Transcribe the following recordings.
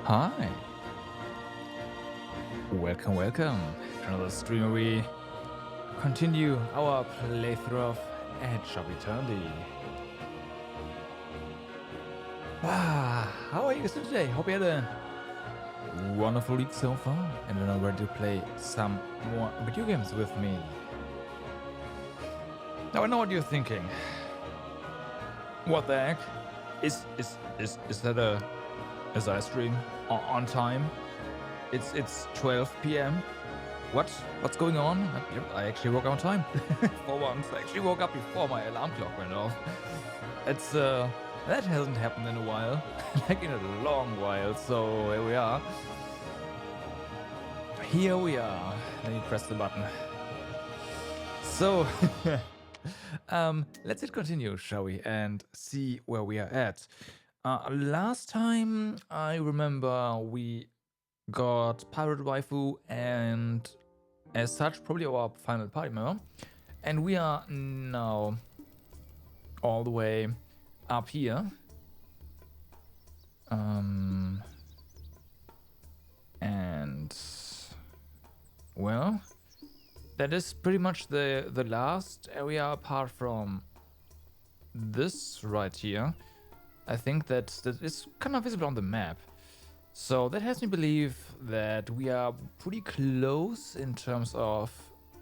Hi, welcome to another stream where we continue our playthrough of Edge of Eternity. How are you guys today? Hope you had a wonderful week so far and are now ready to play some more video games with me. Now I know what you're thinking. What the heck? Is that a live stream on time? It's 12 p.m. What's going on? Yep, I actually woke up on time. For once, I actually woke up before my alarm clock went off. It's that hasn't happened in a while, like in a long while. So here we are. Here we are. Let me press the button. So, let's hit continue, shall we, and see where we are at. Last time I remember we got Pirate Waifu and as such probably our final party member, and we are now all the way up here. And well, that is pretty much the last area apart from this right here. I think that is kind of visible on the map. So that has me believe that we are pretty close in terms of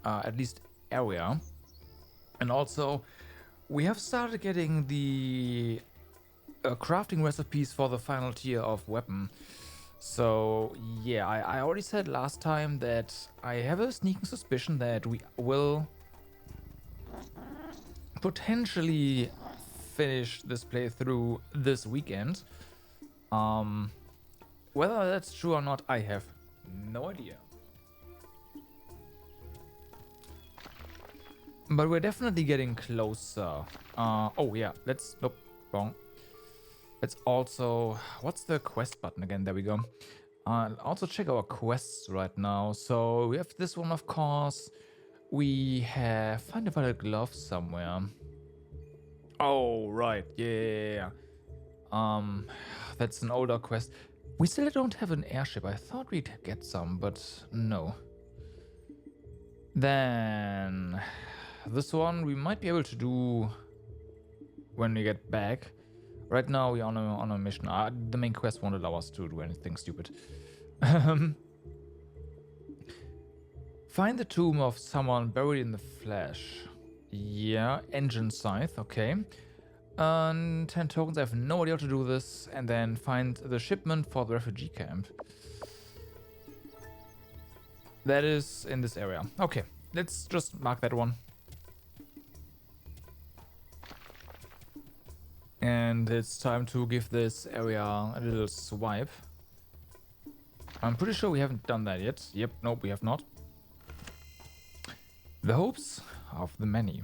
at least area. And also, we have started getting the crafting recipes for the final tier of weapon. So yeah, I already said last time that I have a sneaking suspicion that we will potentially finish this playthrough this weekend. Whether that's true or not, I have no idea. But we're definitely getting closer. Oh yeah, nope, wrong. Let's also, what's the quest button again? There we go. Also check our quests right now. So we have this one, of course. We have, find a violet glove somewhere. Oh, right, yeah. That's an older quest. We still don't have an airship. I thought we'd get some, but no. Then this one we might be able to do when we get back. Right now we're on a mission. The main quest won't allow us to do anything stupid. Find the tomb of someone buried in the flesh. Yeah, engine scythe, okay. 10 tokens, I have no idea how to do this. And then find the shipment for the refugee camp. That is in this area. Okay, let's just mark that one. And it's time to give this area a little swipe. I'm pretty sure we haven't done that yet. Yep, nope, we have not. The hopes of the many.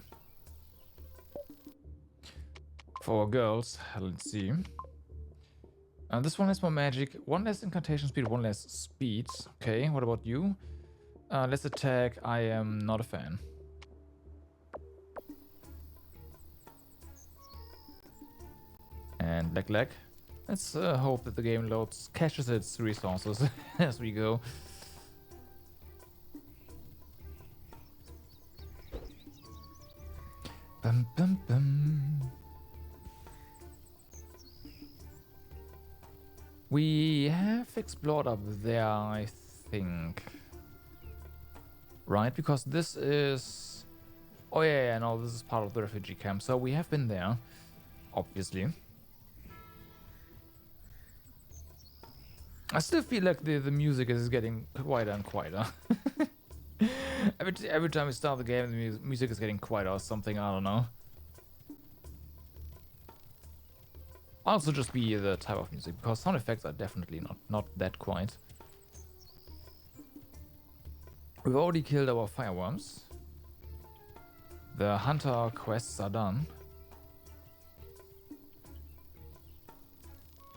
For girls, let's see. This one has more magic, one less incantation speed, one less speed. Okay, what about you? Less attack, I am not a fan. And lag. Let's hope that the game loads, caches its resources as we go. Bum, bum, bum. We have explored up there, I think. Right, because this is... Oh yeah, no, this is part of the refugee camp, so we have been there, obviously. I still feel like the music is getting quieter and quieter. every time we start the game, the music is getting quieter or something, I don't know. Also just be the type of music, because sound effects are definitely not that quiet. We've already killed our fireworms. The hunter quests are done.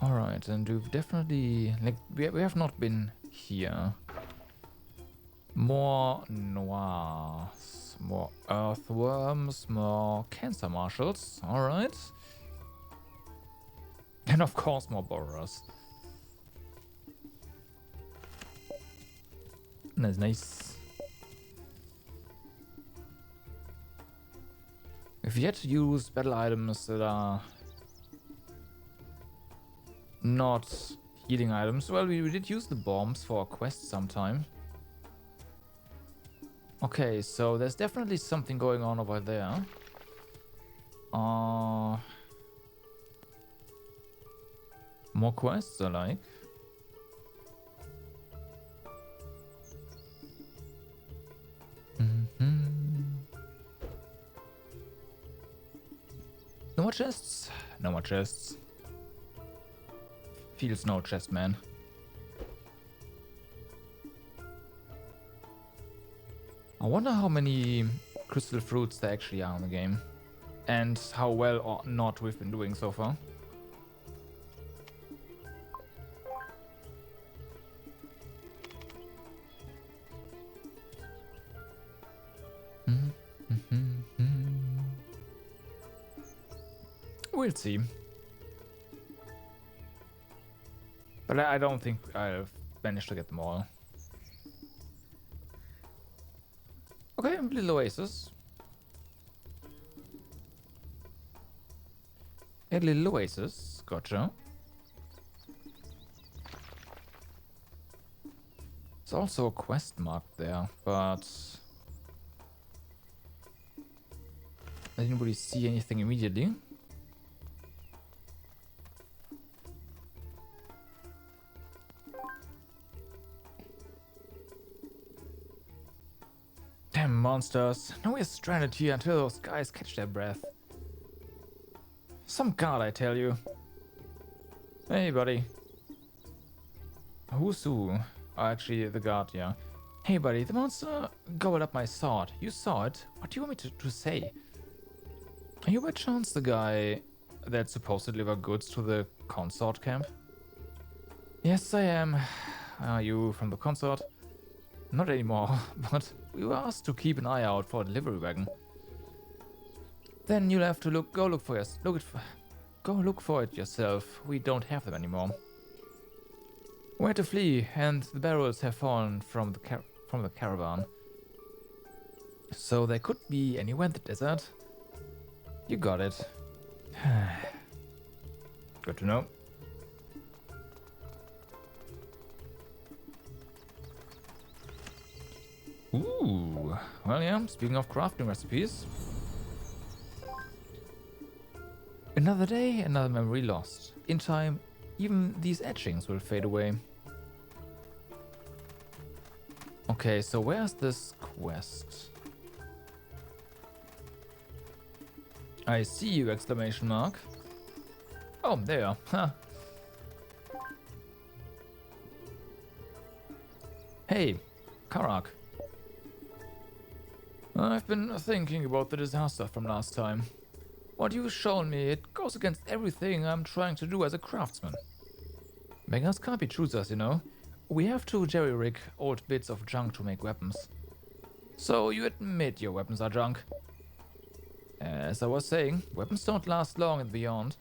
Alright, and we've definitely... like, we have not been here. More noirs, more earthworms, more cancer marshals. Alright. And of course more borrowers. That's nice. We've yet to use battle items that are not healing items. Well, we did use the bombs for a quest sometime. Okay, so there's definitely something going on over there. More quests I like. No more chests? No more chests. Feels no chest, man. I wonder how many crystal fruits there actually are in the game. And how well or not we've been doing so far. We'll see. But I don't think I've managed to get them all. Okay, little oasis. A little oasis, gotcha. There's also a quest mark there, but I didn't really see anything immediately. Damn monsters. Now we're stranded here until those guys catch their breath. Some guard, I tell you. Hey, buddy. Who's who? Oh, actually, the guard, yeah. Hey, buddy, the monster gobbled up my sword. You saw it. What do you want me to say? Are you by chance the guy that's supposed to deliver goods to the consort camp? Yes, I am. Are you from the consort? Not anymore, but we were asked to keep an eye out for a delivery wagon. Then you'll have to go look for it yourself. We don't have them anymore. We had to flee, and the barrels have fallen from the caravan. So they could be anywhere in the desert. You got it. Good to know. Ooh, well, yeah, speaking of crafting recipes. Another day, another memory lost. In time, even these etchings will fade away. Okay, so where's this quest? I see you, exclamation mark. Oh, there you are. Huh. Hey, Karak. I've been thinking about the disaster from last time. What you've shown me, it goes against everything I'm trying to do as a craftsman. Beggars can't be choosers, you know. We have to jerry-rig old bits of junk to make weapons. So you admit your weapons are junk. As I was saying, weapons don't last long and beyond.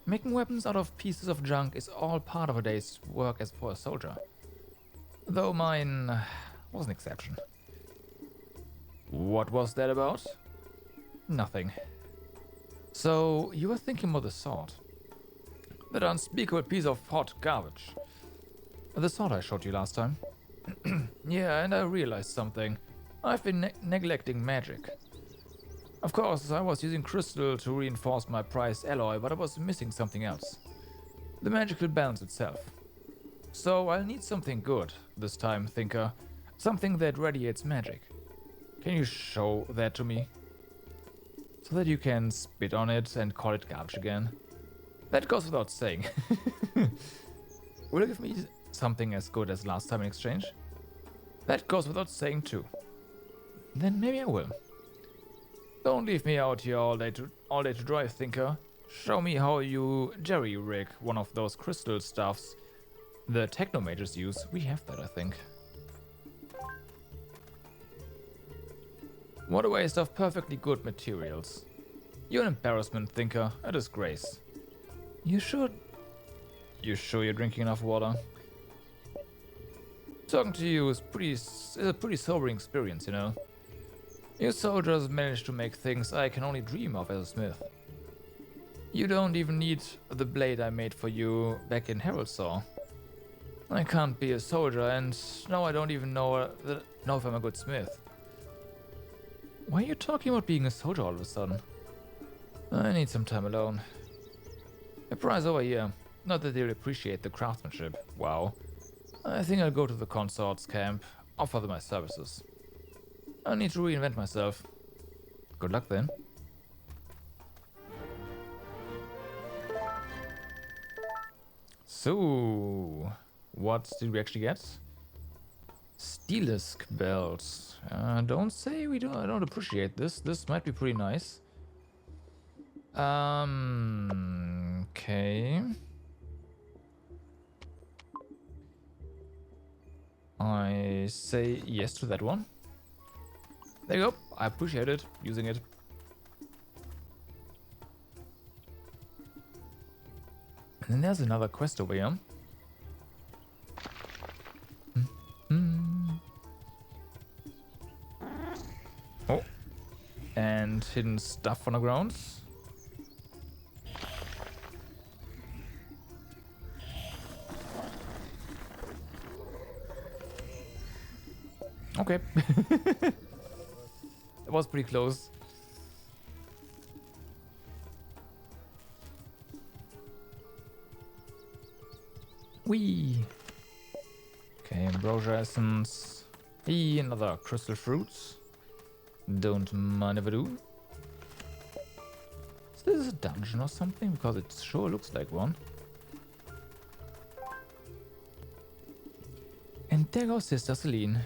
Making weapons out of pieces of junk is all part of a day's work as for a soldier. Though mine was an exception. What was that about? Nothing. So, you were thinking about the sword. That unspeakable piece of hot garbage. The sword I showed you last time. Yeah, and I realized something. I've been neglecting magic. Of course, I was using crystal to reinforce my prized alloy, but I was missing something else. The magic will balance itself. So I'll need something good this time, Thinker. Something that radiates magic. Can you show that to me? So that you can spit on it and call it garbage again. That goes without saying. Will you give me something as good as last time in exchange? That goes without saying too. Then maybe I will. Don't leave me out here all day to dry, Thinker. Show me how you jerry-rig one of those crystal stuffs the technomages use. We have that, I think. What a waste of perfectly good materials. You're an embarrassment, Thinker. A disgrace. You sure you're drinking enough water? Talking to you is a pretty sobering experience, you know. You soldiers manage to make things I can only dream of as a smith. You don't even need the blade I made for you back in Heraldsaw. I can't be a soldier, and now I don't even know if I'm a good smith. Why are you talking about being a soldier all of a sudden? I need some time alone. A prize over here. Not that they'll appreciate the craftsmanship. Wow. I think I'll go to the consort's camp, offer them my services. I need to reinvent myself. Good luck then. So, what did we actually get? Steelisk belts. Don't say I don't appreciate this. This might be pretty nice. Okay. I say yes to that one. There you go. I appreciate it. Using it. And then there's another quest over here. Oh. And hidden stuff on the ground. Okay. It was pretty close. Whee! Okay, ambrosia essence. Hey, another crystal fruits. Don't mind if I do. Is this a dungeon or something? Because it sure looks like one. And there goes Sister Celine.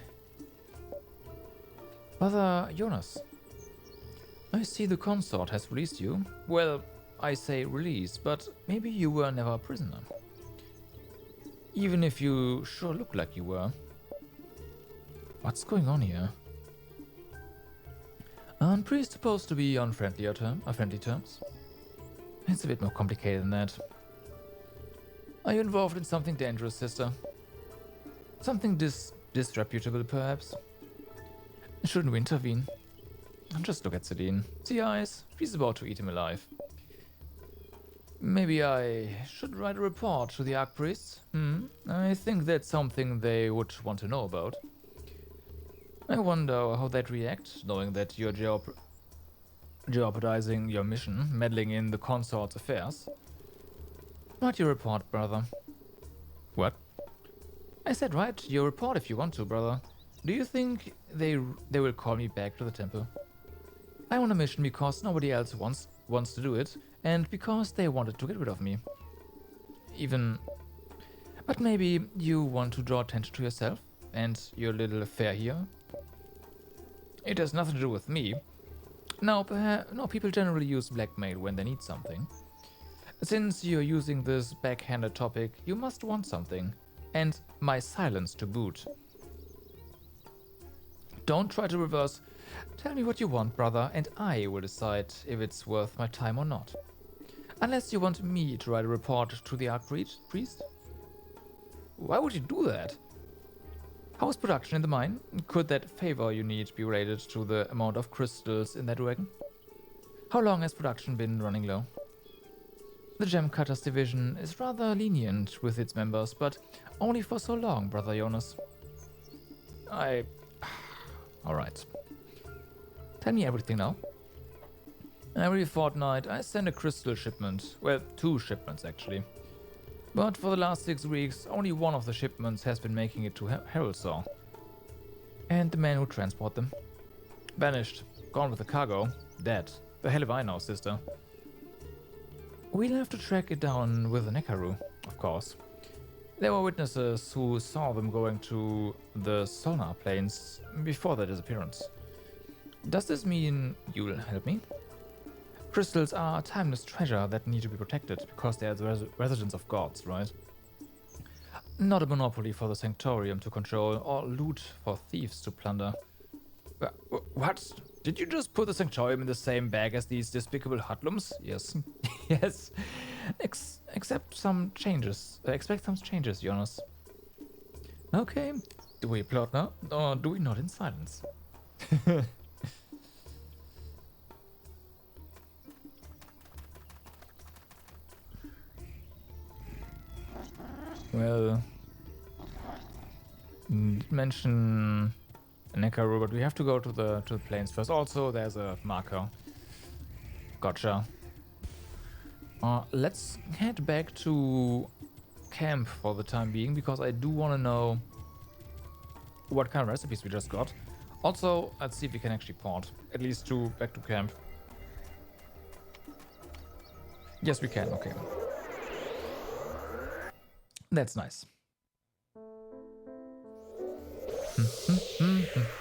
Brother Jonas, I see the consort has released you. Well, I say released, but maybe you were never a prisoner. Even if you sure look like you were. What's going on here? Aren't priests supposed to be on friendly terms? It's a bit more complicated than that. Are you involved in something dangerous, sister? Something disreputable, perhaps? Shouldn't we intervene? Just look at Celine. See eyes? She's about to eat him alive. Maybe I should write a report to the Archpriests? I think that's something they would want to know about. I wonder how they'd react, knowing that you're jeopardizing your mission, meddling in the consort's affairs. Write your report, brother. What? I said write your report if you want to, brother. Do you think they will call me back to the temple? I want a mission because nobody else wants to do it, and because they wanted to get rid of me. But maybe you want to draw attention to yourself and your little affair here. It has nothing to do with me. No, people generally use blackmail when they need something. Since you're using this backhanded topic, you must want something, and my silence to boot. Don't try to reverse. Tell me what you want, brother, and I will decide if it's worth my time or not. Unless you want me to write a report to the Archpriest? Why would you do that? How is production in the mine? Could that favor you need be related to the amount of crystals in that wagon? How long has production been running low? The Gem Cutters division is rather lenient with its members, but only for so long, brother Jonas. Alright. Tell me everything now. Every fortnight I send a crystal shipment. Well, 2 shipments actually. But for the last 6 weeks, only one of the shipments has been making it to Heraldsaw. And the man who transport them? Vanished. Gone with the cargo. Dead. The hell if I know, sister. We'll have to track it down with the Nekaru, of course. There were witnesses who saw them going to the Sonar Plains before their disappearance. Does this mean you'll help me? Crystals are a timeless treasure that need to be protected because they are the residence of gods, right? Not a monopoly for the Sanctorium to control or loot for thieves to plunder. What? Did you just put the Sanctorium in the same bag as these despicable hoodlums? Yes. Yes. Expect some changes, Jonas. Okay. Do we plot now? Or do we not in silence? Well, did mention Necaru, but we have to go to the plains first. Also, there's a marker. Gotcha. Let's head back to camp for the time being, because I do want to know what kind of recipes we just got. Also, let's see if we can actually port, at least to back to camp. Yes, we can. Okay. That's nice.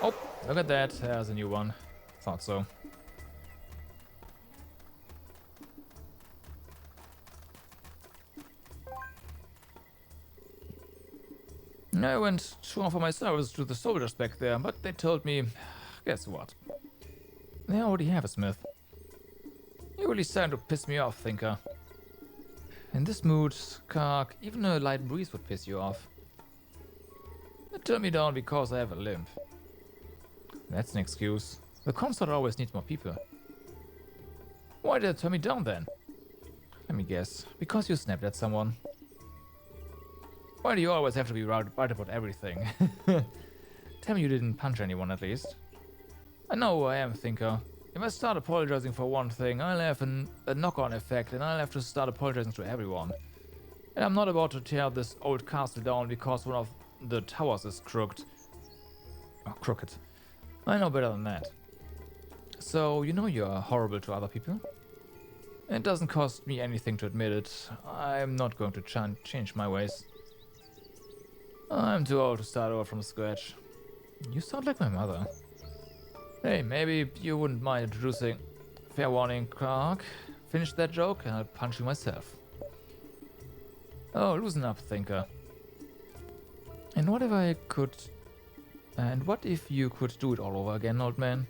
Oh, look at that. There's a new one. Thought so. I went to offer my service to the soldiers back there, but they told me, guess what? They already have a smith. You're really starting to piss me off, Thinker. In this mood, Kark, even a light breeze would piss you off. They turned me down because I have a limp. That's an excuse. The consort always needs more people. Why did they turn me down then? Let me guess. Because you snapped at someone. Why do you always have to be right about everything? Tell me you didn't punch anyone at least. I know who I am, Thinker. If I start apologizing for one thing, I'll have a knock-on effect, and I'll have to start apologizing to everyone. And I'm not about to tear this old castle down because one of the towers is crooked. Oh, crooked. I know better than that. So, you know you're horrible to other people? It doesn't cost me anything to admit it. I'm not going to change my ways. I'm too old to start over from scratch. You sound like my mother. Hey, maybe you wouldn't mind introducing... Fair warning, Kark. Finish that joke and I'll punch you myself. Oh, loosen up, Thinker. And what if I could... And what if you could do it all over again, old man?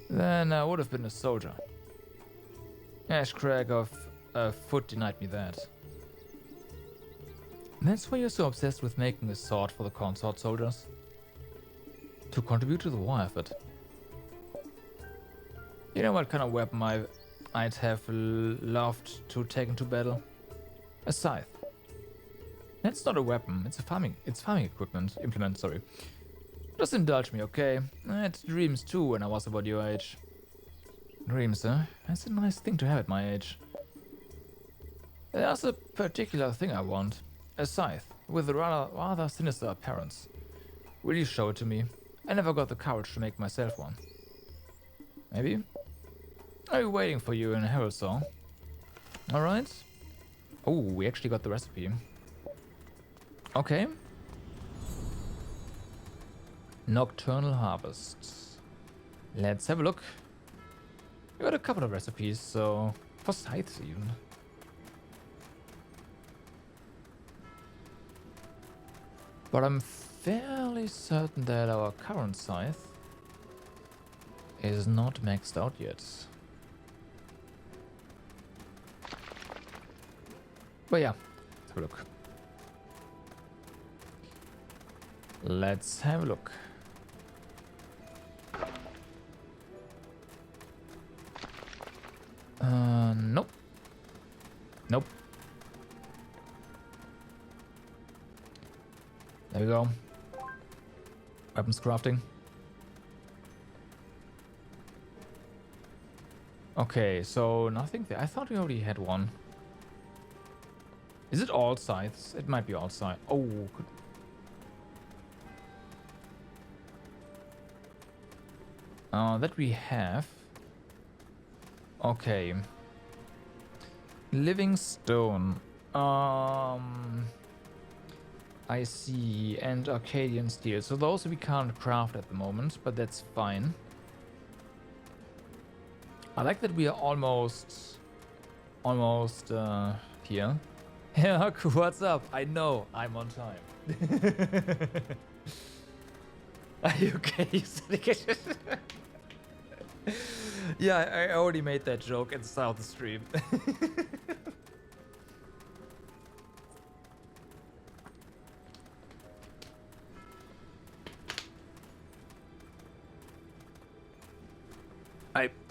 Then I would have been a soldier. Ash Crag of Foot denied me that. That's why you're so obsessed with making a sword for the consort soldiers? To contribute to the war effort. You know what kind of weapon I'd have loved to take into battle? A scythe. That's not a weapon, it's farming implement, sorry. Just indulge me, okay? I had dreams too when I was about your age. Dreams, huh? That's a nice thing to have at my age. There's a particular thing I want. A scythe, with a rather sinister appearance. Will you show it to me? I never got the courage to make myself one. Maybe? I'll be waiting for you in Harrowsaw. Alright. Oh, we actually got the recipe. Okay. Nocturnal Harvest. Let's have a look. We got a couple of recipes, so... for scythes even. But I'm fairly certain that our current scythe is not maxed out yet. But yeah, let's have a look. Let's have a look. Nope. Nope. There we go. Weapons crafting. Okay, so nothing there. I thought we already had one. Is it all scythes? It might be all scythes. Oh, good. That we have. Okay. Living stone. I see, and Arcadian steel. So those we can't craft at the moment, but that's fine. I like that we are almost here. Yeah, what's up? I know, I'm on time. Are you okay? Yeah, I already made that joke at the start of the stream.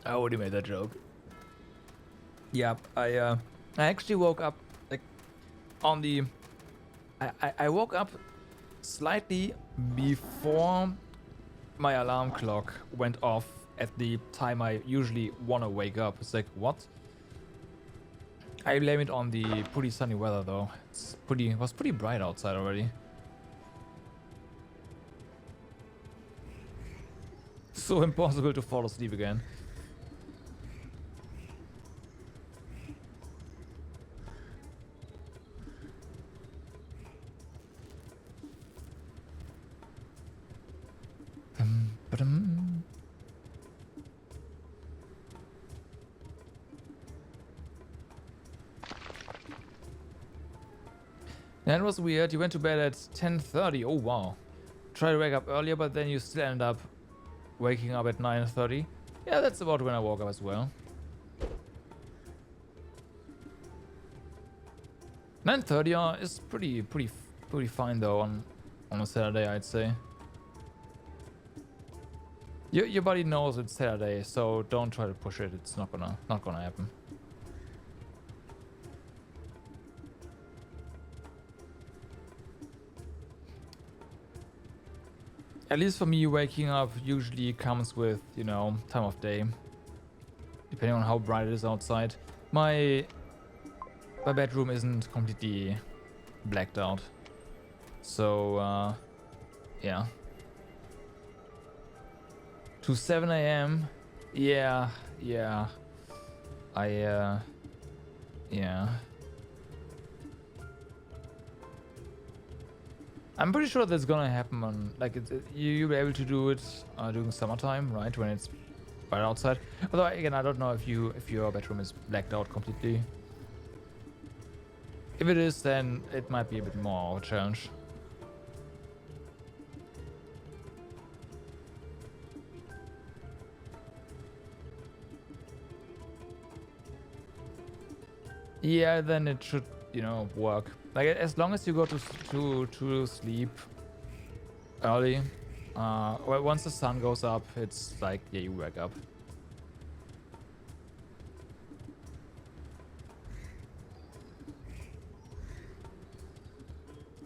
I already made that joke. Yeah, I actually woke up like on the. I woke up slightly before my alarm clock went off at the time I usually want to wake up. It's like, what? I blame it on the pretty sunny weather though. It was pretty bright outside already. So impossible to fall asleep again. Ba-dum. That was weird. You went to bed at 10:30. Oh wow. Try to wake up earlier, but then you still end up waking up at 9:30. Yeah, that's about when I woke up as well. 9:30 is pretty fine though on a Saturday, I'd say. Your body knows it's Saturday, so don't try to push it. It's not gonna happen. At least for me, waking up usually comes with, you know, time of day. Depending on how bright it is outside. My bedroom isn't completely blacked out. So, yeah. To 7 a.m. Yeah. Yeah. I'm pretty sure that's gonna happen on, like, you'll be able to do it during summertime, right? When it's bright outside. Although, again, I don't know if your bedroom is blacked out completely. If it is, then it might be a bit more of a challenge. Yeah, then it should, you know, work. Like, as long as you go to sleep early, well, once the sun goes up, it's like, yeah, you wake up.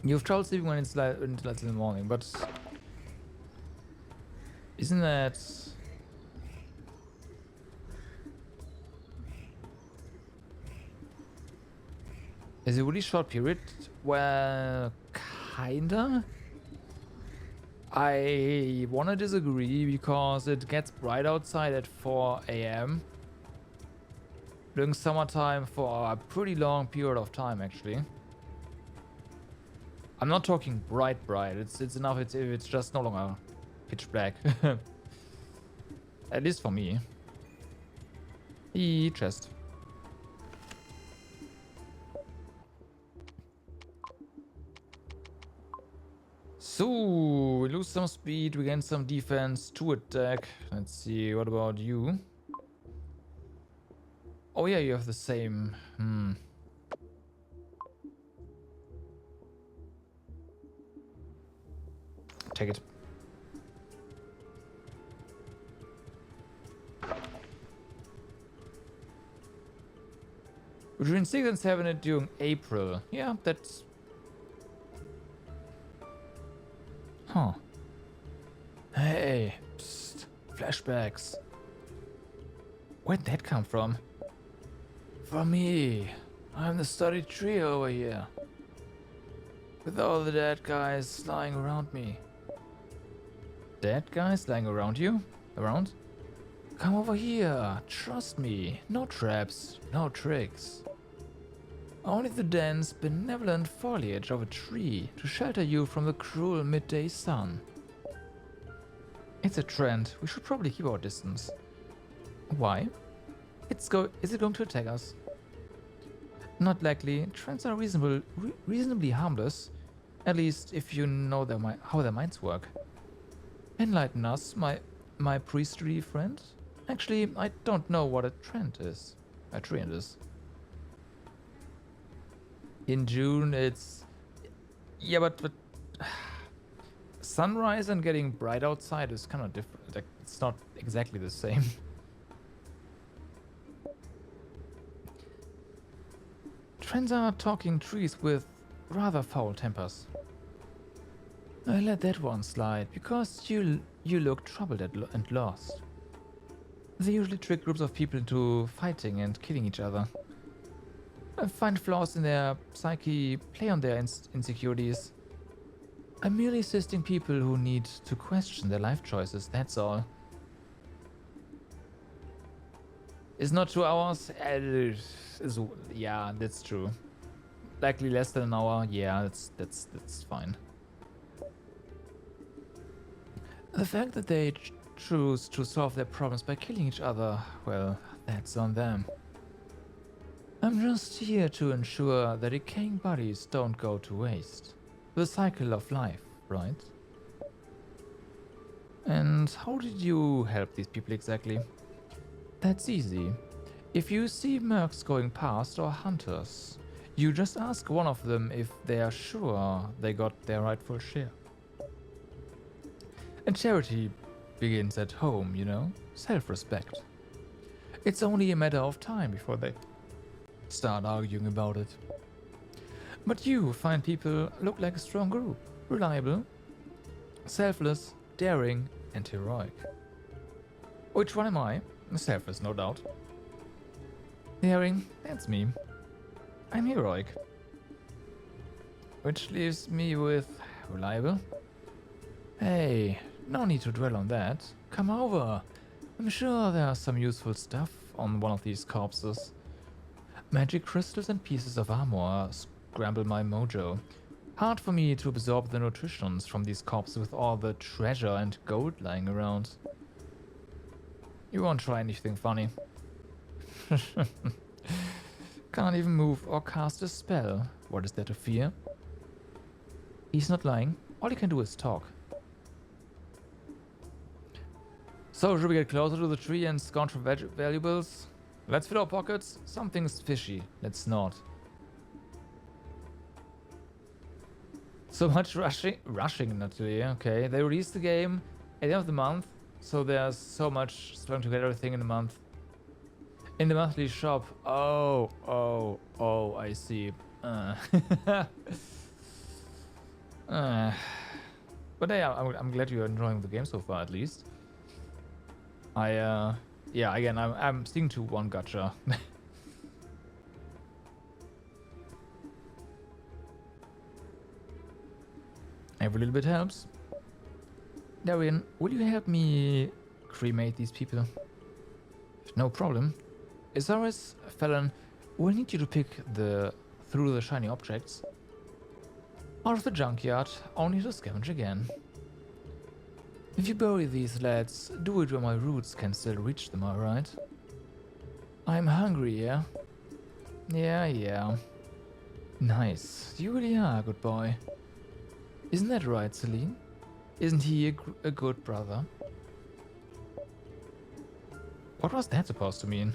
You have trouble sleeping when it's like in the morning, but isn't that? Is it a really short period? Well, kinda. I wanna disagree because it gets bright outside at 4 a.m. during summertime for a pretty long period of time, actually. I'm not talking bright. It's enough if it's just no longer pitch black. At least for me. Chest. So, we lose some speed, we gain some defense, 2 attack. Let's see, what about you? Oh yeah, you have the same. Take it. Between 6 and 7 during April. Yeah, that's... Huh. Hey, psst, flashbacks. Where'd that come from? From me. I'm the study tree over here. With all the dead guys lying around me. Dead guys lying around you? Around? Come over here. Trust me. No traps, no tricks. Only the dense, benevolent foliage of a tree to shelter you from the cruel midday sun. It's a trend. We should probably keep our distance. Why? Is it going to attack us? Not likely. Trends are reasonably harmless. At least if you know how their minds work. Enlighten us, my priestly friend. Actually, I don't know what a trend is. A trend is. In June, it's... Yeah, but sunrise and getting bright outside is kind of different. Like, it's not exactly the same. Friends are talking trees with rather foul tempers. I let that one slide because you look troubled and lost. They usually trick groups of people into fighting and killing each other. Find flaws in their psyche, play on their insecurities. I'm merely assisting people who need to question their life choices, that's all. It's not 2 hours? Yeah, that's true. Likely less than an hour. Yeah, that's fine. The fact that they choose to solve their problems by killing each other, well, that's on them. I'm just here to ensure that decaying bodies don't go to waste. The cycle of life, right? And how did you help these people exactly? That's easy. If you see mercs going past or hunters, you just ask one of them if they are sure they got their rightful share. And charity begins at home, you know? Self-respect. It's only a matter of time before they start arguing about it. But you find people look like a strong group. Reliable, selfless, daring, and heroic. Which one am I? Selfless, no doubt. Daring, that's me. I'm heroic. Which leaves me with reliable. Hey, no need to dwell on that. Come over. I'm sure there's some useful stuff on one of these corpses. Magic crystals and pieces of armor scramble my mojo. Hard for me to absorb the nutritions from these corpses with all the treasure and gold lying around. You won't try anything funny. Can't even move or cast a spell. What is there to fear? He's not lying. All he can do is talk. So, should we get closer to the tree and scout for valuables? Let's fill our pockets. Something's fishy. Let's not. So much rushing naturally, okay. They released the game at the end of the month, so there's so much trying to get everything in the month. In the monthly shop. Oh, I see. But yeah, I'm glad you're enjoying the game so far, at least. Yeah, again, I'm sticking to one gacha. Every little bit helps. Darian, will you help me cremate these people? No problem. Isaurus, Felon, we'll need you to pick through the shiny objects. Out of the junkyard, only to scavenge again. If you bury these lads, do it where my roots can still reach them, alright? I'm hungry, yeah? Yeah. Nice. You really are a good boy. Isn't that right, Celine? Isn't he a good brother? What was that supposed to mean?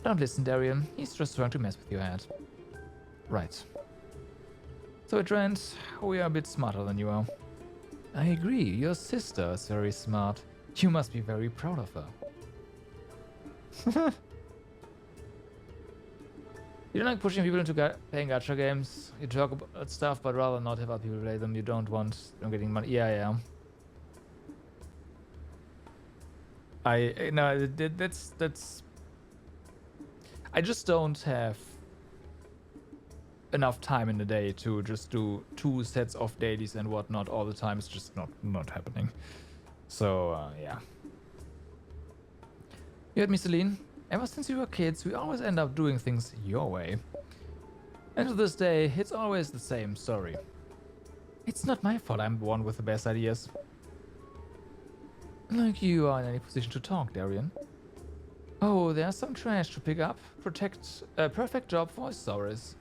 Don't listen, Darian. He's just trying to mess with your head. Right. So, Trent, we are a bit smarter than you are. I agree. Your sister is very smart. You must be very proud of her. You don't like pushing people into playing gacha games. You talk about stuff, but rather not have other people play them. You don't want them getting money. Yeah. That's. I just don't have enough time in the day to just do 2 sets of dailies and whatnot all the time. It's just not happening. So yeah. You heard me, Celine? Ever since we were kids, we always end up doing things your way. And to this day, it's always the same story. It's not my fault I'm the one with the best ideas. Like you are in any position to talk, Darian. Oh, there's some trash to pick up. Perfect job for Isaurus.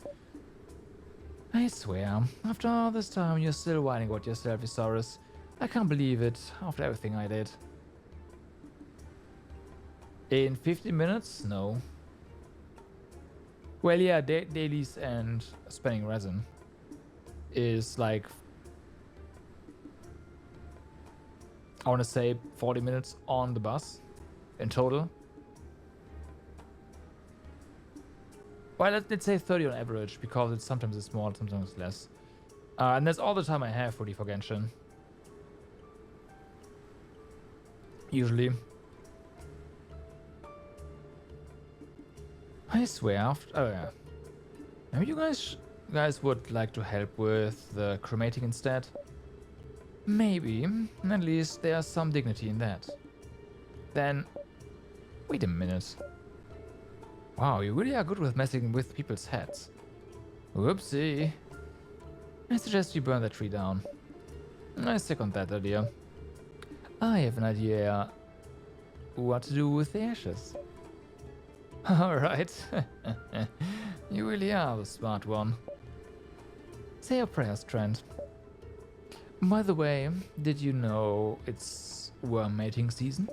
I swear, after all this time, you're still whining about yourself, Isaurus. I can't believe it, after everything I did. In 50 minutes? No. Well, yeah, dailies and spending resin is like, I want to say 40 minutes on the bus in total. Well, let's say 30 on average, because it's sometimes it's more, sometimes it's less. And that's all the time I have really for Genshin. Usually. I swear, after... Oh, yeah. Maybe you guys would like to help with the cremating instead? Maybe. At least there's some dignity in that. Then... Wait a minute. Wow, you really are good with messing with people's heads. Whoopsie. I suggest you burn that tree down. I second that idea. I have an idea what to do with the ashes. Alright. You really are the smart one. Say your prayers, Trent. By the way, did you know it's worm mating season?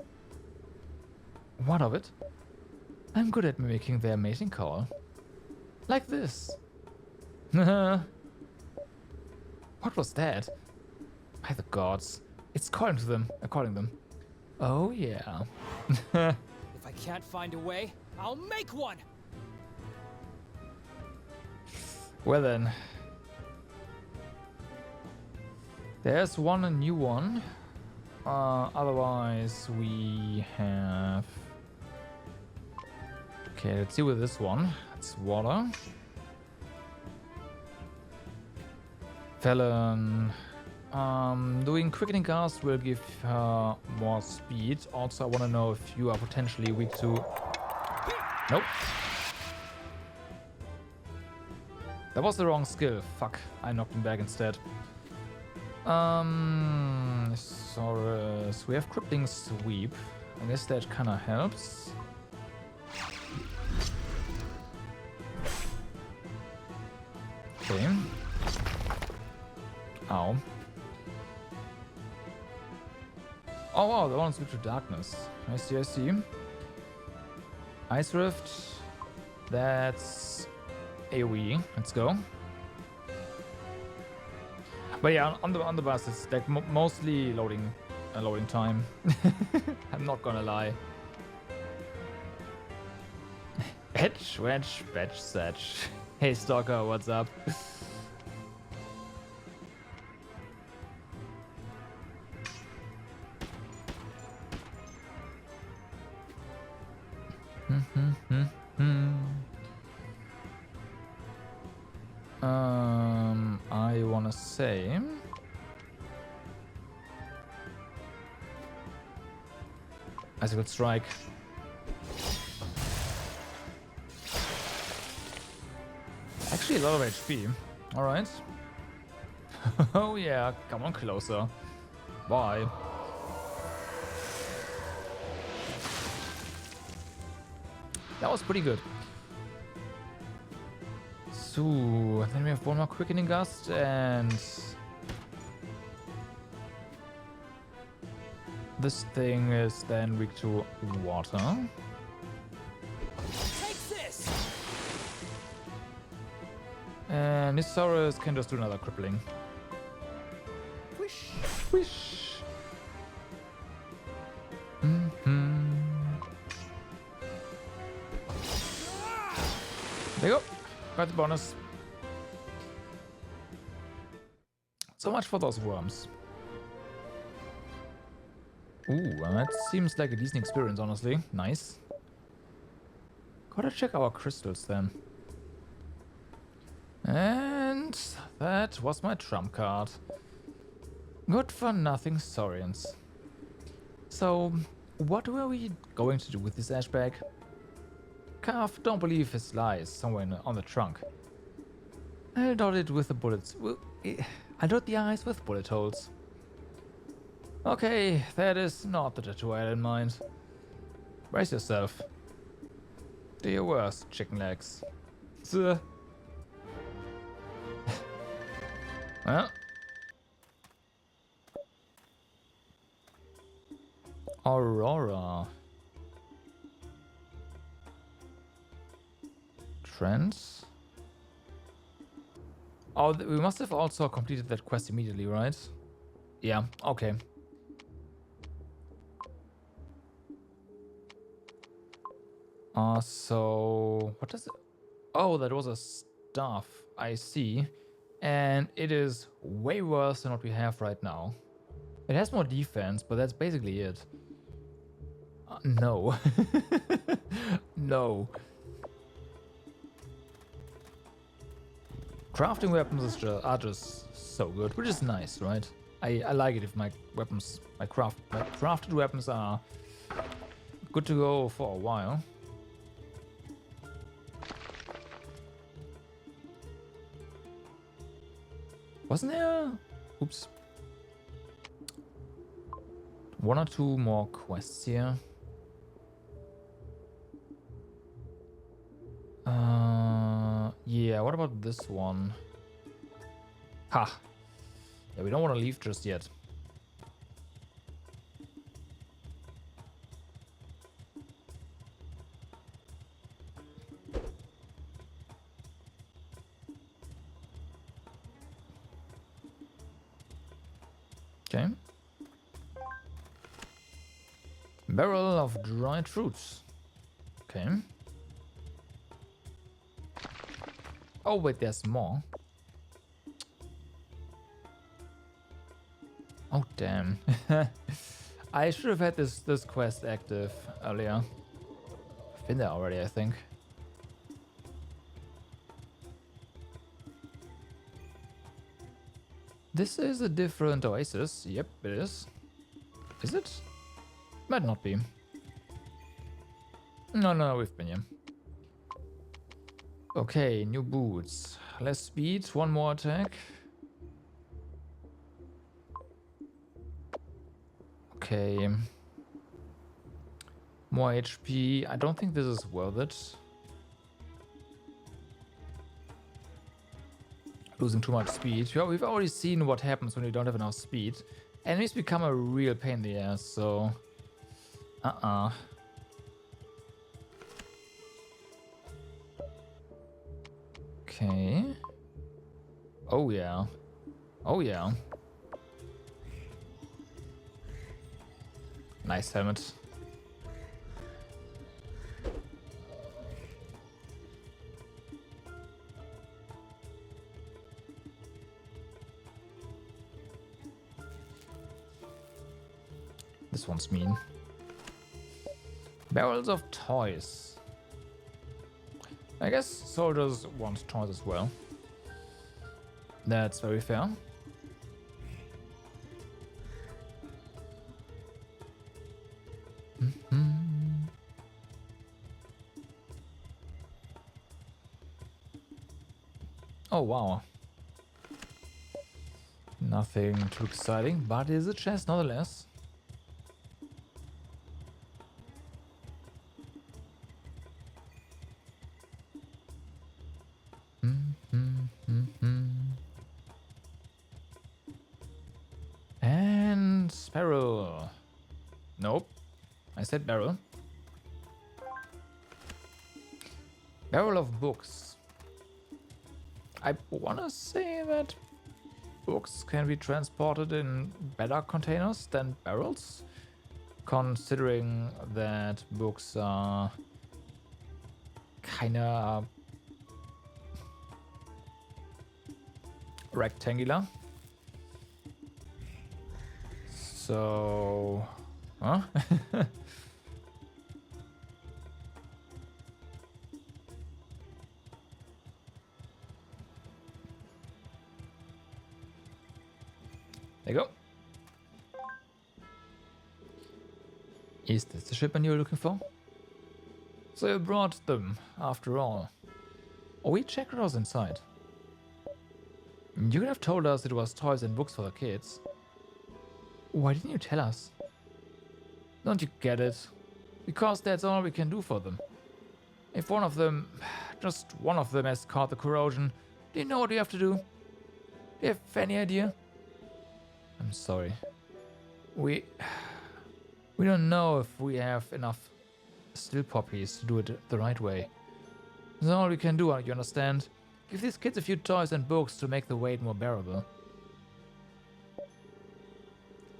What of it? I'm good at mimicking their mating call. Like this. What was that? By the gods. It's calling them. Oh yeah. If I can't find a way, I'll make one! Well then. There's a new one. Otherwise we have... Okay, let's see with this one. It's water. Felon. Doing quickening cast will give her more speed. Also, I want to know if you are potentially weak to... Nope. That was the wrong skill. Fuck. I knocked him back instead. Saurus. We have crippling sweep. I guess that kind of helps. Okay. Ow. Oh wow, the one's weak to darkness. I see, I see. Ice Rift. That's AoE. Let's go. But yeah, on the bus, it's like mostly loading time. I'm not gonna lie. Edge, wedge, batch, setch. Hey Stalker, what's up? I wanna say... Icicle Strike. Actually a lot of HP. Alright. Oh yeah, come on closer. Bye. That was pretty good. So, then we have one more quickening gust and this thing is then weak to water. Take this! And this Saurus can just do another crippling. Wish. Wish. There you go. Got the bonus. So much for those worms. Ooh, that seems like a decent experience, honestly. Nice. Gotta check our crystals then. And that was my trump card. Good for nothing Saurians. So, what were we going to do with this ash bag? Calf, don't believe his lies somewhere on the trunk. I'll dot it with the bullets. I'll dot the eyes with bullet holes. Okay, that is not the tattoo I had in mind. Brace yourself. Do your worst, chicken legs. Well. Aurora. Trends. Oh, we must have also completed that quest immediately, right? Yeah, okay. So what does it? Oh, that was a staff. I see. And it is way worse than what we have right now. It has more defense, but that's basically it. No. No. Crafting weapons are just so good, which is nice, right? I like it if my crafted weapons are good to go for a while. Wasn't there? Oops. One or two more quests here. Yeah, what about this one? Ha! Yeah, we don't want to leave just yet. Okay. Barrel of dried fruits. Okay. Oh wait, there's more. Oh damn. I should have had this quest active earlier. I've been there already, I think. This is a different oasis. Yep, it is. Is it? Might not be. No, we've been here. Okay, new boots. Less speed, one more attack. Okay. More HP. I don't think this is worth it. Losing too much speed. Yeah, we've already seen what happens when you don't have enough speed. Enemies become a real pain in the ass, so... Okay. Oh yeah. Oh yeah. Nice helmet. This one's mean. Barrels of toys. I guess soldiers want toys as well. That's very fair. Oh wow. Nothing too exciting, but it is a chest nonetheless. And barrel. Nope. I said barrel. Barrel of books. I wanna say that books can be transported in better containers than barrels, considering that books are kinda rectangular. So, huh? There you go. Is this the shipment you were looking for? So you brought them, after all. Oh, we checked what was inside. You could have told us it was toys and books for the kids. Why didn't you tell us? Don't you get it? Because that's all we can do for them. If one of them, just one of them has caught the corrosion, do you know what you have to do? Do you have any idea? I'm sorry. We don't know if we have enough still poppies to do it the right way. That's all we can do, you understand? Give these kids a few toys and books to make the weight more bearable.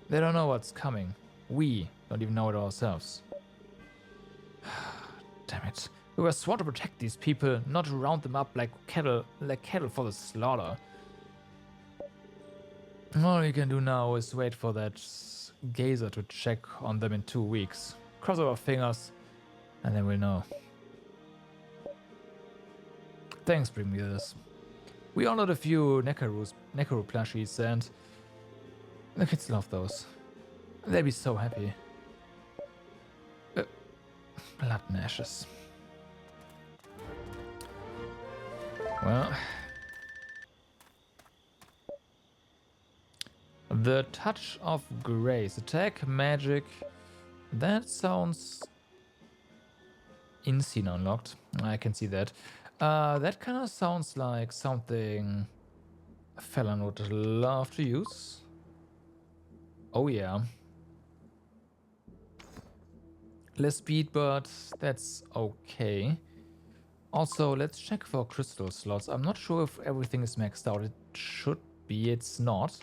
They don't know what's coming. We don't even know it ourselves. Damn it. We were sworn to protect these people, not to round them up like cattle for the slaughter. All we can do now is wait for that gazer to check on them in 2 weeks. Cross our fingers, and then we'll know. Thanks, bring me this. We ordered a few Nekaru plushies, and the kids love those. They'll be so happy. Blood and ashes. Well, the touch of grace, attack, magic. That sounds insane unlocked. I can see that. That kind of sounds like something Felon would love to use. Oh yeah. Less speed, but that's okay. Also, let's check for crystal slots. I'm not sure if everything is maxed out. It should be. It's not.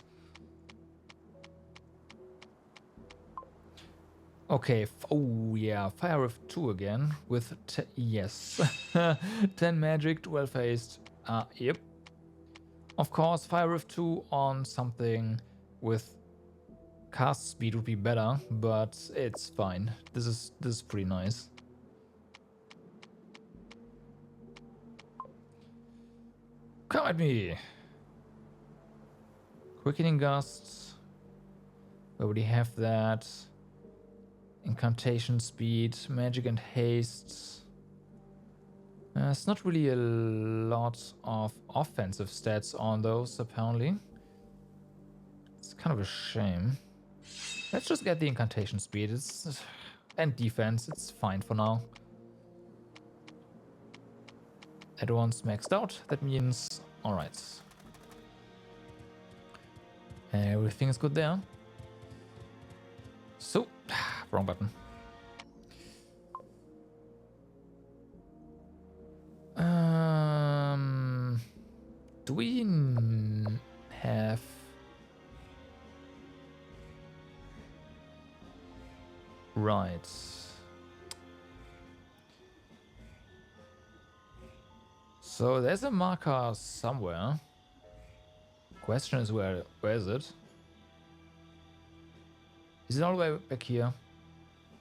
Okay. Oh yeah, Fire Rift 2 again with yes, 10 magic, 12 haste. Yep. Of course, Fire Rift 2 on something with cast speed would be better, but it's fine. This is pretty nice. Come at me. Quickening gusts. We already have that. Incantation speed, magic and haste. There's not really a lot of offensive stats on those, apparently. It's kind of a shame. Let's just get the incantation speed. And defense. It's fine for now. That one's maxed out. That means... Alright. Everything is good there. So... Wrong button. Do we have... Right. So there's a marker somewhere. Question is where is it? Is it all the way back here?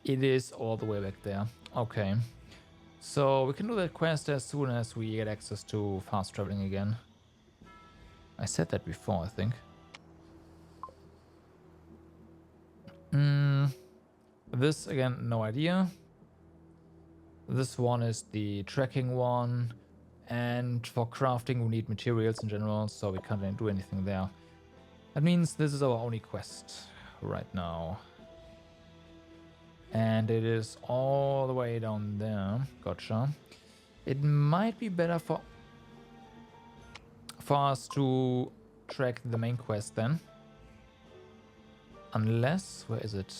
It is all the way back there. Okay. So we can do that quest as soon as we get access to fast traveling again. I said that before, I think. This, again, no idea. This one is the tracking one. And for crafting, we need materials in general, so we can't do anything there. That means this is our only quest right now. And it is all the way down there. Gotcha. It might be better for us to track the main quest then. Unless, where is it?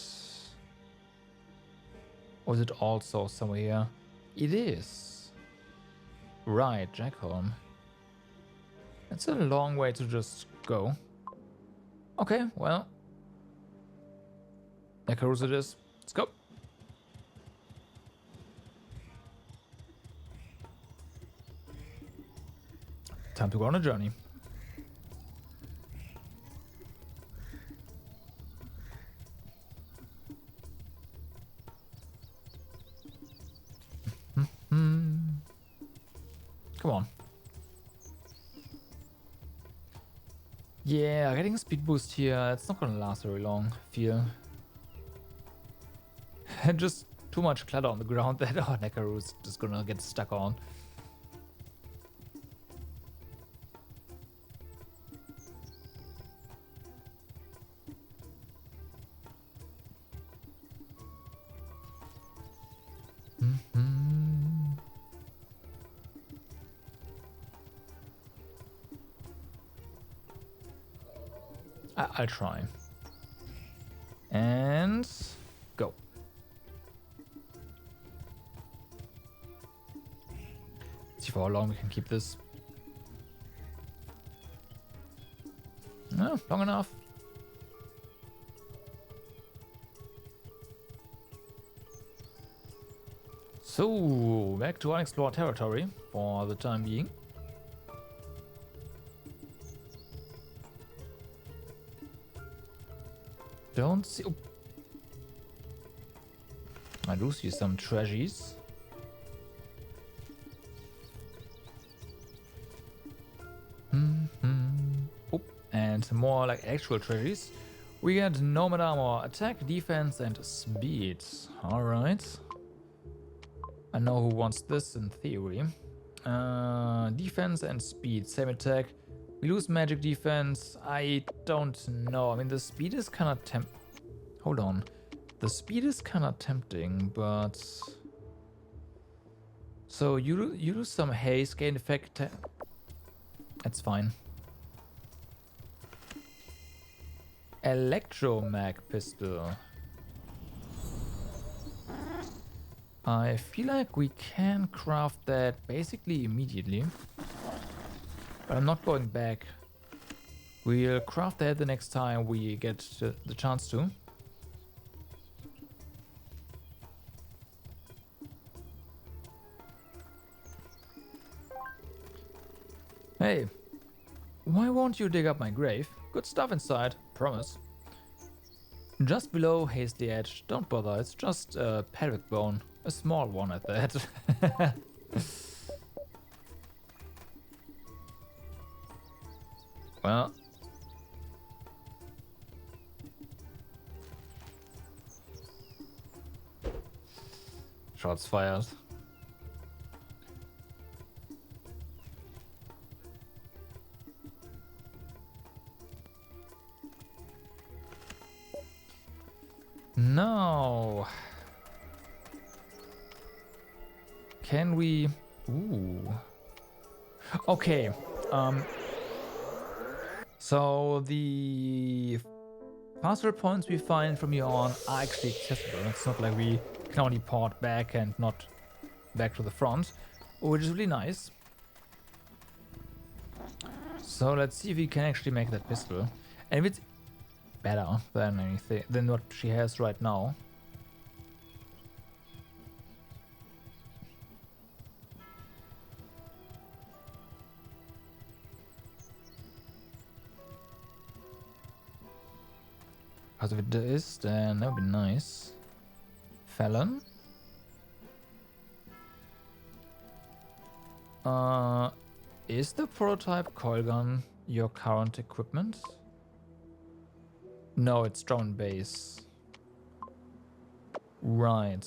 Or is it also somewhere here? It is. Right, Jackholm. It's a long way to just go. Okay, well. Nekaru's it is. Let's go. Time to go on a journey. Come on. Yeah, getting a speed boost here, it's not gonna last very long, I feel. Just too much clutter on the ground that Nekaru's just gonna get stuck on. I'll try. And go. See for how long we can keep this. No, long enough. So, back to unexplored territory for the time being. Don't see... Oh. I do see some treasures. Oh, and more like actual treasures. We get nomad armor, attack, defense, and speed. Alright. I know who wants this in theory. Defense and speed, same attack. We lose magic defense. I don't know. I mean, the speed is kind of Hold on. The speed is kind of tempting, but... So you lose some haste, gain effect. That's fine. Electromag pistol. I feel like we can craft that basically immediately. But I'm not going back. We'll craft that the next time we get the chance to. Hey, why won't you dig up my grave? Good stuff inside, promise. Just below Haze the Edge. Don't bother, it's just a pelvic bone. A small one at that. Well. Shots fired. No. Can we... Ooh. Okay. So the faster points we find from here on are actually accessible. It's not like we can only port back and not back to the front, which is really nice. So let's see if we can actually make that pistol. And if it's better than anything than what she has right now. Because if it is, then that would be nice. Felon. Is the prototype coil gun your current equipment? No, it's drone base. Right.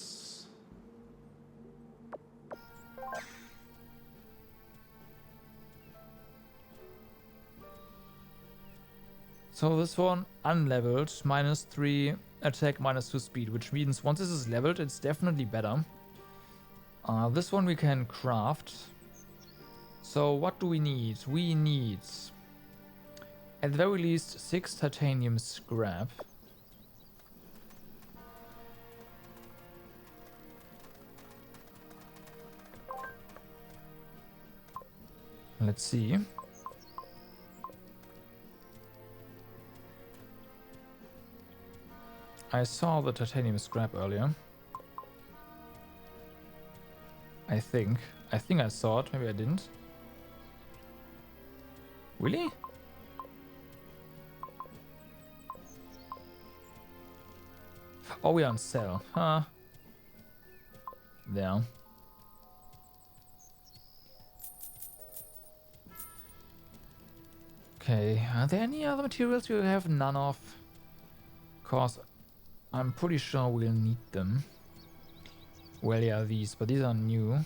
So this one unleveled, -3 attack, -2 speed, which means once this is leveled, it's definitely better. This one we can craft. So what do we need? We need, at the very least, 6 titanium scrap. Let's see. I saw the titanium scrap earlier. I think I saw it, maybe I didn't. Really? Oh, we're on sale, huh? There. Okay, are there any other materials we have none of? Cause I'm pretty sure we'll need them. Well, yeah, these, but these are new.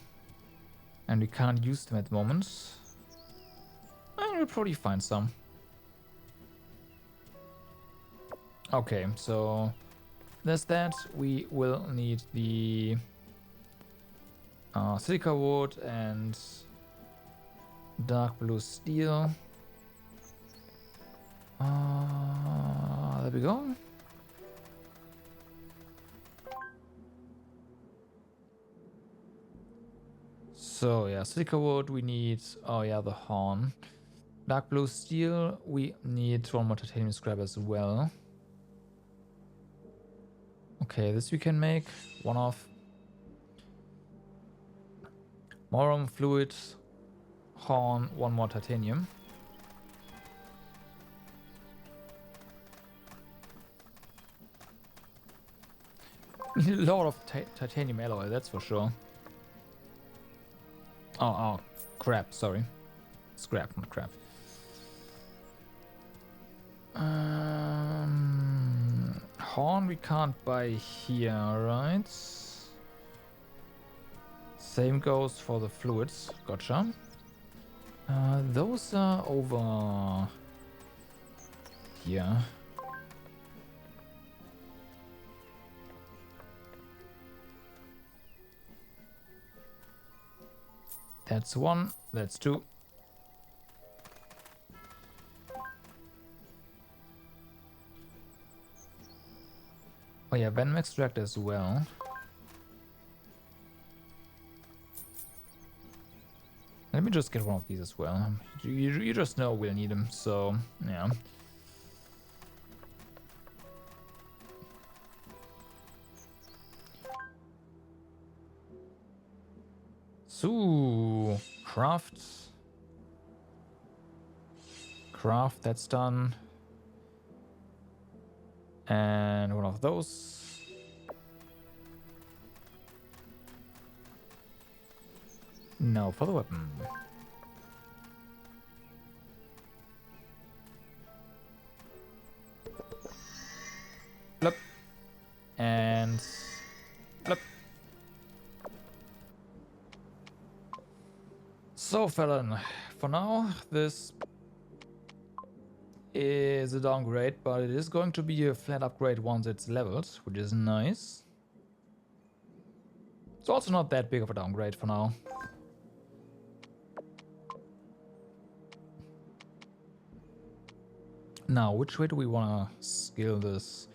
And we can't use them at the moment. We'll probably find some. Okay, so there's that. We will need the silica wood and dark blue steel. There we go. So yeah, silica wood we need. Oh yeah, the horn. Dark blue steel, we need one more titanium scrap as well. Okay, this we can make one off. More fluid, horn, one more titanium. A lot of titanium alloy, that's for sure. Oh, crap, sorry. Scrap, not crap. Horn we can't buy here, right? Same goes for the fluids, gotcha. Those are over here. That's one, that's two. Oh yeah, venom extract as well. Let me just get one of these as well. You just know we'll need them, so yeah. So, craft. Craft, that's done. And one of those. No, for the weapon. Blip. And blip. So, Felon, for now, this is a downgrade, but it is going to be a flat upgrade once it's leveled, which is nice. It's also not that big of a downgrade for now. Now, which way do we want to skill this?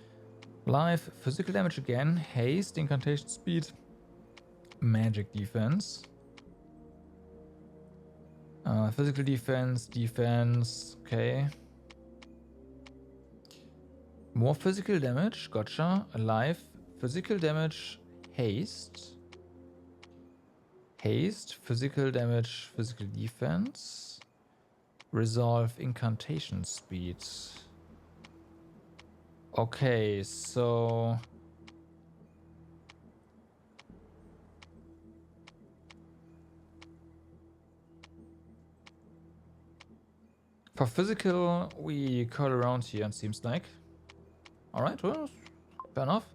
Life, physical damage again, haste, incantation speed, magic defense. Physical defense, okay. More physical damage, gotcha. Alive, physical damage, haste. Haste, physical damage, physical defense. Resolve, incantation speed. Okay, so... For physical, we curl around here, it seems like. Alright, well, fair enough.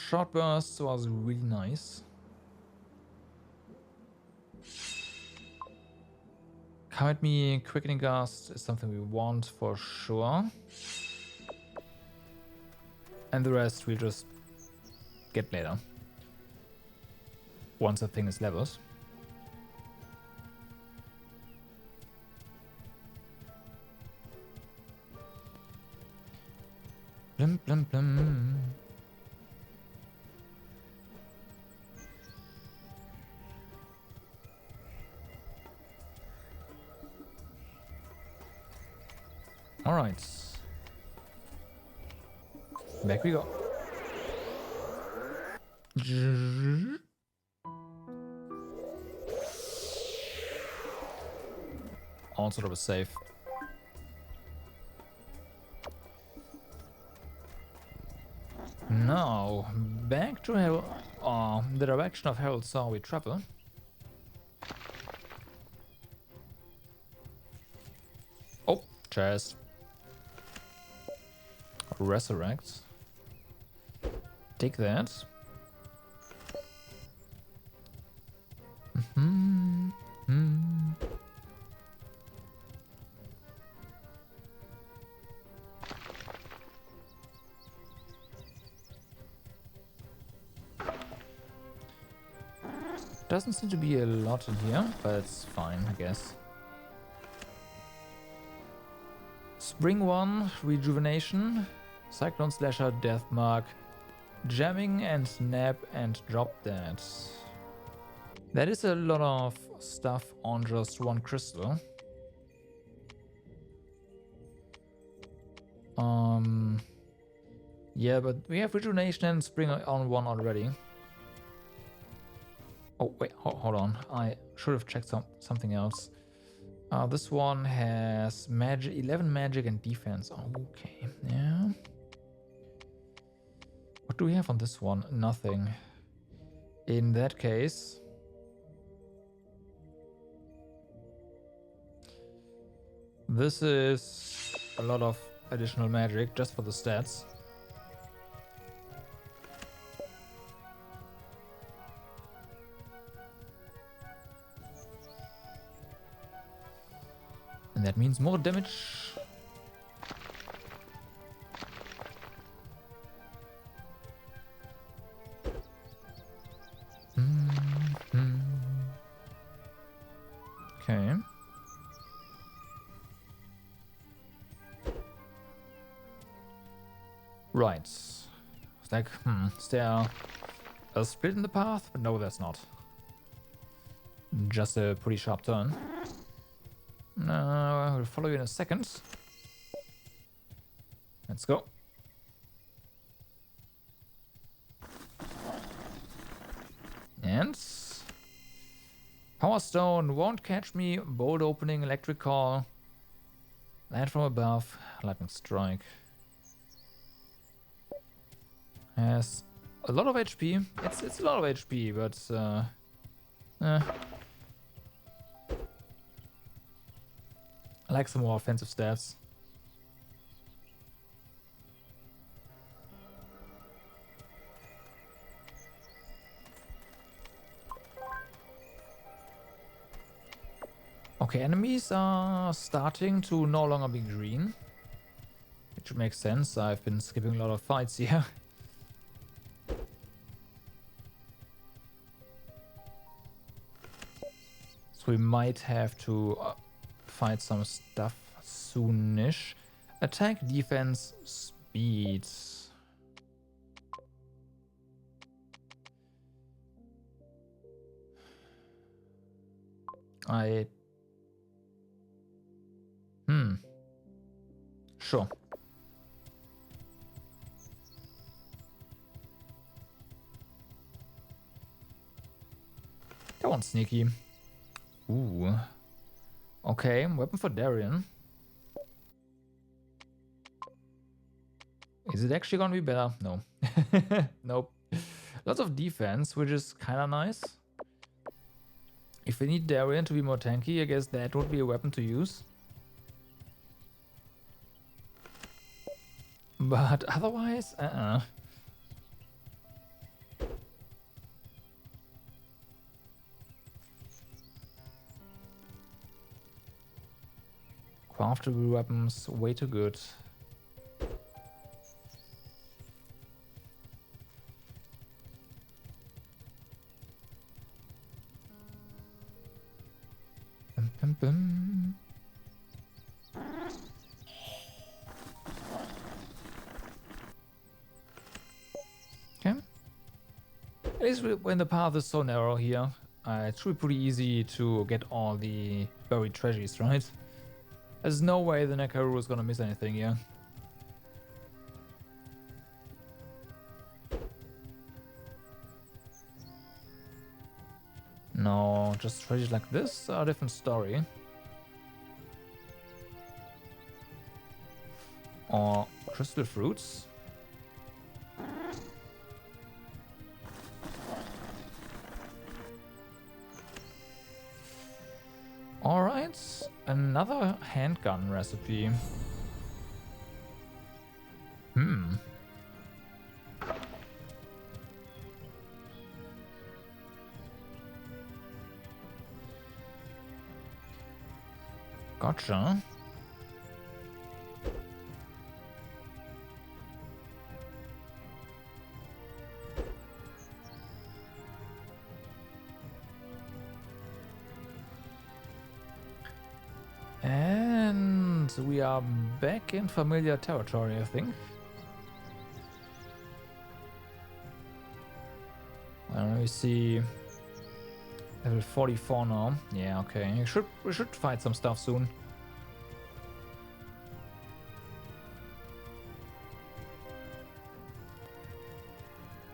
Short burst was really nice. Come at me, quickening gust is something we want for sure. And the rest we'll just get later. Once the thing is leveled. Blim, blim, blim. All right. Back we go. On sort of a safe. Now, back to the direction of Harold saw we travel. Oh, chest. Resurrect. Take that. Doesn't seem to be a lot in here, but it's fine, I guess. Spring 1, Rejuvenation, Cyclone Slasher, Death Mark, Jamming and Nap and Drop that. That is a lot of stuff on just one crystal. Yeah, but we have Rejuvenation and Spring on one already. Oh, wait, hold on. I should have checked something else. This one has magic, 11 magic and defense. Okay, yeah. What do we have on this one? Nothing. In that case, this is a lot of additional magic just for the stats. And that means more damage. Okay. Right. It's like, is there a split in the path? But no, there's not. Just a pretty sharp turn. I will follow you in a second. Let's go. And Power Stone won't catch me. Bolt opening, electric call. Land from above, lightning strike. Has a lot of HP. It's a lot of HP, but I like some more offensive stats. Okay, enemies are starting to no longer be green. Which makes sense. I've been skipping a lot of fights here. So we might have to fight some stuff soonish. Attack, defense, speed. Sure. That one's sneaky. Ooh. Okay, weapon for Darian. Is it actually gonna be better? No. Nope. Lots of defense, which is kinda nice. If we need Darian to be more tanky, I guess that would be a weapon to use. But otherwise, Craftable weapons, way too good. Bum, bum, bum. Okay. At least when the path is so narrow here, it should be pretty easy to get all the buried treasures, right? There's no way the Nekaru is gonna miss anything here. No, just treasures like this are a different story. Or crystal fruits. Alright, another handgun recipe. Gotcha. And we are back in familiar territory, I think. Let me see. Level 44 now. Yeah, okay. We should fight some stuff soon.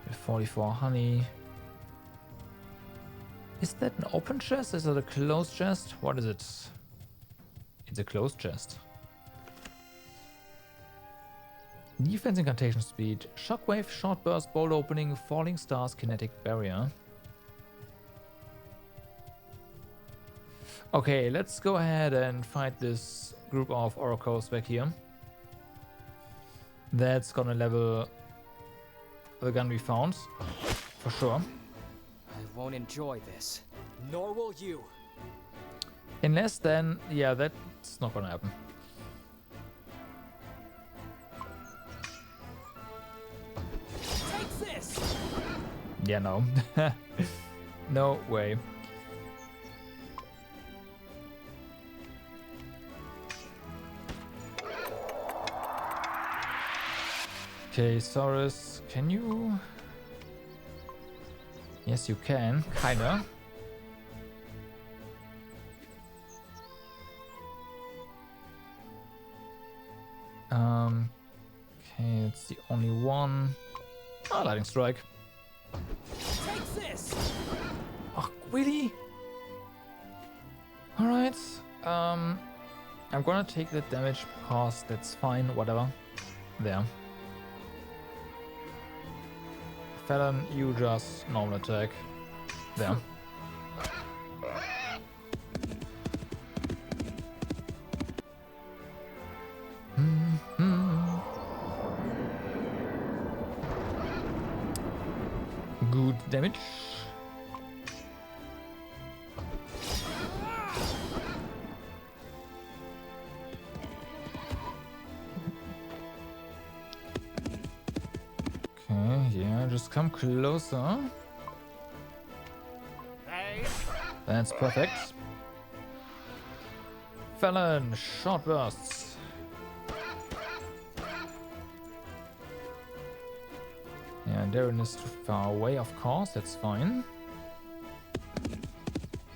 Level 44 honey. Is that an open chest? Is it a closed chest? What is it? It's a closed chest. Defense incantation speed. Shockwave, short burst, bolt opening, falling stars, kinetic barrier. Okay, let's go ahead and fight this group of oracles back here. That's gonna level the gun we found, for sure. I won't enjoy this. Nor will you. Unless then, yeah, that's not gonna happen. Take this! Yeah, no. No way. Okay, Saurus, can you... Yes, you can. Kinda. Okay, it's the only one. Oh, Lightning Strike. Take this! Oh, really? Alright. I'm gonna take that damage because that's fine, whatever. There. Felon, you just normal attack. There. Good damage. Okay, yeah, just come closer. Hey! That's perfect. Felon, short bursts. Yeah, Darren is too far away, of course, that's fine.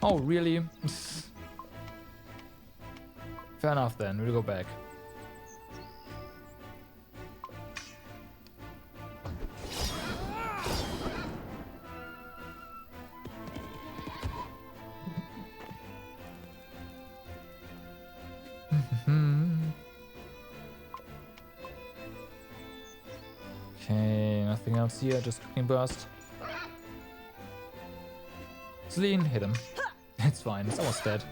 Oh, really? Fair enough then, we'll go back. Okay, nothing else here, just cooking burst. Celine, hit him. It's fine, it's almost dead.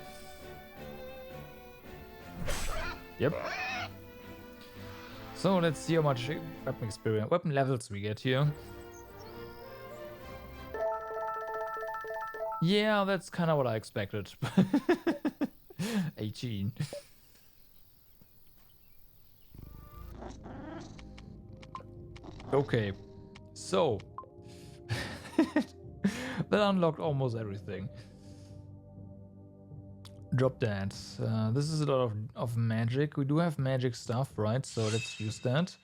Yep. So let's see how much weapon experience, weapon levels we get here. Yeah, that's kind of what I expected. 18. Okay, so that unlocked almost everything. Drop dance. This is a lot of magic. We do have magic stuff, right? So let's use that.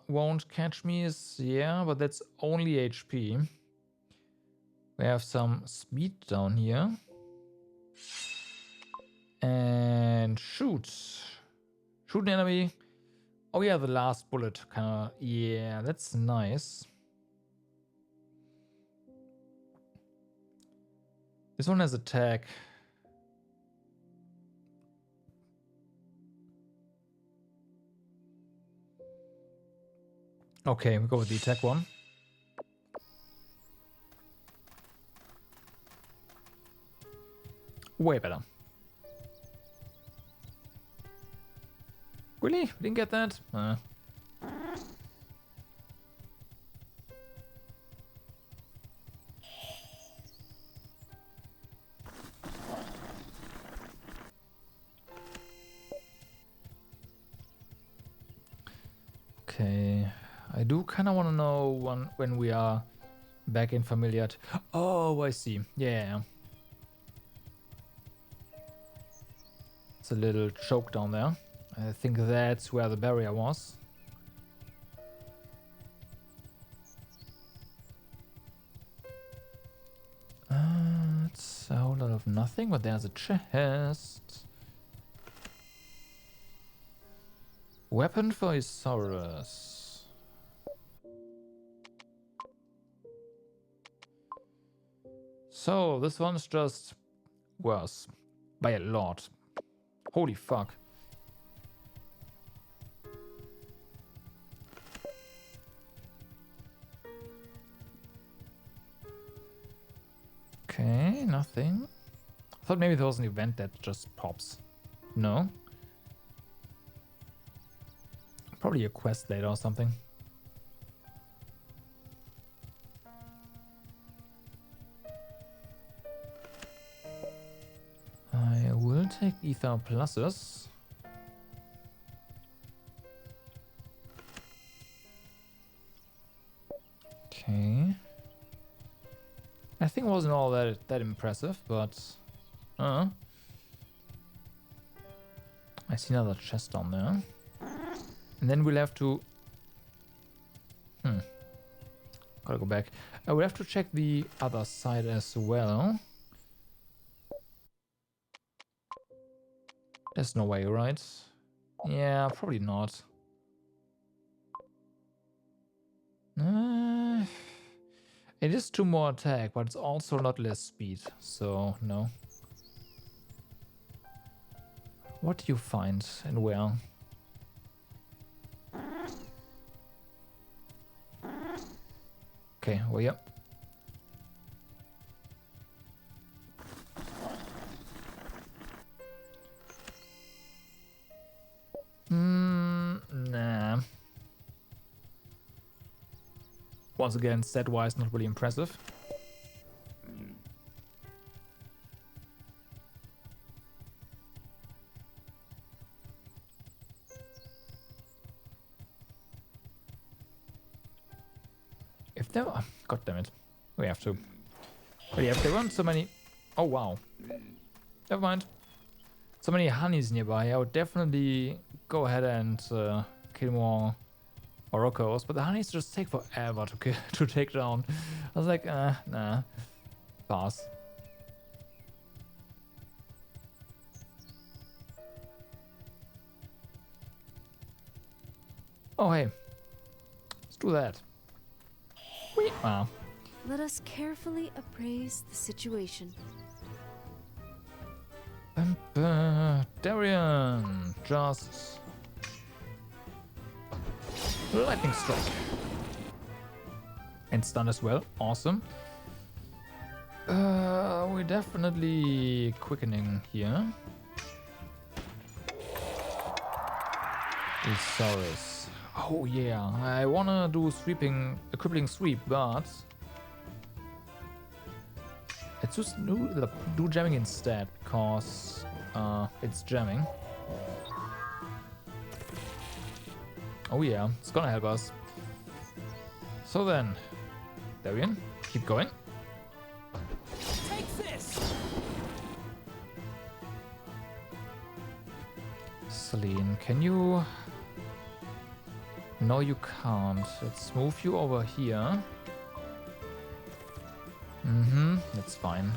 Won't catch me is, yeah, but that's only HP. We have some speed down here. And shoot. Shoot an enemy. Oh yeah, the last bullet kinda, yeah, that's nice. This one has attack. Okay, we go with the attack one. Way better. Really? We didn't get that? Okay. I do kind of want to know when we are back in Familiar. Oh, I see. Yeah. It's a little choke down there. I think that's where the barrier was. It's a whole lot of nothing, but there's a chest. Weapon for Isaurus. So this one's just worse by a lot. Holy fuck. Okay, nothing. I thought maybe there was an event that just pops. No. Probably a quest later or something. I will take ether pluses. Okay. I think it wasn't all that impressive, but I see another chest down there. And then we'll have to gotta go back. I will have to check the other side as well. There's no way, right? Yeah, probably not. It is 2 more attack, but it's also not less speed, so no. What do you find and where? Okay, well, yep. Nah. Once again, stat-wise, not really impressive. If there were... God damn it. We have to. But yeah, if there weren't so many... Oh, wow. Never mind. So many honeys nearby, I would definitely go ahead and kill more Oroccos, but the honeys just take forever to take down. I was like, nah. Pass. Oh, hey. Let's do that. Wow. Let us carefully appraise the situation. Darian, just lightning strike and stun as well. Awesome. We're definitely quickening here. Isaurus. Oh yeah, I wanna do a crippling sweep, but let's just do jamming instead, because it's jamming. Oh yeah, it's gonna help us. So then, Darian, keep going. Take this. Celine, can you... No, you can't. Let's move you over here. That's fine.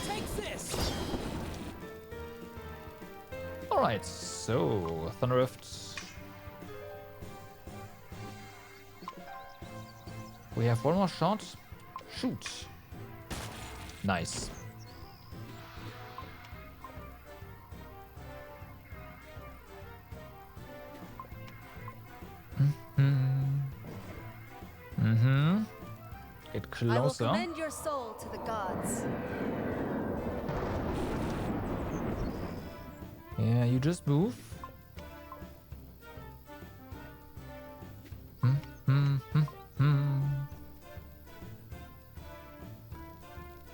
Take this. Alright, so Thunder Rift. We have one more shot. Shoot. Nice. Get closer. I will commend your soul to the gods. Yeah, you just move.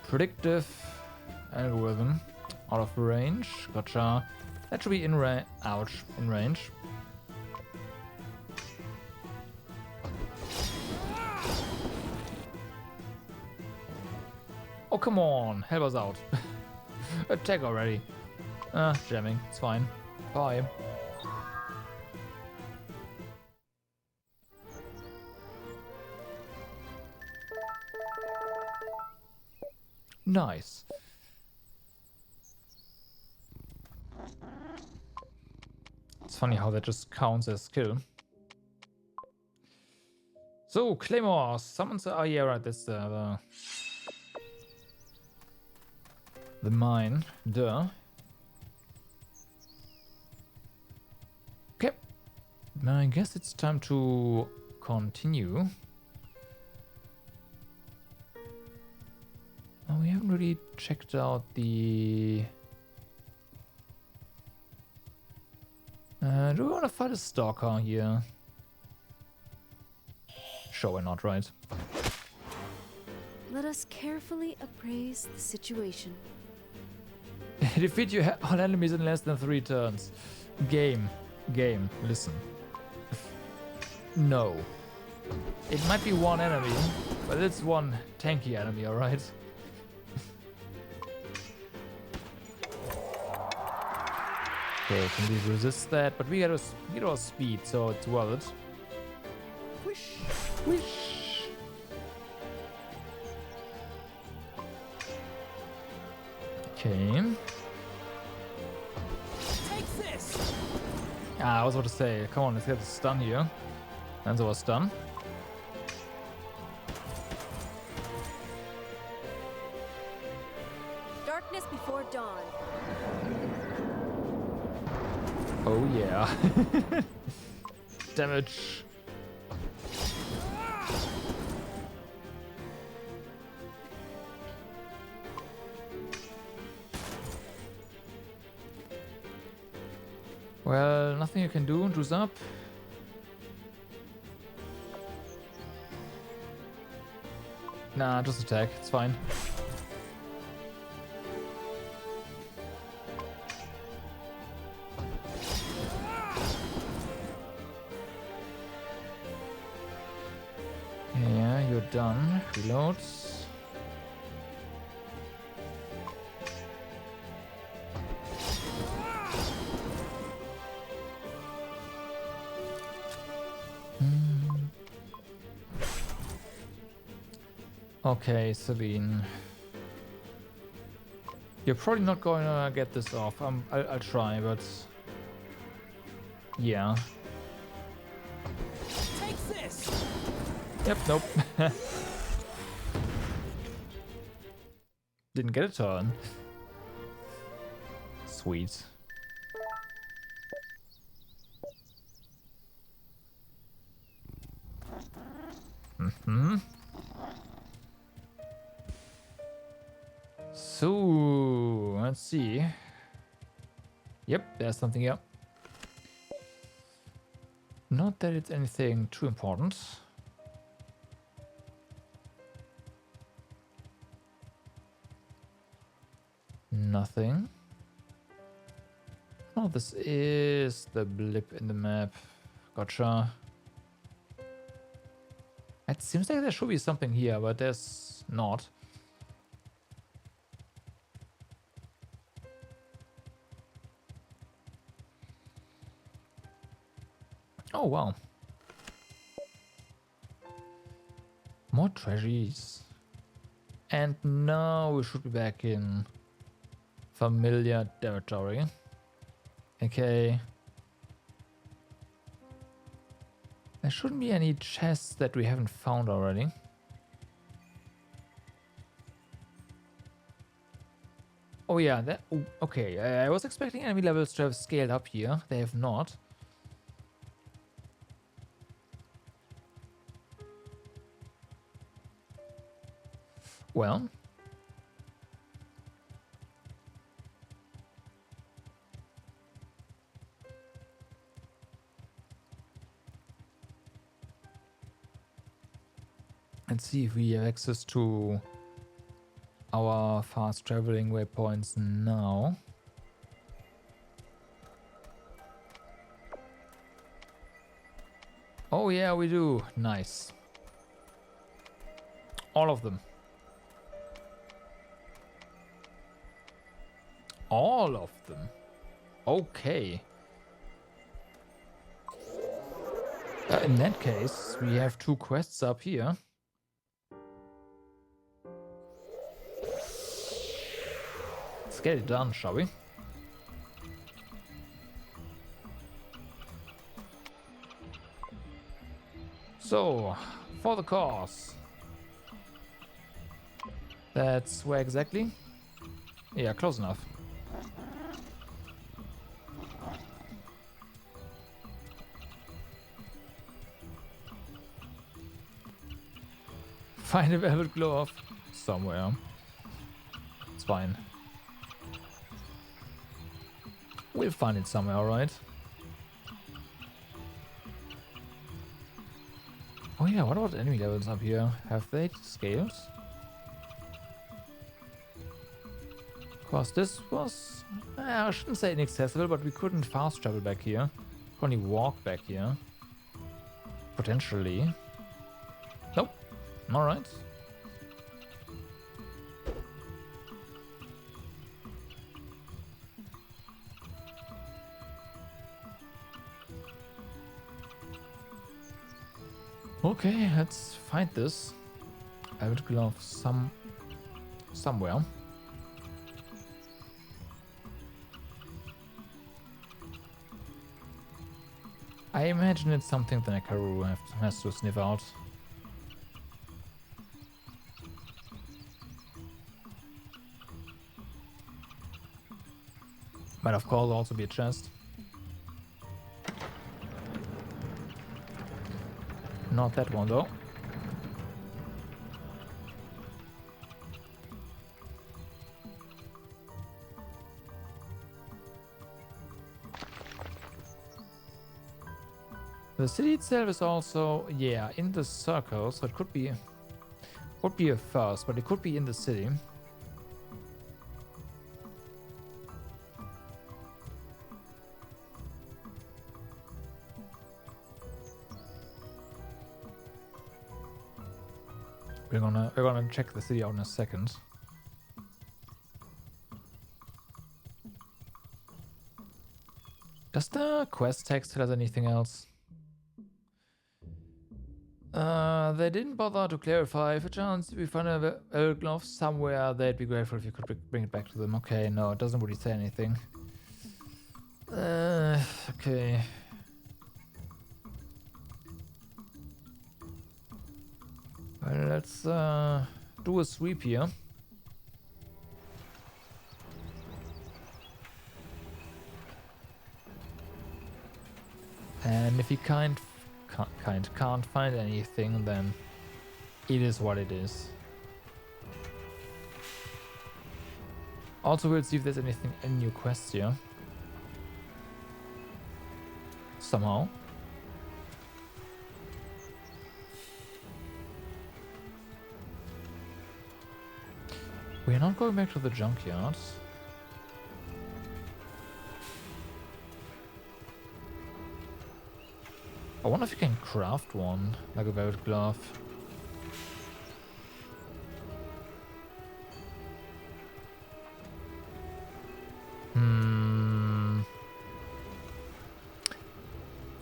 Predictive algorithm out of range. Gotcha. That should be in range. Ouch, in range. Oh, come on. Help us out. Attack already. Jamming. It's fine. Bye. Nice. It's funny how that just counts as skill. So, Claymore summons. Oh, yeah, right. That's the mine. Duh. Okay. I guess it's time to continue. Oh, we haven't really checked out the... do we want to fight a stalker here? Sure, why not, right? Let us carefully appraise the situation. Defeat your all enemies in less than 3 turns. Game, listen. No. It might be one enemy, but it's one tanky enemy, alright? Okay, can we resist that? But we get our speed, so it's worth it. Wish, wish. Okay. Take this. I was about to say, come on, let's get the stun here. And so was stun. Darkness before dawn. Oh yeah. Damage. Well, nothing you can do. Drew's up. Nah, just attack. It's fine. Yeah, you're done. Reloads. Okay, Sabine. You're probably not going to get this off. I'll try, but... Yeah. Take this. Yep, nope. Didn't get a turn. Sweet. Mm-hmm. So, let's see. Yep, there's something here. Not that it's anything too important. Nothing. Oh, this is the blip in the map. Gotcha. It seems like there should be something here, but there's not. Oh, wow. More treasures. And now we should be back in familiar territory. Okay. There shouldn't be any chests that we haven't found already. Oh yeah, that... Oh, okay, I was expecting enemy levels to have scaled up here. They have not. Well... Let's see if we have access to our fast traveling waypoints now. Oh yeah, we do. Nice. All of them. All of them. Okay. In that case, we have 2 quests up here. Let's get it done, shall we? So, for the cause. That's where exactly? Yeah, close enough. Find a velvet glove somewhere. It's fine. We'll find it somewhere, alright? Oh yeah, what about enemy levels up here? Have they scaled? Of course, this was... I shouldn't say inaccessible, but we couldn't fast travel back here. Could only walk back here. Potentially. Nope. Alright. Okay, let's find this. I would glove somewhere. I imagine it's something the Nekaru has to sniff out. Might of course also be a chest. Not that one though. The city itself is also, yeah, in the circle, so it would be a first, but it could be in the city. We're gonna check the city out in a second. Does the quest text tell us anything else? They didn't bother to clarify. If a chance we find a velvet glove somewhere, they'd be grateful if you could bring it back to them. Okay, no, it doesn't really say anything. Okay. Well, let's do a sweep here. And if you can't find anything, then it is what it is. Also, we'll see if there's any new quests here. Somehow. We're not going back to the junkyard. I wonder if you can craft one, like a velvet glove.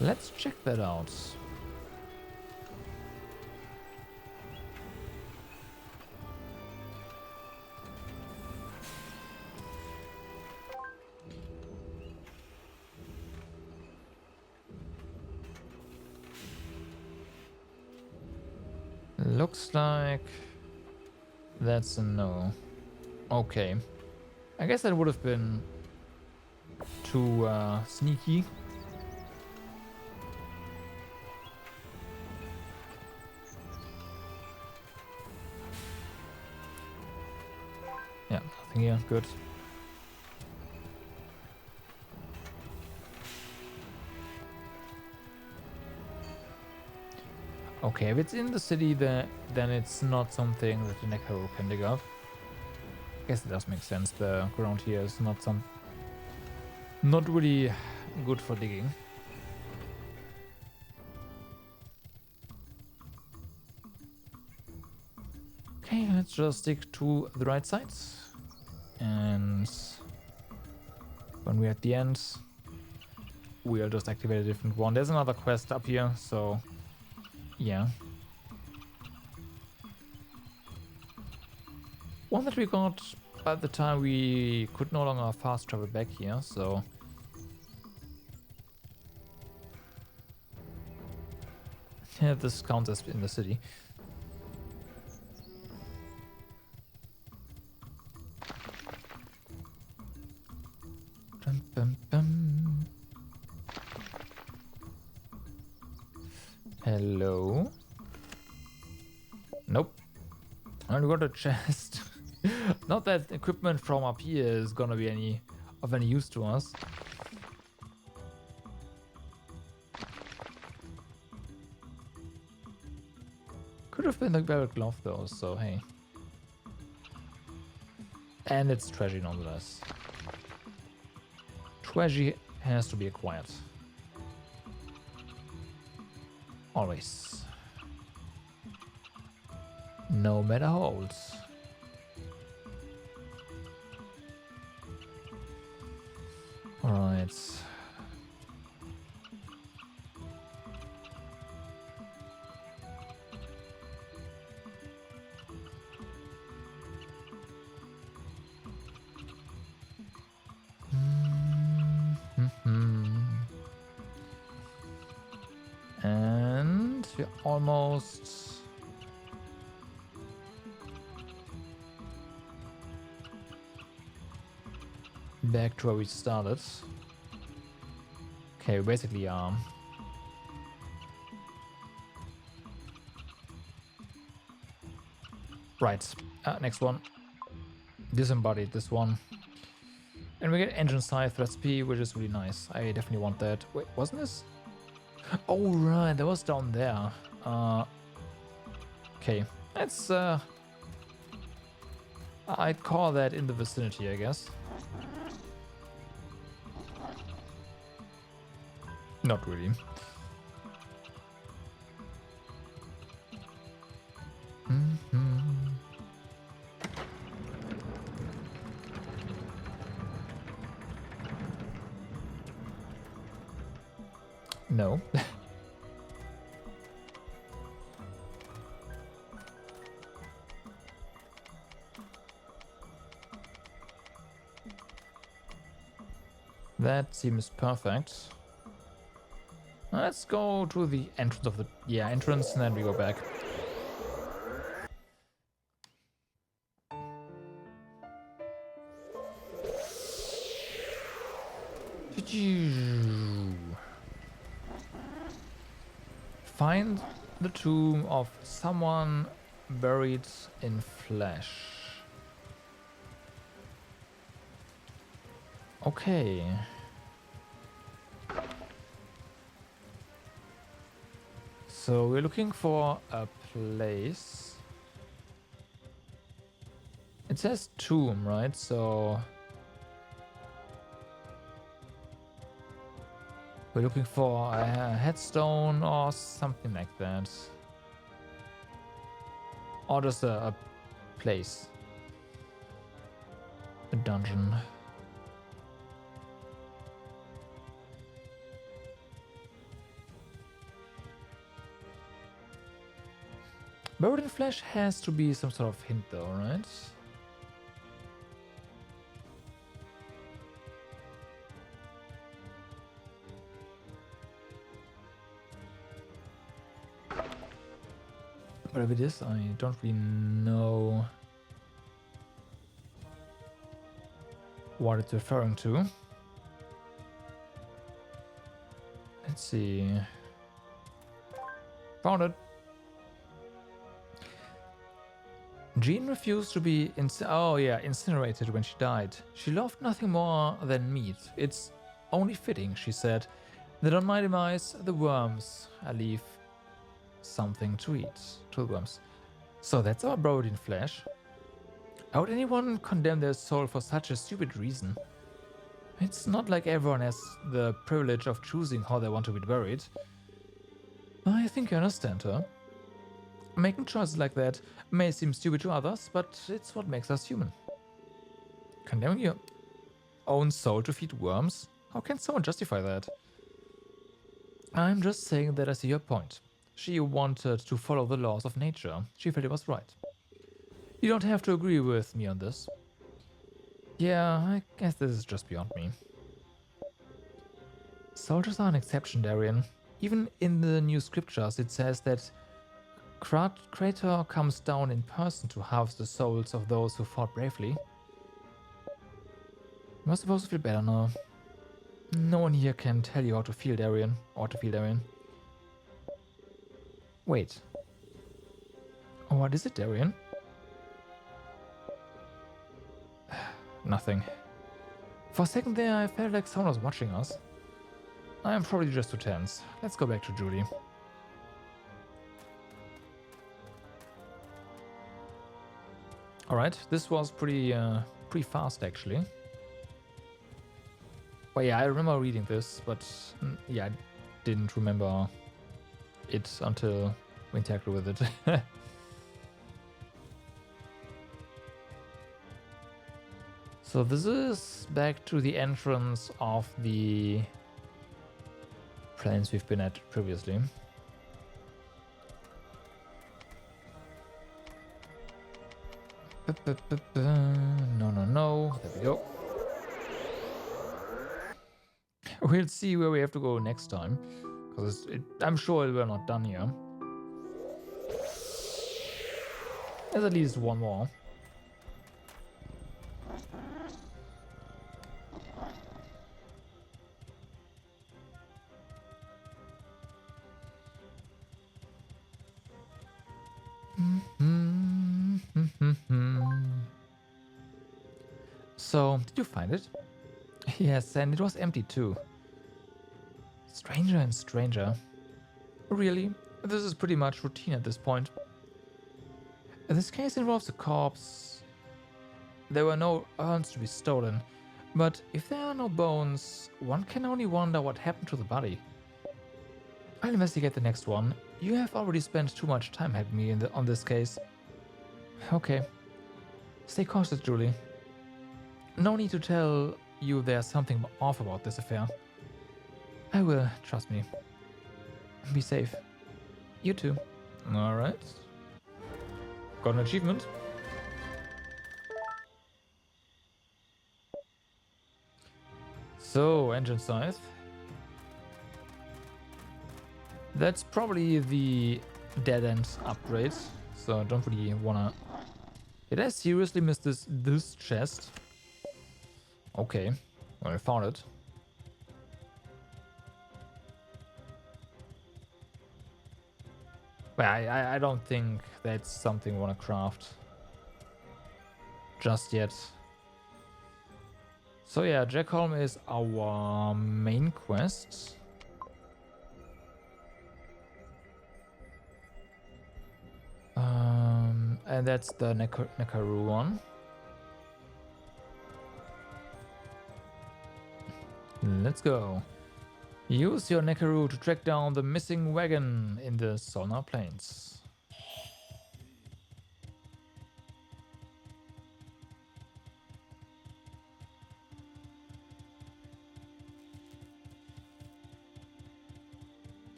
Let's check that out. Looks like that's a no. Okay. I guess that would have been too sneaky. Yeah, nothing here. Good. Okay, if it's in the city, then it's not something that the Nekaru can dig up. I guess it does make sense. The ground here is not really good for digging. Okay, let's just stick to the right sides. And when we're at the end, we'll just activate a different one. There's another quest up here, so yeah. One that we got by the time we could no longer fast travel back here, so Yeah, this counts as in the city. Dum, dum, dum. Hello? Nope. I got a chest. Not that equipment from up here is gonna be any use to us. Could have been a velvet glove though, so hey. And it's treasure nonetheless. Treasure has to be acquired. Always. No matter how old. Alright. And we're almost back to where we started. Okay, basically right, next one. Disembodied this one. And we get engine scythe recipe, which is really nice. I definitely want that. Wait, wasn't this? Oh right, that was down there. Okay, that's I'd call that in the vicinity, I guess. Not really. No. That seems perfect. Let's go to the entrance of the entrance, and then we go back. Find the tomb of someone buried in flesh. Okay. So we're looking for a place. It says tomb, right? So we're looking for a headstone or something like that. Or just a place. A dungeon. Buried in flesh has to be some sort of hint though, right? Whatever it is, I don't really know what it's referring to. Let's see. Found it. Jean refused to be incinerated when she died. She loved nothing more than meat. It's only fitting, she said, that on my demise, the worms I leave something to eat to the worms. So that's our buried in flesh. How would anyone condemn their soul for such a stupid reason? It's not like everyone has the privilege of choosing how they want to be buried. I think I understand her. Making choices like that may seem stupid to others, but it's what makes us human. Condemning your own soul to feed worms? How can someone justify that? I'm just saying that I see your point. She wanted to follow the laws of nature. She felt it was right. You don't have to agree with me on this. Yeah, I guess this is just beyond me. Soldiers are an exception, Darian. even in the new scriptures, it says that Krator comes down in person to harvest the souls of those who fought bravely. You're supposed to feel better now. No one here can tell you how to feel, Darian. Or to feel, Darian. Wait. Oh, what is it, Darian? Nothing. For a second there, I felt like someone was watching us. I am probably just too tense. Let's go back to Judy. Alright, this was pretty fast actually. Well, yeah, I remember reading this, but yeah, I didn't remember it until we interacted with it. So this is back to the entrance of the planes we've been at previously. No, no, no. There we go. We'll see where we have to go next time, because I'm sure we're not done here. There's at least one more. So, did you find it? Yes, and it was empty too. Stranger and stranger. Really? This is pretty much routine at this point. This case involves a corpse. There were no urns to be stolen, but if there are no bones, one can only wonder what happened to the body. I'll investigate the next one. You have already spent too much time helping me on this case. Okay. Stay cautious, Julie. No need to tell you there's something off about this affair. I will, trust me. Be safe. You too. Alright. Got an achievement. So, engine scythe. That's probably the dead end upgrade. So I don't really wanna... Did I seriously miss this chest? Okay, well, I found it. But I don't think that's something I want to craft just yet. So yeah, Jackholm is our main quest. And that's the Nekaru one. Let's go. Use your Nekaru to track down the missing wagon in the Solnar Plains.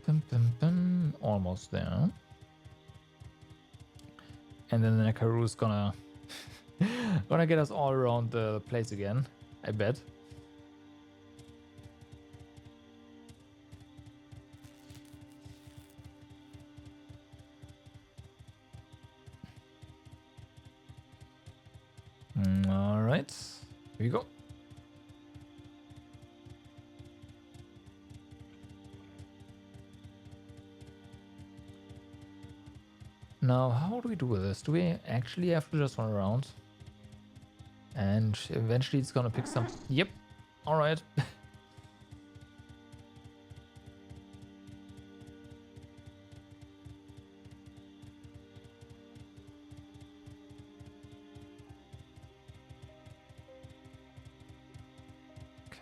Dun, dun, dun. Almost there. And then the Nekaru is gonna get us all around the place again, I bet. All right, here we go. Now, how do we do with this? Do we actually have to just run around? And eventually it's gonna pick some... Yep. Alright.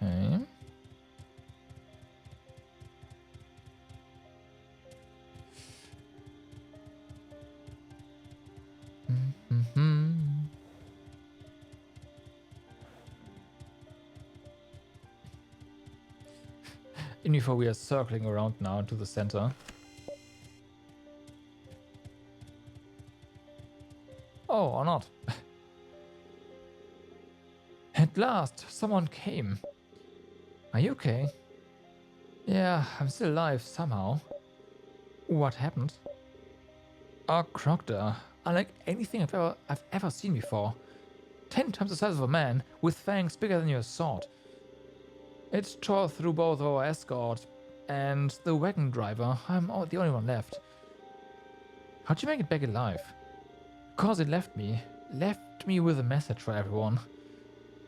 Okay. Before we are circling around now to the center. Oh, or not. At last, someone came. Are you okay? Yeah, I'm still alive somehow. What happened? A crocodile, unlike anything I've ever seen before. 10 times the size of a man, with fangs bigger than your sword. It tore through both our escort and the wagon driver. I'm the only one left. How'd you make it back alive? Because it left me with a message for everyone.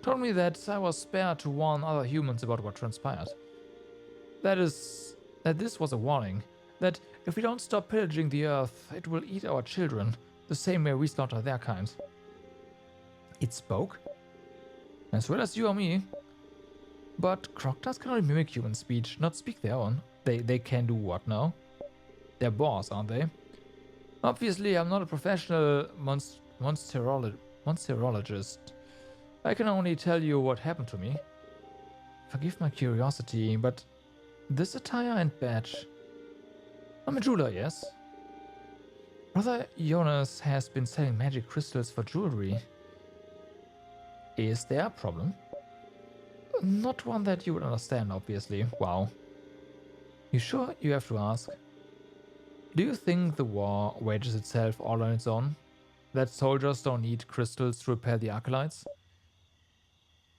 Told me that I was spared to warn other humans about what transpired. That this was a warning. That if we don't stop pillaging the earth, it will eat our children, the same way we slaughter their kind. It spoke? As well as you or me. But crocodiles can only mimic human speech, not speak their own. They can do what now? They're boars, aren't they? Obviously, I'm not a professional monsterologist. I can only tell you what happened to me. Forgive my curiosity, but this attire and badge... I'm a jeweler, yes? Brother Jonas has been selling magic crystals for jewelry. Is there a problem? Not one that you would understand, obviously. Wow. You sure you have to ask? Do you think the war wages itself all on its own? That soldiers don't need crystals to repair the acolytes?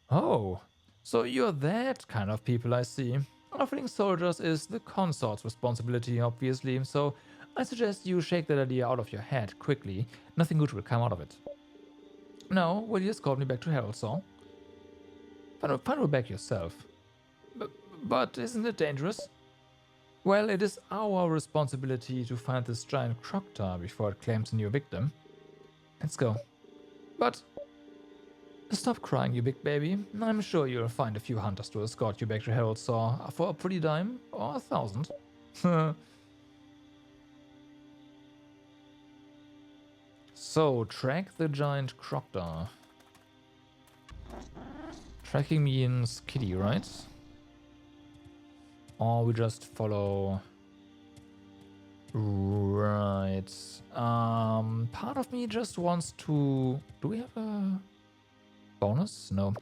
Oh, so you're that kind of people, I see. Offering soldiers is the consort's responsibility, obviously, so I suggest you shake that idea out of your head quickly. Nothing good will come out of it. Now, will you escort me back to Haraldsaw? Find back yourself. But isn't it dangerous? Well, it is our responsibility to find this giant crocodile before it claims a new victim. Let's go. But stop crying, you big baby. I'm sure you'll find a few hunters to escort you back to Haraldsaw for a pretty dime or 1,000. So, track the giant crocodile. Tracking means kitty, right? Or we just follow... Right. Part of me just wants to... Do we have a bonus? No.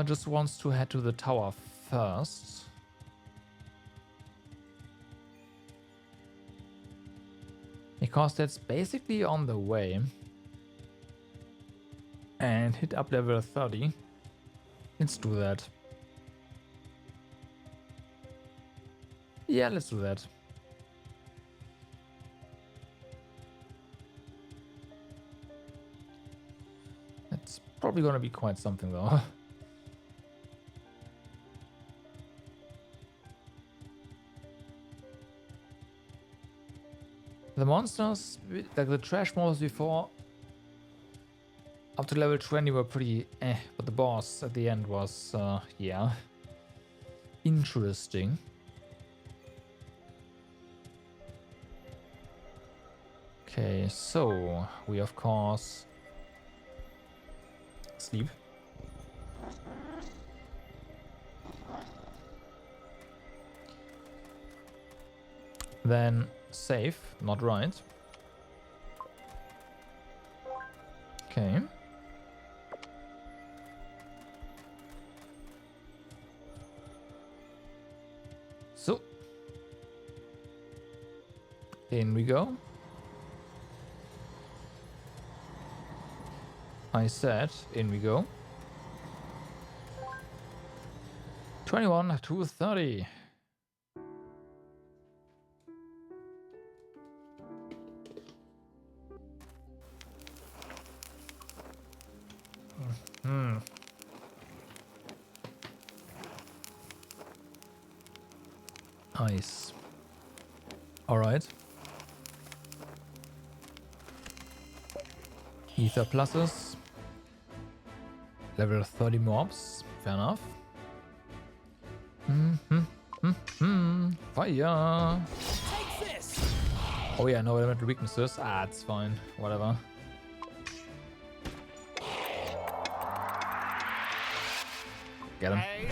Just wants to head to the tower first. Because that's basically on the way. And hit up level 30. Let's do that. Yeah, let's do that. That's probably gonna be quite something though. The monsters, like the trash monsters before, up to level 20 were pretty but the boss at the end was, yeah, interesting. Okay, so we of course sleep. Then save, not right. Okay. So, in we go. I said, in we go. 21 to 30. Nice. All right. Ether pluses. Level 30 mobs. Fair enough. Fire. Take this. Oh yeah, no elemental weaknesses. Ah, it's fine. Whatever. Get him. Hey.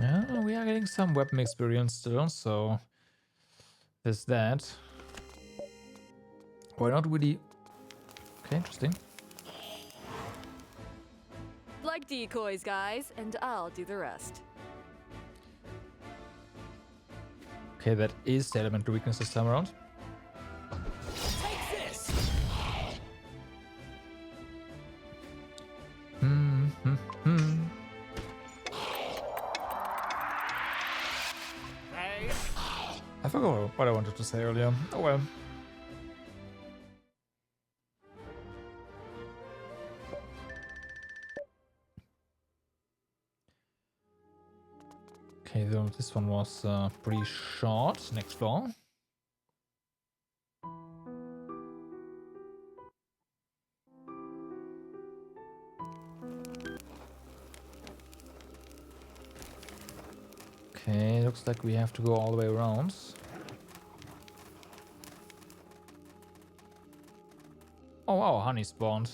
Yeah, we are getting some weapon experience still, so there's that. Why not really? Okay, interesting. Like decoys, guys, and I'll do the rest. Okay, that is the elemental weakness this time around. Take this! Hey. I forgot what I wanted to say earlier. Oh well. Okay, though this one was pretty short. Next floor. Okay, looks like we have to go all the way around. Oh wow, honey spawned.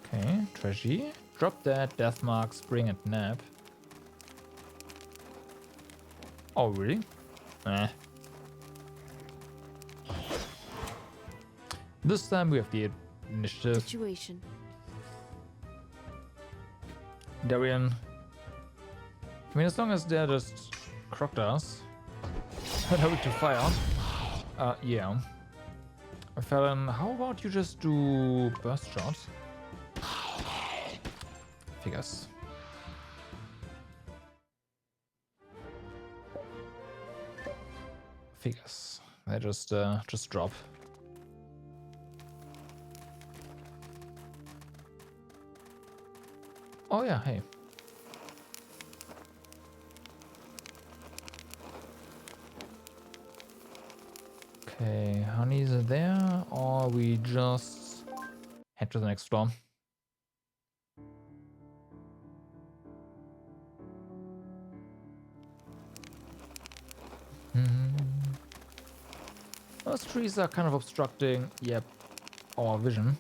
Okay, treasure. Drop that, death mark, spring and nap. Oh really? Eh. This time we have the initiative. Situation. Darian. I mean, as long as they're just crocodiles. Not weak to fire. Yeah. Felon, how about you just do burst shot? Figures. Figures. They just drop. Oh yeah, hey. Okay, honeys are there, or we just head to the next floor. Those trees are kind of obstructing, yep, our vision.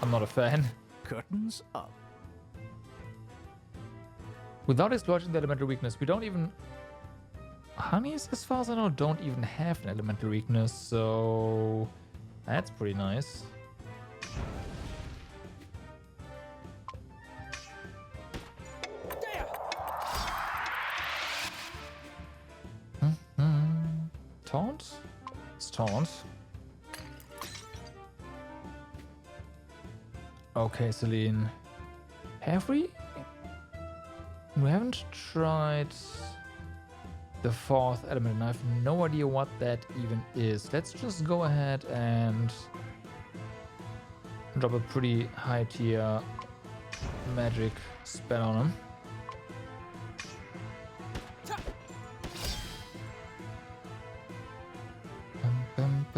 I'm not a fan. Curtains up. Without exploiting the elemental weakness, we don't even... Honeys, as far as I know, don't even have an elemental weakness, so... That's pretty nice. Taunt? It's taunt. Okay, Celine. Have we? We haven't tried the fourth element, and I have no idea what that even is. Let's just go ahead and drop a pretty high tier magic spell on him.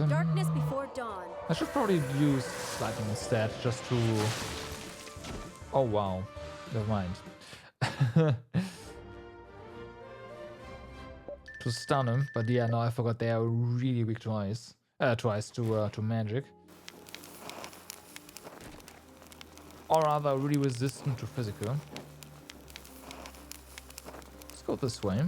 Darkness before dawn. I should probably use lightning instead, just to... Oh wow, never mind. To stun him, but yeah, no, I forgot they are really weak to ice. To magic. Or rather, really resistant to physical. Let's go this way.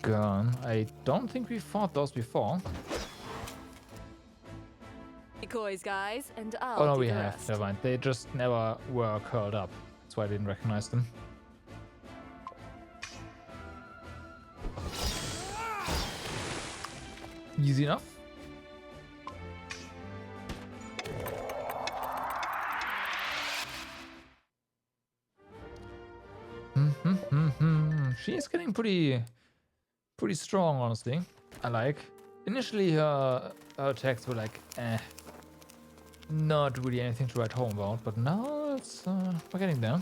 Gun. I don't think we fought those before. Decoys, guys, and I'll Oh no, do we the have. rest. Never mind. They just never were curled up. That's why I didn't recognize them. Easy enough. She's getting pretty strong, honestly. I like. Initially, her attacks were like, not really anything to write home about, but now it's we're getting there.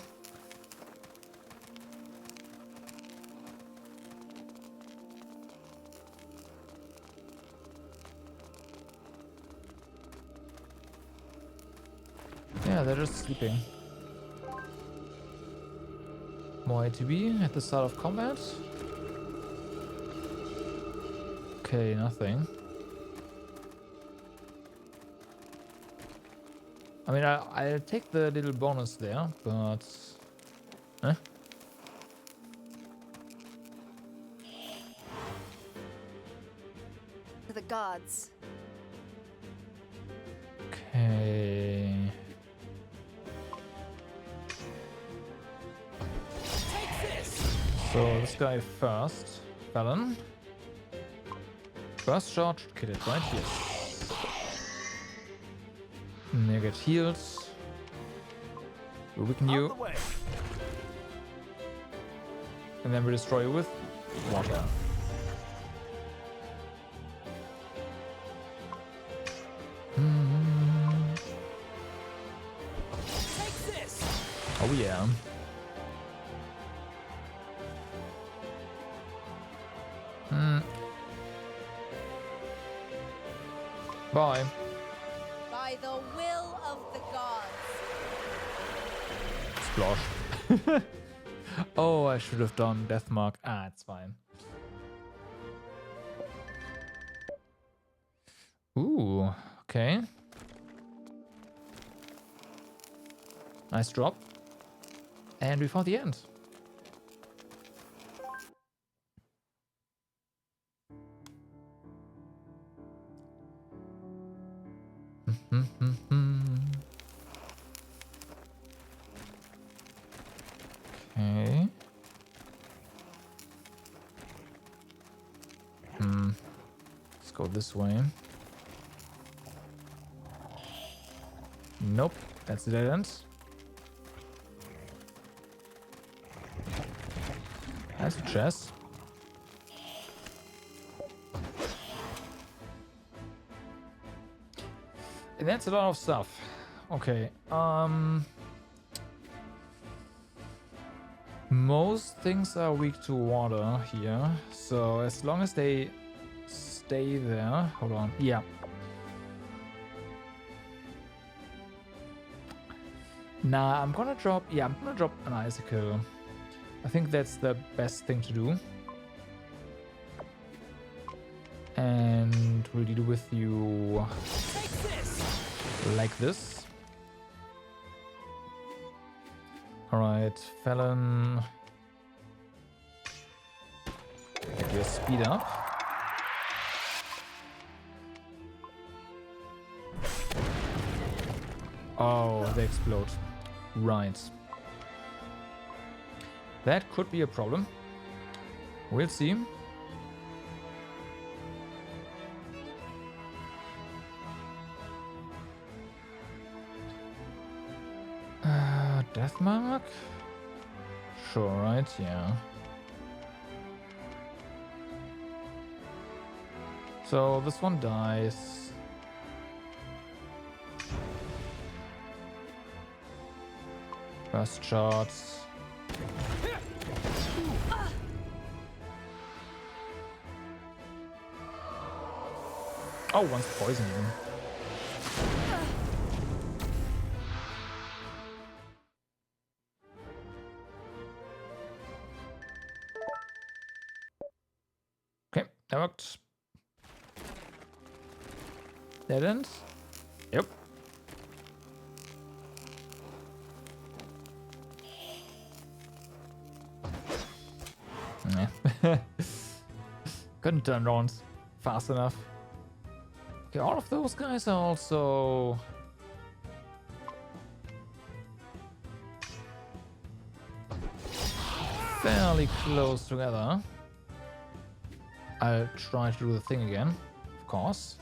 Yeah, they're just sleeping. More ATB at the start of combat. Okay, nothing. I mean, I'll take the little bonus there, but... Eh? To the gods. Okay. So this guy first. Fallon. First shot should kill it, right? Yes. You get healed. We weaken you. And then we destroy you with water. Oh yeah. Bye. By the will of the gods. Splosh. Oh, I should have done death mark. Ah, it's fine. Ooh, okay. Nice drop. And we found the end. Okay. Let's go this way. Nope, that's the dead end. That's a chest. And that's a lot of stuff. Okay, most things are weak to water here, so as long as they stay there. Hold on. Yeah. Nah, I'm gonna drop. Yeah, I'm gonna drop an icicle. I think that's the best thing to do. And we'll deal with you like this. Alright, Fallon. Get your speed up. Oh, they explode. Right. That could be a problem. We'll see. Death mark? Sure, right? Yeah. So this one dies. First shots. Oh, one's poison even. Okay, that worked. Dead end? Yep. Nah. Couldn't turn around fast enough. Okay, all of those guys are also... fairly close together. I'll try to do the thing again, of course.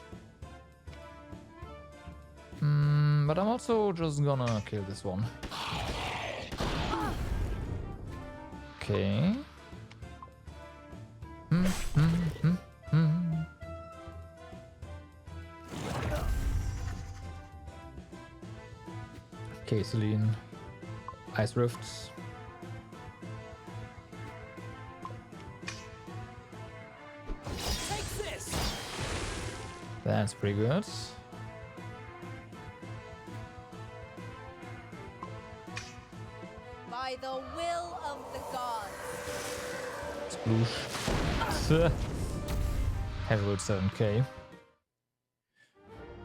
But I'm also just gonna kill this one. Okay. Okay, Celine. Ice Rifts. That's pretty good. the will of the gods. Sploosh. Herald 7k.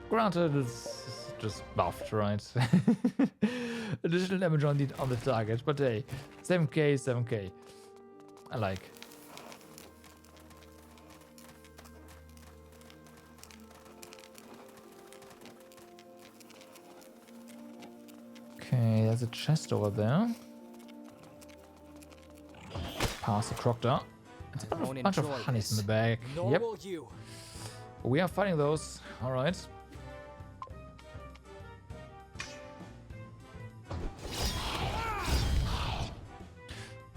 Granted, it's just buffed, right? Additional damage on the target, but hey, 7k, 7k. I like. Okay, there's a chest over there. Pass the crocodile. It's a bunch of honeys in the bag. Nor Yep. will you. We are fighting those. Alright.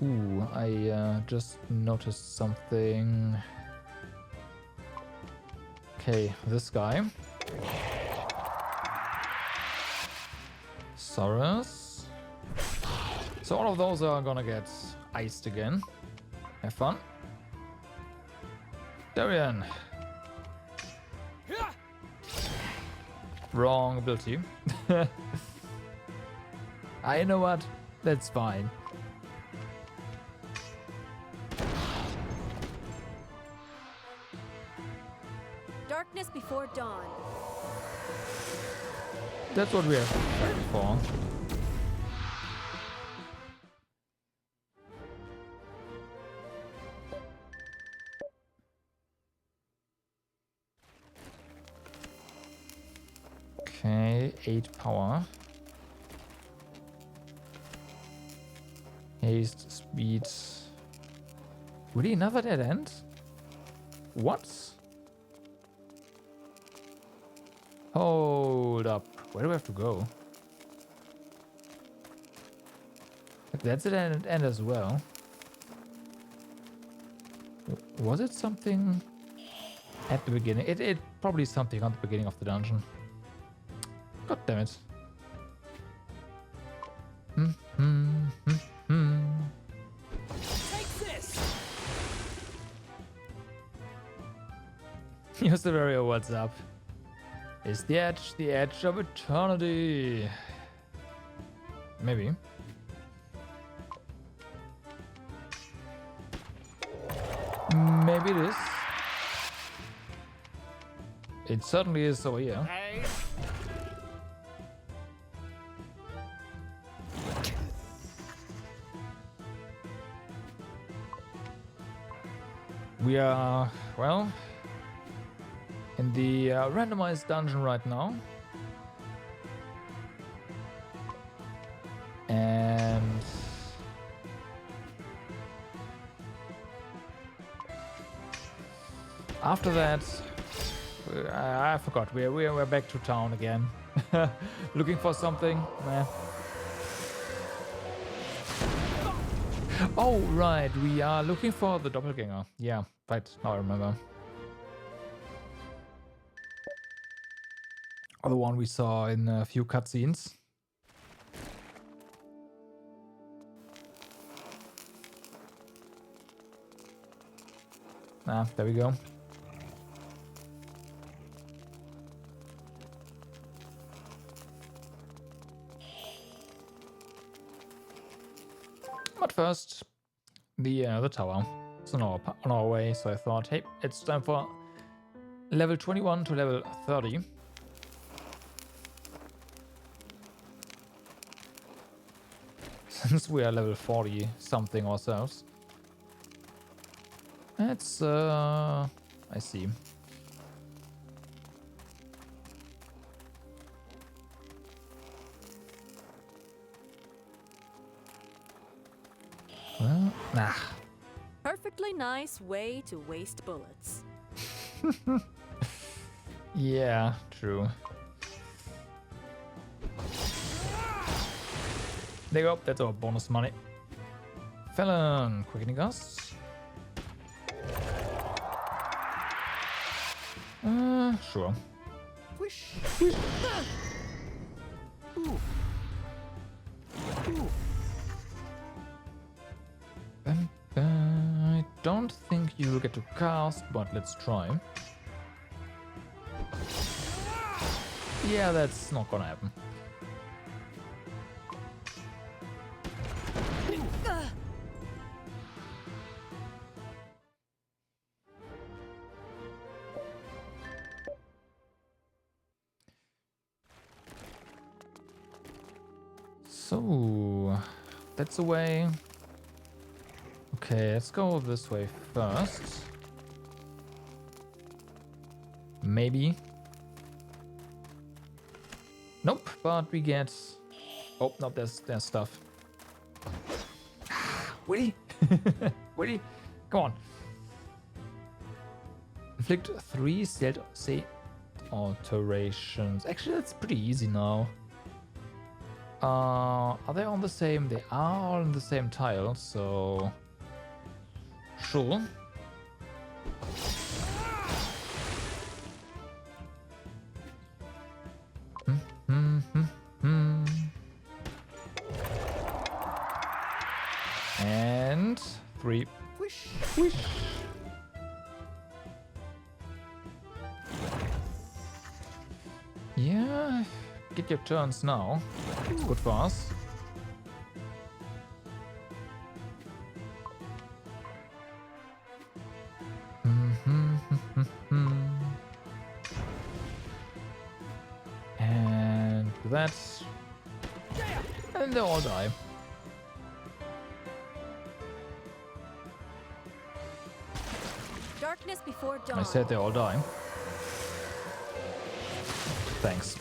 Ooh, I just noticed something. Okay, this guy. Saurus. So all of those are gonna get iced again. Have fun. Darian. Wrong ability. I know what. That's fine. Darkness before dawn. That's what we are fighting for. Okay, 8 power. Haste, speed. Really another dead end? What? Hold up. Where do we have to go? That's a dead end as well. Was it something at the beginning? It probably something at the beginning of the dungeon. God damn it. Take this. Yo, Severio, what's up? Is the edge of eternity? Maybe. Maybe it is. It certainly is over here. Hey. We are, well, in the randomized dungeon right now. And after that, I forgot, we're back to town again. Looking for something. Nah. Oh, right, we are looking for the doppelganger. Yeah, right, now I remember. Or the one we saw in a few cutscenes. Ah, there we go. But first, the tower. It's on our way, so I thought, hey, it's time for level 21 to level 30. Since we are level 40 something ourselves. It's I see. Well, nah. Perfectly nice way to waste bullets. Yeah, true. There you go, that's our bonus money. Felon, quickening gust. Sure. Wish. I don't think you will get to cast, but let's try. Yeah, that's not gonna happen. So, that's the way. Okay, let's go this way first. Maybe. Nope, but we get... Oh, no, there's stuff. Willy? Willy? Come on. Inflict 3 state alterations. Actually, that's pretty easy now. Are they on the same? They are all on the same tile, so... Sure. And 3. Wish. Wish. Yeah, get your turns now. It's good for us. And that's... And they all die. Darkness before dawn. I said they all die. Thanks.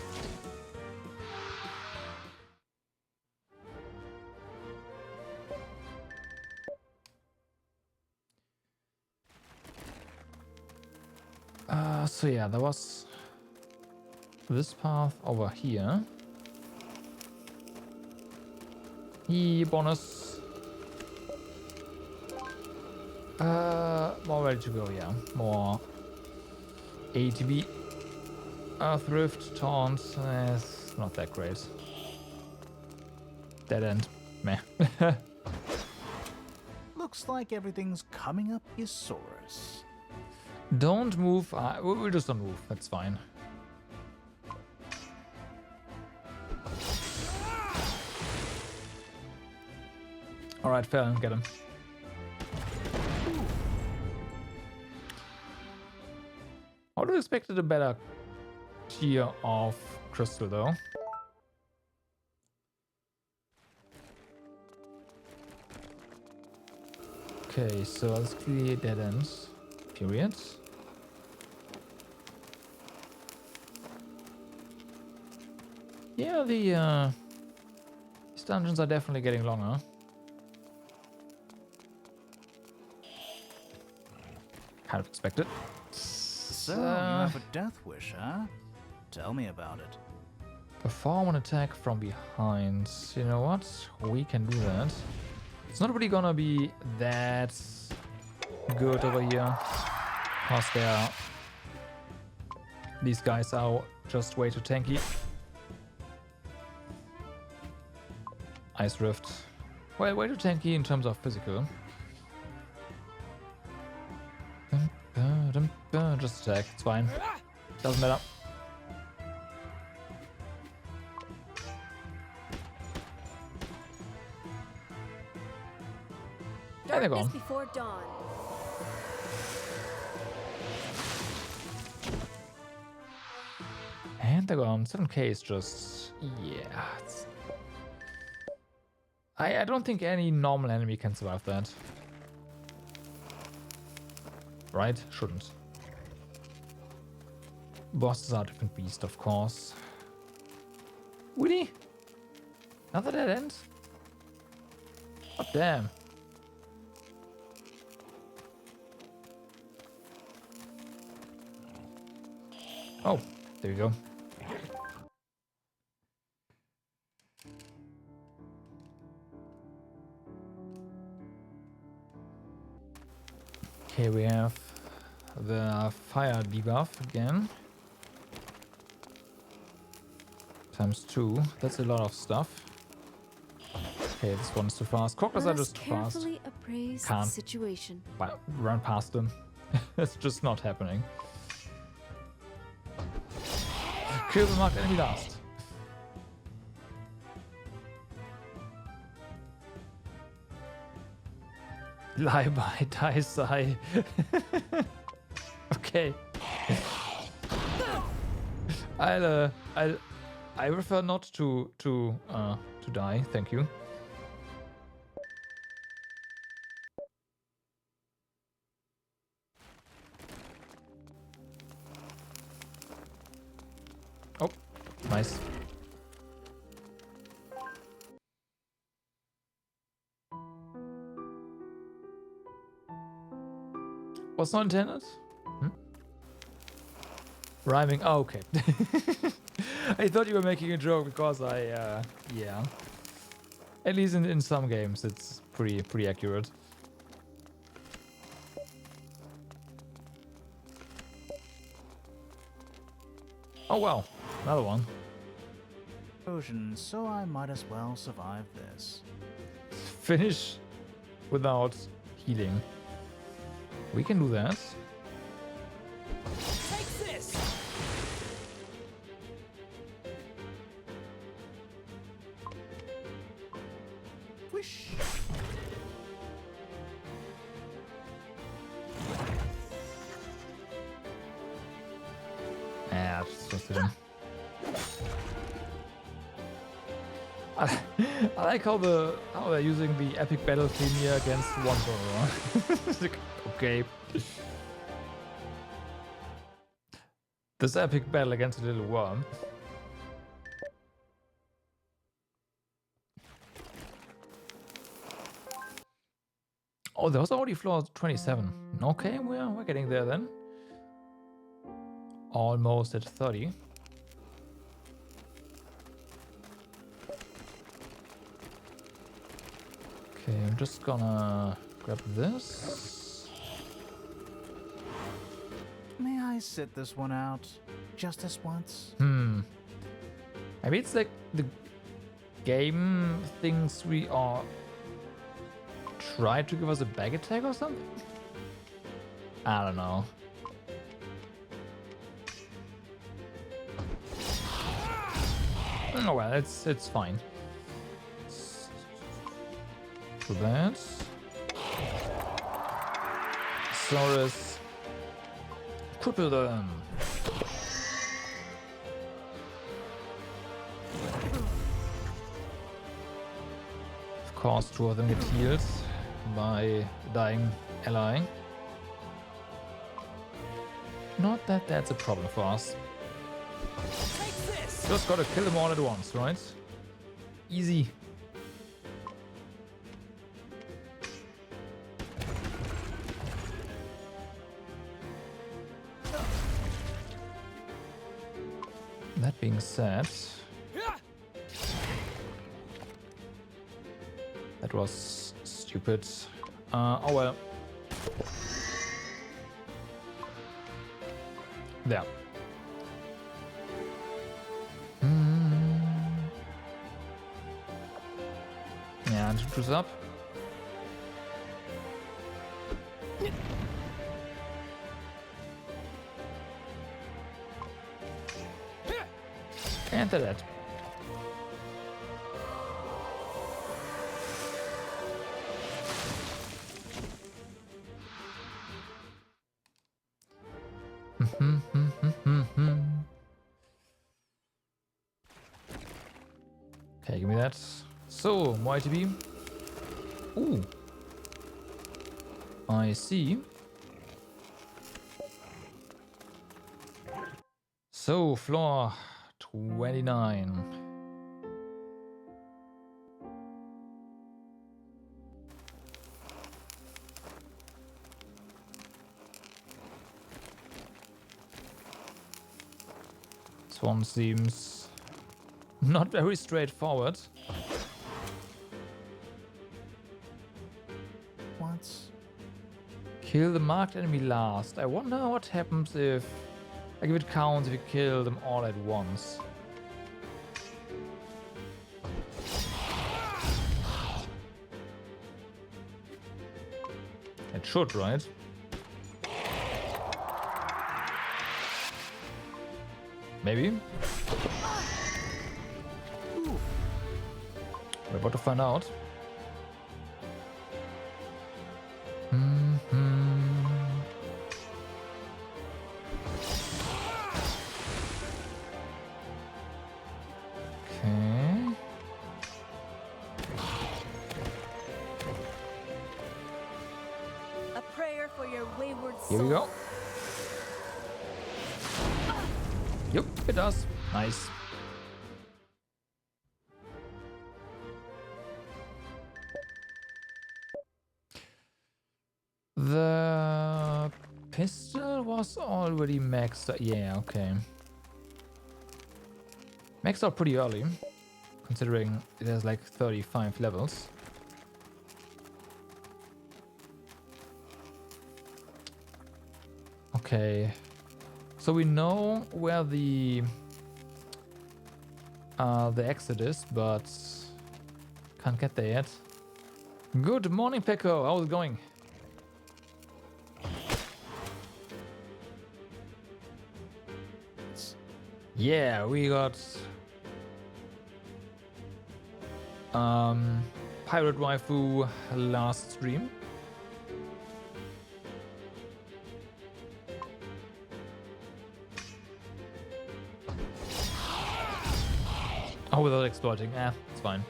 So yeah, there was this path over here. Bonus. More ready to go, yeah. More ATB. Thrift, taunt, it's not that great. Dead end. Meh. Looks like everything's coming up Isaurus. Don't move. We'll just don't move. That's fine. Alright, fair. Get him. I would have expected a better tier of crystal, though. Okay, so let's clear dead ends. Period. Yeah, these dungeons are definitely getting longer. Kind of expected. So, you have a death wish, huh? Tell me about it. Perform an attack from behind. You know what? We can do that. It's not really gonna be that good over here. Because these guys are just way too tanky. Ice Rift. Well, way too tanky in terms of physical. Just attack, it's fine. Doesn't matter. Yeah, they're gone. Before dawn. And they're gone. 7k is just... Yeah. I don't think any normal enemy can survive that. Right? Shouldn't. Bosses are a different beast, of course. Really? Another dead end? Oh, damn. Oh, there you go. Okay, we have the fire debuff again. ×2. That's a lot of stuff. Okay, this one's too fast. Crocodiles are just too fast. Carefully appraise Can't. the situation. Wow, run past them. It's just not happening. Kill the marked enemy last. Lie by die sigh. Okay. I prefer not to to die. Thank you. Oh, nice. Was not intended? Rhyming. Oh, okay. I thought you were making a joke because yeah. At least in some games, it's pretty accurate. Oh wow, another one. Ocean, so I might as well survive this. Finish without healing. We can do that. Take this! Whoosh! Yeah, just him. I like how they're using the epic battle theme here against Wanderer. Okay. This epic battle against a little worm. Oh, there was already floor 27. Okay, we're getting there then. Almost at 30. Okay, I'm just gonna grab this. May I sit this one out? Just this once? Maybe it's like the game thinks we are try to give us a back attack or something? I don't know. Oh well, it's fine. Do that. Saurus. Cripple them. Of course, two of them get healed by dying ally. Not that that's a problem for us. Just gotta kill them all at once, right? Easy. That being said, that was stupid. Oh well. There. Yeah, and choose up. And that. Okay, give me that. So, more ITB. Ooh. I see. So, floor 29. This one seems not very straightforward. Once. Kill the marked enemy last. I wonder what happens if it counts if you kill them all at once. It should, right? Maybe? We're about to find out. Okay. Here we go. Yep, it does. Nice. The pistol was already maxed out. Yeah, okay. Maxed out pretty early, considering it has like 35 levels. Okay. So we know where the exit is, but can't get there yet. Good morning, Peko. How's it going? Yeah, we got Pirate Waifu last stream. Oh, without exploiting. It's fine.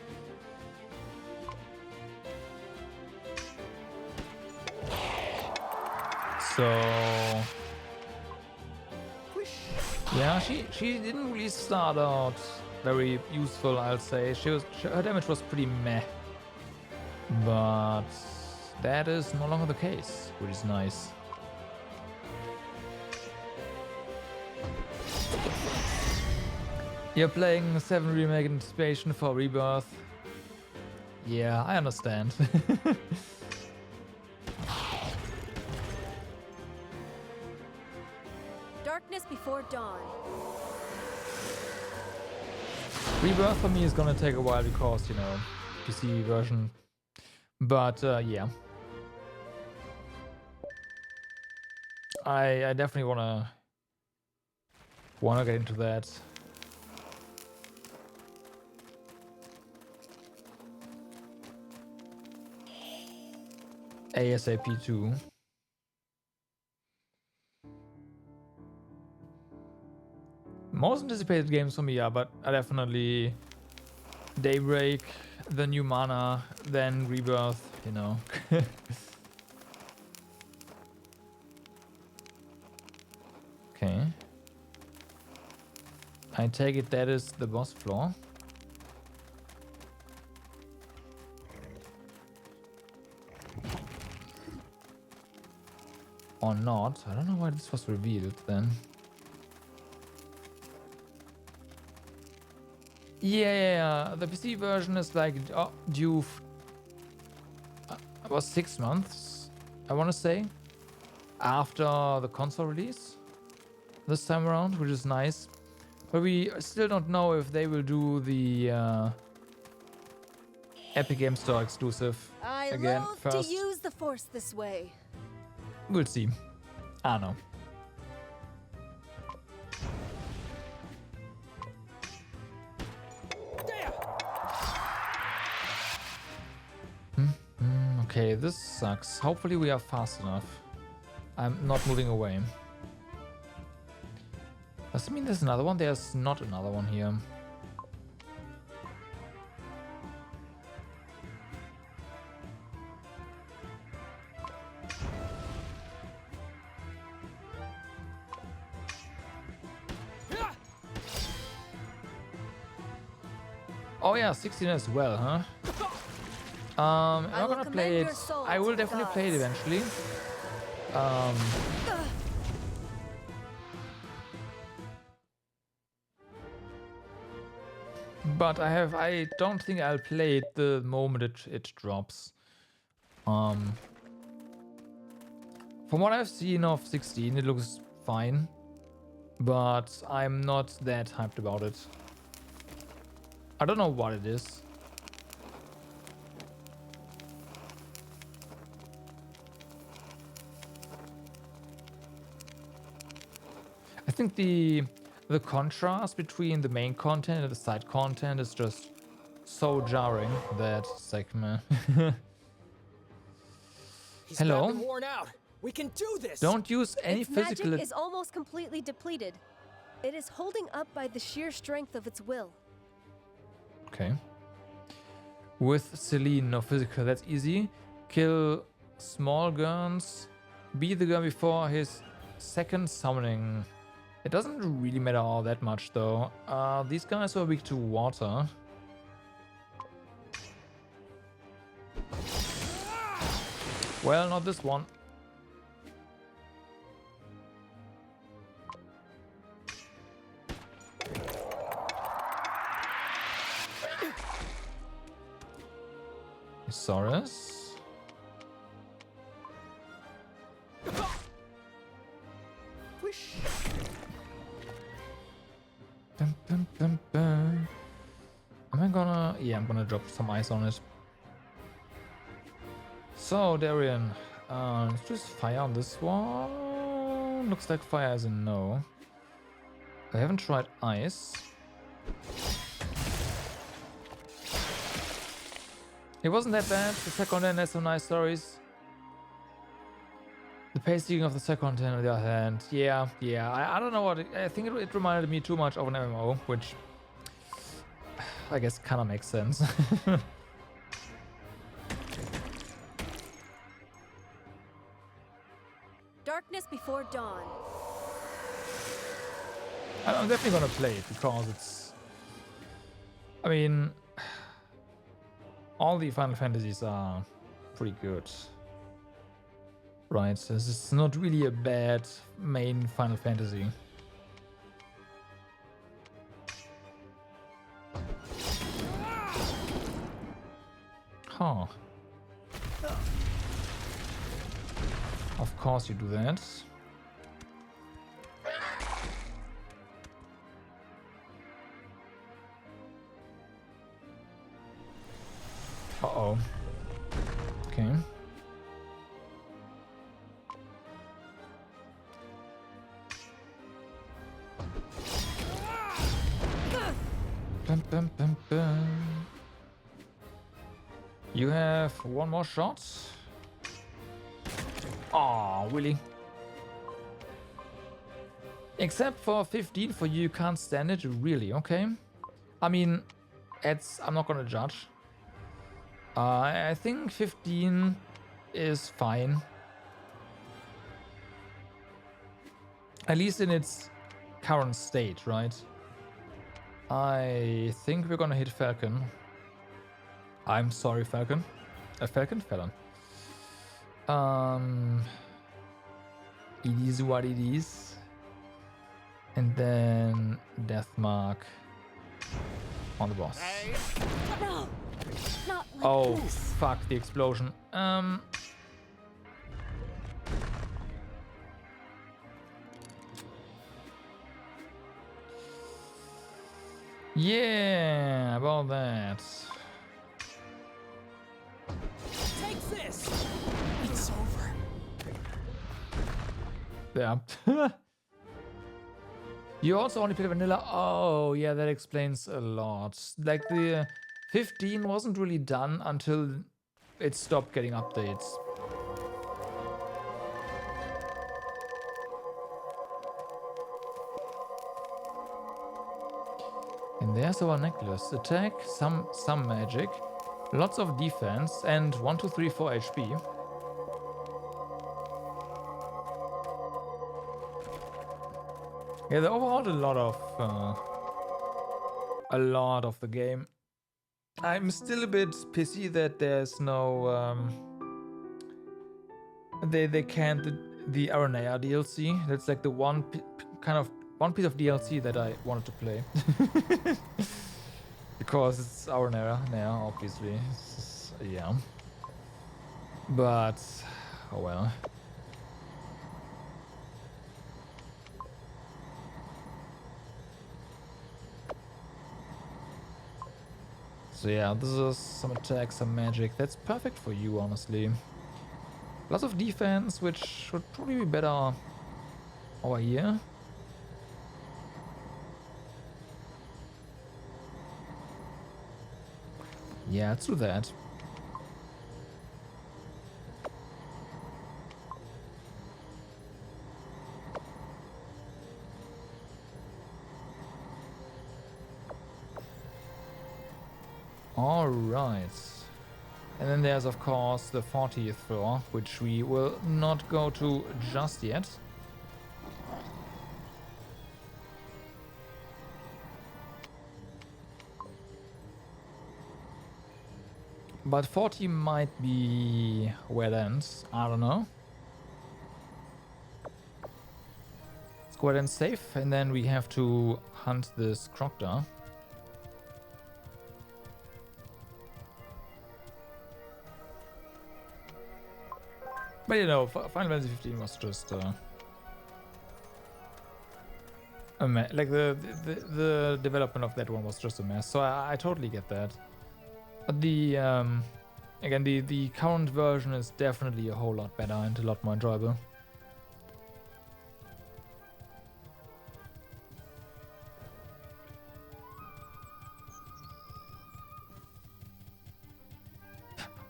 So yeah, she didn't really start out very useful, I'll say. Her damage was pretty meh. But that is no longer the case, which is nice. You're playing 7 Remake Anticipation for Rebirth. Yeah, I understand. Darkness before dawn. Rebirth for me is gonna take a while because, you know, PC version. But yeah. I definitely wanna get into that. ASAP too. Most anticipated games for me are, but are definitely Daybreak, the new Mana, then Rebirth, you know. Okay. I take it that is the boss floor. Or not. I don't know why this was revealed then. Yeah. The PC version is like due about 6 months, I want to say, after the console release this time around, which is nice. But we still don't know if they will do the Epic Game Store exclusive again I love first. to use the Force this way. We'll see. I don't know. Okay, this sucks. Hopefully we are fast enough. I'm not moving away. Does it mean there's another one? There's not another one here. Oh yeah, 16 as well, huh? I'm not gonna play it. I will definitely play it eventually. But I don't think I'll play it the moment it drops. From what I've seen of 16, it looks fine. But I'm not that hyped about it. I don't know what it is. I think the contrast between the main content and the side content is just so jarring that it's like meh. He's Hello? badly worn out. We can do this. Don't use any Its physical. magic is almost completely depleted. It is holding up by the sheer strength of its will. Okay. With Celine, no physical, that's easy. Kill small guns beat the guy before his second summoning. It doesn't really matter all that much though. These guys are weak to water. Well, not this one. Saurus. Bum, bum, bum, bum. Am I gonna... Yeah, I'm gonna drop some ice on it. So, Darian, let's just fire on this one. Looks like fire is a no. I haven't tried ice. It wasn't that bad. The second hand has some nice stories. The pacing of the second hand, on the other hand, yeah. I don't know what. I think it reminded me too much of an MMO, which I guess kind of makes sense. Darkness before dawn. I'm definitely gonna play it because it's. I mean, all the Final Fantasies are pretty good. Right, this is not really a bad main Final Fantasy. Huh. Of course you do that. Uh-oh. Okay. Bum, bum, bum, bum. You have one more shot. Oh, really? Except for 15 for you can't stand it, really? Okay. I mean, I'm not gonna judge. I think 15 is fine. At least in its current state, right? I think we're gonna hit Falcon. I'm sorry, Falcon. Falcon? Fallon. It is what it is. And then Deathmark on the boss. No, not like Oh, this. fuck the explosion. Yeah, about that. Take this! It's over. Yeah. You also only play vanilla. Oh, yeah, that explains a lot. Like the 15 wasn't really done until it stopped getting updates. And there's our necklace. Attack, some magic, lots of defense, and 1, 2, 3, 4 HP. Yeah, they overhauled a lot of the game. I'm still a bit pissy that there's no they can't the Aranea DLC. That's like the one piece of DLC that I wanted to play. Because it's Aranea now, obviously. Yeah. But oh well. So yeah, this is some attack, some magic. That's perfect for you, honestly. Lots of defense, which should probably be better over here. Yeah, let's do that. All right. And then there's, of course, the 40th floor, which we will not go to just yet. But 40 might be where it ends. I don't know. Let's go ahead and save, and then we have to hunt this crocodile. But you know, Final Fantasy 15 was just a mess. Like the development of that one was just a mess. So I totally get that. But the again, the current version is definitely a whole lot better and a lot more enjoyable.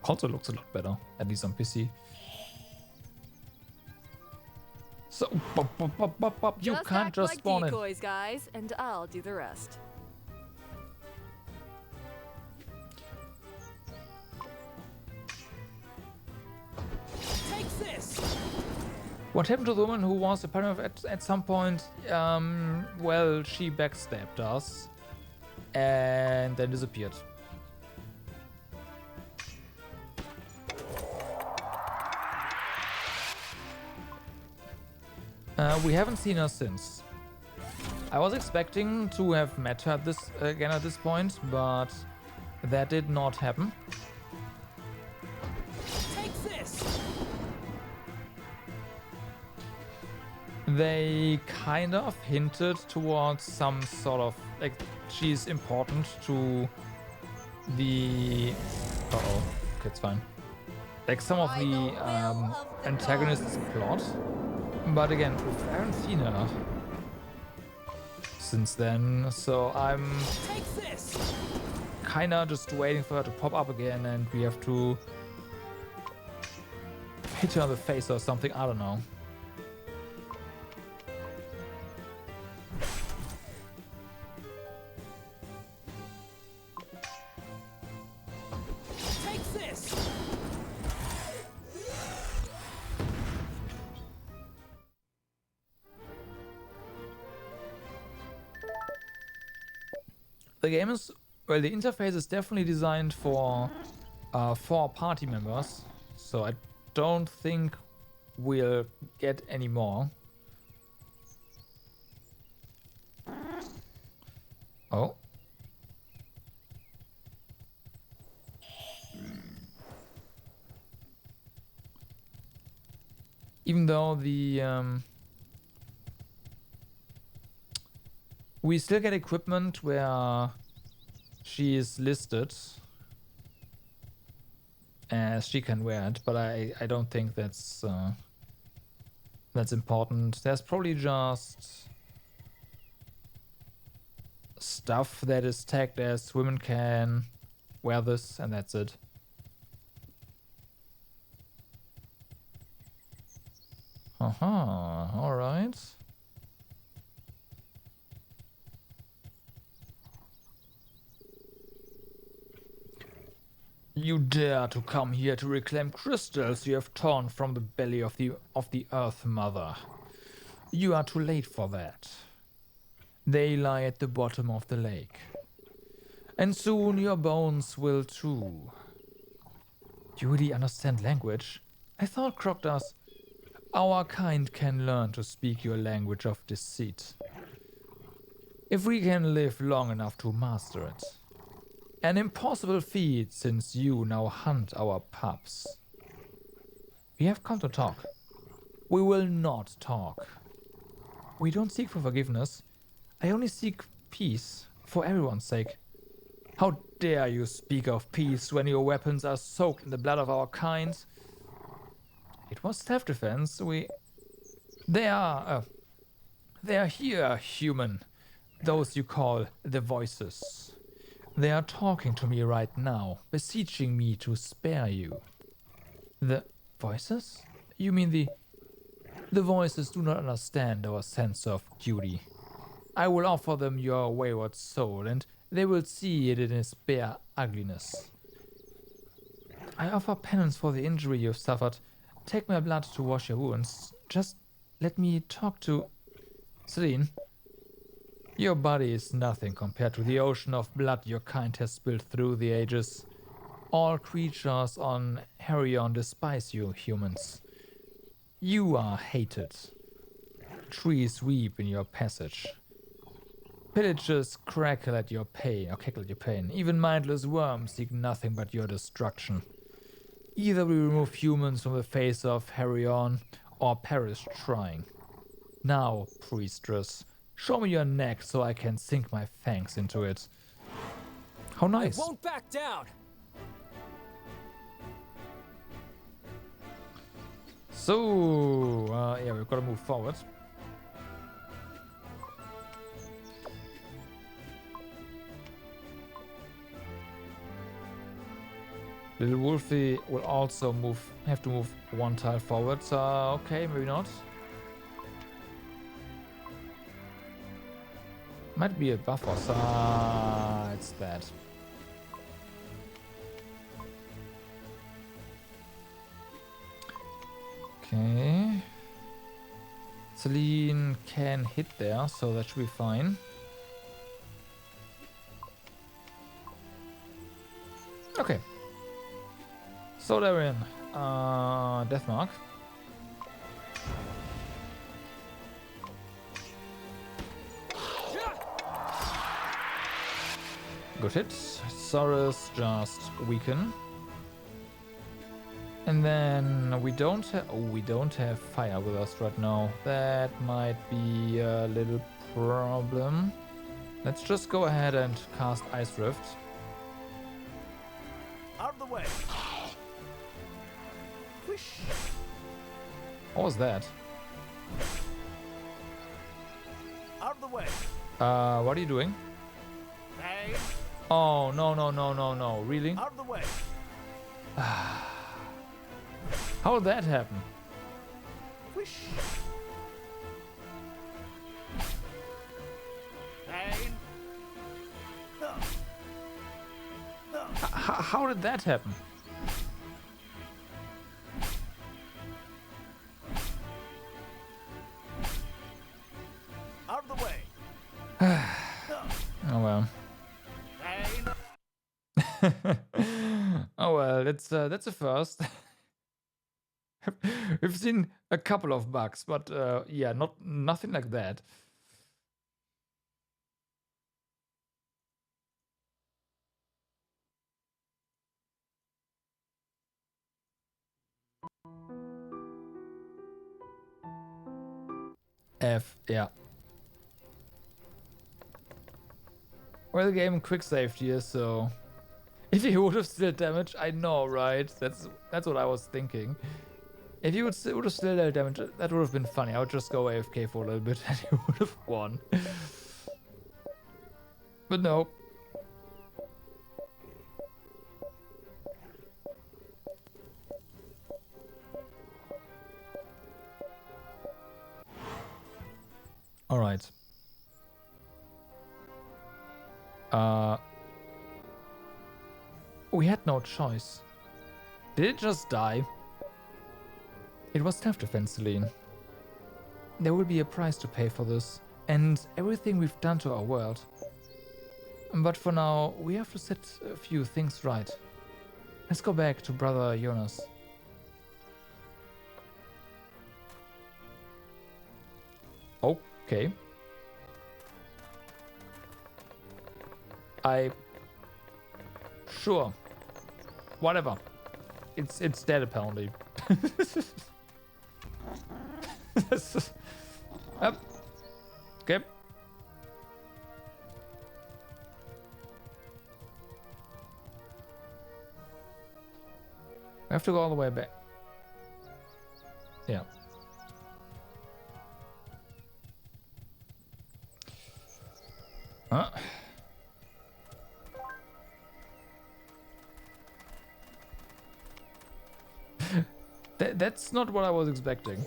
Also looks a lot better, at least on PC. So, you Just can't act just like spawn in. decoys, guys, and I'll do the rest. Take this! What happened to the woman who was apparently at some point, well, she backstabbed us and then disappeared. We haven't seen her since. I was expecting to have met her again at this point, but that did not happen. Take this! They kind of hinted towards some sort of, like, she's important to the... Uh-oh. Okay, it's fine. Like, some of the antagonists' plot. But again, we haven't seen her since then, so I'm kinda just waiting for her to pop up again and we have to hit her on the face or something, I don't know. Take this! The game is, well, the interface is definitely designed for 4 party members, so I don't think we'll get any more. Oh. Even though the we still get equipment where she is listed as she can wear it, but I don't think that's important. There's probably just stuff that is tagged as women can wear this, and that's it. All right. You dare to come here to reclaim crystals you have torn from the belly of the Earth Mother. You are too late for that. They lie at the bottom of the lake. And soon your bones will too. You really understand language? I thought, crocodiles, our kind can learn to speak your language of deceit. If we can live long enough to master it. An impossible feat since you now hunt our pups. We have come to talk. We will not talk. We don't seek for forgiveness. I only seek peace for everyone's sake. How dare you speak of peace when your weapons are soaked in the blood of our kind? It was self-defense. They are here, human. Those you call the voices. They are talking to me right now, beseeching me to spare you. The voices? You mean the voices do not understand our sense of duty. I will offer them your wayward soul, and they will see it in its bare ugliness. I offer penance for the injury you've suffered. Take my blood to wash your wounds. Just let me talk to Celine. Your body is nothing compared to the ocean of blood your kind has spilled through the ages. All creatures on Herion despise you, humans. You are hated. Trees weep in your passage. Pillagers crackle at your pain, or cackle at your pain. Even mindless worms seek nothing but your destruction. Either we remove humans from the face of Herion, or perish trying. Now, priestess, show me your neck so I can sink my fangs into it. How nice. I won't back down. So, yeah, we've got to move forward. Little Wolfie will also have to move one tile forward. Okay, maybe not. Might be a buffer. It's that. Okay. Celine can hit there, so that should be fine. Okay. So they're in. Deathmark. Good hit. Saurus just weaken. And then we don't have fire with us right now. That might be a little problem. Let's just go ahead and cast Ice Rift. Out of the way. What was that? Out of the way. What are you doing? Hey. Oh, no. Really? Out of the way. How did that happen? Pain. How did that happen? Out of the way. Oh well. Pain. Oh well, that's a first. We've seen a couple of bugs, but yeah, nothing like that. F, yeah. Well, the game quick saved here, so if he would have still damage, I know, right? That's what I was thinking. If he would have still dealt damage, that would have been funny. I would just go AFK for a little bit and he would have won. But no. All right. We had no choice. Did it just die? It was self-defense, Celine. There will be a price to pay for this, and everything we've done to our world. But for now, we have to set a few things right. Let's go back to Brother Jonas. Okay. Sure. Whatever. It's dead apparently. Yep. Okay. I have to go all the way back. Yeah. Huh? That's not what I was expecting.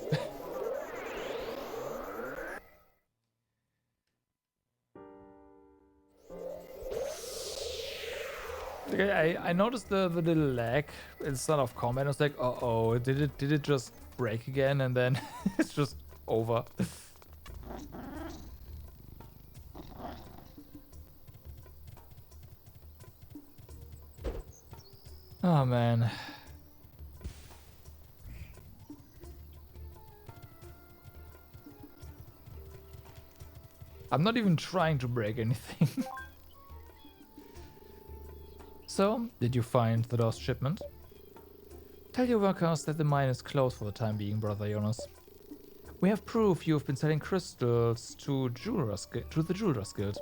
Okay, I noticed the little lag in start of combat. I was like, uh-oh, did it just break again? And then it's just over. Oh man. I'm not even trying to break anything. So, did you find the lost shipment? Tell your workers that the mine is closed for the time being, Brother Jonas. We have proof you've been selling crystals to the Jewelers Guild.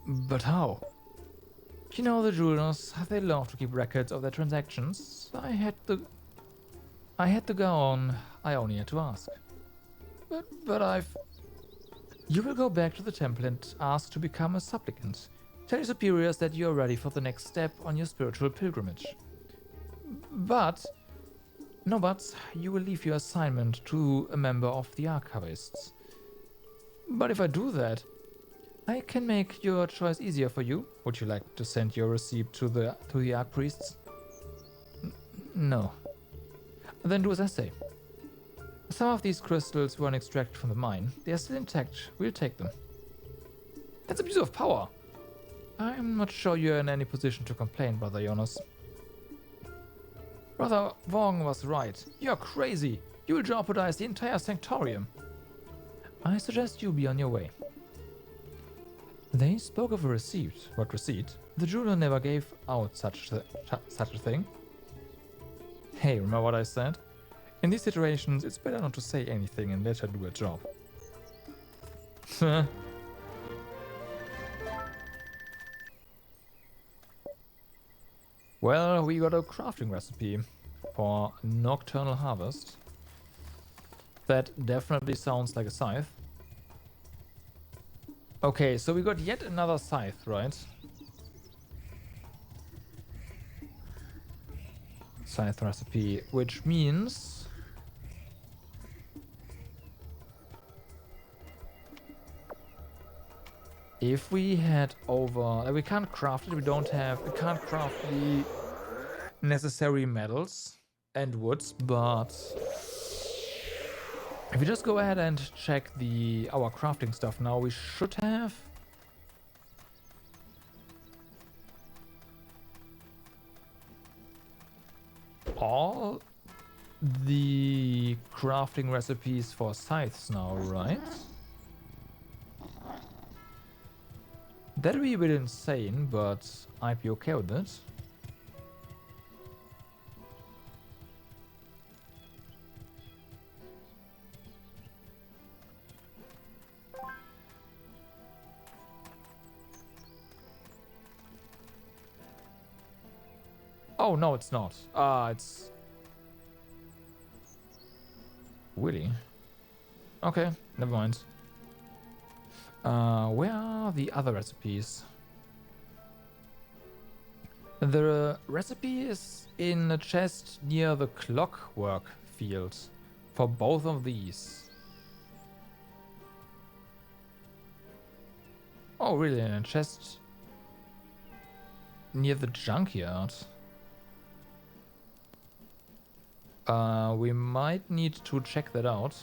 But how? You know the jewelers, they love to keep records of their transactions. I had to go on. I only had to ask. But I've... You will go back to the temple and ask to become a supplicant. Tell your superiors that you are ready for the next step on your spiritual pilgrimage. But... No buts, you will leave your assignment to a member of the Archivists. But if I do that, I can make your choice easier for you. Would you like to send your receipt to the Archpriests? No. Then do as I say. Some of these crystals weren't extracted from the mine. They are still intact. We'll take them. That's abuse of power. I'm not sure you're in any position to complain, Brother Jonas. Brother Wong was right. You're crazy. You will jeopardize the entire Sanctorium. I suggest you be on your way. They spoke of a receipt. What receipt? The jeweler never gave out such a thing. Hey, remember what I said? In these situations, it's better not to say anything and let her do her job. Well, we got a crafting recipe for Nocturnal Harvest. That definitely sounds like a scythe. Okay, so we got yet another scythe, right? Scythe recipe, which means... If we head over... Like we can't craft it, we can't craft the necessary metals and woods, but... If we just go ahead and check our crafting stuff now, we should have... all the crafting recipes for scythes now, right? That'd be a bit insane, but I'd be okay with it. Oh, no, it's not. It's... Really? Okay, never mind. Where are the other recipes? The recipe is in a chest near the clockwork field for both of these. Oh, really? In a chest near the junkyard? We might need to check that out.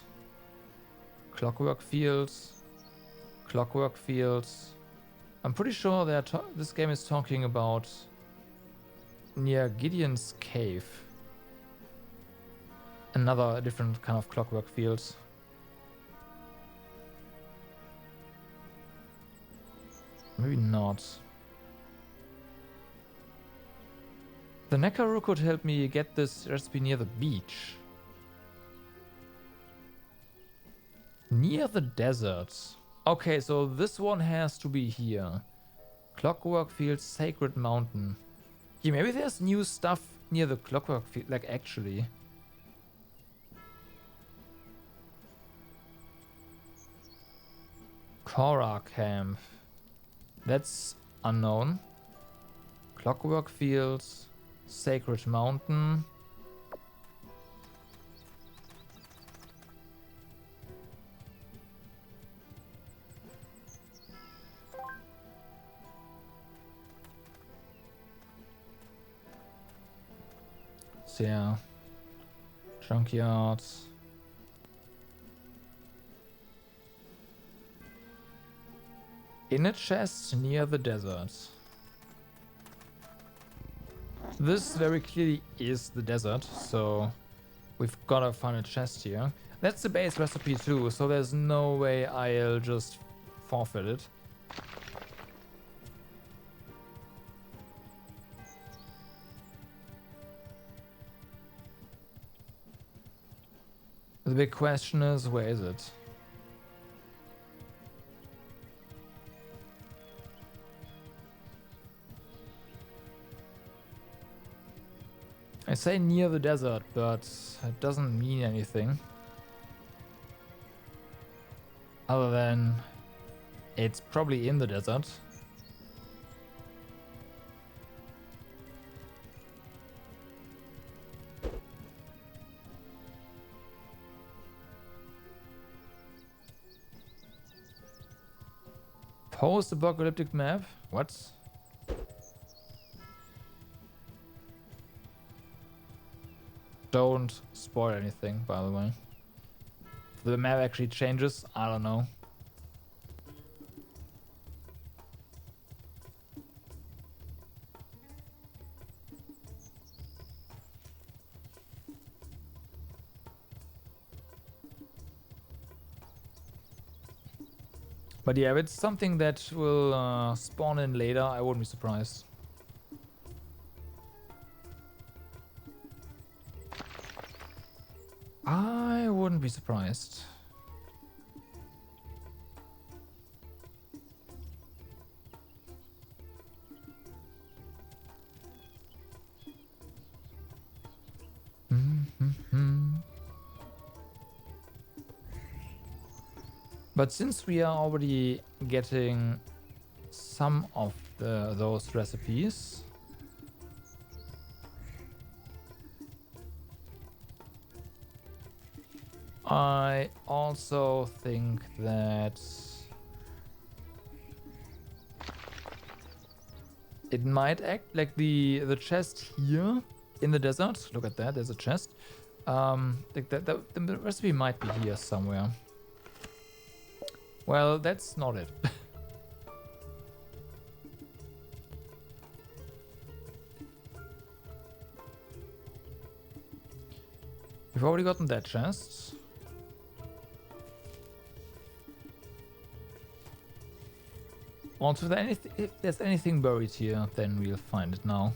Clockwork fields. Clockwork fields. I'm pretty sure this game is talking about near Gideon's cave. Another different kind of clockwork fields. Maybe not. The Nekaru could help me get this recipe near the beach. Near the deserts. Okay, so this one has to be here. Clockwork Field, Sacred Mountain. Yeah, maybe there's new stuff near the Clockwork Field, like actually. Korra Camp. That's unknown. Clockwork Fields. Sacred Mountain. yeah. Junkyard. In a chest near the desert. This very clearly is the desert, so we've gotta find a chest here. That's the base recipe too, so there's no way I'll just forfeit it. The big question is, where is it? I say near the desert, but it doesn't mean anything. Other than it's probably in the desert. Post-apocalyptic map? What? Don't spoil anything, by the way. If the map actually changes, I don't know. But yeah, if it's something that will spawn in later, I wouldn't be surprised. I wouldn't be surprised. But since we are already getting some of those recipes, I also think that it might act like the chest here in the desert. Look at that, there's a chest. Like the recipe might be here somewhere. Well, that's not it. We've already gotten that chest. Also, if there's anything buried here, then we'll find it now.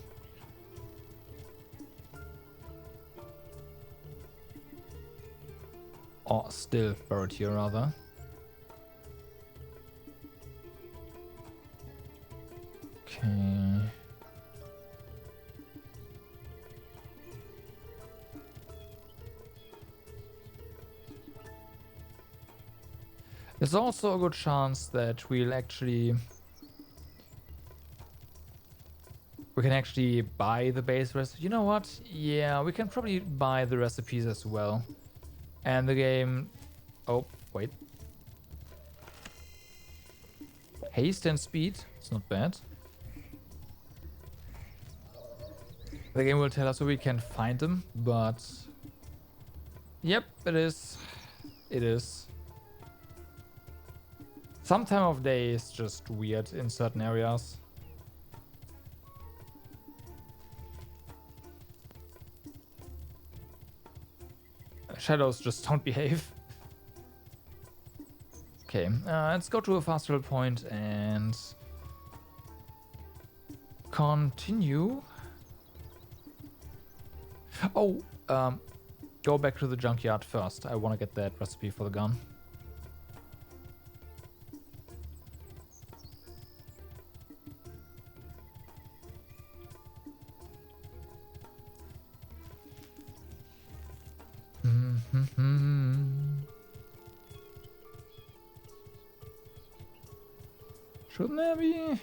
Or still buried here, rather. Okay. There's also a good chance that we can actually buy the base recipe. You know what? Yeah, we can probably buy the recipes as well. And the game... Oh, wait. Haste and speed. It's not bad. The game will tell us where we can find them, but... Yep, it is. It is. Some time of day is just weird in certain areas. Shadows just don't behave. Okay, let's go to a fast travel point and continue. Oh, go back to the junkyard first. I want to get that recipe for the gun. Shouldn't there be?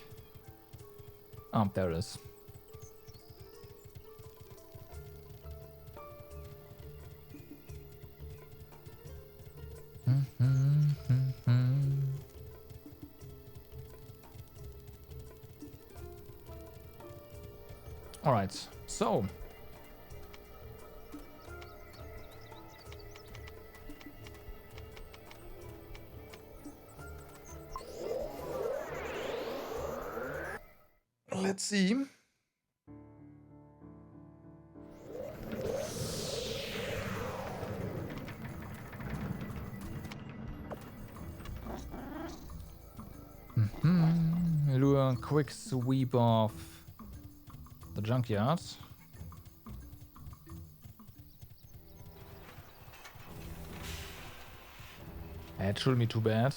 Oh, there it is. All right, so Let's see. We'll do a quick sweep of the junkyard. It shouldn't be too bad.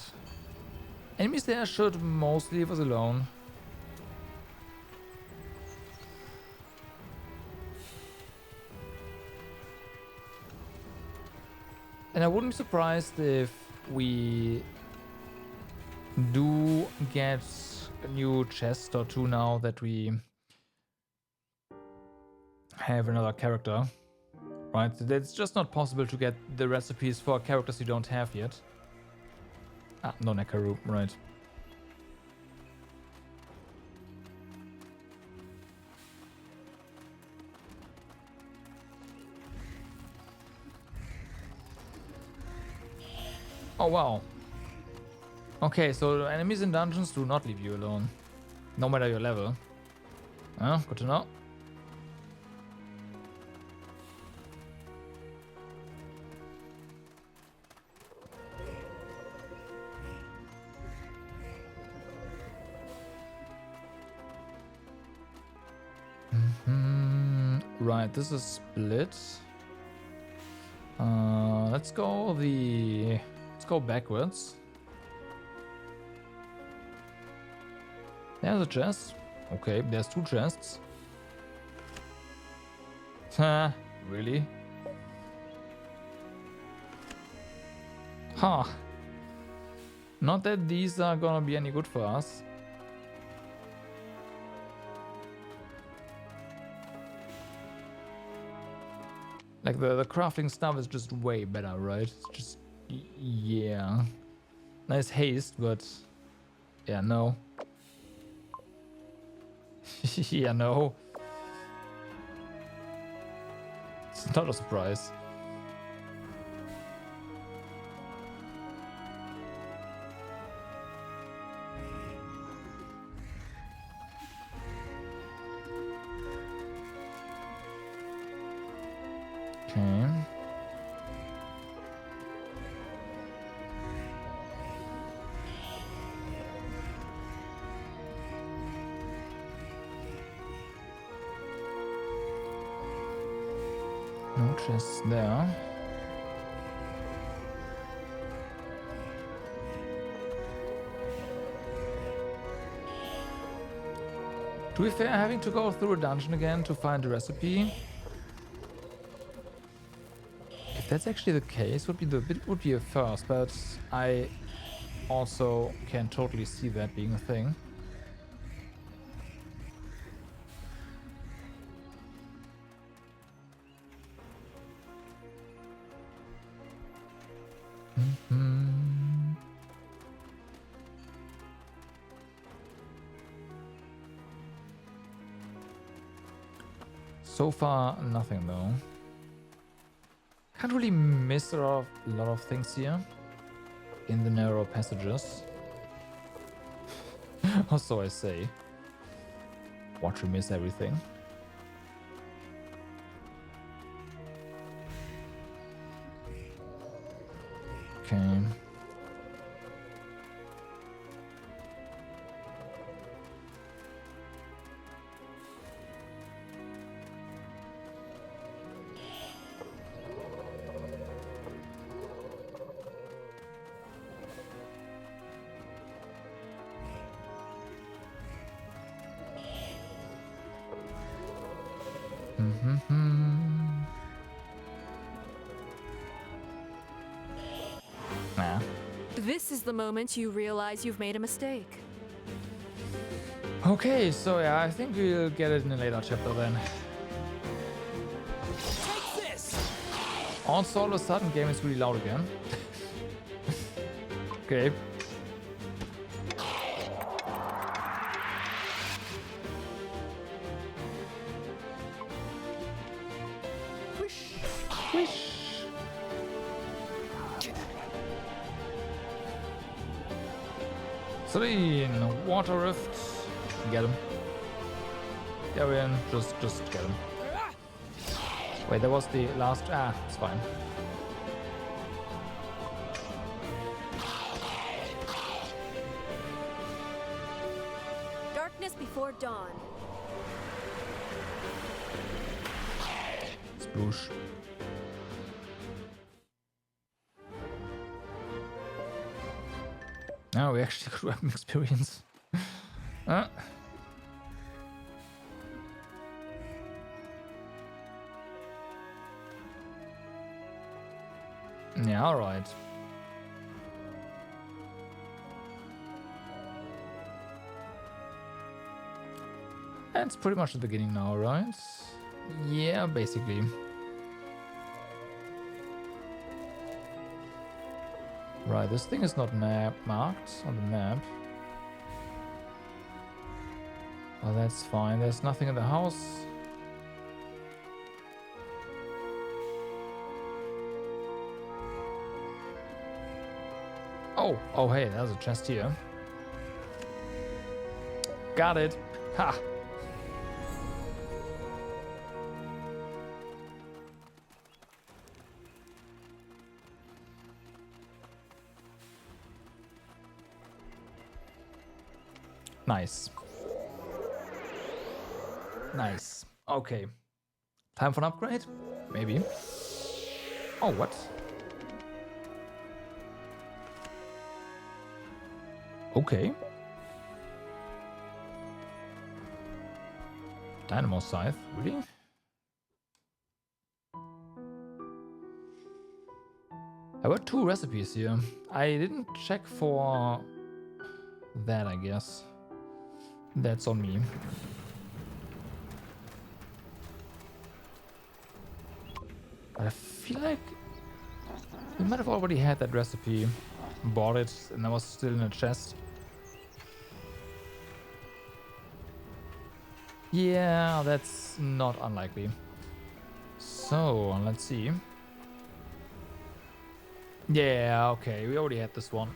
Enemies there should mostly leave us alone. And I wouldn't be surprised if we do get a new chest or two now that we have another character. Right? It's just not possible to get the recipes for characters you don't have yet. Ah, no Nekaru, right. Oh wow. Okay, so enemies in dungeons do not leave you alone. No matter your level. Good to know. Right, this is split. Let's go backwards. There's a chest. Okay, there's two chests. Really? Huh. Not that these are gonna be any good for us. Like the crafting stuff is just way better, right? It's just, yeah. Nice haste, but yeah, no. Yeah, no. It's not a surprise. Okay. No chests there. To be fair, having to go through a dungeon again to find a recipe. If that's actually the case, would be a first, but I also can totally see that being a thing. So far, nothing though. Can't really miss a lot of things here in the narrow passages. Or so I say. Watch you miss everything. Okay. Nah. This is the moment you realize you've made a mistake. Okay, so yeah, I think we'll get it in a later chapter then. Take this! Also, all of a sudden, game is really loud again. Okay. Wish. Celine, water rift. Get him. Arian, just get him. Wait, that was the last. Ah, it's fine. Darkness before dawn. Sploosh. Oh, we actually got weapon experience. Yeah, alright. That's pretty much the beginning now, right? Yeah, basically. Right, this thing is not marked on the map. Well, that's fine. There's nothing in the house. Oh, hey, there's a chest here. Got it. Ha! Nice. Nice. Okay. Time for an upgrade? Maybe. Oh, what? Okay. Dynamo Scythe, really? I got 2 recipes here. I didn't check for that, I guess. That's on me. But I feel like we might have already had that recipe, bought it, and I was still in a chest. Yeah, that's not unlikely. So, let's see. Yeah, okay, we already had this one.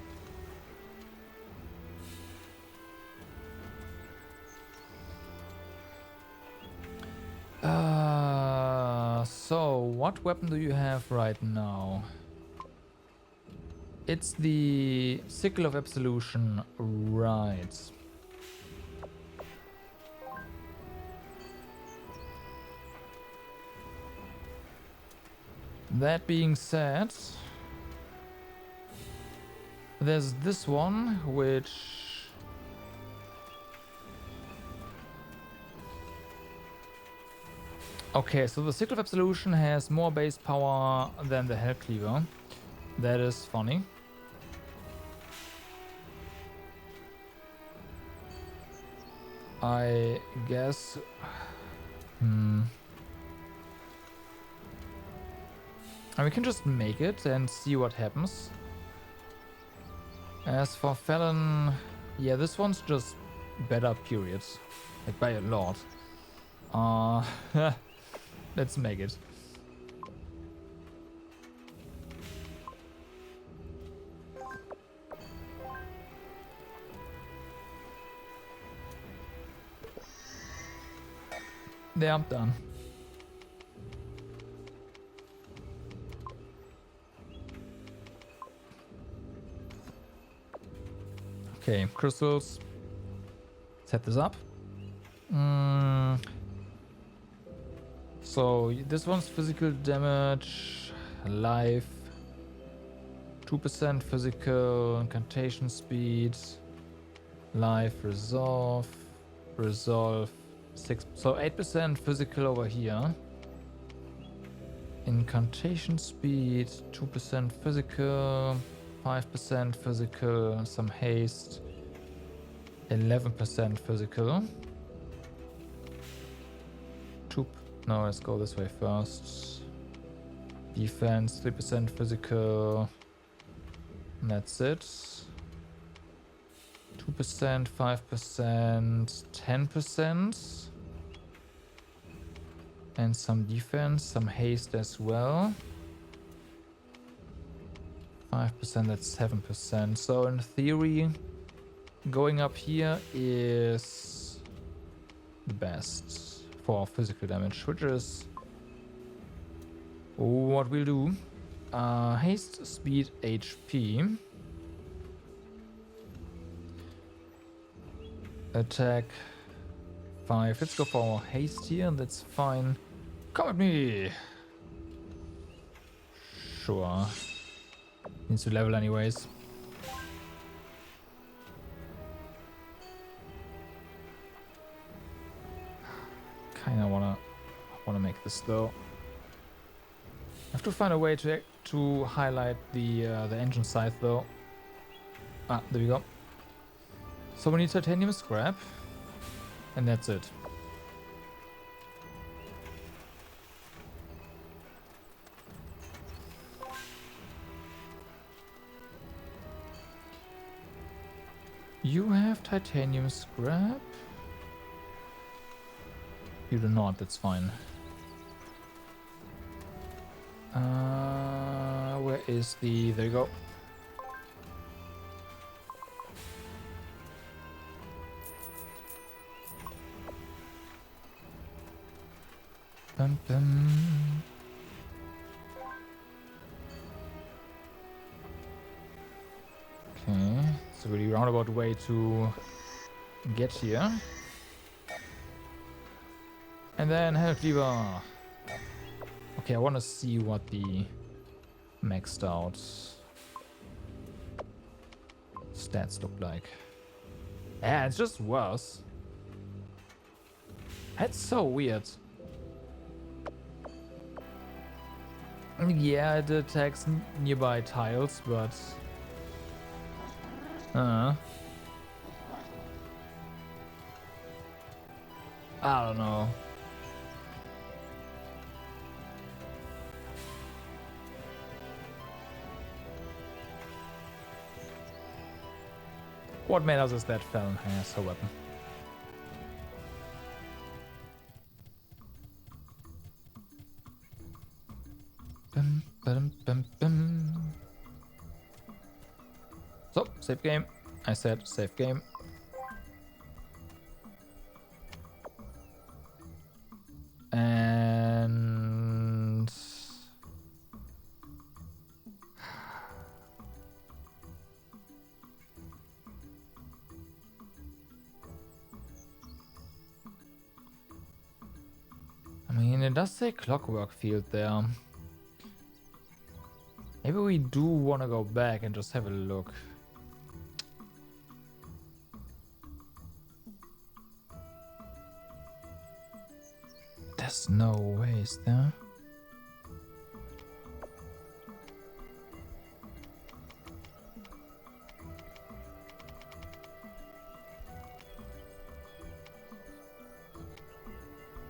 So, what weapon do you have right now? It's the Sickle of Absolution, right. That being said, there's this one, which... Okay, so the Sickle of Absolution has more base power than the Hellcleaver. That is funny. I guess... And we can just make it and see what happens. As for Felon, yeah, this one's just better, period. Like by a lot. Let's make it. There, I'm done. Okay, crystals. Set this up. So this one's physical damage, life, 2% physical, incantation speed, life, resolve, 6. So 8% physical over here. Incantation speed, 2% physical, 5% physical, some haste, 11% physical. No, let's go this way first. Defense, 3% physical. And that's it. 2%, 5%, 10%. And some defense, some haste as well. 5%, that's 7%. So in theory, going up here is the best for physical damage, which is what we'll do. Haste, speed, HP. Attack 5. Let's go for haste here. That's fine. Come at me. Sure. Needs to level anyways. Kinda wanna make this though. I have to find a way to highlight the engine side though. Ah, there we go. So we need titanium scrap, and that's it. You have titanium scrap? You do not, that's fine. Where is the... There you go. Bum, bum. Okay, it's a really roundabout way to get here. And then Health Lever. Okay, I want to see what the maxed out stats look like. Yeah, it's just worse. That's so weird. Yeah, it attacks nearby tiles, but... I don't know. What matters is that Felon has her weapon. Bum, bum, bum, bum. So, save game. I said save game. And... I mean, it does say clockwork field there. Maybe we do want to go back and just have a look. There's no way, is there?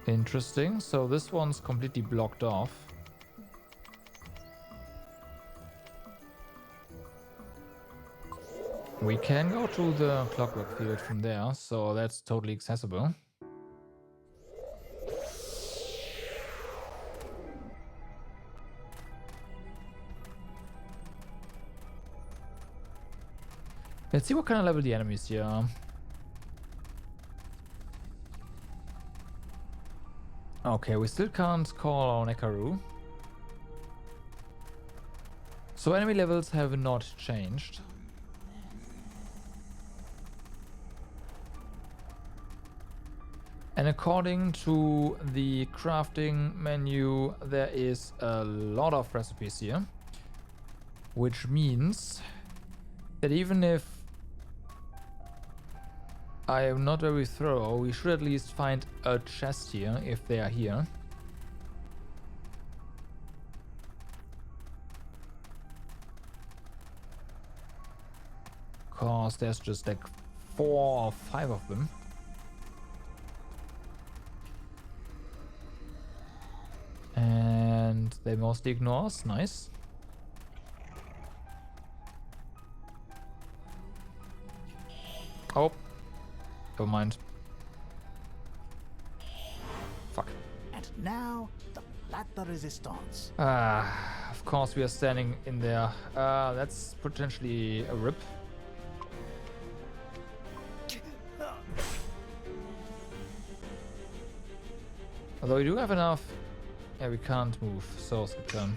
Interesting. So this one's completely blocked off. We can go to the clockwork field from there, so that's totally accessible. Let's see what kind of level the enemies here are. Okay, we still can't call on Ekaru. So enemy levels have not changed. And according to the crafting menu, there is a lot of recipes here. Which means that even if I am not very thorough, we should at least find a chest here, if they are here. Cause there's just like 4 or 5 of them. And they mostly ignore us, nice. Oh. Never mind. Fuck. And now, the Platter Resistance. Of course we are standing in there. That's potentially a rip. Although we do have enough. Yeah, we can't move, so skip turn.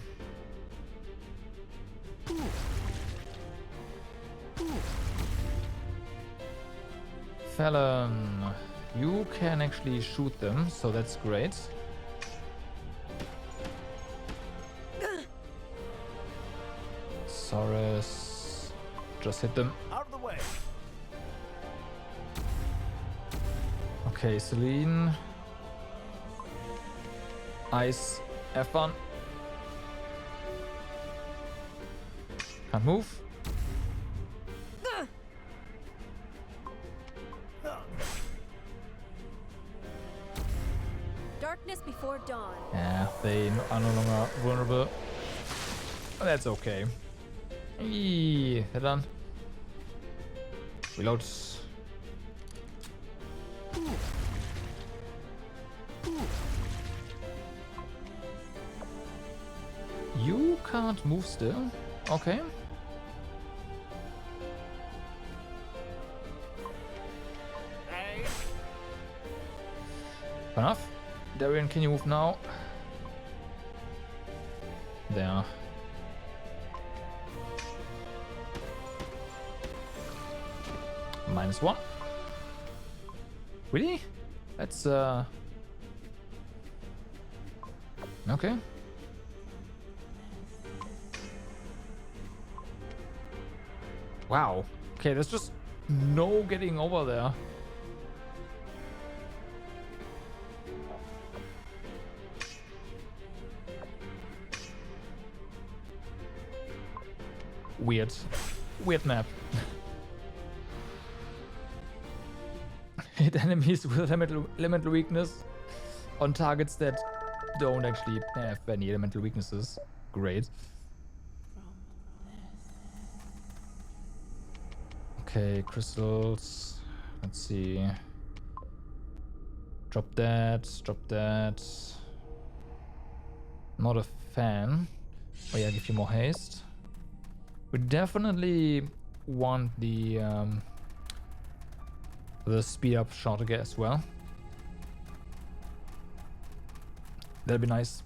Fallon, you can actually shoot them, so that's great. Saurus, just hit them. Out of the way. Okay, Celine. Ice, have fun. Can't move. Darkness before dawn. Yeah, they are no longer vulnerable. That's okay. Eee, they're done. Reload. You can't move still. Okay. Fair enough. Darian, can you move now? There. -1. Really? That's okay. Wow. Okay, there's just no getting over there. Weird. Weird map. Hit enemies with elemental weakness on targets that don't actually have any elemental weaknesses. Great. Okay, crystals. Let's see. Drop that. Drop that. Not a fan. Oh yeah, give you more haste. We definitely want the speed up shot again as well. That'd be nice.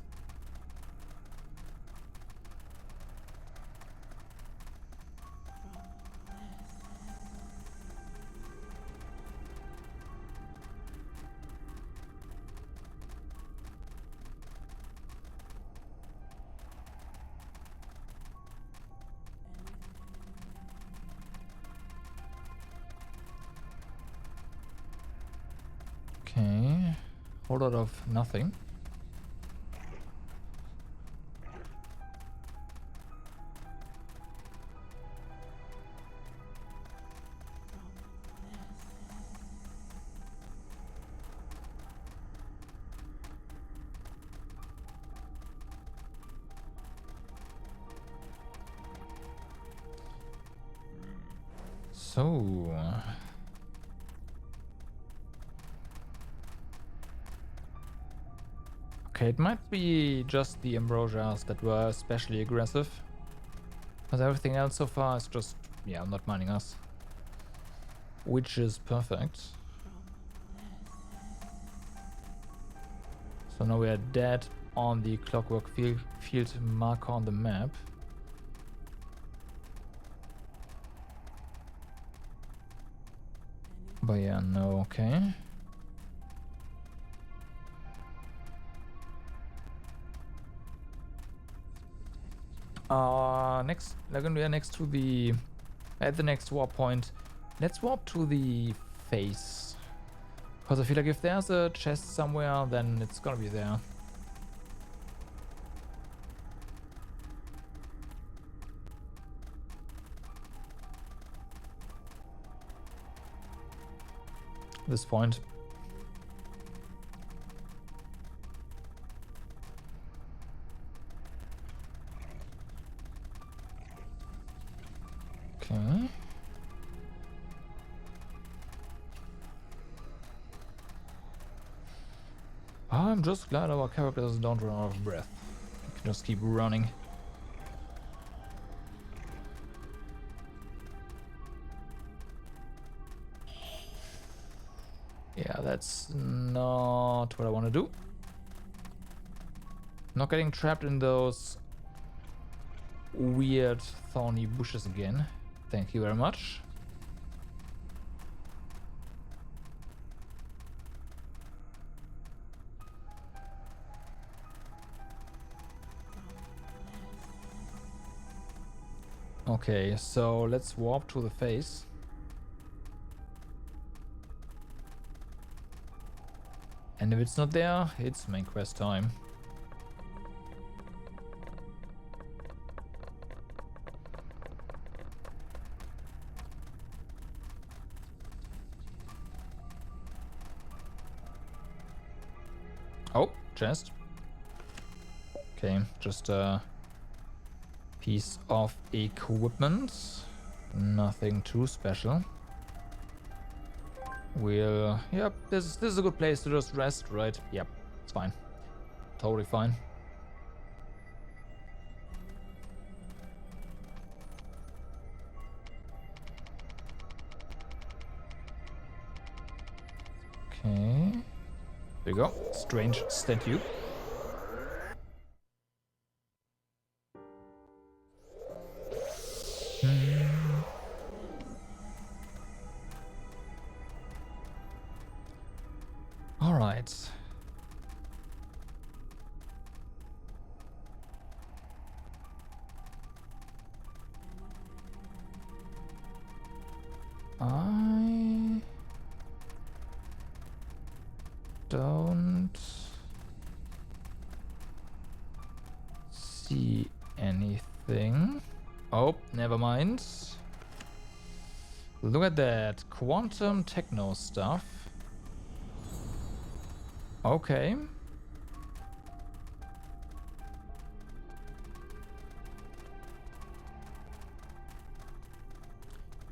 Okay, whole lot of nothing. So okay, it might be just the Ambrosias that were especially aggressive. Because everything else so far is just, yeah, not minding us. Which is perfect. So now we are dead on the clockwork field marker on the map. But yeah, no, okay. Next, Lagonia next to the, at the next warp point, let's warp to the face. Because I feel like if there's a chest somewhere, then it's gonna be there. This point. Okay. I'm just glad our characters don't run out of breath. We can just keep running. Yeah, that's not what I want to do. Not getting trapped in those weird thorny bushes again. Thank you very much. Okay, so let's warp to the face. And if it's not there, it's main quest time. Oh, chest. Okay, just a piece of equipment. Nothing too special. We'll... Yep, this is a good place to just rest, right? Yep, it's fine. Totally fine. Okay. There you go. Strange statue. All right. I don't see anything. Oh, never mind. Look at that. Quantum techno stuff. Okay.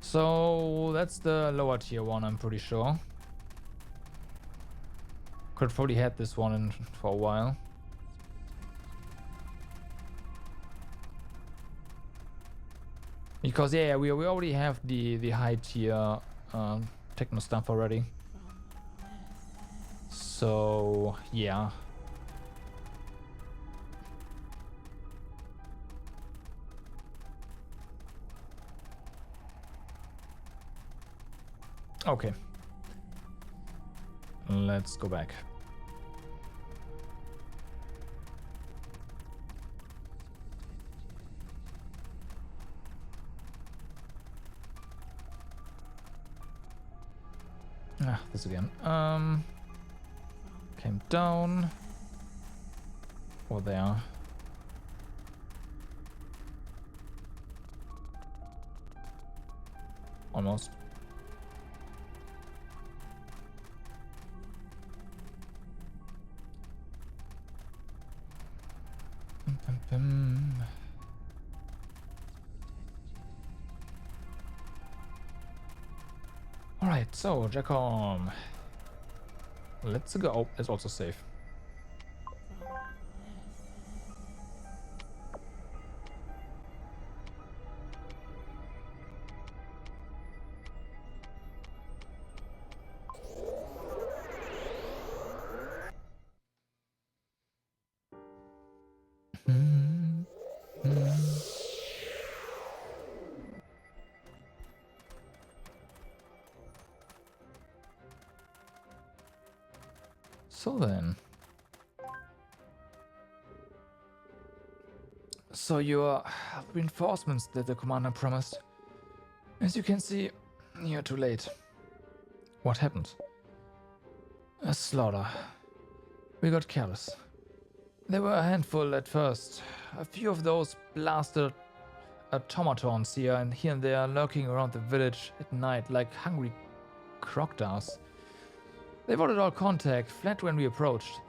So that's the lower tier one, I'm pretty sure. Could probably had this one in for a while. Because yeah, we already have the high tier techno stuff already. So yeah. Okay. Let's go back. Ah, this again. Came down. Or there. Almost. Alright, so Jackom. Let's go. Oh, it's also safe. So then. So your reinforcements that the commander promised. As you can see, you're too late. What happened? A slaughter. We got careless. There were a handful at first. A few of those blasted automatons here and there lurking around the village at night like hungry crocodiles. They avoided all contact, fled when we approached.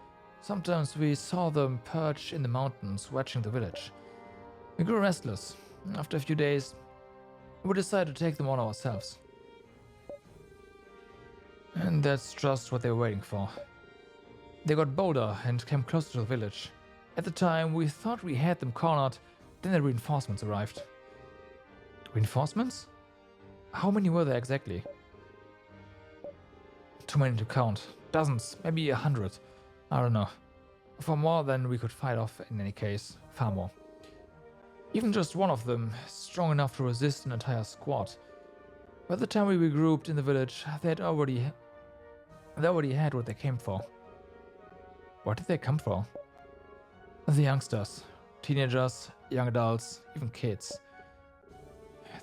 Sometimes we saw them perch in the mountains, watching the village. We grew restless. After a few days, we decided to take them on ourselves. And that's just what they were waiting for. They got bolder and came closer to the village. At the time, we thought we had them cornered, then the reinforcements arrived. Reinforcements? How many were there exactly? Too many to count. Dozens, maybe 100. I don't know. For more than we could fight off in any case. Far more. Even just one of them, strong enough to resist an entire squad. By the time we regrouped in the village, they already had what they came for. What did they come for? The youngsters. Teenagers, young adults, even kids.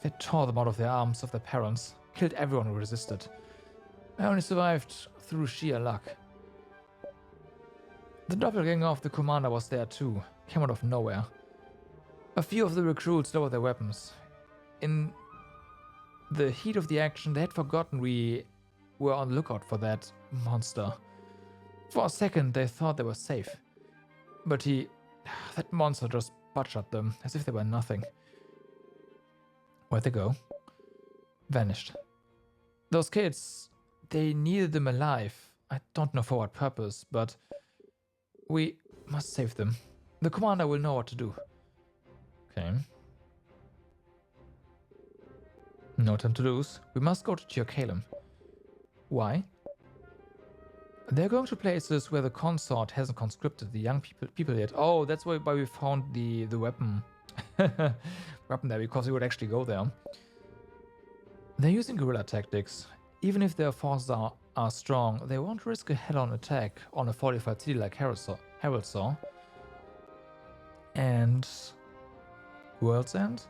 They tore them out of the arms of their parents, killed everyone who resisted. I only survived through sheer luck. The doppelganger of the commander was there too, came out of nowhere. A few of the recruits lowered their weapons. In the heat of the action, they had forgotten we were on the lookout for that monster. For a second, they thought they were safe. But that monster just butchered them, as if they were nothing. Where'd they go? Vanished. Those kids, they needed them alive. I don't know for what purpose, but we must save them. The commander will know what to do. Okay. No time to lose. We must go to Tir Caelem. Why? They're going to places where the consort hasn't conscripted the young people yet. Oh, that's why we found the weapon. Weapon there, because we would actually go there. They're using guerrilla tactics. Even if their forces are strong, they won't risk a head-on attack on a fortified city like Haraldsaw. And World's End?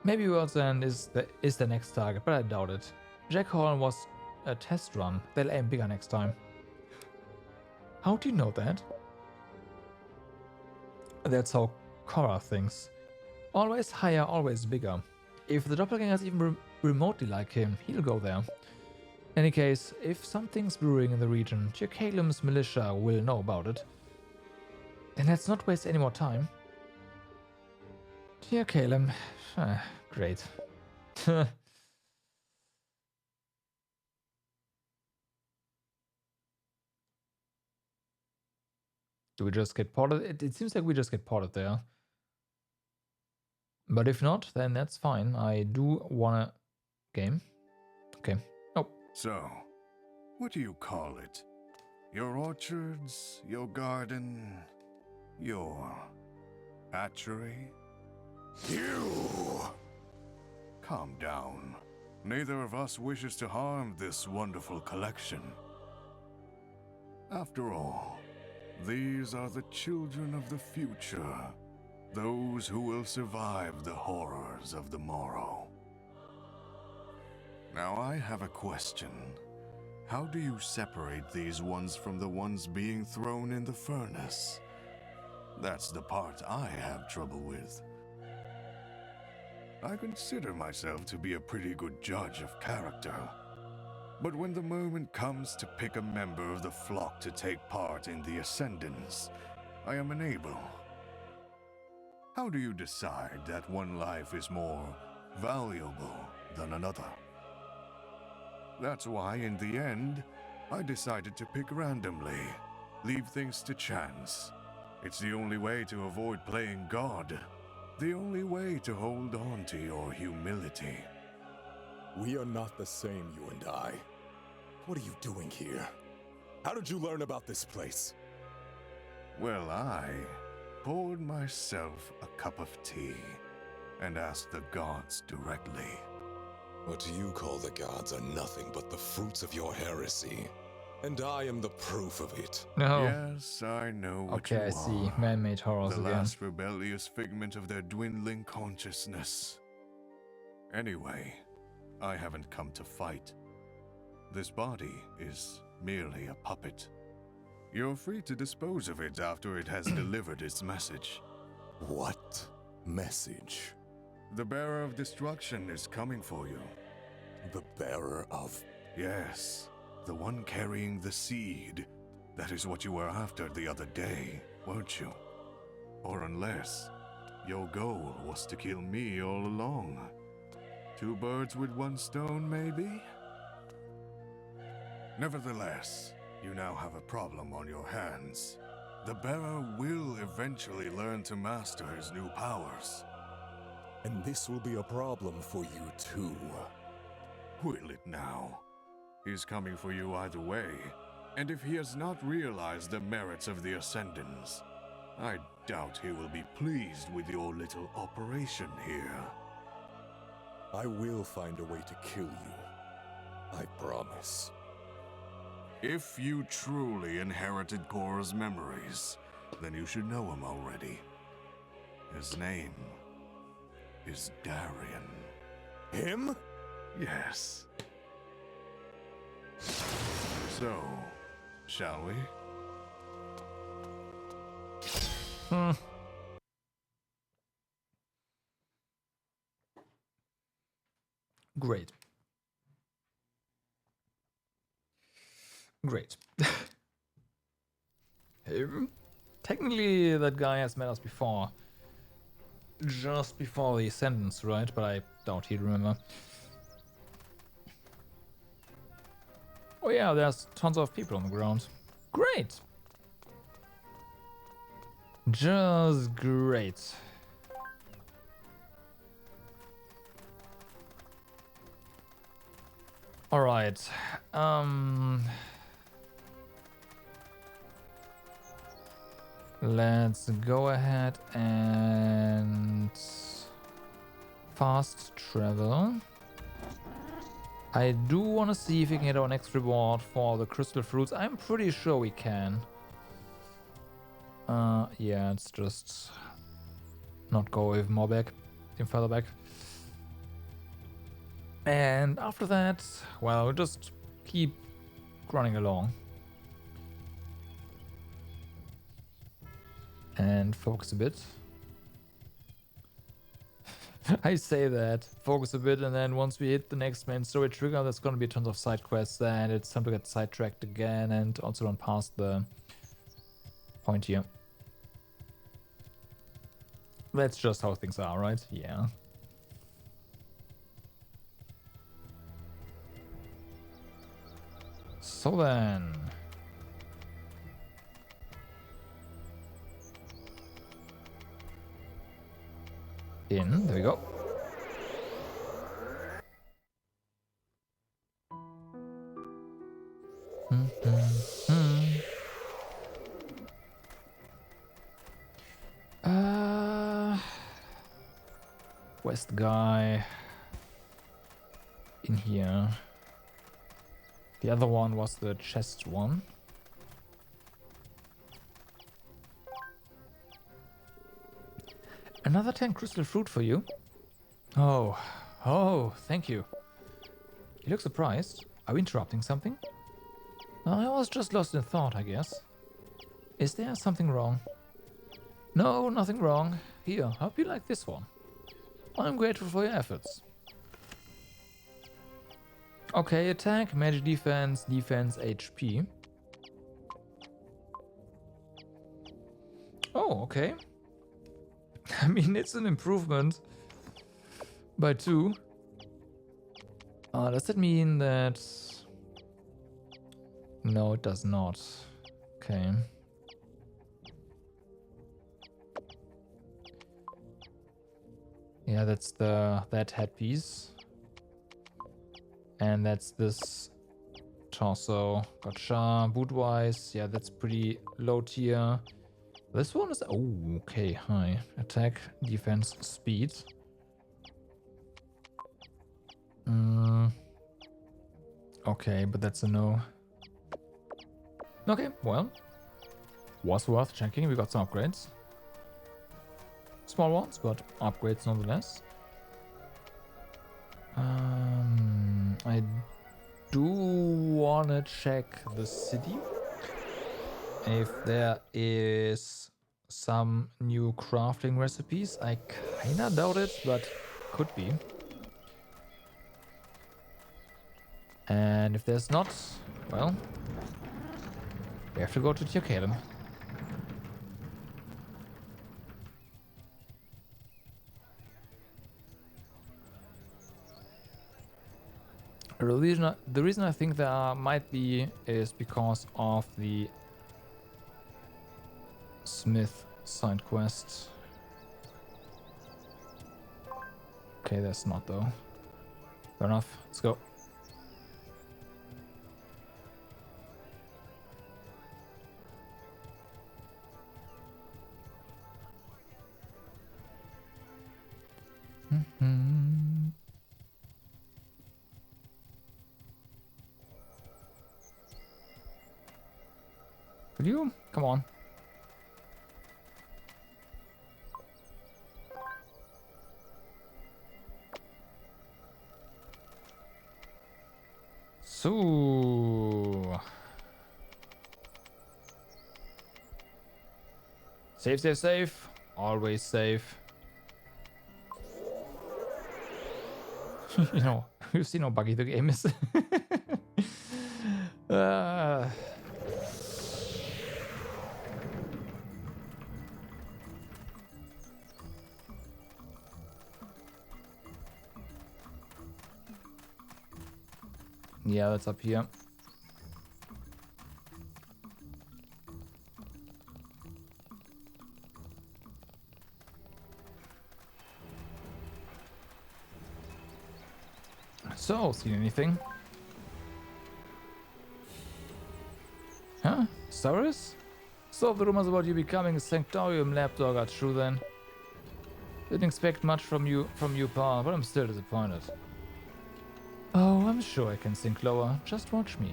Maybe World's End is the next target, but I doubt it. Jack Hall was a test run. They'll aim bigger next time. How do you know that? That's how Korra thinks. Always higher, always bigger. If the doppelganger is even remotely like him, he'll go there. In any case, if something's brewing in the region, Tir Caelem's militia will know about it. Then let's not waste any more time. Tir Caelem. Great. Do we just get ported? It seems like we just get ported there. But if not, then that's fine. I do want a game. Okay. Oh. So, what do you call it? Your orchards, your garden, your hatchery? You! Calm down. Neither of us wishes to harm this wonderful collection. After all, these are the children of the future, those who will survive the horrors of the morrow. Now I have a question. How do you separate these ones from the ones being thrown in the furnace? That's the part I have trouble with. I consider myself to be a pretty good judge of character. But when the moment comes to pick a member of the flock to take part in the Ascendance, I am unable. How do you decide that one life is more valuable than another? That's why, in the end, I decided to pick randomly, leave things to chance. It's the only way to avoid playing God, the only way to hold on to your humility. We are not the same, you and I. What are you doing here? How did you learn about this place? Well, I poured myself a cup of tea and asked the gods directly. What you call the gods are nothing but the fruits of your heresy. And I am the proof of it. No. Yes, I know what you Okay, are. I see. Man-made horrors The again. last rebellious figment of their dwindling consciousness. Anyway, I haven't come to fight. This body is merely a puppet. You're free to dispose of it after it has delivered its message. What message? The bearer of destruction is coming for you. The bearer of... Yes, the one carrying the seed. That is what you were after the other day, weren't you? Or unless your goal was to kill me all along. 2 birds with 1 stone, maybe? Nevertheless, you now have a problem on your hands. The bearer will eventually learn to master his new powers. And this will be a problem for you too. Will it now? He's coming for you either way. And if he has not realized the merits of the Ascendants, I doubt he will be pleased with your little operation here. I will find a way to kill you. I promise. If you truly inherited Korra's memories, then you should know him already. His name is Darian. Him? Yes. So, shall we? Great. Great. Technically, that guy has met us before. Just before the Ascendance, right? But I doubt he'd remember. Oh yeah, there's tons of people on the ground. Great! Just great. Alright. Let's go ahead and fast travel. I do want to see if we can get our next reward for the crystal fruits. I'm pretty sure we can. Yeah, it's just not go even more back, even further back. And after that, well, we'll just keep running along. And focus a bit. I say that, focus a bit, and then once we hit the next main story trigger, there's gonna be tons of side quests, and it's time to get sidetracked again and also run past the point here. That's just how things are, right? Yeah. So then... in, there we go. West guy in here. The other one was the chest one. Another 10 crystal fruit for you. Oh, thank you. You look surprised. Are we interrupting something? I was just lost in thought, I guess. Is there something wrong? No, nothing wrong. Here, hope you like this one. I'm grateful for your efforts. Okay, attack, magic defense, defense, HP. Oh, okay. I mean, it's an improvement by 2. Does that mean that... No, it does not. Okay. Yeah, that's that headpiece. And that's this torso. Gotcha. Boot-wise, yeah, that's pretty low tier. This one is... Oh, okay, high. Attack, defense, speed. Okay, but that's a no. Okay, well. Was worth checking. We got some upgrades. Small ones, but upgrades nonetheless. I do want to check the city. If there is some new crafting recipes. I kinda doubt it, but could be. And if there's not, well, we have to go to Tir-Kalem. The reason I think there might be is because of the Smith side quest. Okay, that's not though. Fair enough. Let's go. Will you? Come on. So. Save, save, save. Always safe. You know, you see how buggy the game is. Yeah, that's up here. So, seen anything? Huh? Saurus? So the rumors about you becoming a Sanctorium lapdog are true then. Didn't expect much from you, Pa, but I'm still disappointed. Oh, I'm sure I can sink lower. Just watch me.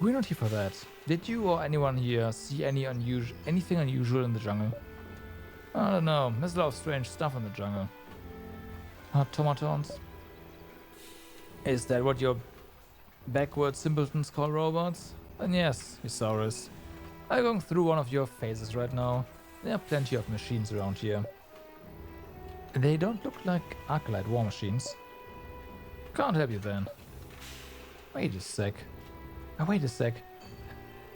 We're not here for that. Did you or anyone here see anything unusual in the jungle? I don't know. There's a lot of strange stuff in the jungle. Automatons? Is that what your backward simpletons call robots? Then yes, Isaurus. I'm going through one of your phases right now. There are plenty of machines around here. They don't look like Arclight war machines. Can't help you then. Wait a sec.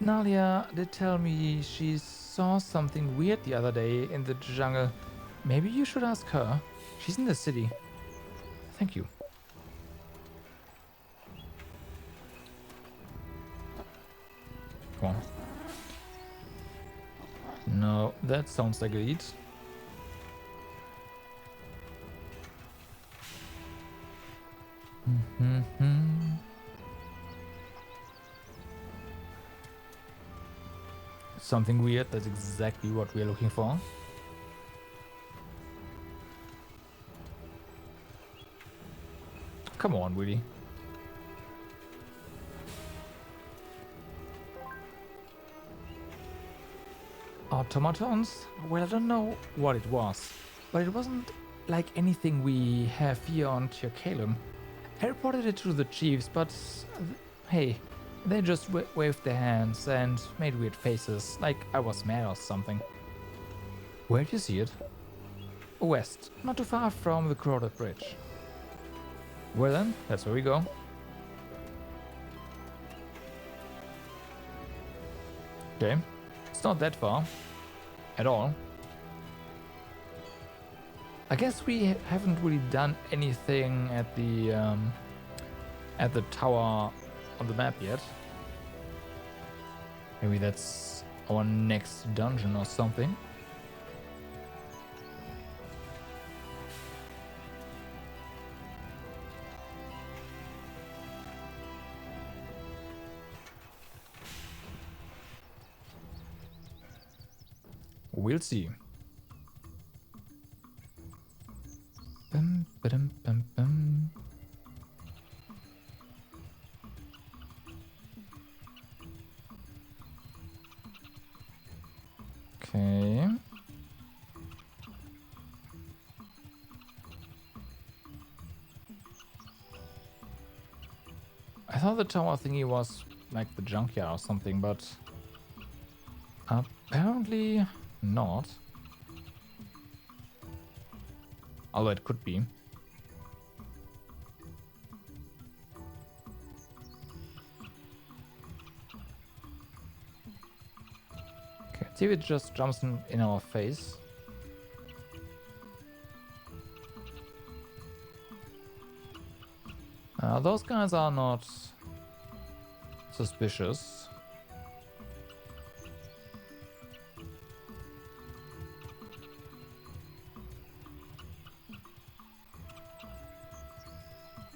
Nalia did tell me she saw something weird the other day in the jungle. Maybe you should ask her. She's in the city. Thank you. Come on. No, that sounds like a lead. Something weird, that's exactly what we're looking for. Come on, Willy. Automatons? Well, I don't know what it was, but it wasn't like anything we have here on Tirkalum. I reported it to the chiefs, but hey, they just waved their hands and made weird faces, like I was mad or something. Where do you see it? West, not too far from the crowded bridge. Well then, that's where we go. Okay, it's not that far at all. I guess we haven't really done anything at the tower on the map yet. Maybe that's our next dungeon or something. We'll see. Bum, ba-dum, bum, bum. Okay. I thought the tower thingy was like the junkyard or something, but apparently not. Although it could be. Okay, see if it just jumps in our face. Those guys are not suspicious.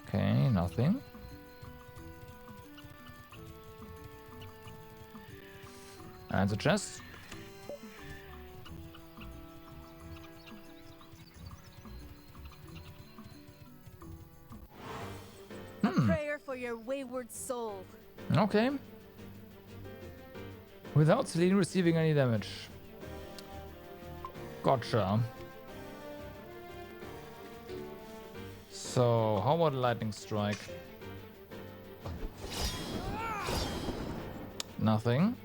Okay, nothing. And the chest. A prayer for your wayward soul. Okay. Without Celine receiving any damage. Gotcha. So, how about a lightning strike? Nothing.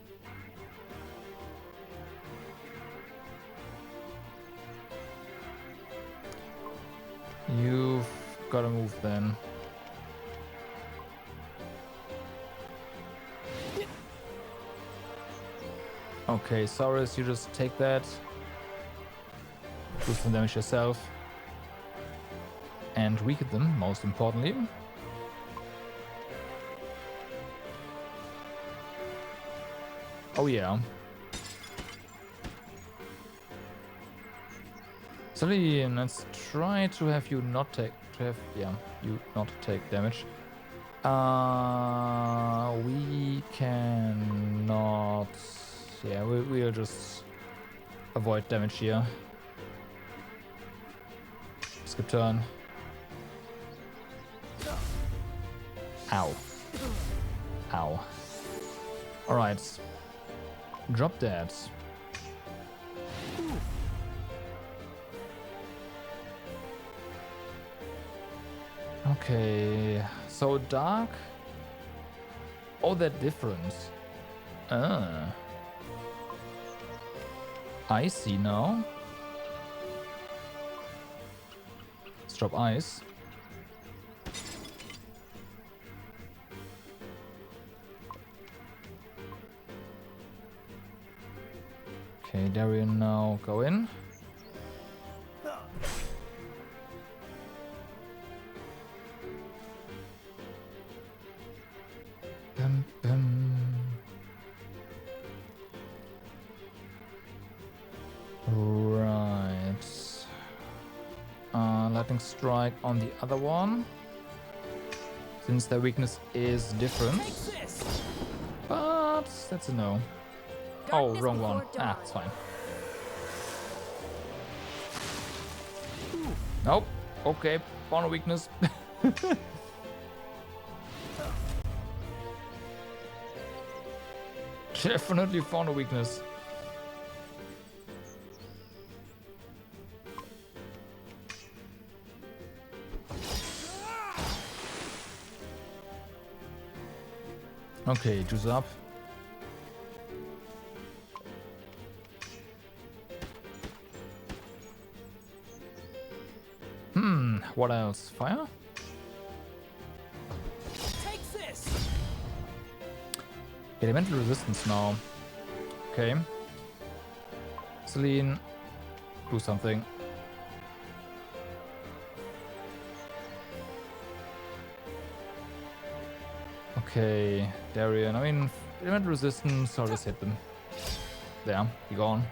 You've got to move then. Okay, Saurus, you just take that. Do some damage yourself. And weaken them, most importantly. Oh yeah. Celine, let's try to have you not take damage. We cannot. Yeah, we'll just avoid damage here. Skip turn. Ow. Ow. Alright. Drop that. Okay. So dark. Oh, they're different. I see now. Let's drop ice. Okay, Darian now go in. Bum, bum. Right. Lightning strike on the other one. Since their weakness is different. But that's a no. Oh, wrong one. Ah, it's fine. Nope. Okay, found a weakness. Definitely found a weakness. Okay, juice up. What else? Fire? Take this. Elemental resistance now. Okay. Celine, do something. Okay, Darian. I mean, elemental resistance, I'll just hit them. There, be gone.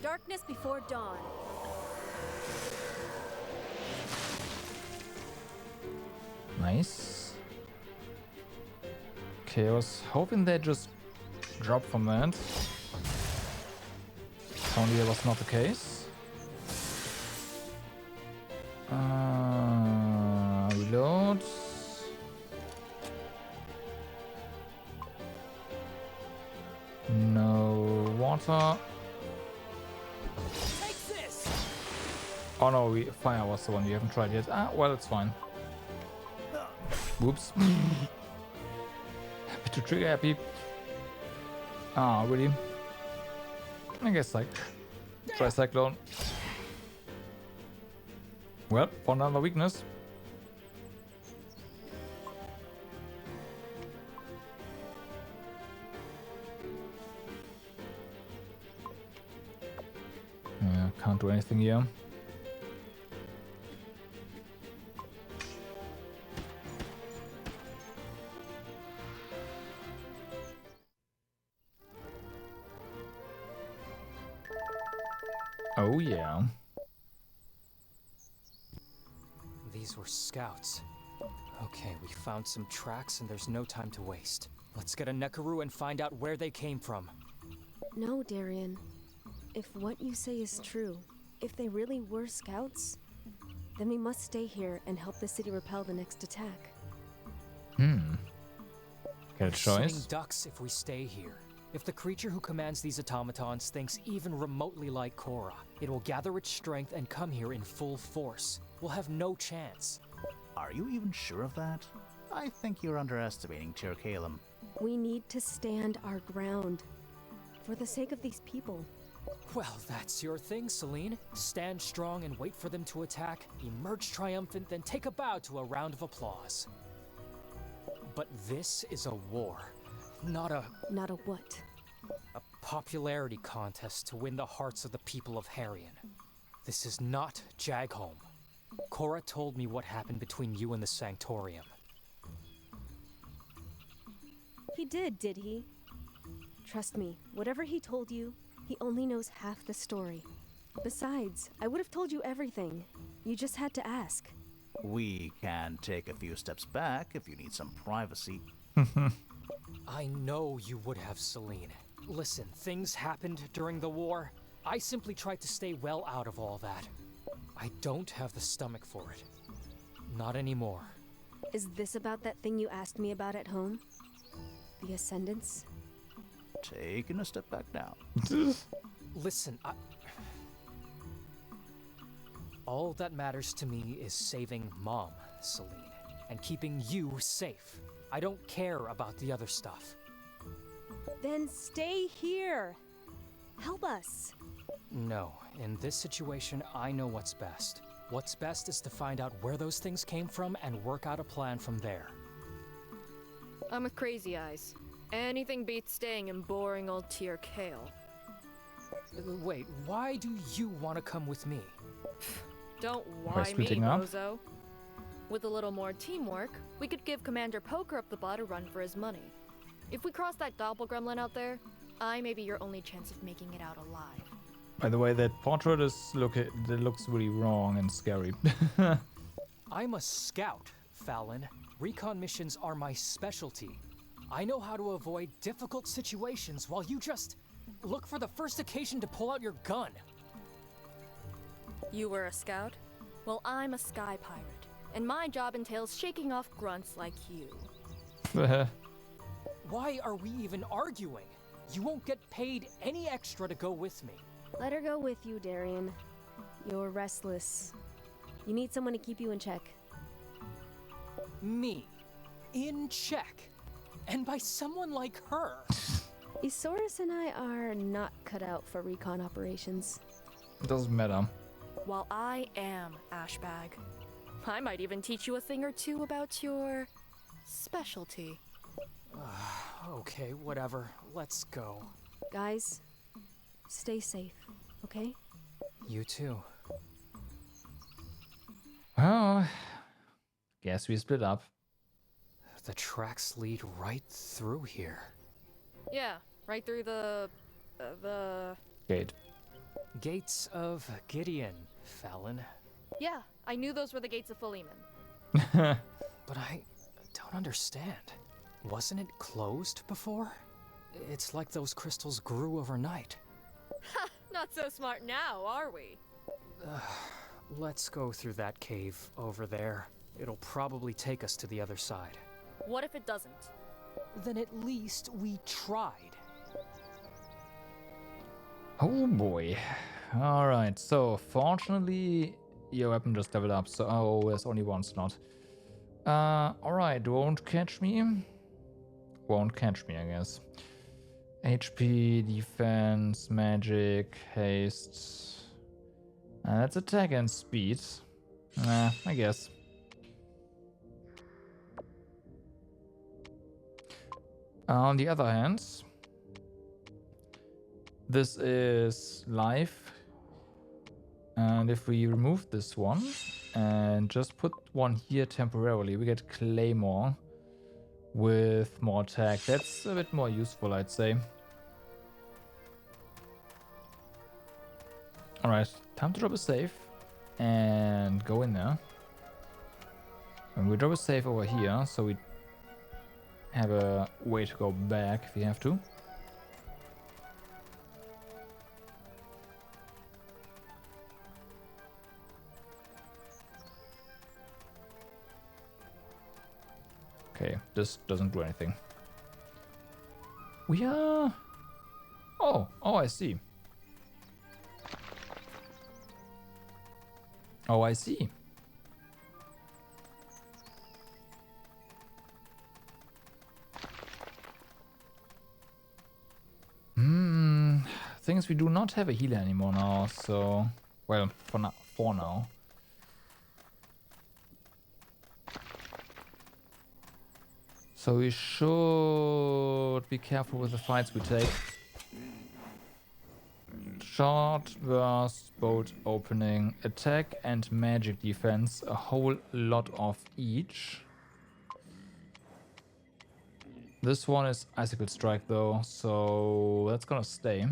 Darkness before dawn. Nice. Okay, I was hoping they'd just drop from that. Only that was not the case. Reload. No water. Oh no, fire was the one we haven't tried yet. Ah, well, it's fine. Whoops. Happy to trigger happy. Ah, really? I guess like try cyclone. Well, found another weakness. Yeah, can't do anything here. Oh yeah. These were scouts. Okay, we found some tracks and there's no time to waste. Let's get a Nekaru and find out where they came from. No, Darian. If what you say is true, if they really were scouts, then we must stay here and help the city repel the next attack. Got a Sitting choice? ducks if we stay here. If the creature who commands these automatons thinks even remotely like Korra, it will gather its strength and come here in full force. We'll have no chance. Are you even sure of that? I think you're underestimating Tir Kalem. We need to stand our ground. For the sake of these people. Well, that's your thing, Celine. Stand strong and wait for them to attack, emerge triumphant, then take a bow to a round of applause. But this is a war, not a Not a what? popularity contest to win the hearts of the people of Harrion. This is not Jagholm. Korra told me what happened between you and the Sanctorium. He did he? Trust me, whatever he told you, he only knows half the story. Besides, I would have told you everything. You just had to ask. We can take a few steps back if you need some privacy. I know you would have, Celine. Listen, things happened during the war. I simply tried to stay well out of all that. I don't have the stomach for it. Not anymore. Is this about that thing you asked me about at home? The Ascendants? Taking a step back now. Listen, all that matters to me is saving Mom, Celine, and keeping you safe. I don't care about the other stuff. Then stay here. Help us. No, in this situation, I know what's best. What's best is to find out where those things came from and work out a plan from there. I'm with Crazy Eyes. Anything beats staying in boring old Tir Kale. Wait, why do you want to come with me? Don't By why me, splitting up? bozo. With a little more teamwork, we could give Commander Poker up the butt a run for his money. If we cross that doppelgremlin out there, I may be your only chance of making it out alive. By the way, that portrait looks really wrong and scary. I'm a scout, Fallon. Recon missions are my specialty. I know how to avoid difficult situations while you just look for the first occasion to pull out your gun. You were a scout? Well, I'm a sky pirate, and my job entails shaking off grunts like you. Why are we even arguing? You won't get paid any extra to go with me. Let her go with you, Darian. You're restless. You need someone to keep you in check. Me. In check. And by someone like her. Isaurus and I are not cut out for recon operations. Doesn't matter. While I am Ashbag, I might even teach you a thing or two about your specialty. Okay, whatever. Let's go. Guys, stay safe, okay? You too. Well, guess we split up. The tracks lead right through here. Yeah, right through the Gate. Gates of Gideon, Fallon. Yeah, I knew those were the gates of Philemon. But I don't understand. Wasn't it closed before? It's like those crystals grew overnight. Ha! Not so smart now, are we? Let's go through that cave over there. It'll probably take us to the other side. What if it doesn't? Then at least we tried. Oh boy. Alright, so fortunately your weapon just leveled up, so there's only one slot. Alright, won't catch me. Won't catch me, I guess. HP, defense, magic, haste. That's attack and speed. I guess. On the other hand, this is life. And if we remove this one and just put one here temporarily, we get Claymore with more attack. That's a bit more useful, I'd say. Alright, time to drop a save and go in there. And we drop a save over here, so we have a way to go back if we have to. Okay, this doesn't do anything. We are... Oh, I see. Oh, I see. Things we do not have a healer anymore now, so... Well, for now. So we should be careful with the fights we take. Short burst, bolt opening, attack and magic defense, a whole lot of each. This one is Icicle Strike though, so that's gonna stay.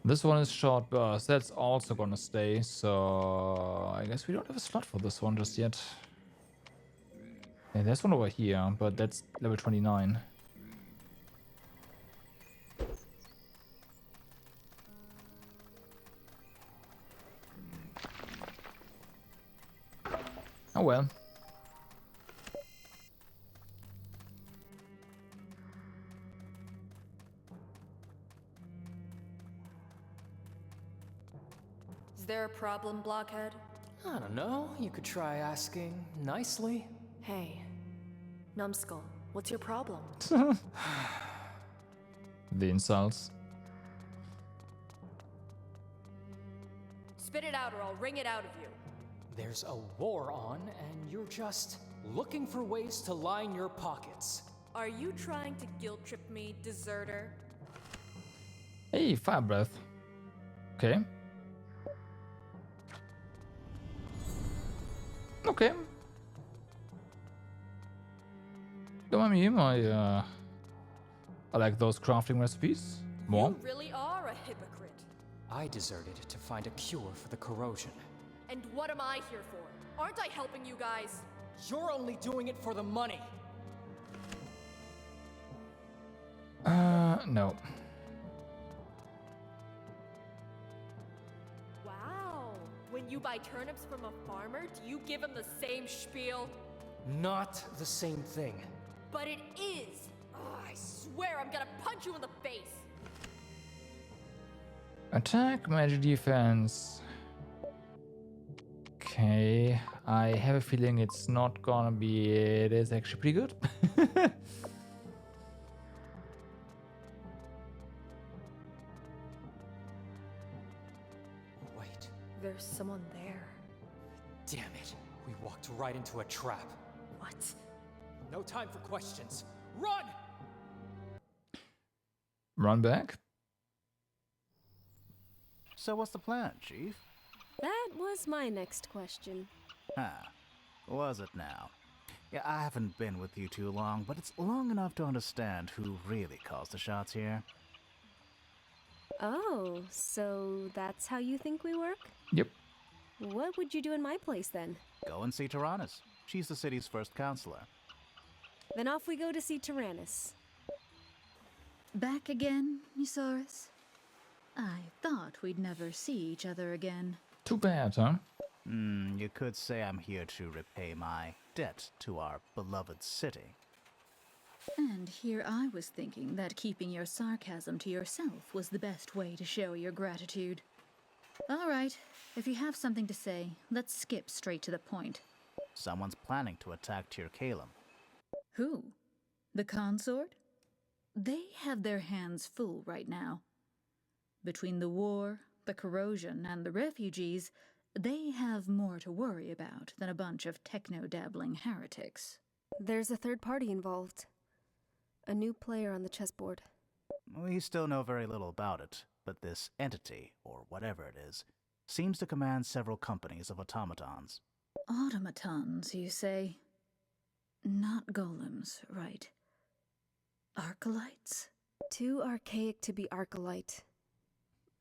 This one is Short Burst, that's also gonna stay, so I guess we don't have a slot for this one just yet. Yeah, there's one over here, but that's level 29. Oh well. Is there a problem, Blockhead? I don't know. You could try asking nicely. Hey, Numbskull, what's your problem? The insults. Spit it out or I'll wring it out of you. There's a war on, and you're just looking for ways to line your pockets. Are you trying to guilt trip me, deserter? Hey, Fire Breath. Okay. Okay. Don't mind me, I like those crafting recipes more. You really are a hypocrite. I deserted to find a cure for the corrosion. And what am I here for? Aren't I helping you guys? You're only doing it for the money. No. Wow. When you buy turnips from a farmer, do you give him the same spiel? Not the same thing. But it is. Oh, I swear I'm gonna punch you in the face. Attack, magic defense. Okay, I have a feeling it's not gonna be. It is actually pretty good. Wait, There's someone there. damn it. We walked right into a trap. What? No time for questions. Run! Run back. So what's the plan, Chief? That was my next question. Huh. Was it now? Yeah, I haven't been with you too long, but it's long enough to understand who really calls the shots here. Oh, so that's how you think we work? Yep. What would you do in my place then? Go and see Tyrannus. She's the city's first counselor. Then off we go to see Tyrannus. Back again, Eusaurus? I thought we'd never see each other again. Too bad, huh? You could say I'm here to repay my debt to our beloved city. And here I was thinking that keeping your sarcasm to yourself was the best way to show your gratitude. All right, if you have something to say, let's skip straight to the point. Someone's planning to attack Tir Kalem. Who? The consort? They have their hands full right now. Between the war, the corrosion, and the refugees, they have more to worry about than a bunch of techno-dabbling heretics. There's a third party involved. A new player on the chessboard. We still know very little about it, but this entity, or whatever it is, seems to command several companies of automatons. Automatons, you say? Not golems, right? Arcalites? Too archaic to be Arcalite.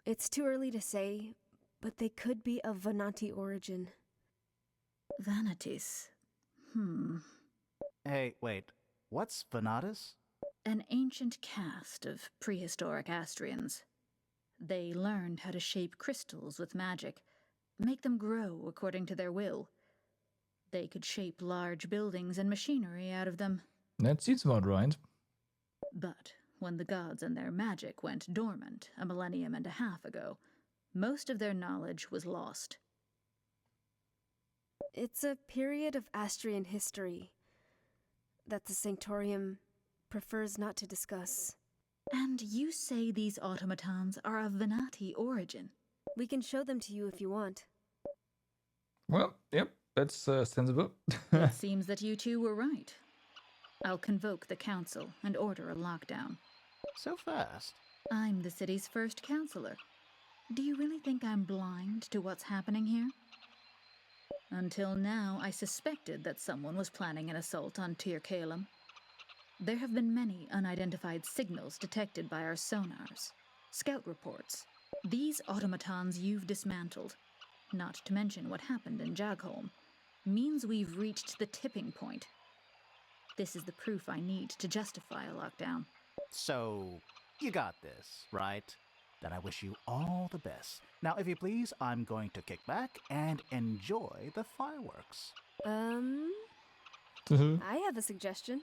It's too early to say, but they could be of Venati origin. Vanities. Hey, wait. What's Venatus? An ancient caste of prehistoric Astrians. They learned how to shape crystals with magic, make them grow according to their will. They could shape large buildings and machinery out of them. That seems about right. But when the gods and their magic went dormant a millennium and a half ago, most of their knowledge was lost. It's a period of Astrian history that the Sanctorium prefers not to discuss. And you say these automatons are of Venati origin? We can show them to you if you want. Well, yep, that's sensible. It seems that you two were right. I'll convoke the council and order a lockdown. So fast. I'm the city's first councillor. Do you really think I'm blind to what's happening here? Until now, I suspected that someone was planning an assault on Tir Kalem. There have been many unidentified signals detected by our sonars. Scout reports. These automatons you've dismantled, not to mention what happened in Jagholm, means we've reached the tipping point. This is the proof I need to justify a lockdown. So, you got this, right? Then I wish you all the best. Now, if you please, I'm going to kick back and enjoy the fireworks. I have a suggestion.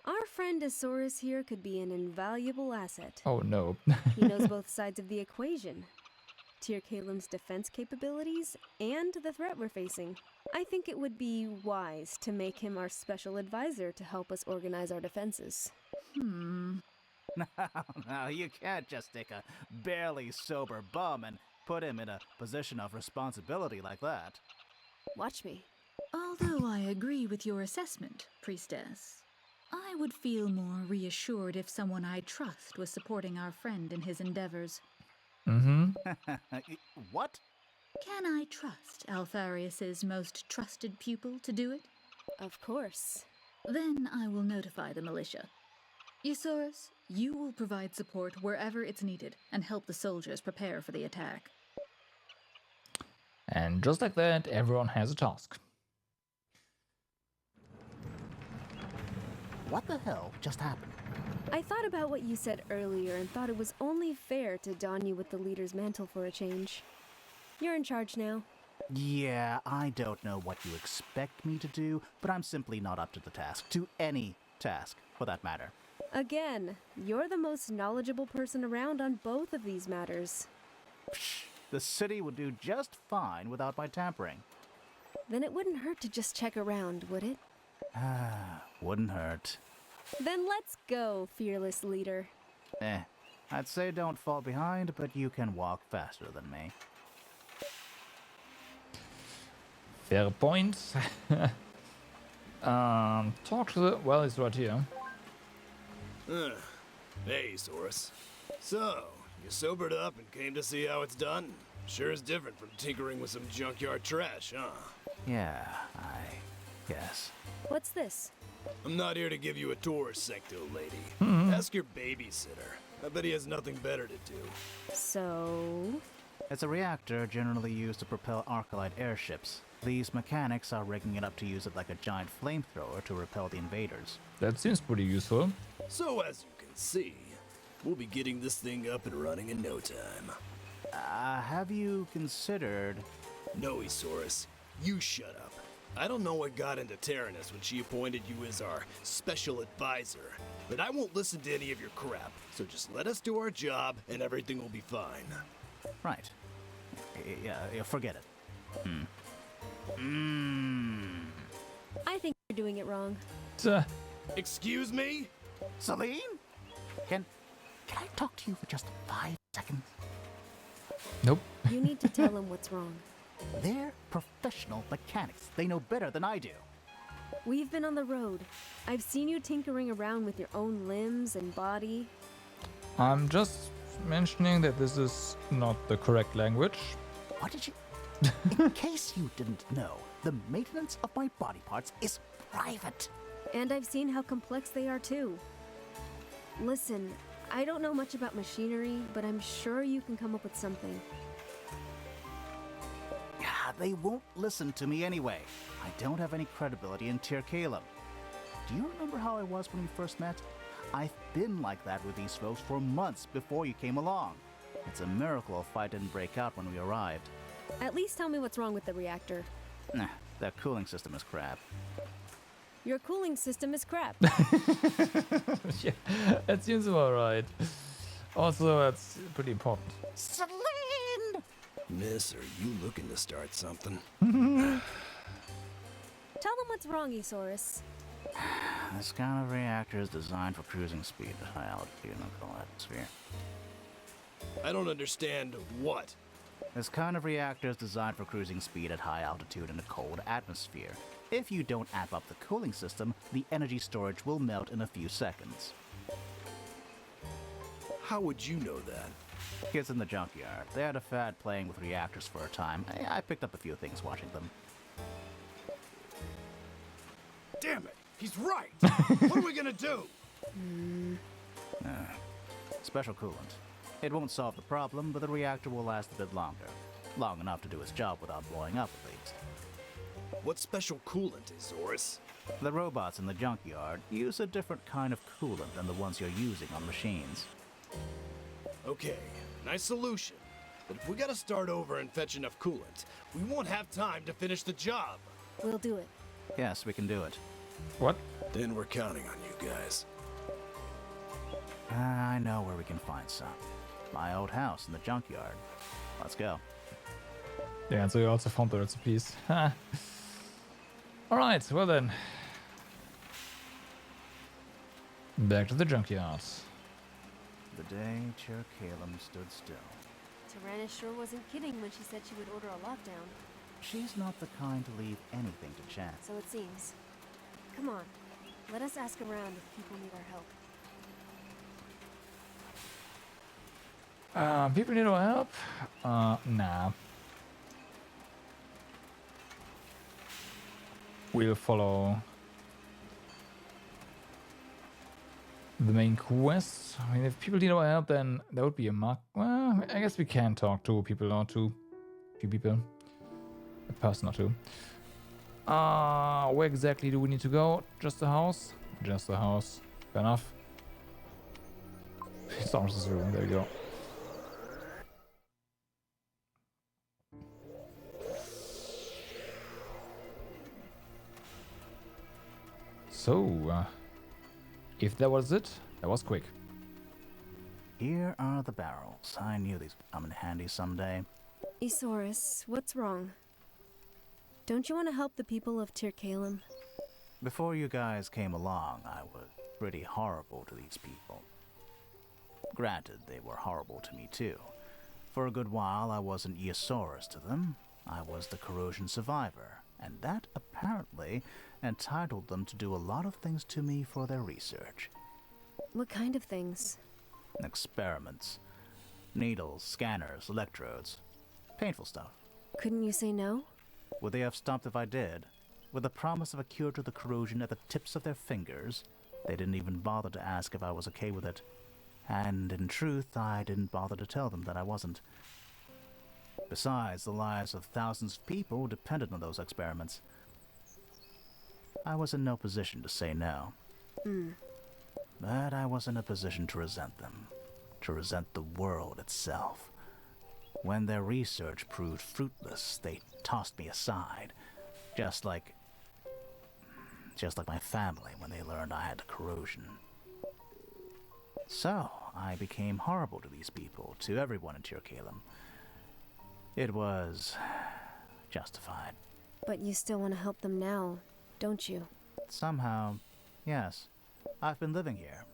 Our friend Asaurus here could be an invaluable asset. Oh no. He knows both sides of the equation. Tir Kalem's defense capabilities and the threat we're facing. I think it would be wise to make him our special advisor to help us organize our defenses. No, you can't just take a barely sober bum and put him in a position of responsibility like that. Watch me. Although I agree with your assessment, Priestess, I would feel more reassured if someone I trust was supporting our friend in his endeavors. What? Can I trust Alpharius's most trusted pupil to do it? Of course. Then I will notify the militia. Eusaurus, you will provide support wherever it's needed and help the soldiers prepare for the attack. And just like that, everyone has a task. What the hell just happened? I thought about what you said earlier and thought it was only fair to don you with the leader's mantle for a change. You're in charge now. Yeah, I don't know what you expect me to do, but I'm simply not up to the task. To any task, for that matter. Again, you're the most knowledgeable person around on both of these matters. Psh, the city would do just fine without my tampering. Then it wouldn't hurt to just check around, would it? Wouldn't hurt. Then let's go, fearless leader. I'd say don't fall behind, but you can walk faster than me. Fair point. Talk to the... Well, he's right here. Hey, Saurus. So, you sobered up and came to see how it's done? Sure is different from tinkering with some junkyard trash, huh? Yeah, I guess. What's this? I'm not here to give you a tour, Secto lady. Ask your babysitter. I bet he has nothing better to do. So... It's a reactor generally used to propel Arcalite airships. These mechanics are rigging it up to use it like a giant flamethrower to repel the invaders. That seems pretty useful. So as you can see, we'll be getting this thing up and running in no time. Have you considered... No, Esaurus. You shut up. I don't know what got into Taranis when she appointed you as our special advisor, but I won't listen to any of your crap, so just let us do our job and everything will be fine. Right. Yeah, forget it. I think you're doing it wrong. Excuse me? Celine? Can I talk to you for just 5 seconds? Nope. You need to tell him what's wrong. They're professional mechanics. They know better than I do. We've been on the road. I've seen you tinkering around with your own limbs and body. I'm just mentioning that this is not the correct language. What did you... In case you didn't know, the maintenance of my body parts is private. And I've seen how complex they are too. Listen, I don't know much about machinery, but I'm sure you can come up with something. Yeah, they won't listen to me anyway. I don't have any credibility in Tir Kalem. do you remember how I was when we first met? I've been like that with these folks for months before you came along. It's a miracle a fight didn't break out when we arrived. At least tell me what's wrong with the reactor. Nah, that cooling system is crap. Your cooling system is crap. Yeah, that seems about right. Also, that's pretty important. Celine! Miss, are you looking to start something? Tell them what's wrong, Esaurus. This kind of reactor is designed for cruising speed at high altitude in a cold atmosphere. I don't understand what. This kind of reactor is designed for cruising speed at high altitude in a cold atmosphere. If you don't amp up the cooling system, the energy storage will melt in a few seconds. How would you know that? Kids in the junkyard. They had a fad playing with reactors for a time. I picked up a few things watching them. Damn it! He's right! What are we gonna do? Special coolant. It won't solve the problem, but the reactor will last a bit longer. Long enough to do its job without blowing up, at least. What special coolant is, Zorus? The robots in the junkyard use a different kind of coolant than the ones you're using on machines. Okay, nice solution. But if we gotta start over and fetch enough coolant, we won't have time to finish the job. We'll do it. Yes, we can do it. What? Then we're counting on you guys. I know where we can find some. My old house in the junkyard. Let's go. Yeah, and so you also found the recipes. Alright, well then. Back to the junkyard. The day Chair Calum stood still. Tyrannus sure wasn't kidding when she said she would order a lockdown. She's not the kind to leave anything to chance. So it seems. Come on, let us ask around if people need our help. People need our help? Nah. We'll follow the main quest. I mean, if people need our help, then that would be a mark. Well, I guess we can talk to people or two. Few people. A person or two. Where exactly do we need to go? Just the house? Just the house. Fair enough. Sources room, there we go. So, if that was it, that was quick. Here are the barrels. I knew these would come in handy someday. Esaurus, what's wrong? Don't you want to help the people of Tir Calum? Before you guys came along, I was pretty horrible to these people. Granted, they were horrible to me too. For a good while, I wasn't Esaurus to them. I was the corrosion survivor, and that apparently entitled them to do a lot of things to me for their research. What kind of things? Experiments. Needles, scanners, electrodes. Painful stuff. Couldn't you say no? Would they have stopped if I did? With the promise of a cure to the corrosion at the tips of their fingers, they didn't even bother to ask if I was okay with it. And in truth, I didn't bother to tell them that I wasn't. Besides, the lives of thousands of people depended on those experiments. I was in no position to say no. But I was in a position to resent them. To resent the world itself. When their research proved fruitless, they tossed me aside. Just like my family when they learned I had the corrosion. So, I became horrible to these people, to everyone in Tir Calum. It was justified. But you still want to help them now, don't you? Somehow, yes. I've been living here.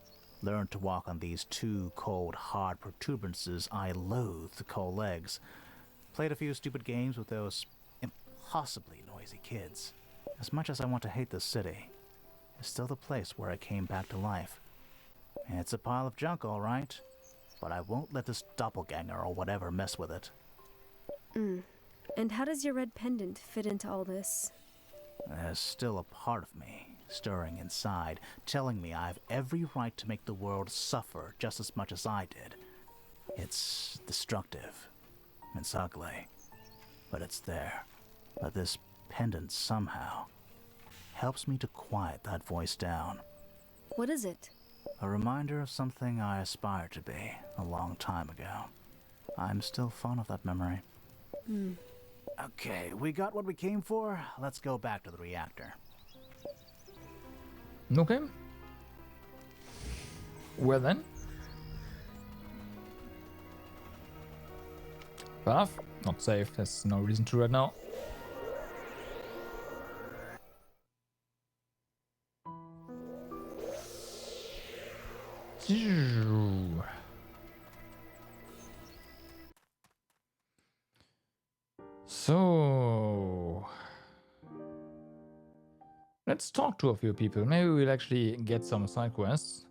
Learned to walk on these two cold, hard protuberances I loathe to call legs. Played a few stupid games with those impossibly noisy kids. As much as I want to hate this city, it's still the place where I came back to life. It's a pile of junk, all right, but I won't let this doppelganger or whatever mess with it. And how does your red pendant fit into all this? There's still a part of me stirring inside, telling me I have every right to make the world suffer just as much as I did. It's destructive. It's ugly. But it's there. But this pendant somehow, helps me to quiet that voice down. What is it? A reminder of something I aspired to be a long time ago. I'm still fond of that memory. Okay, we got what we came for. Let's go back to the reactor. Okay. Well then. Path? Not safe. There's no reason to right now. So let's talk to a few people. Maybe we'll actually get some side quests.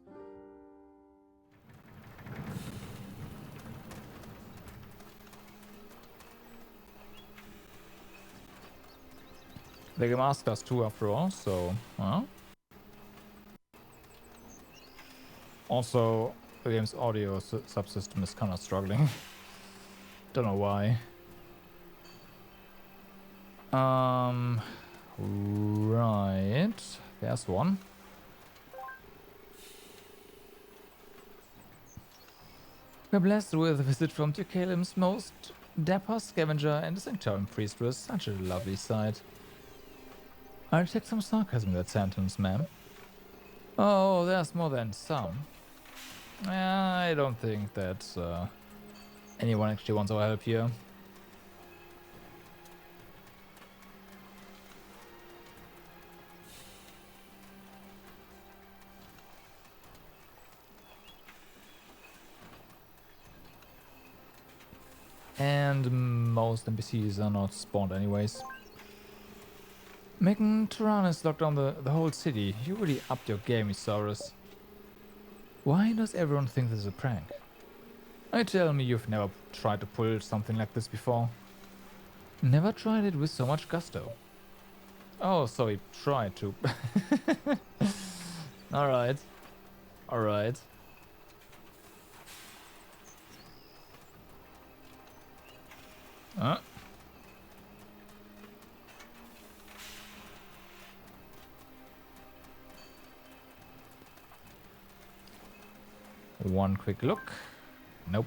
The game asked us to after all, so well. Also, the game's audio subsystem is kind of struggling. Don't know why. Right. There's one. We're blessed with a visit from Tukalim's most dapper scavenger and a Sanctorum priestess. Such a lovely sight. I detect some sarcasm in that sentence, ma'am. Oh, there's more than some. I don't think that anyone actually wants our help here. And most NPCs are not spawned anyways. Making Tyrannus lock down the whole city. You really upped your game, Isaurus. Why does everyone think this is a prank? I tell me you've never tried to pull something like this before. Never tried it with so much gusto. Oh, so he tried to. Alright. Alright. One quick look. Nope.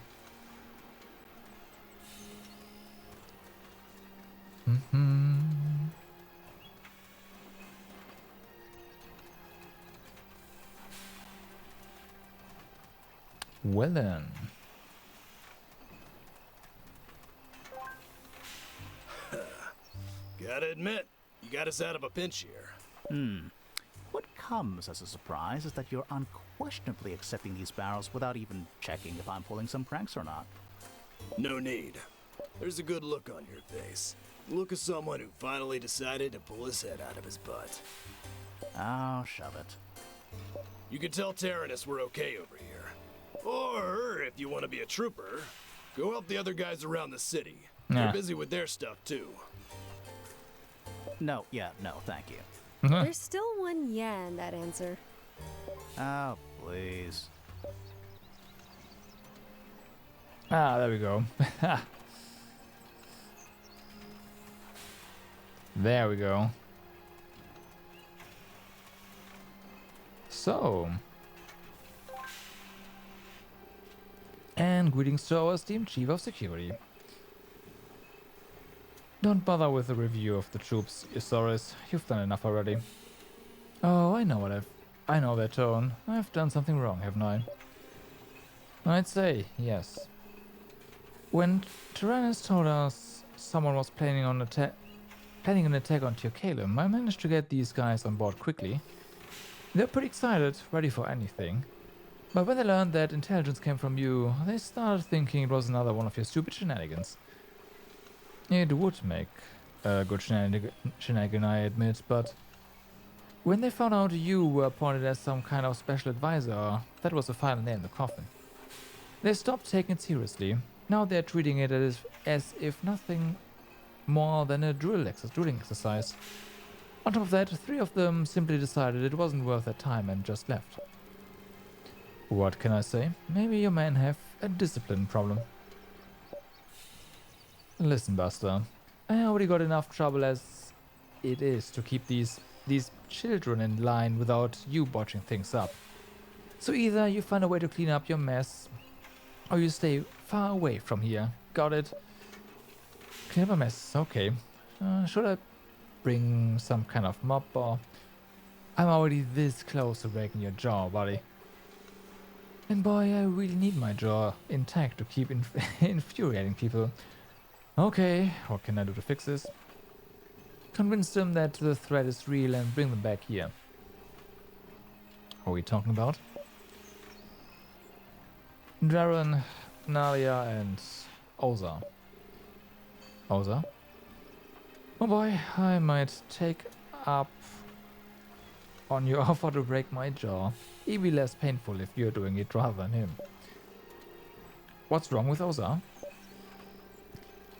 Well then. Gotta admit, you got us out of a pinch here. What comes as a surprise is that you're unquestionably accepting these barrels without even checking if I'm pulling some pranks or not. No need. There's a good look on your face. The look of someone who finally decided to pull his head out of his butt. Oh, shove it. You can tell Tyrannus we're okay over here. Or, if you want to be a trooper, go help the other guys around the city. They're busy with their stuff, too. No, thank you. There's still one yeah in that answer. Oh, please. Ah, there we go. There we go. So. And greetings to our esteemed Chief of Security. Don't bother with the review of the troops, Isaurus. You've done enough already. Oh, I know their tone. I've done something wrong, haven't I? I'd say, yes. When Tyrannus told us someone was planning an attack on Teokalem, I managed to get these guys on board quickly. They're pretty excited, ready for anything. But when they learned that intelligence came from you, they started thinking it was another one of your stupid shenanigans. It would make a good shenanigan, I admit, but when they found out you were appointed as some kind of special advisor, that was the final nail in the coffin. They stopped taking it seriously. Now they're treating it as if nothing more than a drilling exercise. On top of that, 3 of them simply decided it wasn't worth their time and just left. What can I say? Maybe your men have a discipline problem. Listen, Buster, I already got enough trouble as it is to keep these these children in line without you botching things up. So either you find a way to clean up your mess, or you stay far away from here. Got it? Clean up a mess, okay. Should I bring some kind of mop, or... I'm already this close to breaking your jaw, buddy. And boy, I really need my jaw intact to keep infuriating people. Okay, what can I do to fix this? Convince them that the threat is real and bring them back here. What are we talking about? Darren, Nalia, and Oza. Oza? Oh boy, I might take up on your offer to break my jaw. It'd be less painful if you're doing it rather than him. What's wrong with Oza?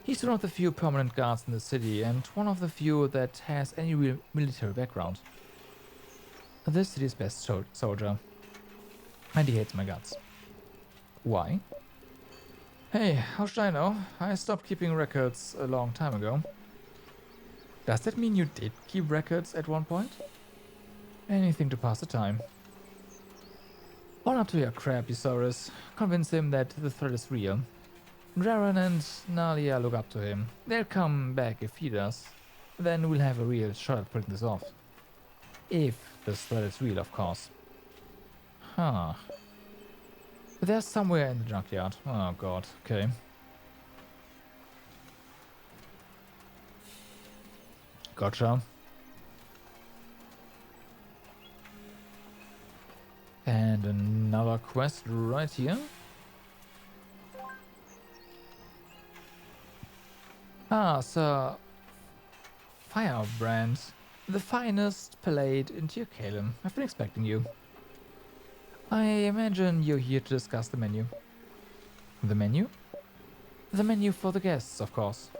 He's one of the few permanent guards in the city and one of the few that has any real military background. This city's best soldier. And he hates my guts. Why? Hey, how should I know? I stopped keeping records a long time ago. Does that mean you did keep records at one point? Anything to pass the time. On up to your crap, Eusaurus. Convince him that the threat is real. Darren and Nalia look up to him. They'll come back if he does. Then we'll have a real shot at putting this off. If this threat is real, of course. Huh. But they're somewhere in the junkyard. Oh god, okay. Gotcha. And another quest right here. Ah, Sir Firebrand, the finest palate in Tyr Calem. I've been expecting you. I imagine you're here to discuss the menu. The menu? The menu for the guests, of course.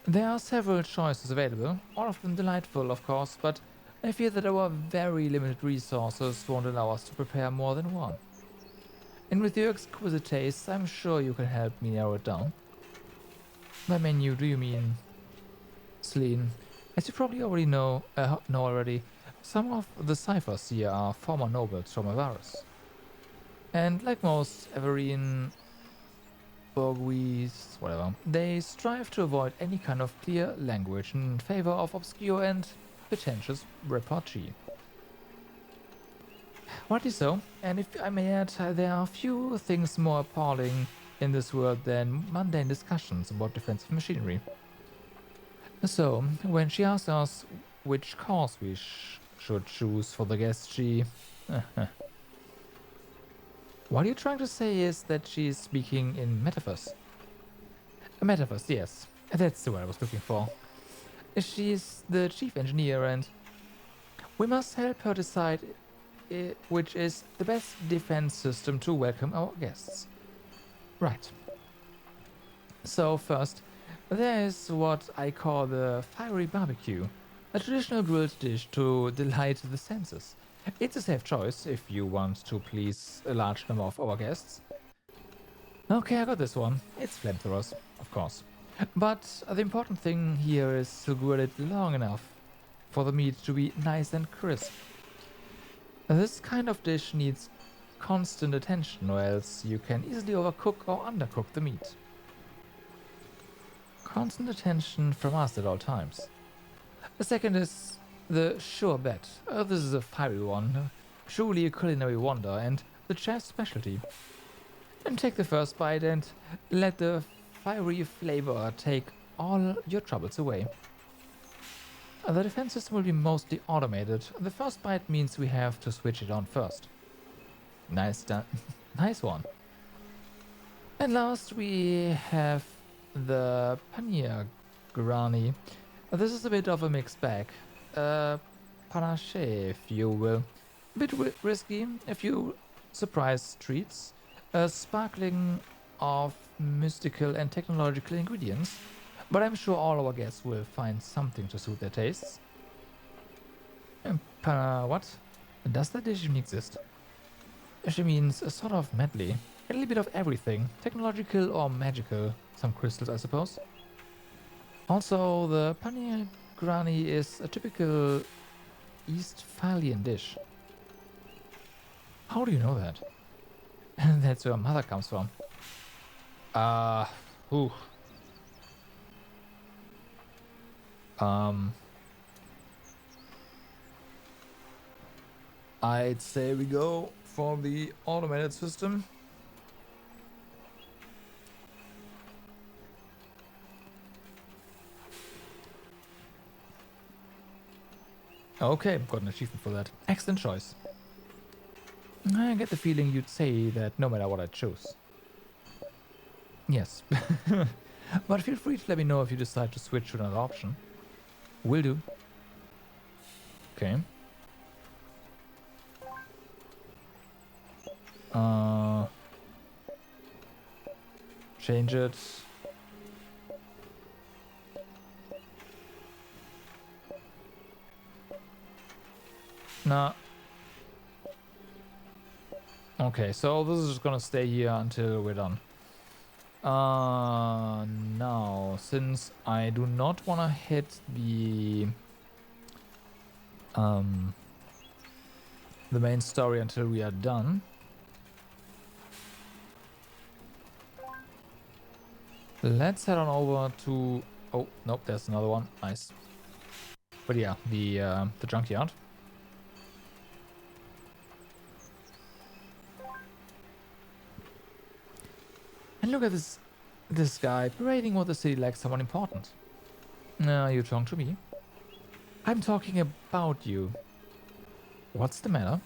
There are several choices available, all of them delightful, of course, but I fear that our very limited resources won't allow us to prepare more than one. And with your exquisite taste, I'm sure you can help me narrow it down. By menu, do you mean Selene? As you probably already know already, some of the ciphers here are former nobles from Avaris. And like most Avarine, Borguis, whatever, they strive to avoid any kind of clear language in favor of obscure and pretentious repartee. Rightly so, and if I may add, there are few things more appalling in this world than mundane discussions about defensive machinery. So, when she asked us which course we should choose for the guest, she... What you're trying to say is that she's speaking in metaphors. A metaphor, yes. That's the word I was looking for. She's the chief engineer and we must help her decide which is the best defense system to welcome our guests. Right. So first, there is what I call the fiery barbecue, a traditional grilled dish to delight the senses. It's a safe choice if you want to please a large number of our guests. Okay, I got this one. It's flamethrowers, of course. But the important thing here is to grill it long enough for the meat to be nice and crisp. This kind of dish needs constant attention or else you can easily overcook or undercook the meat. Constant attention from us at all times. The second is the sure bet. This is a fiery one, truly a culinary wonder and the chef's specialty. And take the first bite and let the fiery flavor take all your troubles away. The defense system will be mostly automated. The first bite means we have to switch it on first. Nice done. Nice one. And last we have the Paneer Granny. This is a bit of a mixed bag. Panache, if you will. A bit risky, a few surprise treats. Sparkling of mystical and technological ingredients. But I'm sure all our guests will find something to suit their tastes. What? Does that dish even exist? She means a sort of medley. A little bit of everything. Technological or magical. Some crystals, I suppose. Also, the Paneer Granny is a typical Eastphalian dish. How do you know that? That's where mother comes from. Whew. I'd say we go for the automated system. Okay, got an achievement for that. Excellent choice. I get the feeling you'd say that no matter what I choose. Yes. But feel free to let me know if you decide to switch to another option. Will do. Okay. Change it. Nah. Okay, so this is just gonna stay here until we're done. Now, since I do not wanna hit the main story until we are done. Let's head on over to... Oh, nope, there's another one. Nice. But yeah, the junkyard. And look at this guy parading what the city like someone important. You talking to me? I'm talking about you. What's the matter?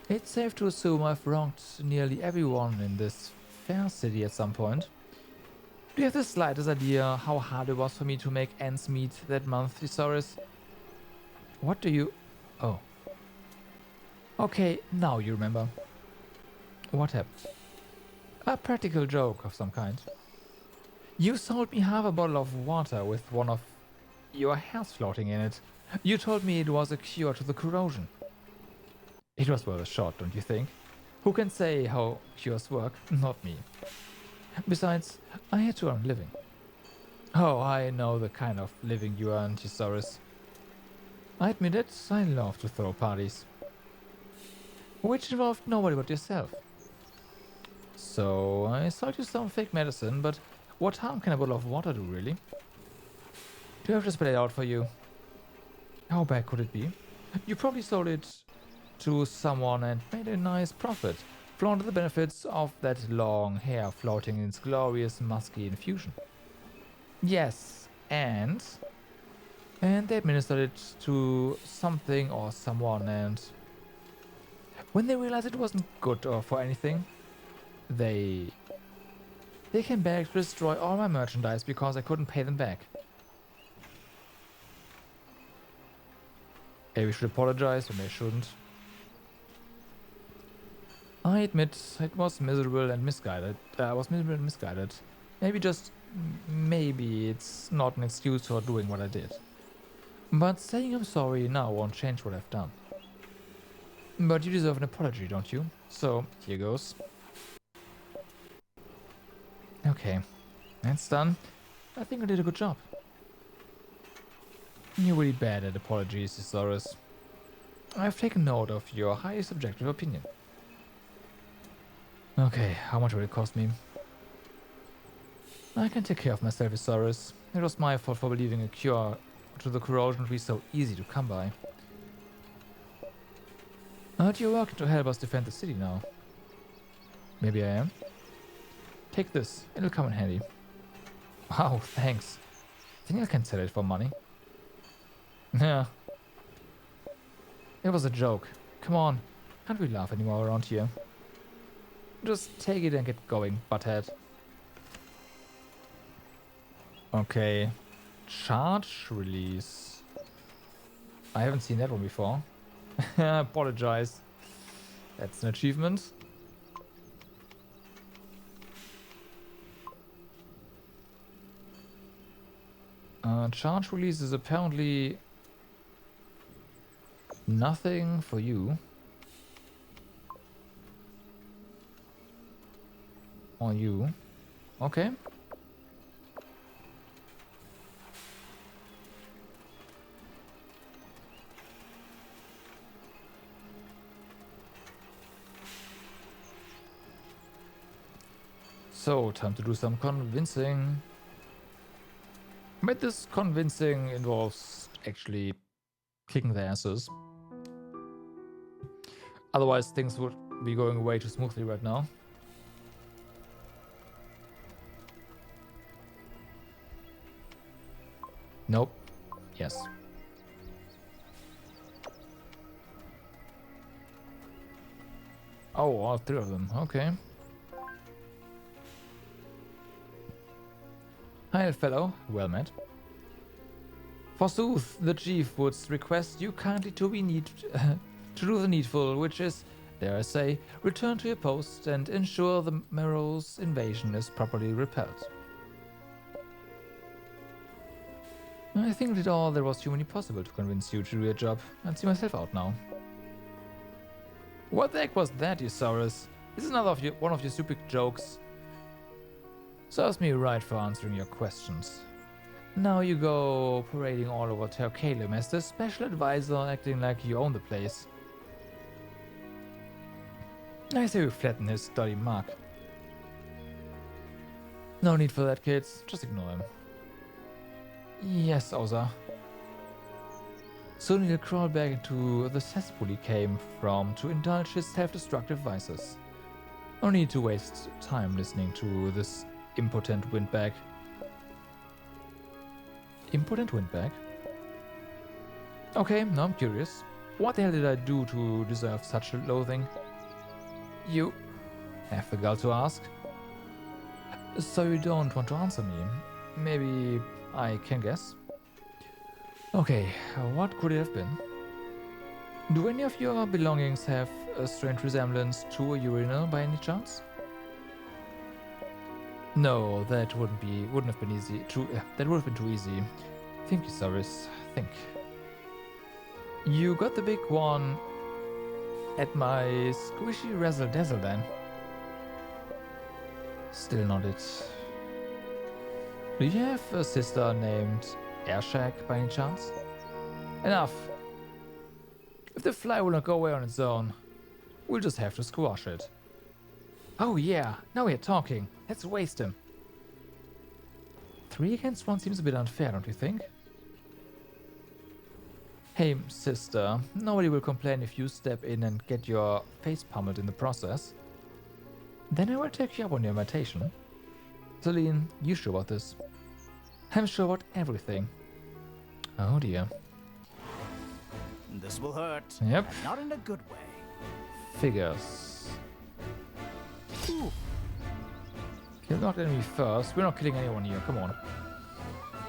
It's safe to assume I've wronged nearly everyone in this fair city at some point. Do you have the slightest idea how hard it was for me to make ends meet that month, Thesaurus? What do you... Oh. Okay, now you remember. What happened? A practical joke of some kind. You sold me half a bottle of water with one of your hairs floating in it. You told me it was a cure to the corrosion. It was worth a shot, don't you think? Who can say how cures work? Not me. Besides, I had to earn a living. Oh, I know the kind of living you earn, Thesaurus. I admit it, I love to throw parties. Which involved nobody but yourself. So, I sold you some fake medicine, but what harm can a bottle of water do, really? Do I have to spell it out for you? How bad could it be? You probably sold it to someone and made a nice profit, flaunted the benefits of that long hair floating in its glorious musky infusion. Yes, and they administered it to something or someone, and when they realized it wasn't good or for anything, they came back to destroy all my merchandise because I couldn't pay them back. Maybe we should apologize, or maybe I shouldn't. I admit it was miserable and misguided. Maybe it's not an excuse for doing what I did. But saying I'm sorry now won't change what I've done. But you deserve an apology, don't you? So, here goes. Okay, that's done. I think I did a good job. You're really bad at apologies, Thesaurus. I've taken note of your highly subjective opinion. Okay, how much will it cost me? I can take care of myself, Thesaurus. It was my fault for believing a cure to the corrosion would be so easy to come by. But you're working to help us defend the city now. Maybe I am. Take this, it'll come in handy. Wow, thanks. Think I can sell it for money? Yeah. It was a joke. Come on, can't we laugh anymore around here? Just take it and get going, butthead. Okay. Charge release. I haven't seen that one before. Apologize. That's an achievement. Charge release is apparently nothing for you. Or you. Okay. So, time to do some convincing. But this convincing involves actually kicking their asses. Otherwise, things would be going way too smoothly right now. Nope. Yes. Oh, all three of them. Okay. Hi, fellow. Well met. Forsooth, the chief would request you kindly to do the needful, which is, dare I say, return to your post and ensure the Merrow's invasion is properly repelled. I think we did all that was humanly possible to convince you to do your job. I'd see myself out now. What the heck was that, Eusaurus? This is another of one of your stupid jokes. Serves me right for answering your questions. Now you go parading all over Tercalum as the special advisor, acting like you own the place. I say we flatten his dirty mark. No need for that, kids. Just ignore him. Yes, Oza. Soon he'll crawl back into the cesspool he came from to indulge his self-destructive vices. No need to waste time listening to this impotent windbag. Impotent windbag? Okay, now I'm curious. What the hell did I do to deserve such loathing? You have the gall to ask. So you don't want to answer me? Maybe I can guess. Okay, what could it have been? Do any of your belongings have a strange resemblance to a urinal by any chance? No, that wouldn't have been easy. That would have been too easy. Think, Eusaurus. Think. You got the big one at my squishy razzle dazzle then. Still not it. Do you have a sister named Airshag by any chance? Enough. If the fly will not go away on its own, we'll just have to squash it. Oh yeah, now we're talking. Let's waste him. 3 against 1 seems a bit unfair, don't you think? Hey, sister, nobody will complain if you step in and get your face pummeled in the process. Then I will take you up on your invitation. Celine, you sure about this? I'm sure about everything. Oh dear. This will hurt. Yep. And not in a good way. Figures. Ooh. Kill not enemy first. We're not killing anyone here. Come on.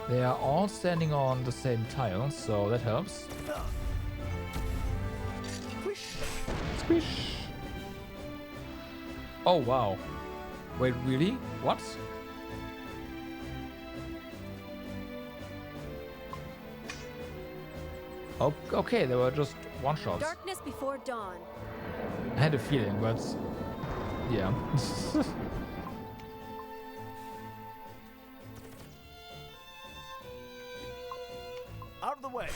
They are all standing on the same tile, so that helps. Squish. Squish. Oh wow. Wait, really? What? Oh, okay, they were just one-shots. Darkness before dawn. I had a feeling, but yeah. Out of the way.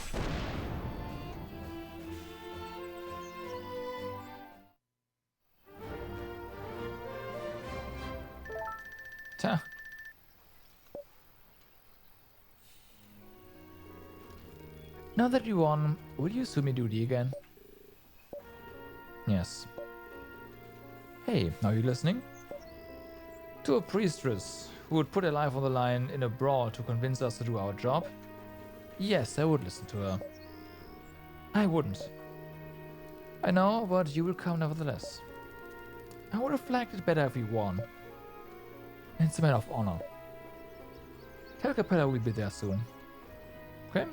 Ta. Now that you won, will you sue me duty again? Yes. Hey, are you listening? To a priestess who would put her life on the line in a brawl to convince us to do our job? Yes, I would listen to her. I wouldn't. I know, but you will come nevertheless. I would have liked it better if we won. It's a matter of honor. Tel Capella will be there soon. Okay?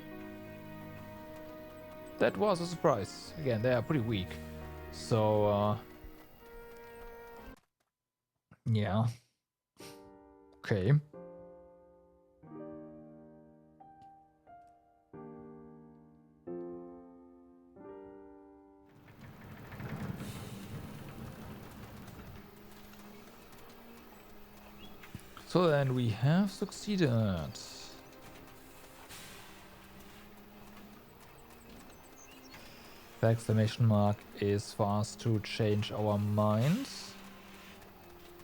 That was a surprise. Again, they are pretty weak. So, yeah. Okay. So then we have succeeded. The exclamation mark is for us to change our minds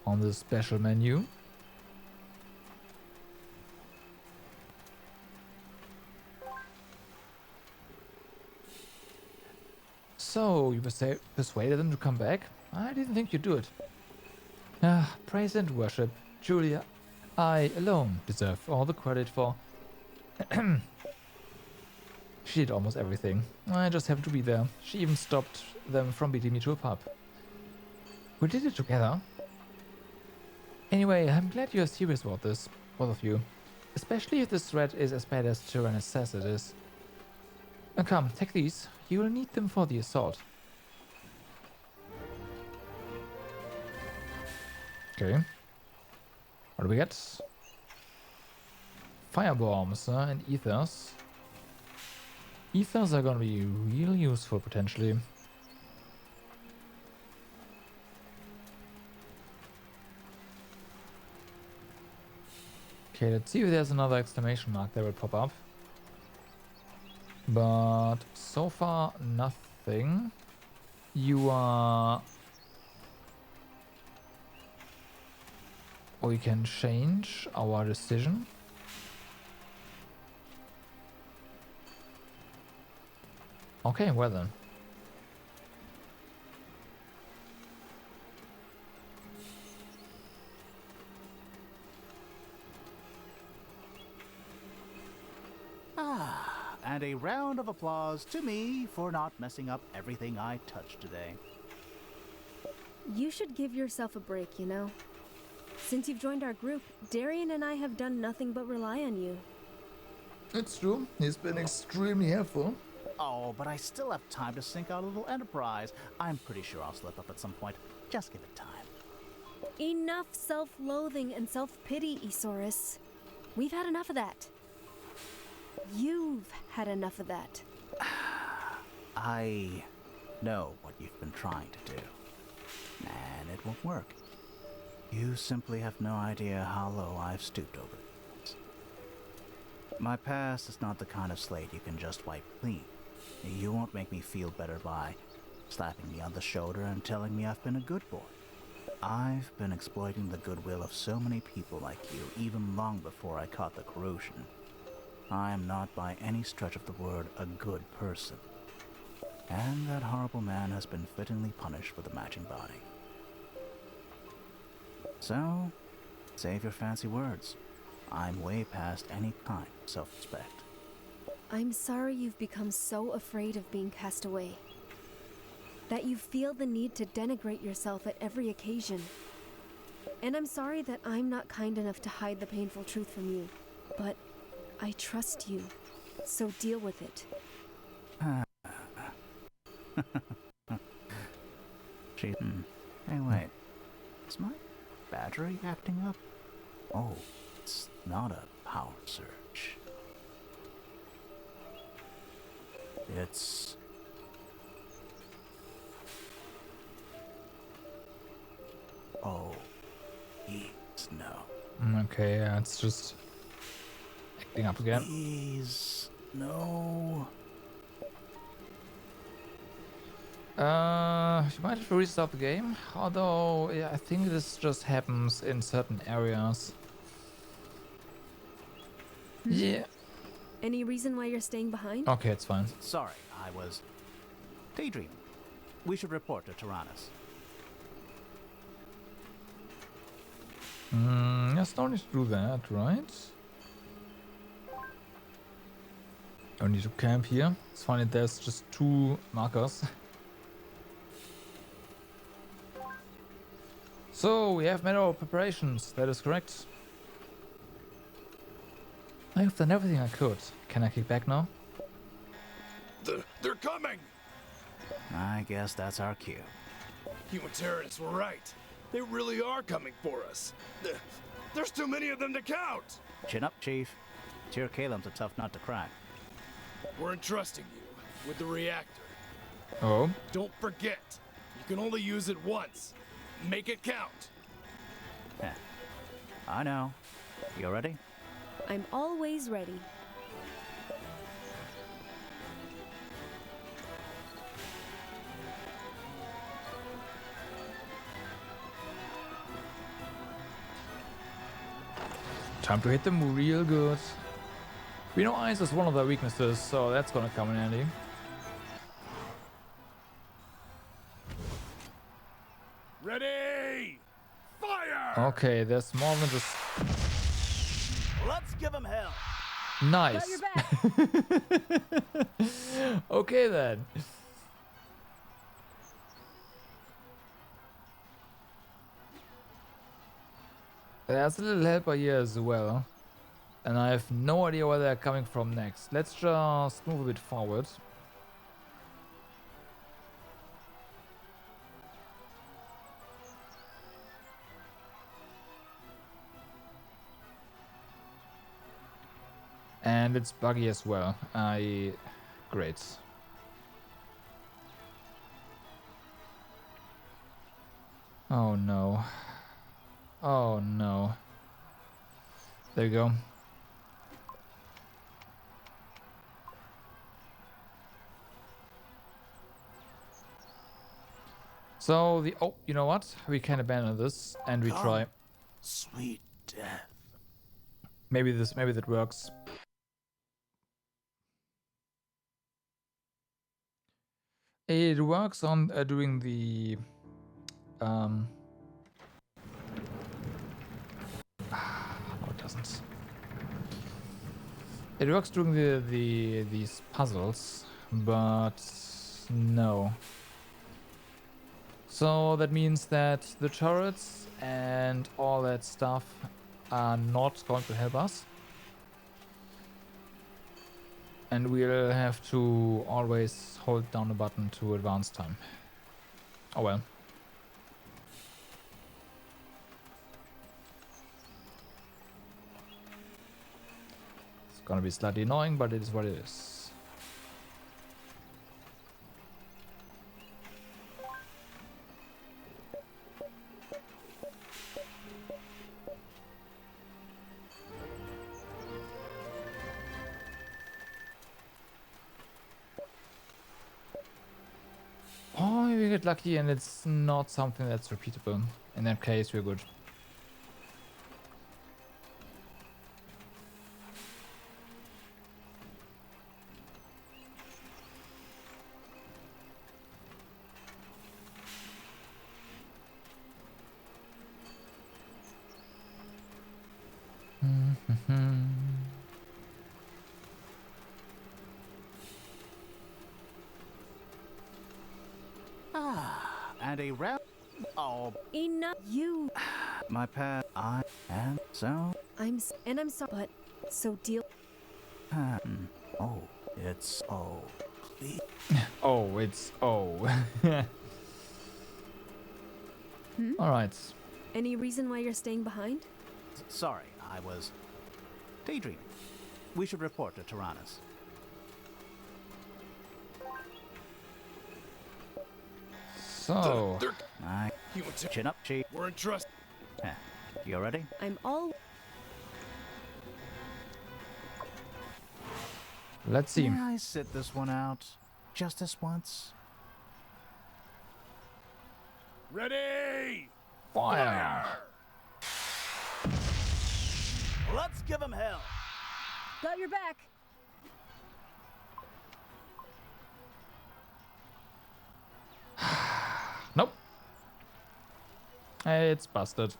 on the special menu. So, you persuaded them to come back? I didn't think you'd do it. Ah, praise and worship. Julia, I alone deserve all the credit for... She did almost everything. I just happened to be there. She even stopped them from beating me to a pub. We did it together. Anyway, I'm glad you're serious about this, both of you. Especially if this threat is as bad as Tyrannus says it is. Come, take these. You will need them for the assault. Okay. What do we get? Firebombs and ethers. Ethers are gonna be real useful potentially. Okay, let's see if there's another exclamation mark that will pop up. But so far, nothing. You are... We can change our decision. Okay, well then. And a round of applause to me for not messing up everything I touched today. You should give yourself a break, you know. Since you've joined our group, Darian and I have done nothing but rely on you. It's true. He's been extremely helpful. Oh, but I still have time to sink out a little enterprise. I'm pretty sure I'll slip up at some point. Just give it time. Enough self-loathing and self-pity, Isaurus. We've had enough of that. You've had enough of that. I know what you've been trying to do, and it won't work. You simply have no idea how low I've stooped over it. My past is not the kind of slate you can just wipe clean. You won't make me feel better by slapping me on the shoulder and telling me I've been a good boy. I've been exploiting the goodwill of so many people like you, even long before I caught the corrosion. I am not by any stretch of the word a good person. And that horrible man has been fittingly punished with a matching body. So, save your fancy words. I'm way past any kind of self-respect. I'm sorry you've become so afraid of being cast away. That you feel the need to denigrate yourself at every occasion. And I'm sorry that I'm not kind enough to hide the painful truth from you. But I trust you, so deal with it. Hey, wait. Is my battery acting up? Oh, it's not a power surge. It's... Oh, please, no. Okay, yeah, it's just acting up again. Please, no. You might have to restart the game, although yeah, I think this just happens in certain areas. Yeah. Any reason why you're staying behind? Okay, it's fine. Sorry, I was daydreaming. We should report to Tyrannus. Yes, don't need to do that, right? Don't need to camp here. It's fine that there's just 2 markers. So, we have made our preparations, that is correct. I've done everything I could. Can I kick back now? They're coming! I guess that's our cue. You and Tyrannus were right. They really are coming for us. There's too many of them to count! Chin up, Chief. Tyr Kalem's a tough nut to crack. We're entrusting you with the reactor. Oh? Don't forget, you can only use it once. Make it count. Heh. I know. You ready? I'm always ready. Time to hit them real good. We know ice is one of their weaknesses, so that's gonna come in handy. Ready! Fire! Okay, there's more than just Let's give him hell. nice. Got your back. Okay then. There's a little helper here as well. And I have no idea where they're coming from next. Let's just move a bit forward. And it's buggy as well. Great. Oh no. Oh no. There you go. So oh, you know what? We can abandon this and we try. Sweet death. Maybe that works. It works on doing the no, it doesn't. It works doing these puzzles, but no. So that means that the turrets and all that stuff are not going to help us. And we'll have to always hold down the button to advance time. Oh well. It's gonna be slightly annoying, but it is what it is. Oh, maybe we get lucky and it's not something that's repeatable. In that case, we're good. And a rep. Oh, Enough. You. my pet. I am so. I'm sorry, but so deal. Oh, it's oh, please. Oh, it's oh. All right. Any reason why you're staying behind? Sorry, I was daydreaming. We should report to Tyrannus. So, I chin up, chief. We're in trust. You ready? I'm all. let's see. May I sit this one out? Just this once? Ready! Fire! Let's give him hell. Got your back. Nope. It's busted.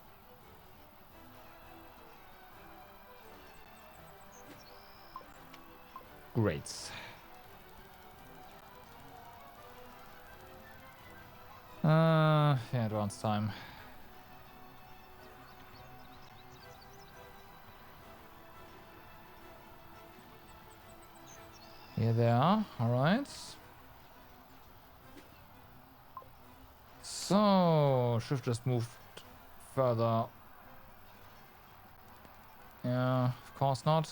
Great. Yeah, advance time. Here they are, alright. So, should have just moved further. Yeah, of course not.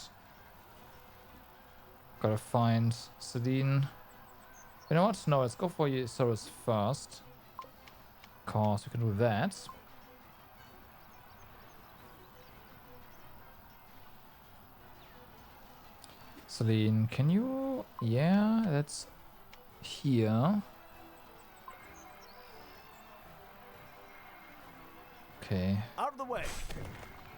Gotta find Celine. You know what? No, let's go for Eusaurus first. Cause we can do that. Celine, can you... Yeah, that's here. Okay. Out of the way.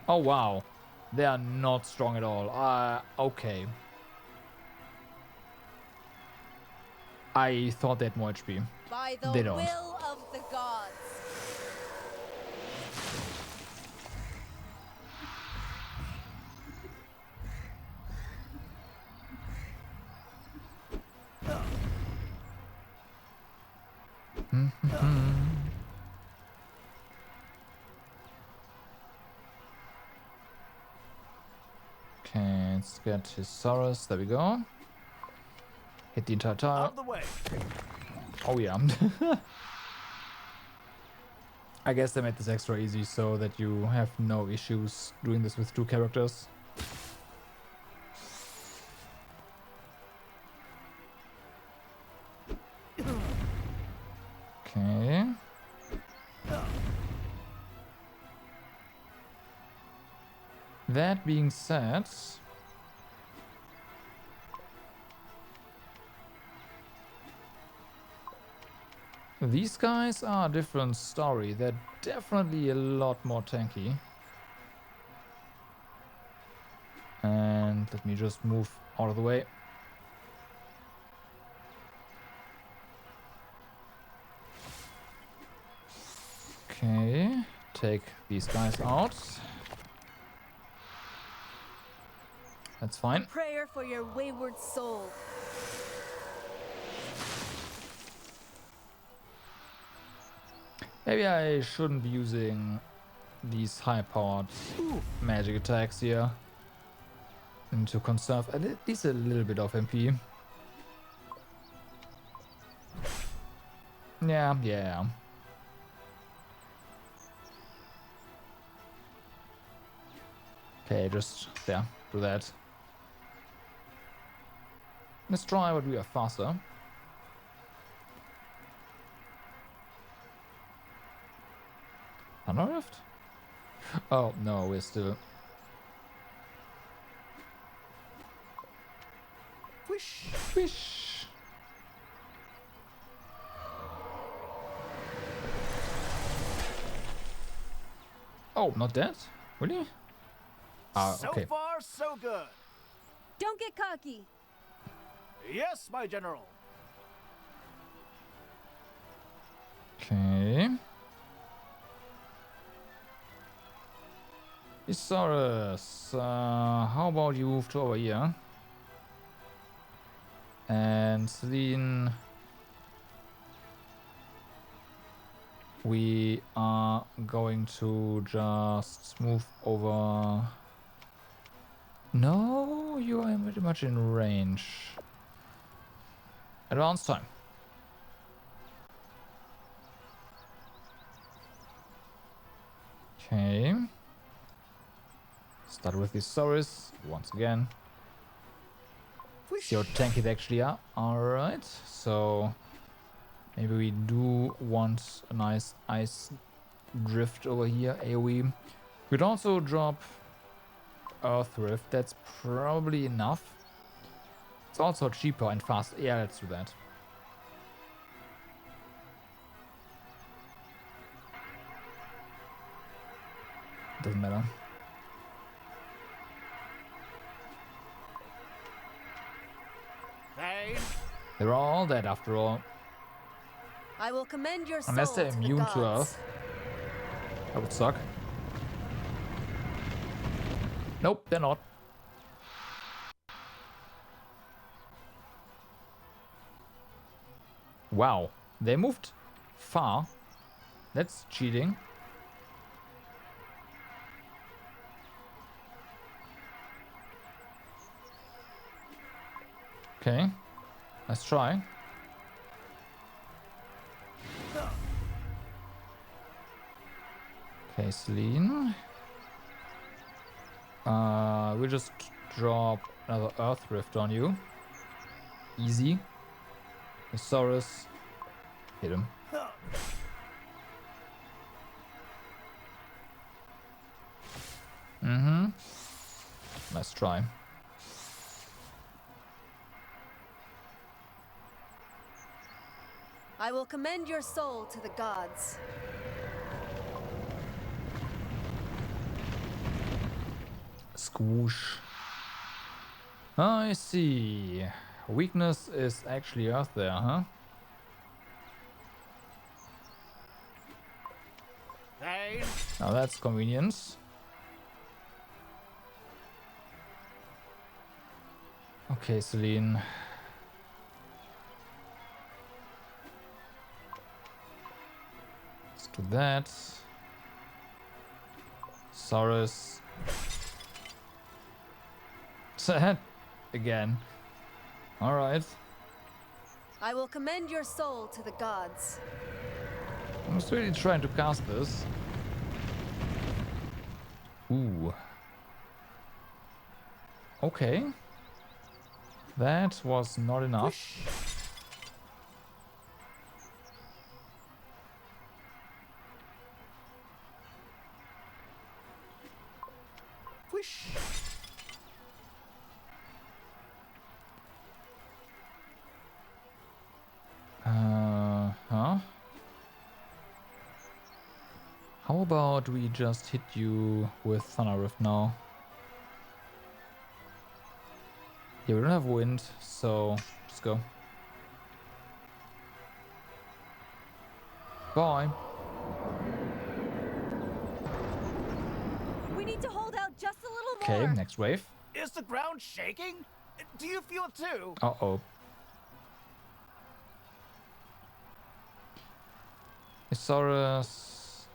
Oh, wow. They are not strong at all. Okay. I thought they had more HP. By the They don't. will of the gods. Okay, let's get his Saurus. There we go. Hit the entire tire. Out of the way. Oh yeah. I guess they made this extra easy so that you have no issues doing this with 2 characters. Okay. That being said, these guys are a different story. They're definitely a lot more tanky. And let me just move out of the way. Okay, take these guys out. That's fine. Prayer for your wayward soul. Maybe I shouldn't be using these high-powered magic attacks here. And to conserve at least a little bit of MP. Yeah. Okay, just there, do that. Let's try what we are faster. Thunder Rift? Oh no, we're still. Whoosh. Whoosh. Oh, not dead? Really? Okay. So far, so good. Don't get cocky. Yes, my general. Okay. Isaurus, how about you move to over here? And Celine, we are going to just move over. No, you are pretty much in range. Advance time. Okay. Start with the Saurus once again. See how tanky they actually are. Alright, so maybe we do want a nice ice drift over here, AoE. We'd also drop Earth Rift, that's probably enough. It's also cheaper and fast. Yeah, let's do that. Doesn't matter. They're all dead after all. I will commend your soul Unless they're to immune the to gods. Earth. That would suck. Nope, they're not. Wow, they moved far. That's cheating. Okay, let's try. Okay, Celine. We'll just drop another Earth Rift on you. Easy. Isaurus. Hit him. Nice try. I will commend your soul to the gods. Squoosh. I see. Weakness is actually Earth there, huh? Hey. Now that's convenience. Okay, Celine. Let's do that. Saurus. Again. Alright. I will commend your soul to the gods. I was really trying to cast this. Ooh. Okay. That was not enough. Whoosh. Huh? How about we just hit you with Thunder Rift now? Yeah, we don't have wind, so just go. Bye. We need to hold out just a little Okay, more. next wave. Is the ground shaking? Do you feel it too? Uh-oh. Isaurus.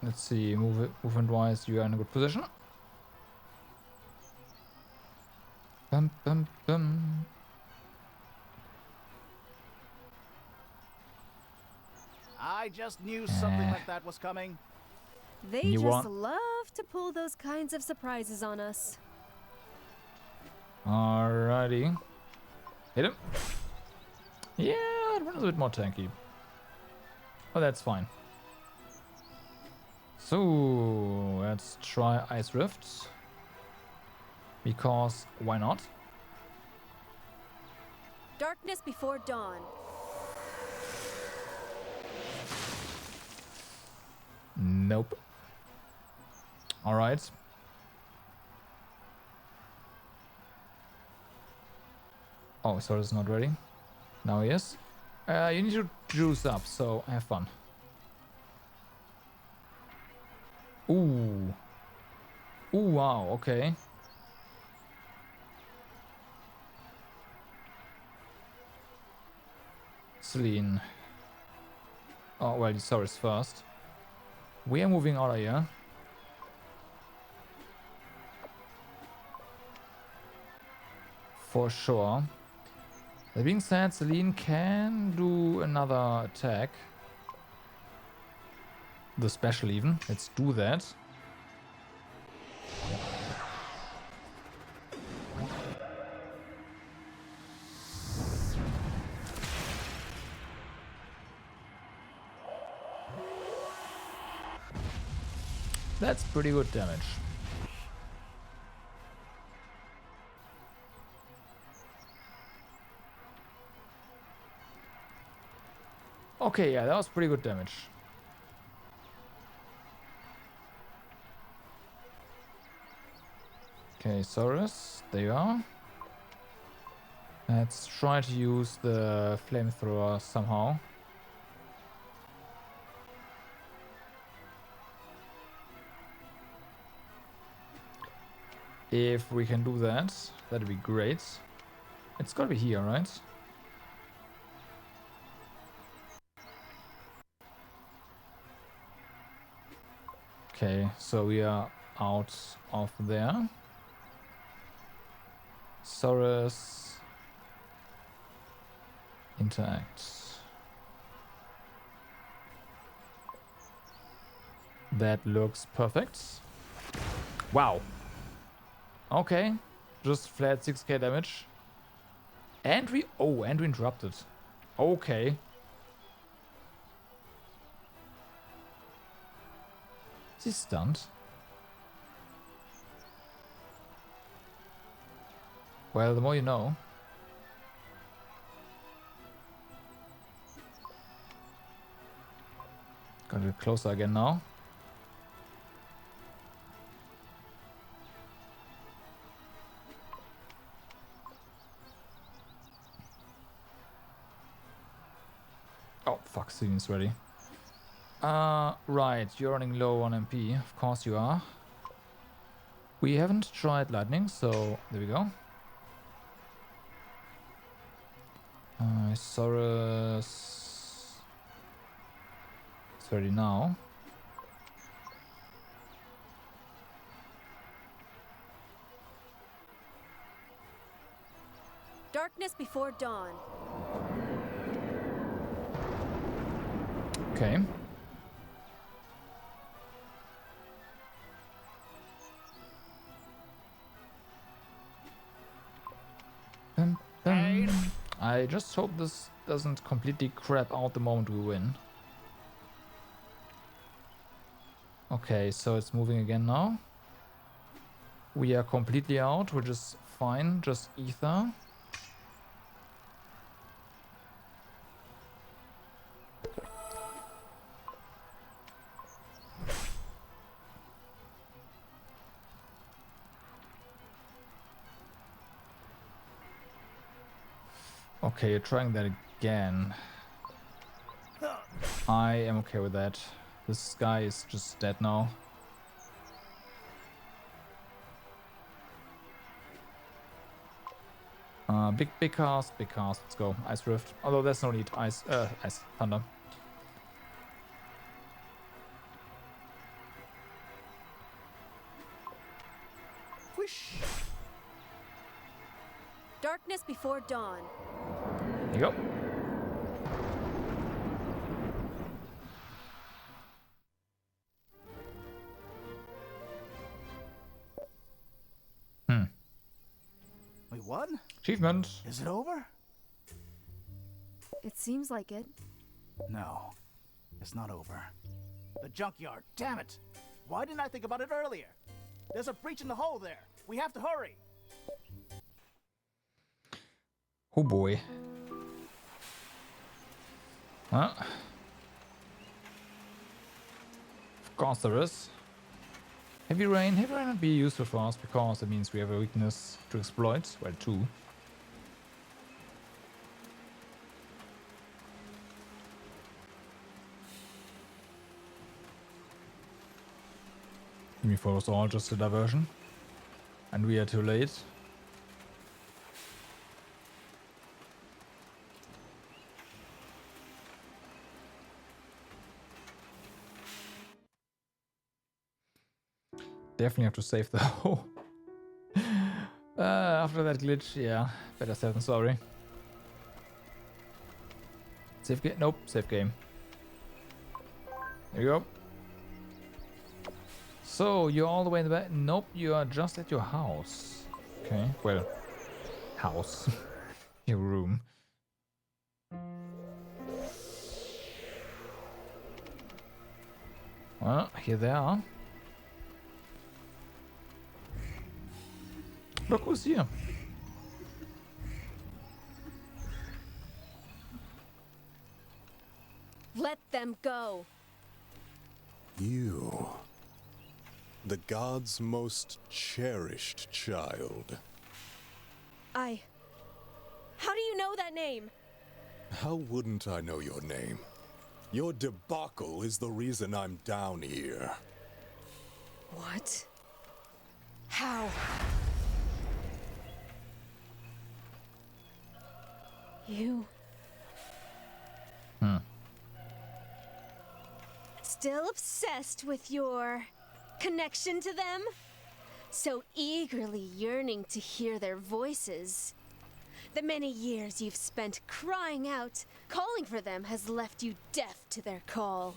Let's see, movement-wise, you are in a good position. Bum, bum, bum. I just knew something like that was coming. They You just want- love to pull those kinds of surprises on us. Alrighty. Hit him. Yeah, that one is a bit more tanky. Oh, that's fine. So, let's try Ice Rift. Because why not? Darkness before dawn. Nope. Alright. Oh, Isaurus is not ready. Now he is. You need to juice up, so have fun. Ooh. Ooh, wow, okay. Celine. Oh, well, Isaurus first. We are moving out of here. For sure. That being said, Celine can do another attack. The special even. Let's do that. That's pretty good damage. Okay, yeah, that was pretty good damage. Okay, Saurus, there you are. Let's try to use the flamethrower somehow. If we can do that, that'd be great. It's gotta be here, right? Okay, so we are out of there. Saurus. Interact. That looks perfect. Wow. Okay. Just flat 6k damage. And we interrupted. Okay. Is he stunned? Well, the more you know. Gotta get closer again now. Celine's ready. Right, you're running low on MP. Of course you are. We haven't tried lightning, so there we go. Saurus is ready now. Darkness before dawn. Okay. I just hope this doesn't completely crap out the moment we win. Okay, so it's moving again now. We are completely out, which is fine, just ether. Okay, you're trying that again. I am okay with that. This guy is just dead now. Big cast, let's go. Ice Rift. Although there's no need. Ice Thunder. Whoosh. Darkness before dawn. There you go. Wait, what? Achievement. Is it over? It seems like it. No, it's not over. The junkyard, damn it! Why didn't I think about it earlier? There's a breach in the hull there. We have to hurry. Oh boy. Well, of course there is. Heavy rain would be useful for us because it means we have a weakness to exploit. Well, two. Me follows all just a diversion. And we are too late. Definitely have to save the hole. After that glitch, yeah. Better safe than sorry. Save game? Nope, save game. There you go. So, you're all the way in the back? Nope, you are just at your house. Okay, well, house. Your room. Well, here they are. Look who's here. Let them go. You. The god's most cherished child. How do you know that name? How wouldn't I know your name? Your debacle is the reason I'm down here. What? How? You... Still obsessed with your connection to them? So eagerly yearning to hear their voices. The many years you've spent crying out, calling for them has left you deaf to their call.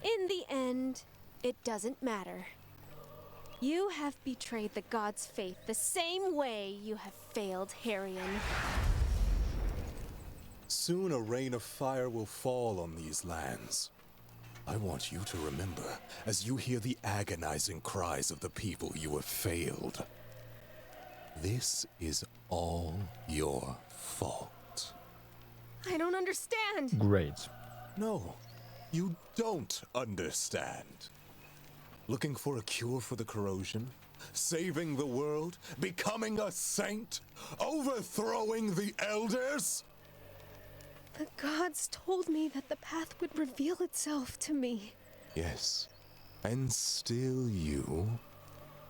In the end, it doesn't matter. You have betrayed the god's faith the same way you have failed Harian. Soon a rain of fire will fall on these lands. I want you to remember as you hear the agonizing cries of the people you have failed. This is all your fault. I don't understand. Great. No, you don't understand. Looking for a cure for the corrosion? Saving the world? Becoming a saint? Overthrowing the elders? The gods told me that the path would reveal itself to me. Yes, and still you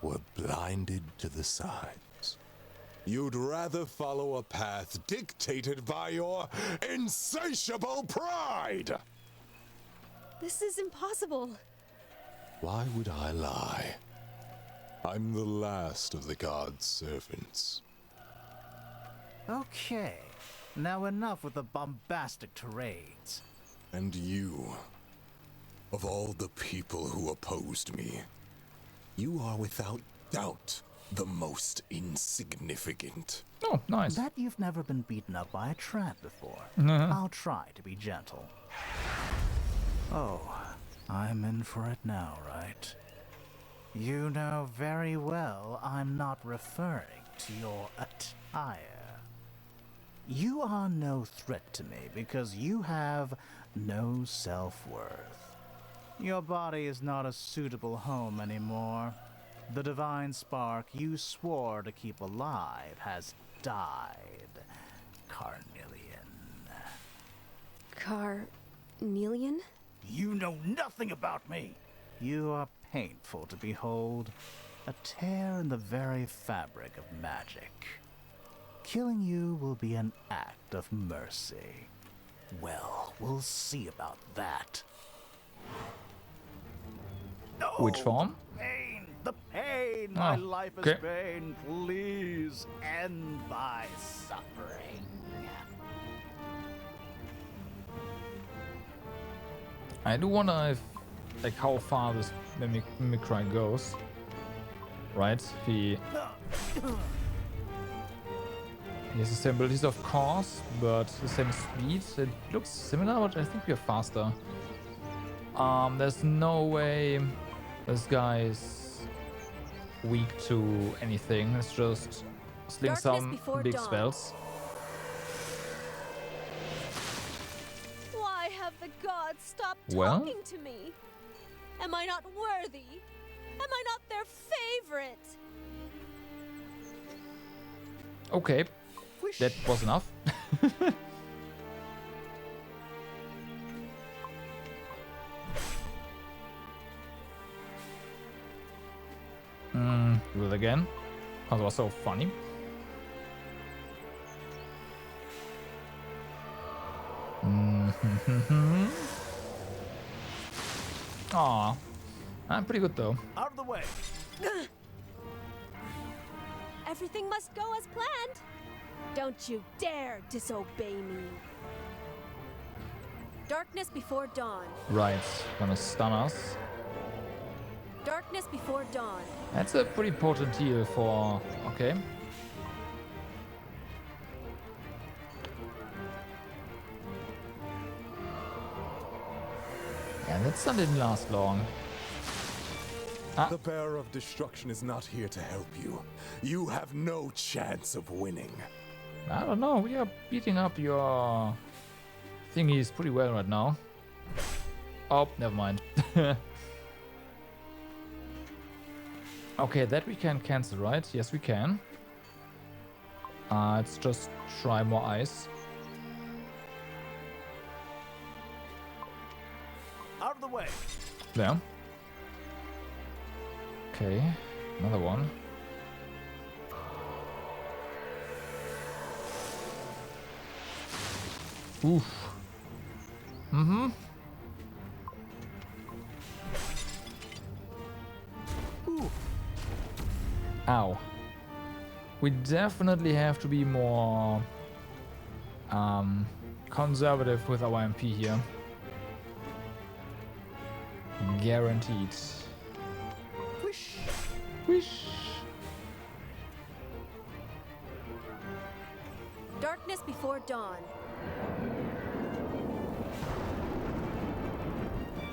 were blinded to the signs. You'd rather follow a path dictated by your insatiable pride! This is impossible. Why would I lie? I'm the last of the god's servants. Okay, now enough with the bombastic tirades. And you, of all the people who opposed me, you are without doubt the most insignificant. Oh, nice. That you've never been beaten up by a tramp before. I'll try to be gentle. Oh, I'm in for it now, right? You know very well I'm not referring to your attire. You are no threat to me because you have no self-worth. Your body is not a suitable home anymore. The divine spark you swore to keep alive has died, Carnelian. Carnelian? You know nothing about me! You are painful to behold. A tear in the very fabric of magic. Killing you will be an act of mercy. Well, we'll see about that. Which form? Pain! The pain! My life is okay. pain. Please end my suffering. I do wonder if, like, how far this Mimicry goes. Right? He has the same abilities, of course, but the same speed. It looks similar, but I think we are faster. There's no way this guy is weak to anything. It's just sling some big spells. Why have the gods stopped Well? talking to me? Am I not worthy? Am I not their favorite? Okay, that was enough. Do it again. That was so funny. Aw, I'm pretty good though. Out of the way! Everything must go as planned. Don't you dare disobey me. Darkness before dawn. Right, gonna stun us. Darkness before dawn. That's a pretty potent heal for... okay. Yeah, that stun didn't last long. The Bearer of Destruction is not here to help you. You have no chance of winning. I don't know, we are beating up your thingies pretty well right now. Oh, never mind. Okay, that we can cancel, right? Yes, we can. Let's just try more ice. Out of the way! There. Okay, another one. Oof. Mm-hmm. Ooh. Ow. We definitely have to be more conservative with our MP here. Guaranteed. Wish! Wish. Darkness before dawn.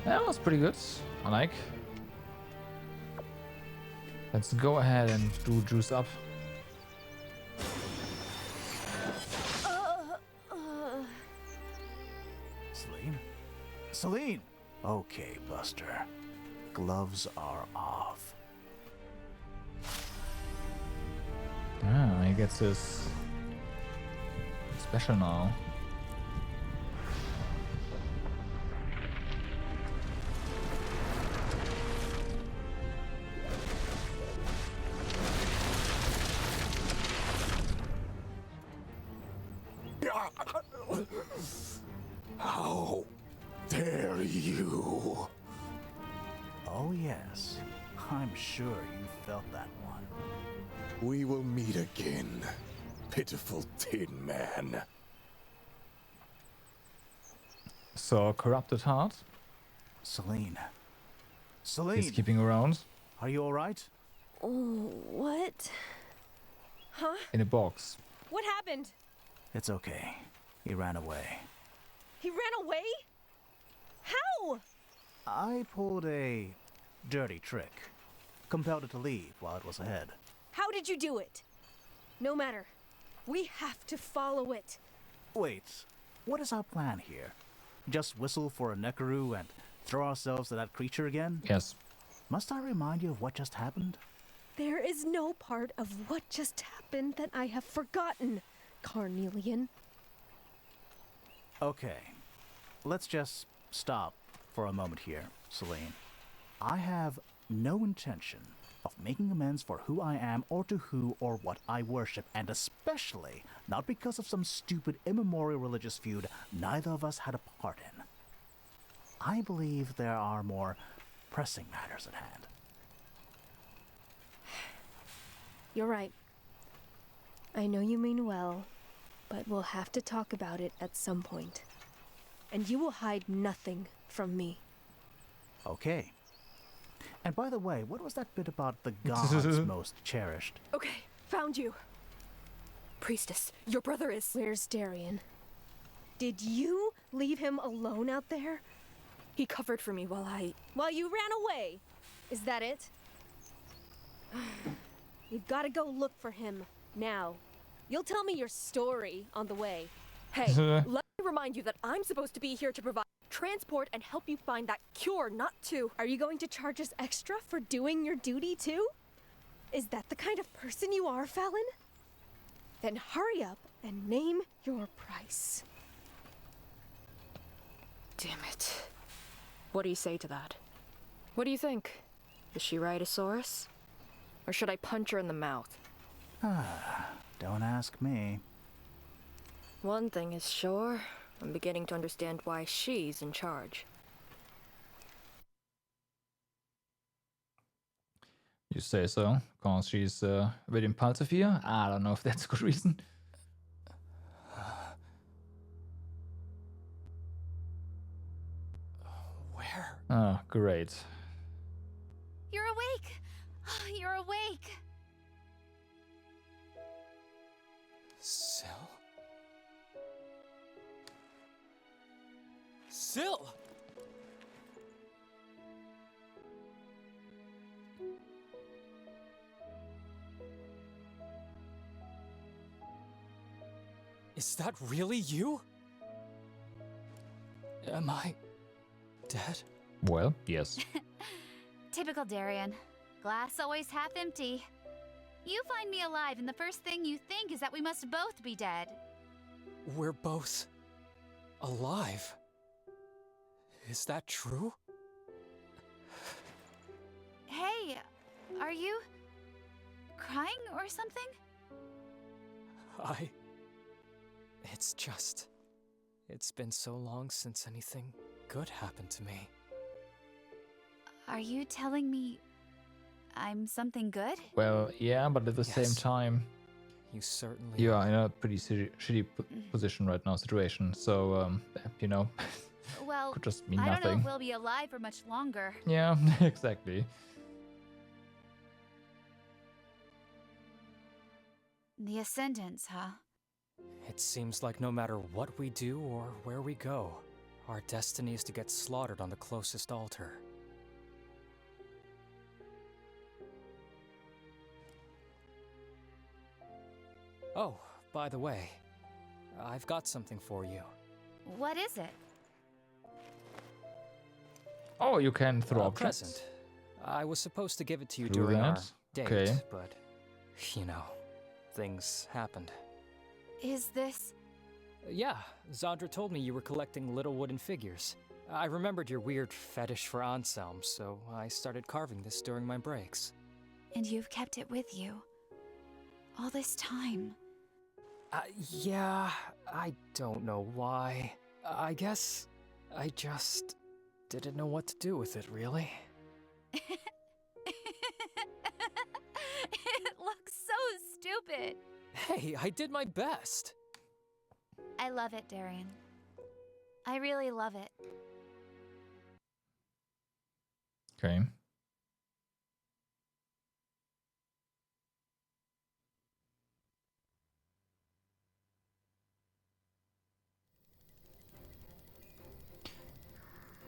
That was pretty good. I like. Let's go ahead and do juice up. Celine? Celine! Okay, Buster. Gloves are off. Ah, he gets his special now. dare you? Oh, yes. I'm sure you felt that one. We will meet again, pitiful Tin Man. So, Corrupted Heart. Celine. Celine! He's keeping around Are you alright? Oh, what? Huh? in a box. What happened? It's okay. He ran away. He ran away? How? I pulled a dirty trick. Compelled it to leave while it was ahead. How did you do it? No matter. We have to follow it. Wait, what is our plan here? Just whistle for a Nekaru and throw ourselves at that creature again? Yes. Must I remind you of what just happened? There is no part of what just happened that I have forgotten, Carnelian. Okay, let's just stop for a moment here, Celine. I have no intention of making amends for who I am or to who or what I worship, and especially not because of some stupid immemorial religious feud neither of us had a part in. I believe there are more pressing matters at hand. You're right. I know you mean well, but we'll have to talk about it at some point. And you will hide nothing from me. Okay. And by the way, what was that bit about the gods most cherished? Okay, found you. Priestess, your brother is. Where's Darian? Did you leave him alone out there? He covered for me While you ran away? Is that it? We've got to go look for him now. You'll tell me your story on the way. Hey, let me remind you that I'm supposed to be here to provide transport and help you find that cure, not to. Are you going to charge us extra for doing your duty too? Is that the kind of person you are, Fallon? Then hurry up and name your price. Damn it. What do you say to that? What do you think? Is she right, Asaurus? Or should I punch her in the mouth? Don't ask me. One thing is sure, I'm beginning to understand why she's in charge. You say so, because she's very impulsive here? I don't know if that's a good reason. Where? Oh, great. You're awake! You're awake! Syl? Syl! Is that really you? Am I dead? Well, yes. Typical Darian. Glass always half empty. You find me alive, and the first thing you think is that we must both be dead. We're both alive. Is that true? Hey, are you crying or something? It's been so long since anything good happened to me. Are you telling me I'm something good? Well, yeah, but at the same time, You certainly you are in a pretty shitty position right now, situation. So, you know, Well, could just mean I don't know nothing. if we'll be alive for much longer. Yeah, exactly. The Ascendants, huh? It seems like no matter what we do or where we go, our destiny is to get slaughtered on the closest altar. Oh, by the way, I've got something for you. What is it? Oh, you can throw A objects. present. I was supposed to give it to you Do during our that? date, Okay. but, you know, things happened. Is this... Yeah, Zandra told me you were collecting little wooden figures. I remembered your weird fetish for Anselm, so I started carving this during my breaks. And you've kept it with you all this time. Yeah, I don't know why. I guess I just didn't know what to do with it, really. It looks so stupid. Hey, I did my best. I love it, Darian. I really love it. Okay.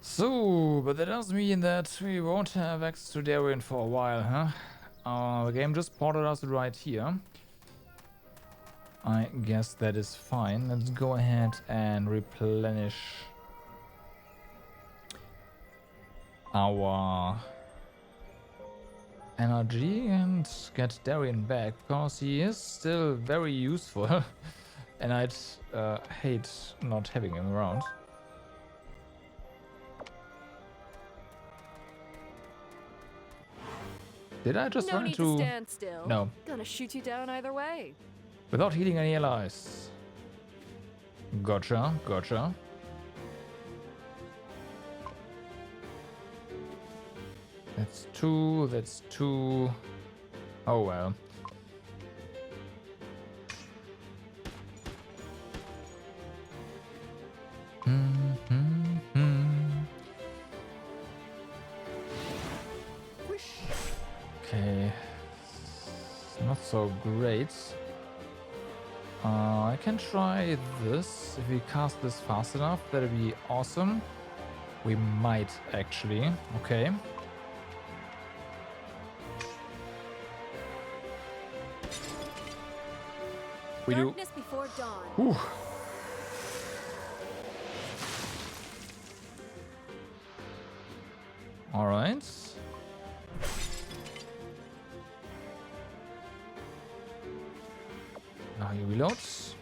So, but that does mean that we won't have access to Darian for a while, huh? The game just ported us right here. I guess that is fine. Let's go ahead and replenish our energy and get Darian back, because he is still very useful and I'd hate not having him around. Did I just run into... No need to stand still. No. Gonna shoot you down either way. Without healing any allies. Gotcha, gotcha. That's two, that's two. Oh well. Okay. Not so great. I can try this. If we cast this fast enough, that'd be awesome. We might actually. Okay. We do. Darkness before dawn. Whew. All right. Now he reloads.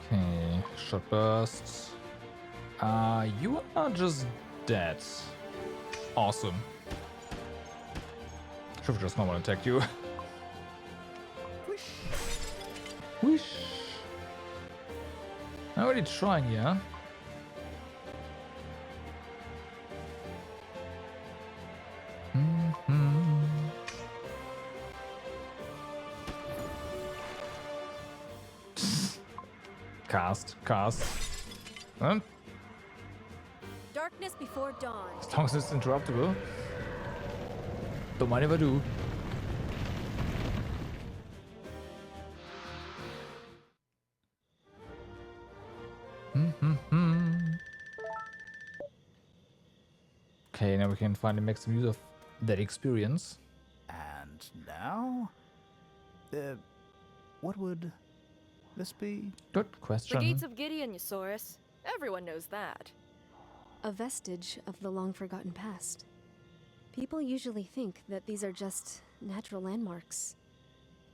Okay, shot burst. You are just dead. Awesome. Should have just normal attacked you. Whoosh. I'm already trying, yeah. Cast. Darkness before dawn. As long as it's interruptible. Don't mind if I do. Okay, now we can finally make some use of that experience. And now? What would this be? Good question. The Gates of Gideon, Eusaurus. Everyone knows that. A vestige of the long-forgotten past. People usually think that these are just natural landmarks.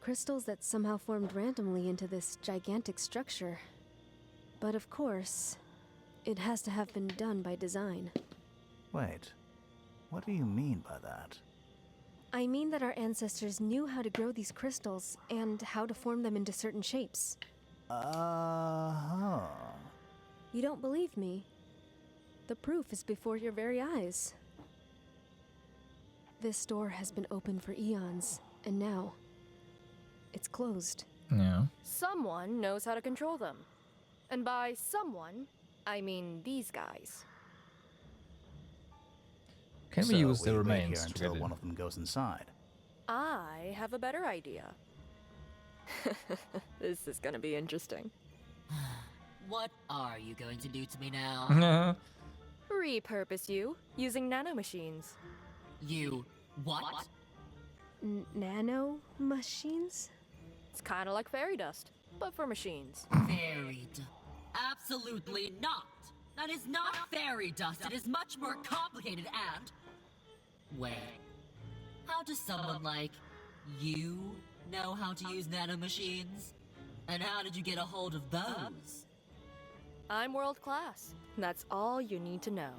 Crystals that somehow formed randomly into this gigantic structure. But of course, it has to have been done by design. Wait, what do you mean by that? I mean that our ancestors knew how to grow these crystals and how to form them into certain shapes. Uh-huh. You don't believe me? The proof is before your very eyes. This door has been open for eons, and now it's closed. Yeah. Someone knows how to control them. And by someone, I mean these guys. Can we use the remains here to until get one in? of them goes inside? I have a better idea. This is gonna be interesting. What are you going to do to me now? Repurpose you using nanomachines. You what? Nano machines? It's kind of like fairy dust, but for machines. Fairy dust? Absolutely not! That is not fairy dust. It is much more complicated and... Wait. How does someone like you know how to use nanomachines? And how did you get a hold of those? I'm world class. That's all you need to know.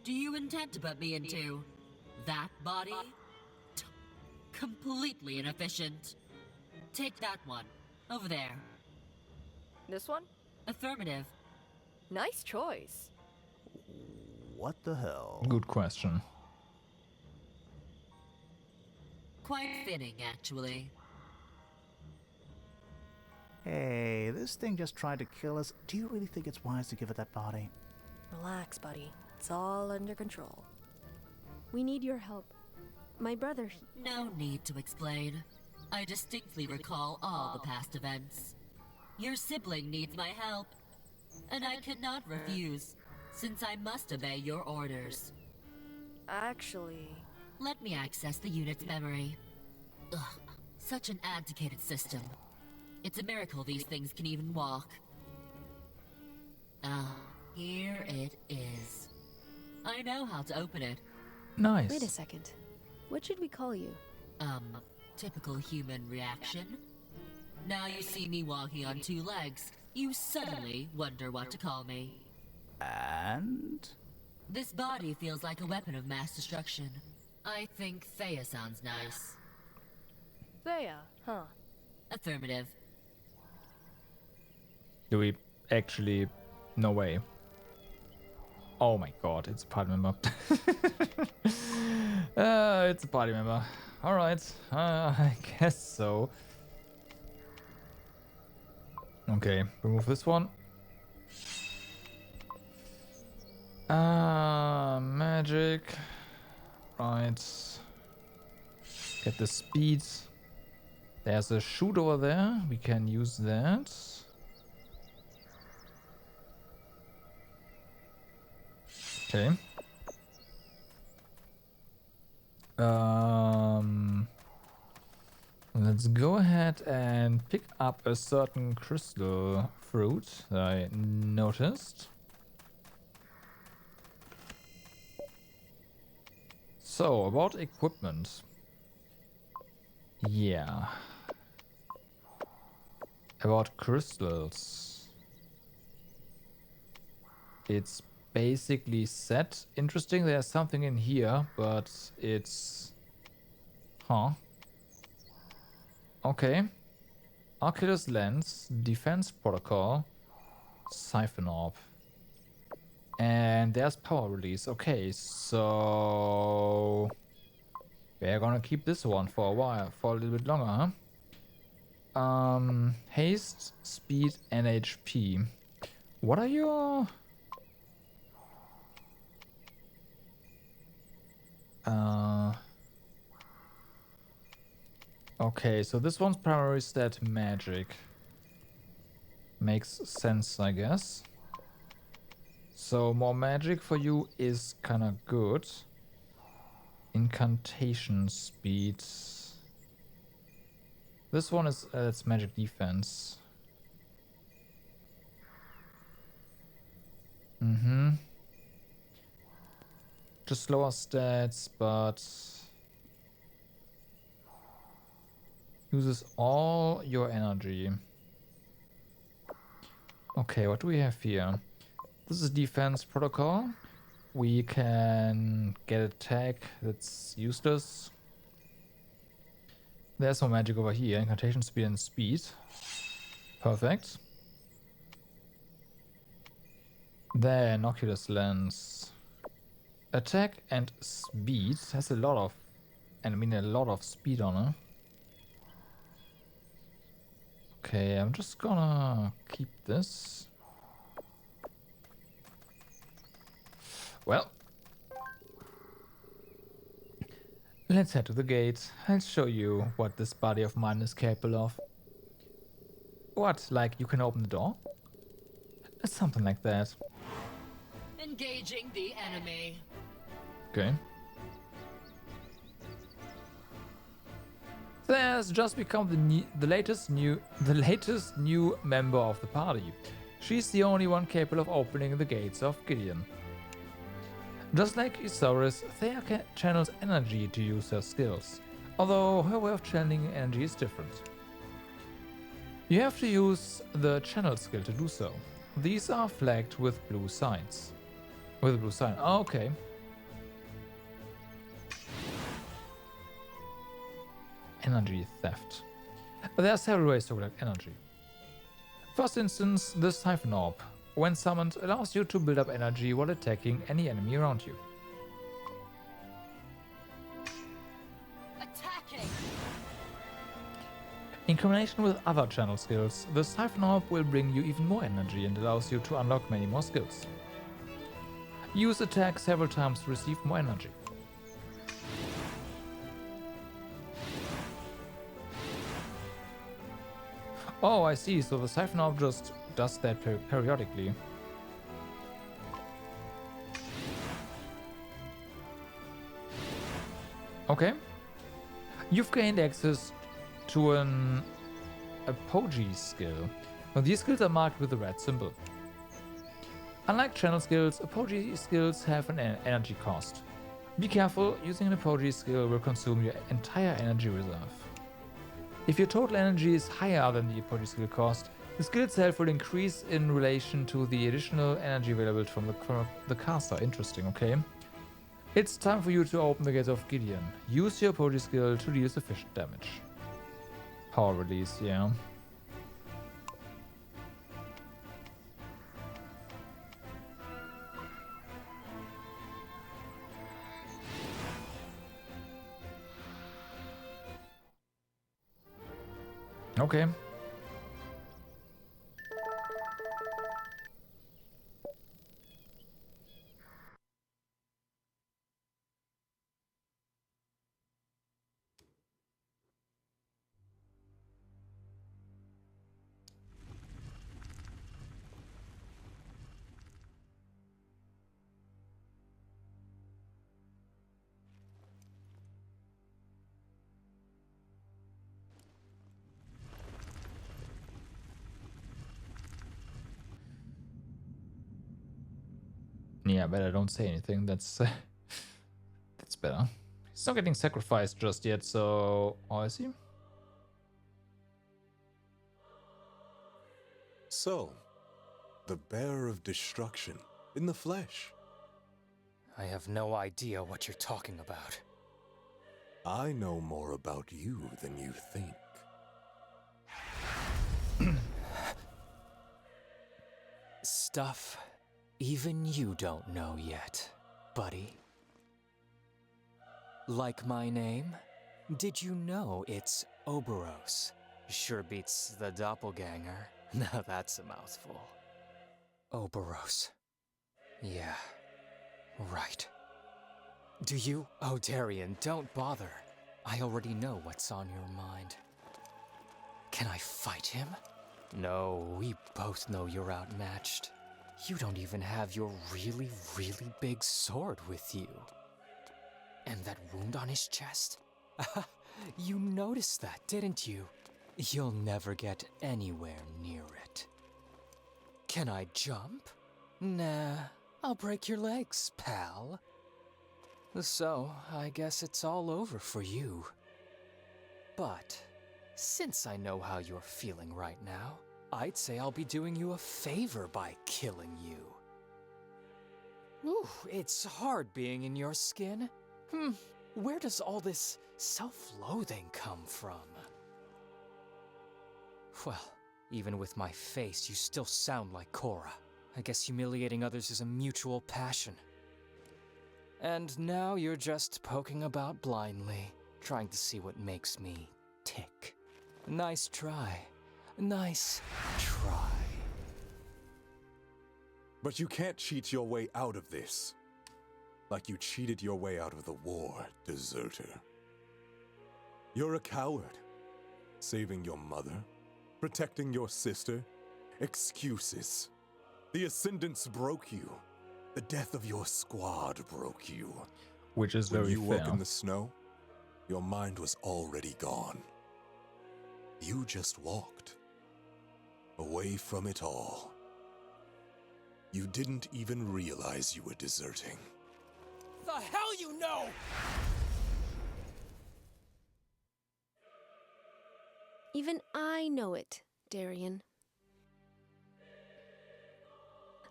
Do you intend to put me into that body? Completely inefficient. Take that one. Over there. This one? Affirmative. Nice choice. What the hell? Good question. Quite fitting, actually. Hey, this thing just tried to kill us. Do you really think it's wise to give it that body? Relax, buddy. It's all under control. We need your help. My brother, No need to explain. I distinctly recall all the past events. Your sibling needs my help, and I could not refuse, since I must obey your orders. Actually... Let me access the unit's memory. Ugh, such an antiquated system. It's a miracle these things can even walk. Ah, here it is. I know how to open it. Nice. Wait a second. What should we call you? Typical human reaction. Now you see me walking on two legs, you suddenly wonder what to call me. And? This body feels like a weapon of mass destruction. I think Thea sounds nice. Thea, huh? Affirmative. Do we actually... No way. Oh my god, it's a party member. It's a party member. Alright, I guess so. Okay, remove this one. Magic. Right. Get the speed. There's a chute over there. We can use that. Okay. Let's go ahead and pick up a certain crystal fruit that I noticed. So, about equipment. Yeah. About crystals. It's basically set. Interesting, there's something in here, but it's... Huh. Okay. Oculus Lens, Defense Protocol, Siphon Orb. And there's power release. Okay, so... We're gonna keep this one for a while, for a little bit longer, huh? Haste, speed, and HP. What are your... Okay, so this one's primary stat magic. Makes sense, I guess. So more magic for you is kinda good. Incantation speed. This one is it's magic defense. Just lower stats, but uses all your energy. Okay, what do we have here? This is defense protocol. We can get attack that's useless. There's more magic over here. Incantation speed and speed. Perfect. Then Oculus Lens. Attack and speed has a lot of, and I mean a lot of speed on it. Okay, I'm just gonna keep this. Well, let's head to the gate. I'll show you what this body of mine is capable of. What, like you can open the door? Something like that. Engaging the enemy. Okay. There's just become the latest new member of the party. She's the only one capable of opening the gates of Gideon. Just like Isaurus, Thea channels energy to use her skills, although her way of channeling energy is different. You have to use the channel skill to do so. These are flagged with blue signs. With a blue sign. Oh, okay. Energy theft. There are several ways to collect energy. First instance, the Siphon Orb, when summoned, allows you to build up energy while attacking any enemy around you. Attacking! In combination with other channel skills, the Siphon Orb will bring you even more energy and allows you to unlock many more skills. Use attack several times to receive more energy. Oh, I see, so the Siphon Orb just does that periodically. Okay. You've gained access to an Apogee skill. Now, these skills are marked with a red symbol. Unlike channel skills, Apogee skills have an energy cost. Be careful, using an Apogee skill will consume your entire energy reserve. If your total energy is higher than the Apogee skill cost, the skill itself will increase in relation to the additional energy available from the caster. Interesting, okay? It's time for you to open the Gates of Gideon. Use your Apogee skill to deal sufficient damage. Power release, yeah. Okay. Yeah, better don't say anything. That's that's better. He's not getting sacrificed just yet, so... Oh, is he? So, the bearer of destruction in the flesh. I have no idea what you're talking about. I know more about you than you think. Stuff even you don't know yet, buddy. Like my name? Did you know it's Oberos? Sure beats the doppelganger. Now that's a mouthful. Oberos. Yeah, right. Do you? Oh, Darian, don't bother. I already know what's on your mind. Can I fight him? No, we both know you're outmatched. You don't even have your really, really big sword with you. And that wound on his chest? You noticed that, didn't you? You'll never get anywhere near it. Can I jump? Nah, I'll break your legs, pal. So, I guess it's all over for you. But, since I know how you're feeling right now, I'd say I'll be doing you a favor by killing you. Ooh, it's hard being in your skin. Where does all this self-loathing come from? Well, even with my face, you still sound like Korra. I guess humiliating others is a mutual passion. And now you're just poking about blindly, trying to see what makes me tick. Nice try. Nice try. But you can't cheat your way out of this. Like you cheated your way out of the war, deserter. You're a coward. Saving your mother, protecting your sister, excuses. The Ascendants broke you. The death of your squad broke you. Which is very fair. When you woke in the snow, your mind was already gone. You just walked. Away from it all. You didn't even realize you were deserting. The hell you know! Even I know it, Darian.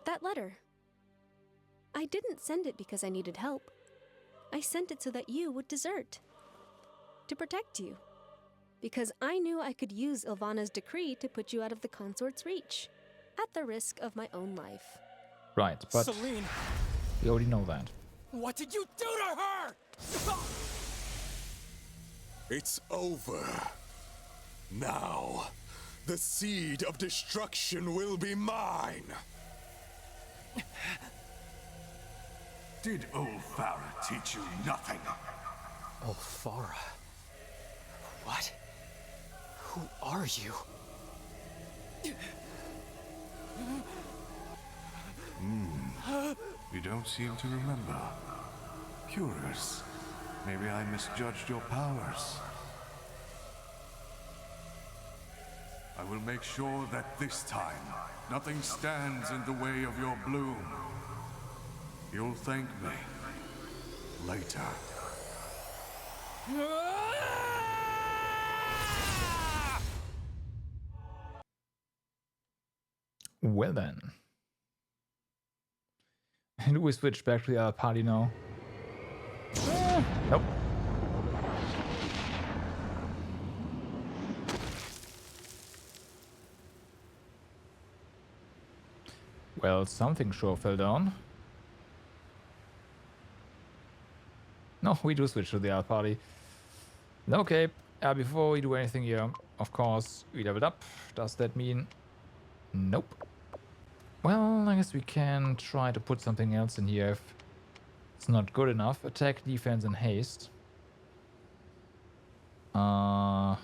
That letter. I didn't send it because I needed help. I sent it so that you would desert. To protect you. because I knew I could use Ilvana's decree to put you out of the consort's reach, at the risk of my own life. Right, but Celine, we already know that. what did you do to her? It's over. Now, the seed of destruction will be mine. Did old Farah teach you nothing? Oh, Farah. What? Who are you? You don't seem to remember. Curious. Maybe I misjudged your powers. I will make sure that this time, nothing stands in the way of your bloom. You'll thank me later. Well then. Do we switch back to the other party now? Nope. Well, something sure fell down. No, we do switch to the other party. Okay, before we do anything here, of course, we leveled up. Does that mean... Nope. Well, I guess we can try to put something else in here if it's not good enough. Attack, defense, and haste. Yeah,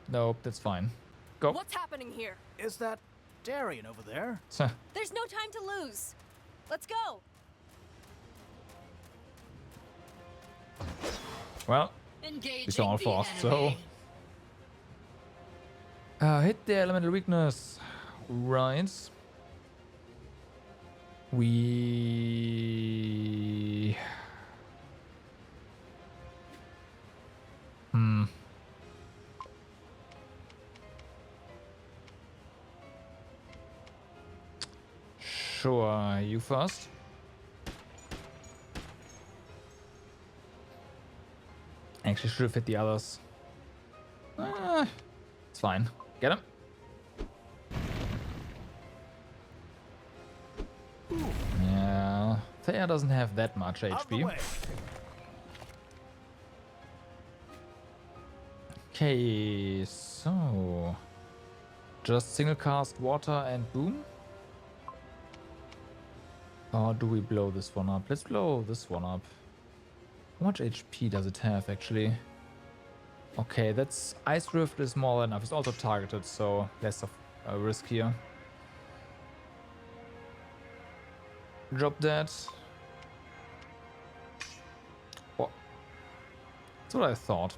nope, that's fine. Go. What's happening here? Is that Darian over there? There's no time to lose. Let's go. Well, Engaging we saw all the fast, so... enemy. Hit the elemental weakness. Right. We... Sure, you first. Actually, should have hit the others. It's fine. Get him. Yeah, Thea doesn't have that much HP. Okay, so just single cast water and boom. Or do we blow this one up? Let's blow this one up. How much HP does it have actually? Okay, that's Ice Rift is more than enough. It's also targeted, so less of a risk here. Drop that. Oh. That's what I thought.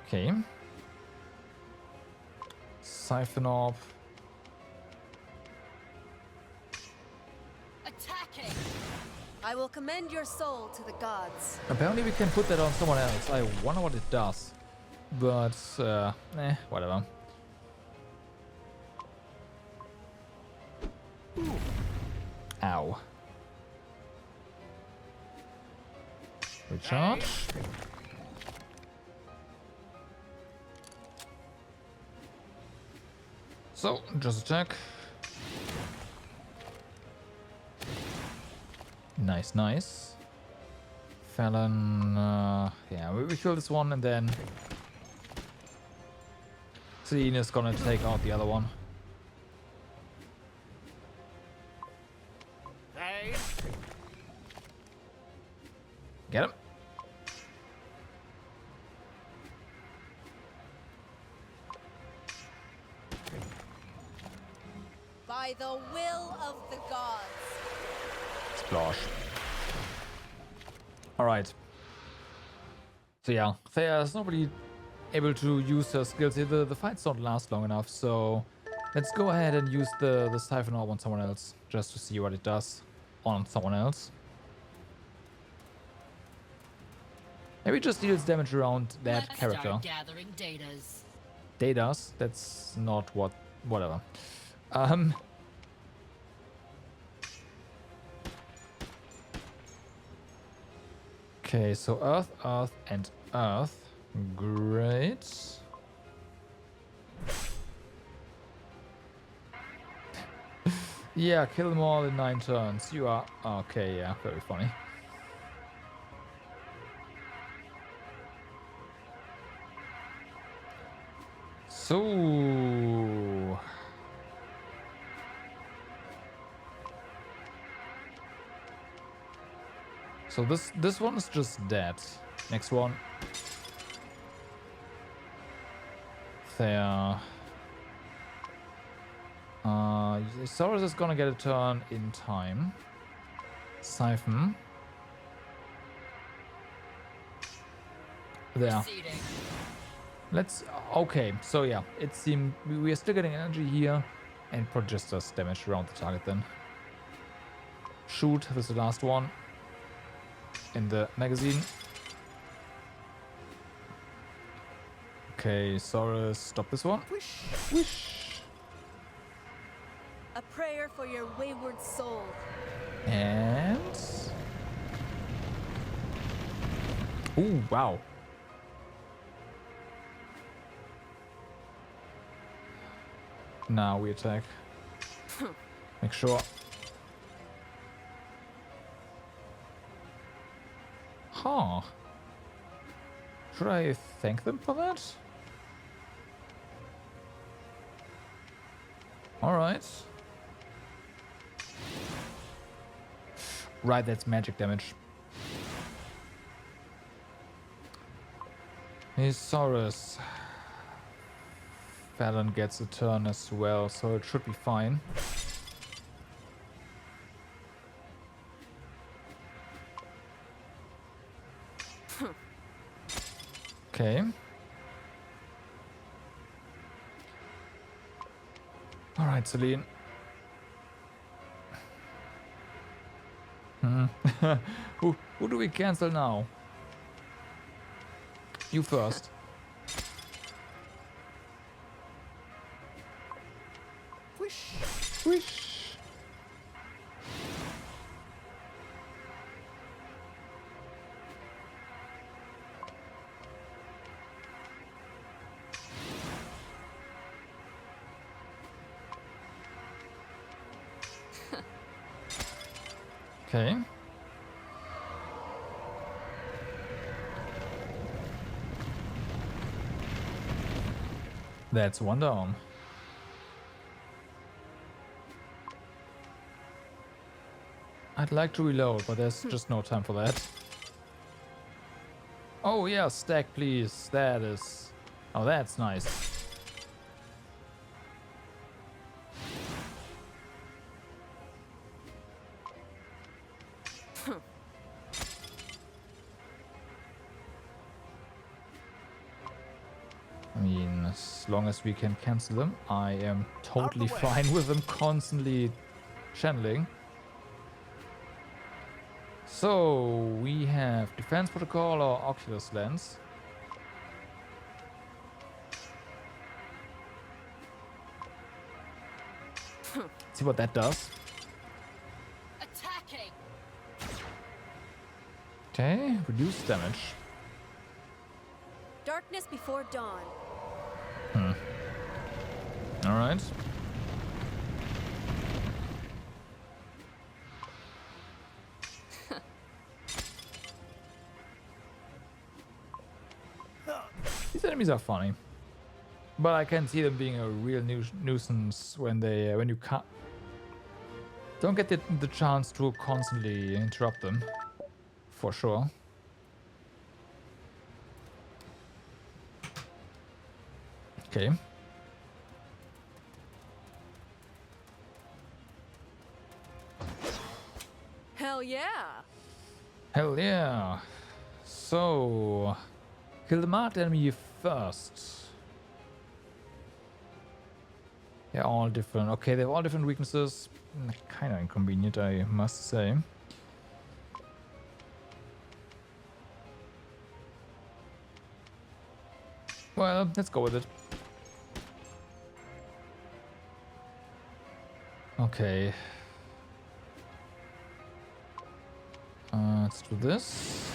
Okay. Siphon Orb. Attacking. I will commend your soul to the gods. Apparently we can put that on someone else. I wonder what it does. But, whatever. Ow. Recharge. So, just attack. Nice, nice. Fallon, yeah, we kill this one and then Celine is gonna take out the other one. Hey. Get him. By the will of the gods. Splash. Alright. So yeah, Thea is not really able to use her skills here. The fights don't last long enough, so let's go ahead and use the Siphon Orb on someone else, just to see what it does on someone else. Maybe just deals damage around that Let's character. start gathering datas. Datas? That's not what... whatever. Okay, so Earth, Earth, and Earth. Great. Yeah, kill them all in 9 turns. You are... Okay, yeah, very funny. So... So this one is just dead. Next one. There. Saurus is gonna get a turn in time. Siphon. There. Let's... Okay, so yeah, it seemed we are still getting energy here, and Prodigious does damage around the target then. Shoot, this is the last one in the magazine. Okay, Saurus, stop this one. Wish. A prayer for your wayward soul. And... Ooh, wow. Now we attack. Make sure. Huh. Should I thank them for that? Alright. Right, that's magic damage. Saurus. Fallon gets a turn as well, so it should be fine. Okay. Alright, Celine. Who do we cancel now? You first. Wish. Okay. That's one down. I'd like to reload, but there's just no time for that. Oh yeah, stack please. That is... Oh, that's nice. I mean, as long as we can cancel them, I am totally fine with them constantly channeling. So, we have Defense Protocol or Oculus Lens. See what that does. Attacking. Okay, reduce damage. Darkness before dawn. Alright. These enemies are funny, but I can see them being a real nuisance when they when you don't get the chance to constantly interrupt them, for sure. Okay. Hell yeah! Hell yeah! So, kill the marked enemy first. They're all different. Okay, they have all different weaknesses. Kind of inconvenient, I must say. Well, let's go with it. Okay. Let's do this.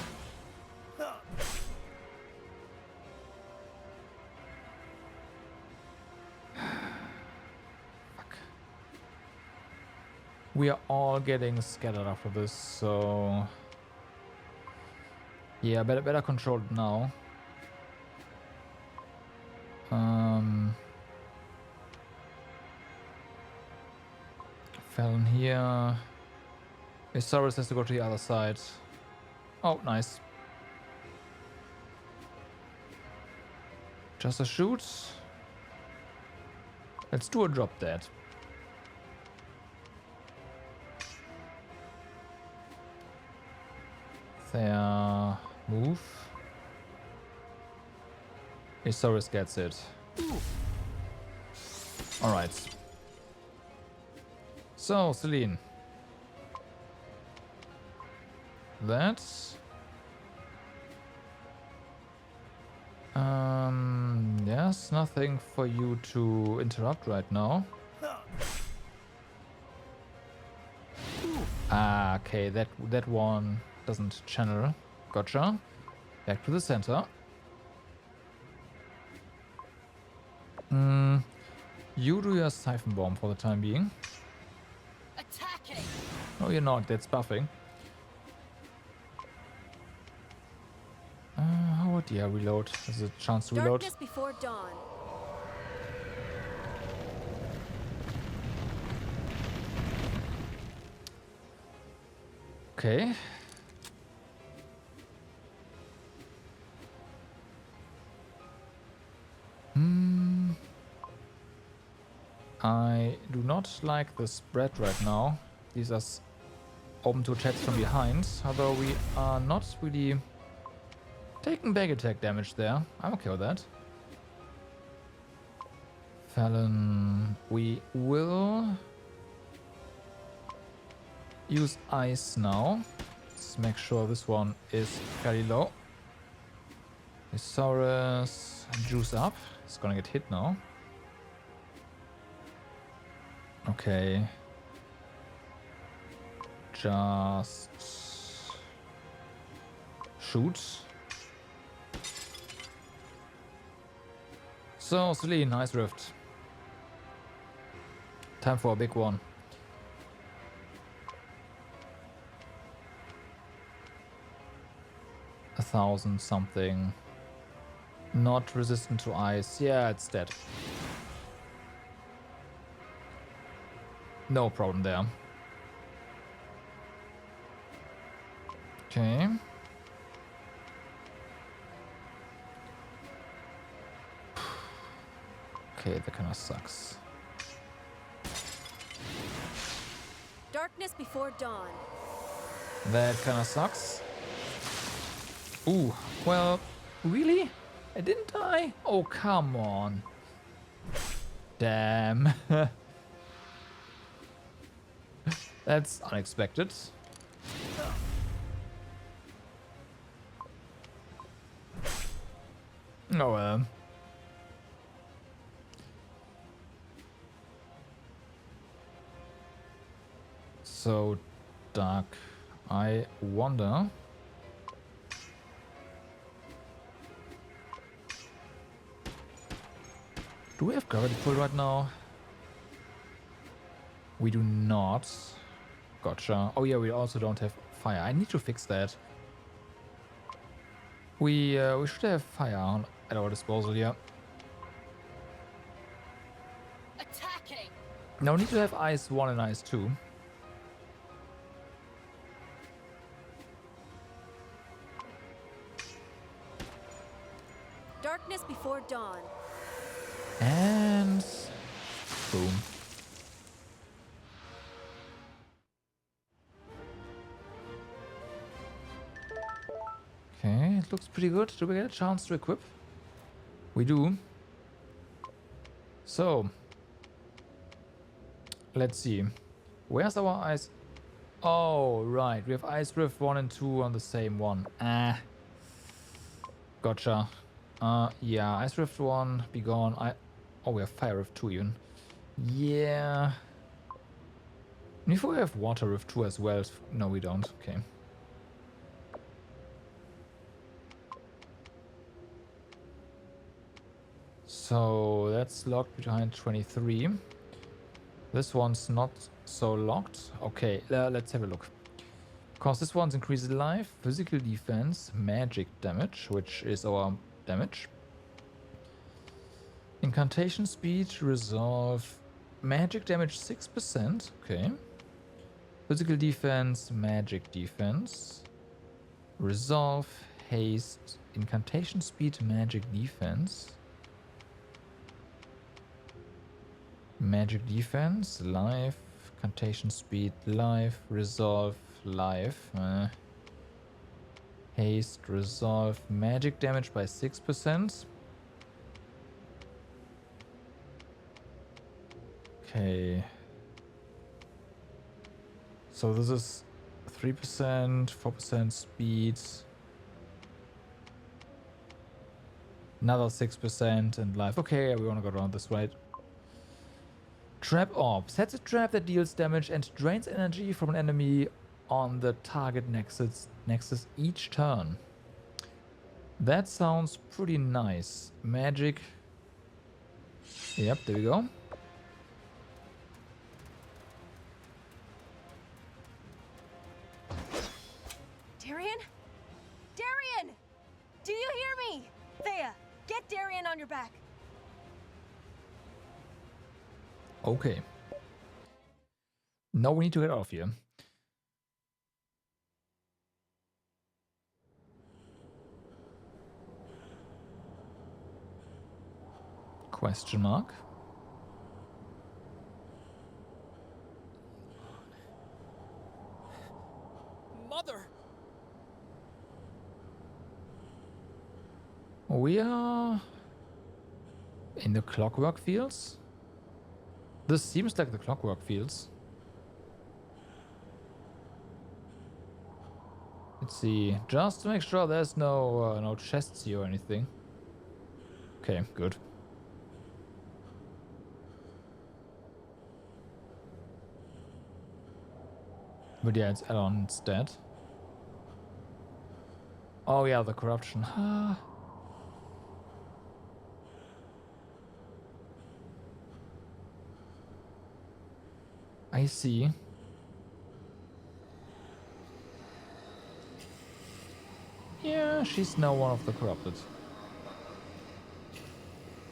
We are all getting scattered after this, so yeah, better control it now. Felon here. Isaurus has to go to the other side. Oh, nice. Just a shoot. Let's do a drop dead. There. Move. Isaurus gets it. Alright. So, Celine. That's... There's nothing for you to interrupt right now. Ah, okay, that one doesn't channel. Gotcha. Back to the center. You do your siphon bomb for the time being. Attacking. No, you're not. That's buffing. Oh dear, reload. There's a chance to reload. Darkness before dawn. Okay. I do not like the spread right now. These are open to attacks from behind, although we are not really taking back attack damage there. I'm okay with that. Felon, we will use ice now. Let's make sure this one is fairly low. Isaurus, juice up. It's gonna get hit now. Okay. Just shoot. So, Celine, Ice Rift. Time for a big one. A 1,000 something. Not resistant to ice. Yeah, it's dead. No problem there. Okay. Okay, that kind of sucks. Darkness before dawn. That kind of sucks. Ooh, well, really? I didn't die? Oh, come on. Damn. That's unexpected. Oh well. So dark. I wonder. Do we have gravity pull right now? We do not. Gotcha. Oh yeah, we also don't have fire. I need to fix that. We should have fire at our disposal here. Attacking. Now we need to have ice 1 and ice 2. Darkness before dawn. And boom. Okay, it looks pretty good. Do we get a chance to equip? We do. So, let's see. Where's our ice? Oh, right. We have Ice Rift 1 and 2 on the same one. Ah. Gotcha. Yeah, Ice Rift 1, be gone. Oh, we have Fire Rift 2 even. Yeah. And if we have Water Rift 2 as well. No, we don't. Okay. So that's locked behind 23. This one's not So locked. Okay, let's have a look. Because this one's increases life, physical defense, magic damage, which is our damage. Incantation speed, resolve, magic damage 6%. Okay. Physical defense, magic defense, resolve, haste, incantation speed, magic defense. Magic defense, life, incantation speed, life, resolve, life. Haste, resolve, magic damage by 6%. Okay. So this is 3%, 4% speed. Another 6% and life. Okay, we want to go around this way. Trap orb. Sets a trap that deals damage and drains energy from an enemy on the target nexus each turn. That sounds pretty nice. Magic. Yep, there we go. Darian? Darian! Do you hear me? Thea, get Darian on your back. Okay. Now we need to get out of here. Question mark. Mother! We are in the Clockwork Fields. This seems like the Clockwork Fields. Let's see, just to make sure there's no chests here or anything. Okay, good. But yeah, it's Elon instead. Oh yeah, the corruption. I see. Yeah, she's now one of the corrupted.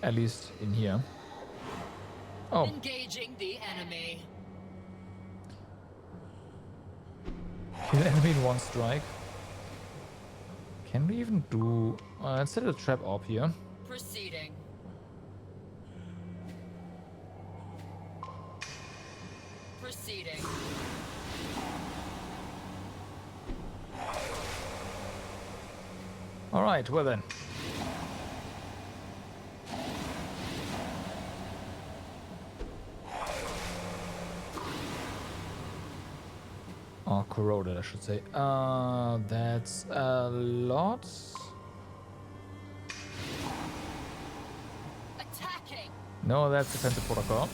At least in here. Oh. Engaging the enemy. Kill enemy in one strike. Can we even do... let's set a trap orb here. Proceeding. Proceeding. Alright, well then. Or corroded, I should say. That's a lot. Attacking. No, that's defensive protocol.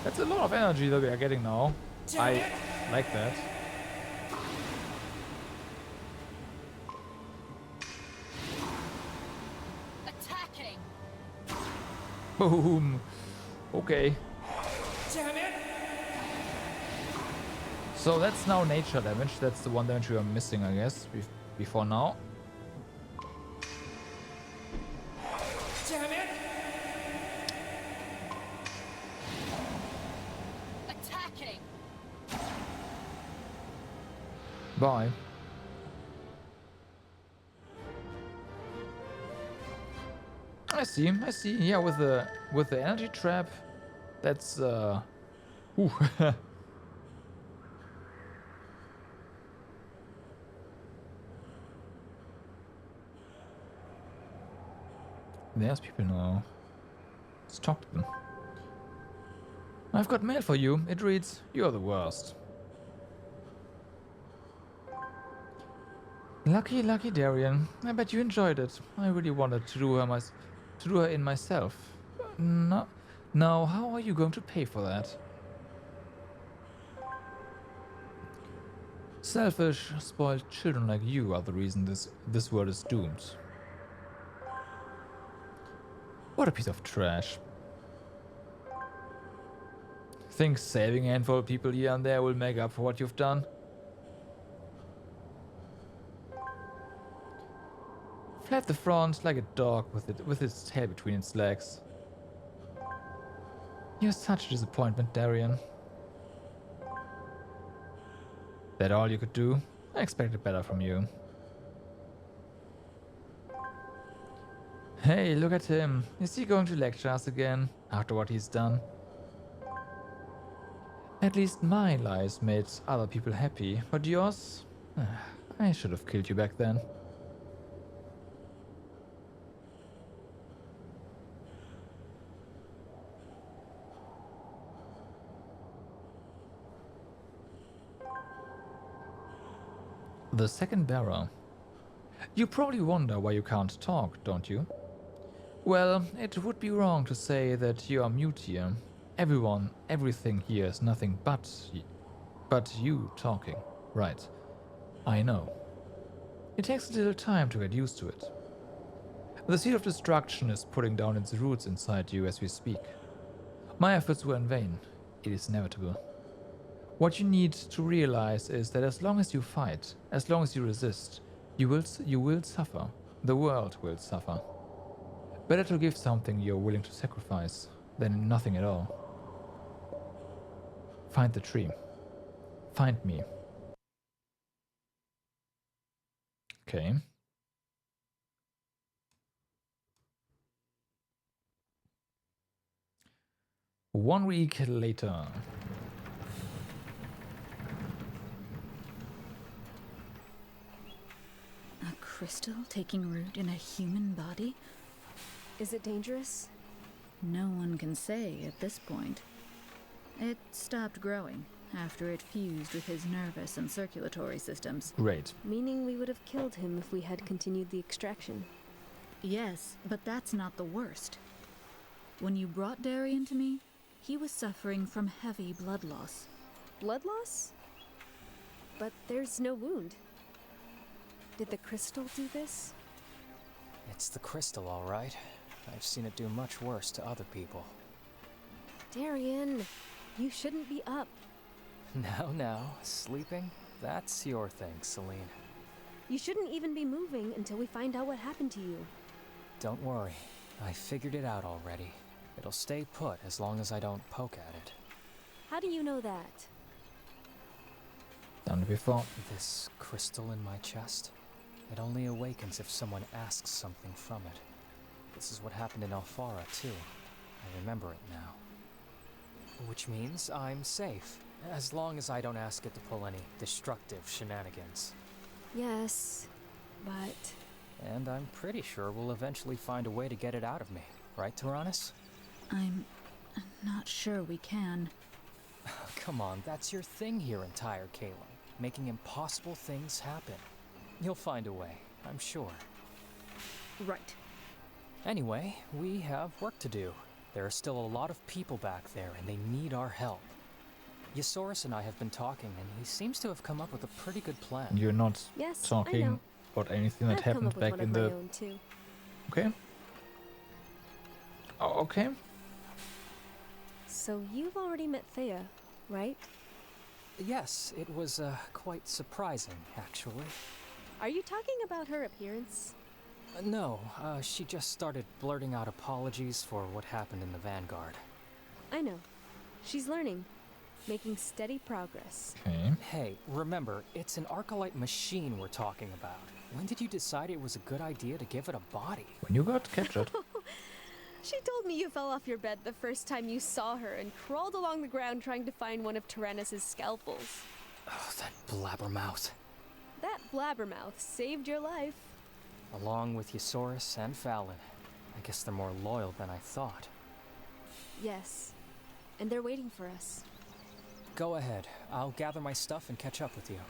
That's a lot of energy that we are getting now. I like that. Attacking. Boom. Okay. Damn it! So that's now nature damage. That's the one damage we are missing, I guess, before now. Damn it! Attacking. Bye. I see. Yeah, with the energy trap, that's ooh. There's people now. Let's talk to them. I've got mail for you. It reads, "You're the worst." Lucky Darian. I bet you enjoyed it. I really wanted to do her in myself. No. Now, how are you going to pay for that? Selfish, spoiled children like you are the reason this world is doomed. What a piece of trash. Think saving a handful of people here and there will make up for what you've done? Flap the front like a dog with its tail between its legs. You're such a disappointment, Darian. That all you could do? I expected better from you. Hey, look at him. Is he going to lecture us again after what he's done? At least my lies made other people happy, but yours? I should have killed you back then. The second bearer. You probably wonder why you can't talk, don't you? Well, it would be wrong to say that you are mute here. Everyone, everything here is nothing but you talking. Right. I know. It takes a little time to get used to it. The seed of destruction is putting down its roots inside you as we speak. My efforts were in vain. It is inevitable. What you need to realize is that as long as you fight, as long as you resist, you will suffer. The world will suffer. Better to give something you're willing to sacrifice than nothing at all. Find the tree. Find me. Okay. One week later. A crystal taking root in a human body? Is it dangerous? No one can say at this point. It stopped growing after it fused with his nervous and circulatory systems. Great. Meaning we would have killed him if we had continued the extraction. Yes, but that's not the worst. When you brought Darian to me, he was suffering from heavy blood loss. Blood loss? But there's no wound. Did the crystal do this? It's the crystal, all right. I've seen it do much worse to other people. Darian, you shouldn't be up. Now, sleeping? That's your thing, Celine. You shouldn't even be moving until we find out what happened to you. Don't worry. I figured it out already. It'll stay put as long as I don't poke at it. How do you know that? Done it before. This crystal in my chest? It only awakens if someone asks something from it. This is what happened in Alfara, too. I remember it now. Which means I'm safe, as long as I don't ask it to pull any destructive shenanigans. Yes, but... And I'm pretty sure we'll eventually find a way to get it out of me. Right, Tyrannus? I'm not sure we can. Come on, that's your thing here in Tyre, Caleb. Making impossible things happen. You'll find a way, I'm sure. Right. Anyway, we have work to do. There are still a lot of people back there, and they need our help. Ysaurus and I have been talking, and he seems to have come up with a pretty good plan. You're not Yes, I talking know. about anything that I've come happened up with back one in of the... my own, too. Okay. Oh, okay. So you've already met Thea, right? Yes, it was quite surprising, actually. Are you talking about her appearance? No, she just started blurting out apologies for what happened in the Vanguard. I know. She's learning, making steady progress. Okay. Hey, remember, it's an Arcolite machine we're talking about. When did you decide it was a good idea to give it a body? When you got captured. She told me you fell off your bed the first time you saw her and crawled along the ground trying to find one of Tyrannus's scalpels. Oh, that blabbermouth. That blabbermouth saved your life. Along with Ysaurus and Fallon. I guess they're more loyal than I thought. Yes, and they're waiting for us. Go ahead. I'll gather my stuff and catch up with you.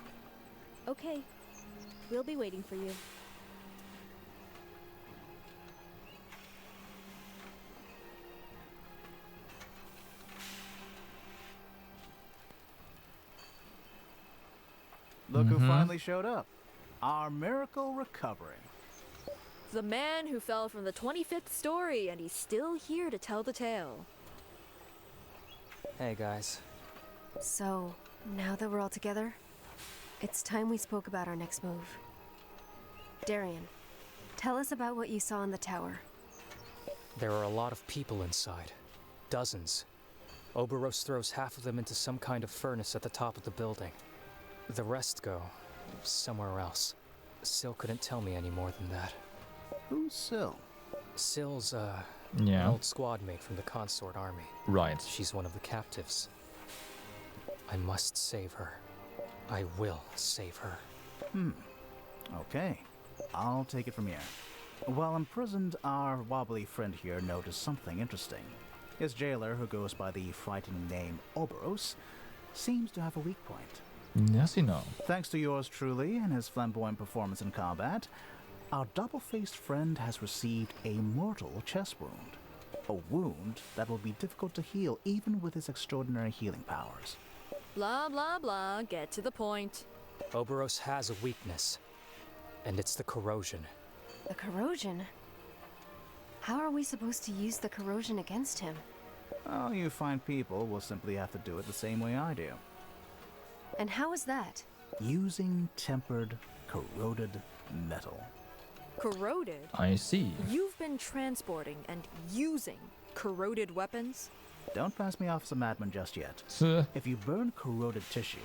Okay, we'll be waiting for you. Look who finally showed up. Our miracle recovery. The man who fell from the 25th story, and he's still here to tell the tale. Hey, guys. So, now that we're all together, it's time we spoke about our next move. Darian, tell us about what you saw in the tower. There are a lot of people inside. Dozens. Oberos throws half of them into some kind of furnace at the top of the building. The rest go somewhere else. Syl couldn't tell me any more than that. Who's Syl? Syl's, Yeah. an old squad mate from the consort army. Right. She's one of the captives. I must save her. I will save her. Okay. I'll take it from here. While imprisoned, our wobbly friend here noticed something interesting. His jailer, who goes by the frightening name Oberos, seems to have a weak point. Yes, you know. Thanks to yours truly and his flamboyant performance in combat, our double-faced friend has received a mortal chest wound. A wound that will be difficult to heal even with his extraordinary healing powers. Blah, blah, blah. Get to the point. Oberos has a weakness, and it's the corrosion. The corrosion? How are we supposed to use the corrosion against him? Oh, you fine people will simply have to do it the same way I do. And how is that? Using tempered, corroded metal. Corroded? I see. You've been transporting and using corroded weapons? Don't pass me off as a madman just yet. If you burn corroded tissue,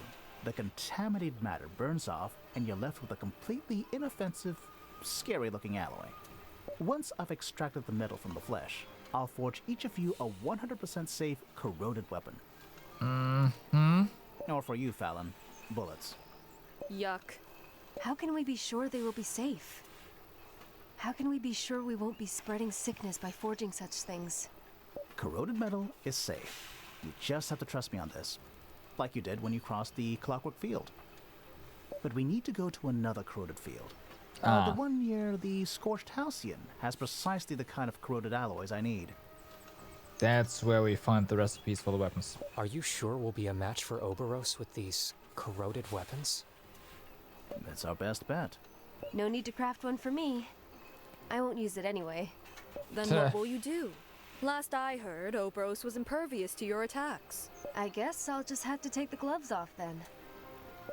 the contaminated matter burns off and you're left with a completely inoffensive, scary-looking alloy. Once I've extracted the metal from the flesh, I'll forge each of you a 100% safe corroded weapon. Or for you, Fallon, bullets. Yuck. How can we be sure they will be safe? How can we be sure we won't be spreading sickness by forging such things? Corroded metal is safe. You just have to trust me on this. Like you did when you crossed the Clockwork Field. But we need to go to another corroded field. The one near the Scorched Halcyon has precisely the kind of corroded alloys I need. That's where we find the recipes for the weapons. Are you sure we'll be a match for Oberos with these corroded weapons? It's our best bet. No need to craft one for me. I won't use it anyway. Then what will you do? Last I heard, Oberos was impervious to your attacks. I guess I'll just have to take the gloves off then.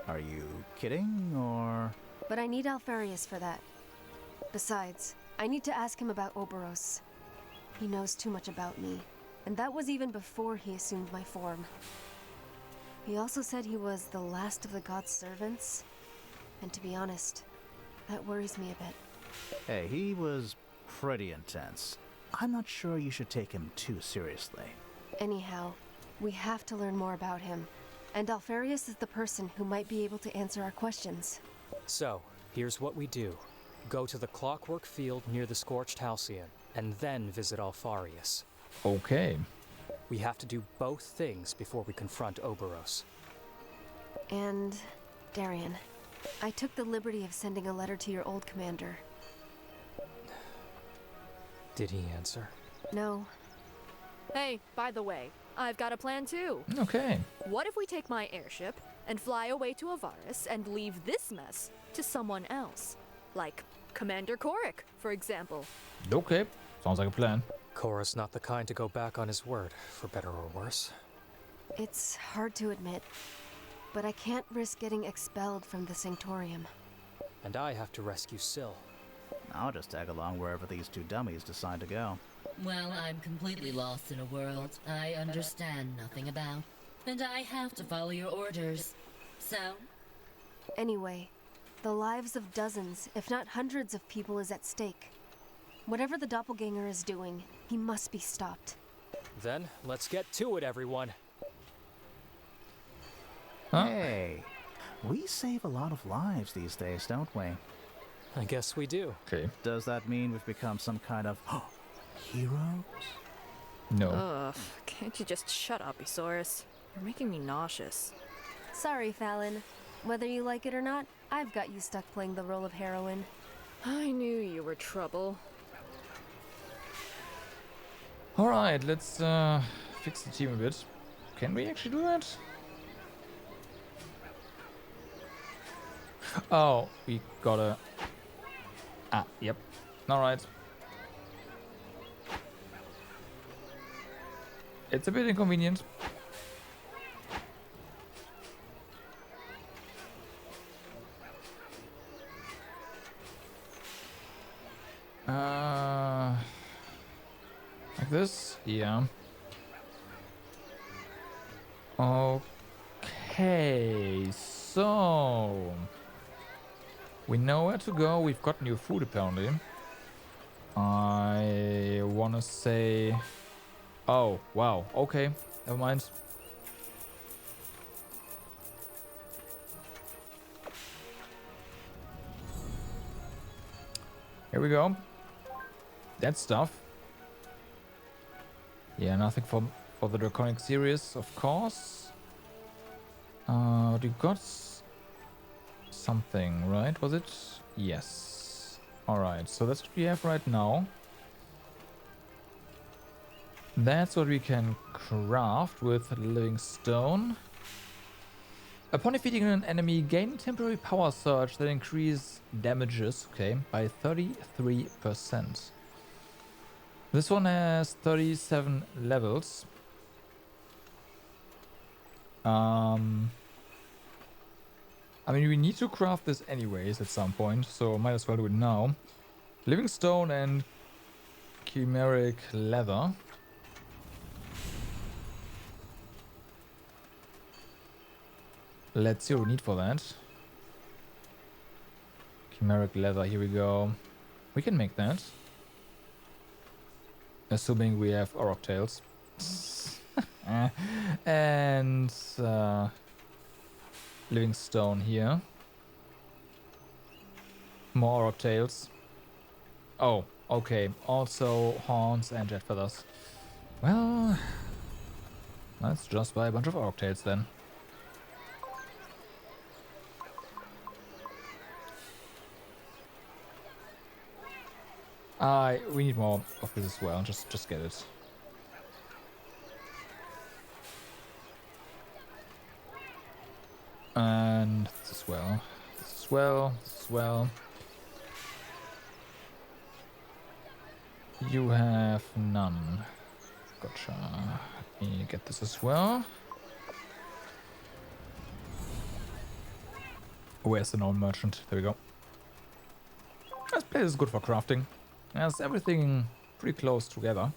Are you kidding, or...? But I need Alfarius for that. Besides, I need to ask him about Oberos. He knows too much about me, and that was even before he assumed my form. He also said he was the last of the god's servants, and to be honest, that worries me a bit. Hey, he was pretty intense. I'm not sure you should take him too seriously. Anyhow, we have to learn more about him, and Alfarius is the person who might be able to answer our questions. So, here's what we do. Go to the Clockwork Field near the Scorched Halcyon, and then visit Alfarius. Okay. We have to do both things before we confront Oberos. And, Darian, I took the liberty of sending a letter to your old commander. Did he answer? No. Hey, by the way, I've got a plan too. Okay. What if we take my airship and fly away to Avaris and leave this mess to someone else? Like Commander Korik, for example. Okay. Sounds like a plan. Korra's not the kind to go back on his word, for better or worse. It's hard to admit, but I can't risk getting expelled from the Sanctorium. And I have to rescue Syl. I'll just tag along wherever these two dummies decide to go. Well, I'm completely lost in a world I understand nothing about, and I have to follow your orders. So? Anyway, the lives of dozens, if not hundreds of people is at stake. Whatever the doppelganger is doing, he must be stopped. Then, let's get to it, everyone. Hey, we save a lot of lives these days, don't we? I guess we do. Okay. Does that mean we've become some kind of heroes? No. Ugh, can't you just shut up, Isaurus? You're making me nauseous. Sorry, Fallon. Whether you like it or not, I've got you stuck playing the role of heroine. I knew you were trouble. Alright, let's fix the team a bit. Can we actually do that? Oh, we gotta... yep. Alright. It's a bit inconvenient. Like this? Yeah. Okay, so we know where to go. We've got new food apparently. I wanna say, oh wow, okay, never mind. Here we go. That stuff. Yeah, nothing for the Draconic series, of course. You got something, right? Was it? Yes. Alright, so that's what we have right now. That's what we can craft with living stone. Upon defeating an enemy, gain a temporary power surge that increases damages, okay, by 33%. This one has 37 levels. I mean, we need to craft this anyways at some point, so might as well do it now. Living stone and chimeric leather. Let's see what we need for that. Chimeric leather, here we go. We can make that. Assuming we have Orc tails. And living stone here. More Orc tails. Oh, okay. Also horns and jet feathers. Well, let's just buy a bunch of Orc tails then. We need more of this as well. Just get it. And this as well. This as well. This as well. You have none. Gotcha. Let me get this as well. Where's the known merchant? There we go. This place is good for crafting. It has everything pretty close together.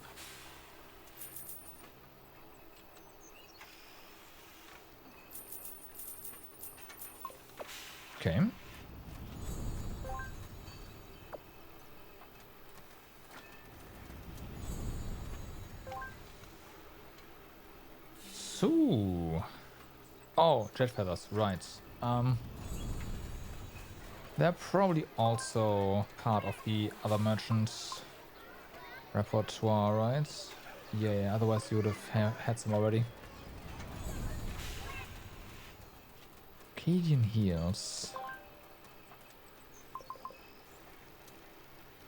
Okay. So. Oh, jet feathers, right. They're probably also part of the other merchants' repertoire, right? Yeah, otherwise you would have had some already. Cadian heals.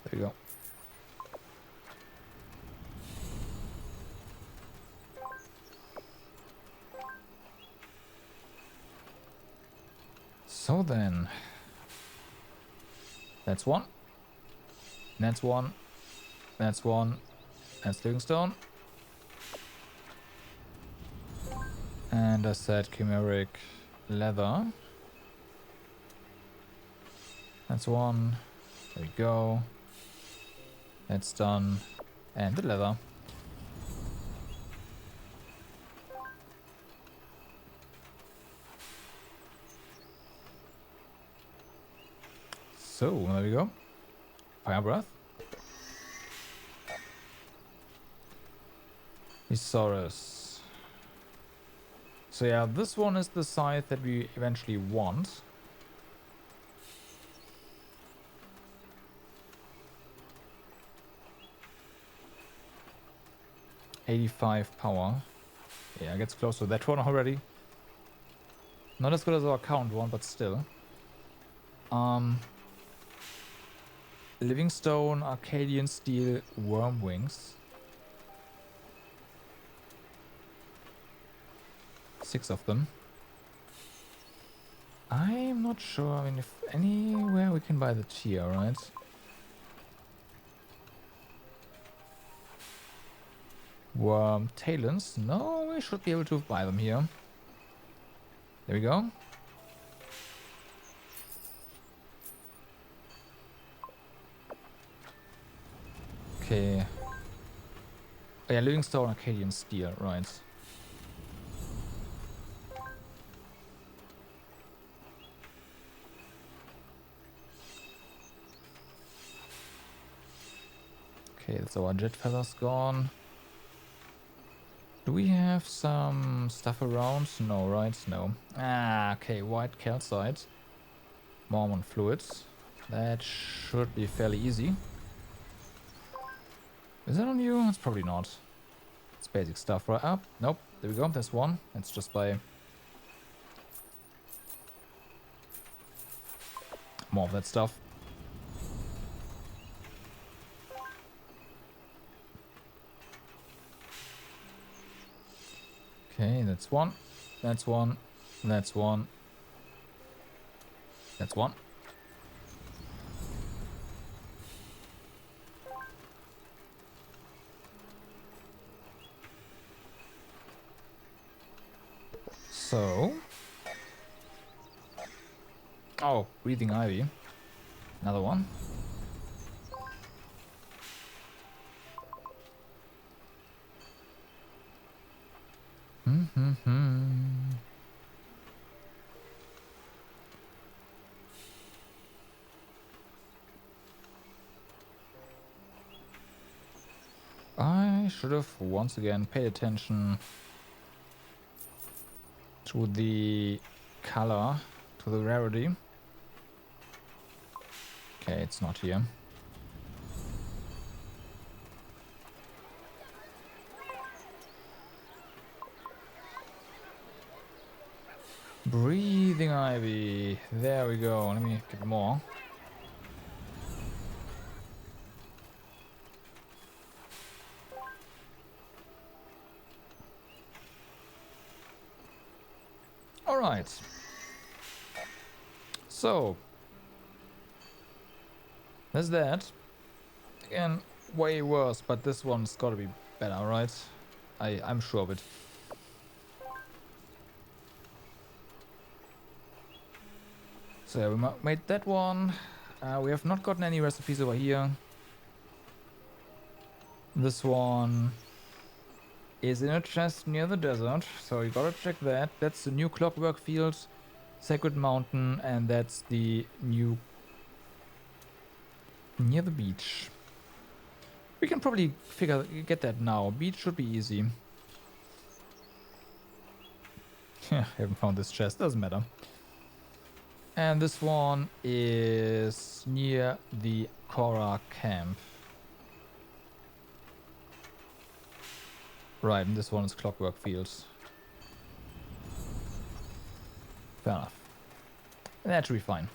There we go. So then, that's one. That's one. That's one. That's living stone. And I said chimeric leather. That's one. There we go. That's done. And the leather. So, there we go. Fire breath. Thesaurus. So yeah, this one is the scythe that we eventually want. $85 power. Yeah, gets close to that one already. Not as good as our current one, but still. Living stone, Arcadian steel, worm wings. 6 of them. I'm not sure. I mean, if anywhere we can buy the tier, right? Worm talons. No, we should be able to buy them here. There we go. Okay. Oh, yeah, Livingstone, Arcadian Steel, right. Okay, so our jet feather's gone. Do we have some stuff around? No, right? No. Ah, okay, white calcite. Mormon fluids. That should be fairly easy. Is that on you? It's probably not. It's basic stuff, right? Up. Nope. There we go. There's one. It's just by more of that stuff. Okay, that's one. That's one. That's one. That's one. So. Oh, breathing ivy. Another one. I should have once again paid attention to the color, to the rarity. Okay, it's not here. Breathing ivy. There we go. Let me get more. All right. So there's that. Again, way worse, but this one's got to be better, right? I'm sure of it. So we made that one. We have not gotten any recipes over here. This one is in a chest near the desert, so you gotta check that. That's the new Clockwork Field, Sacred Mountain, and that's the new near the beach. We can probably get that now. Beach should be easy. Yeah, haven't found this chest, doesn't matter. And this one is near the Korra camp. Right, and this one is Clockwork Fields. Fair enough. That should be fine.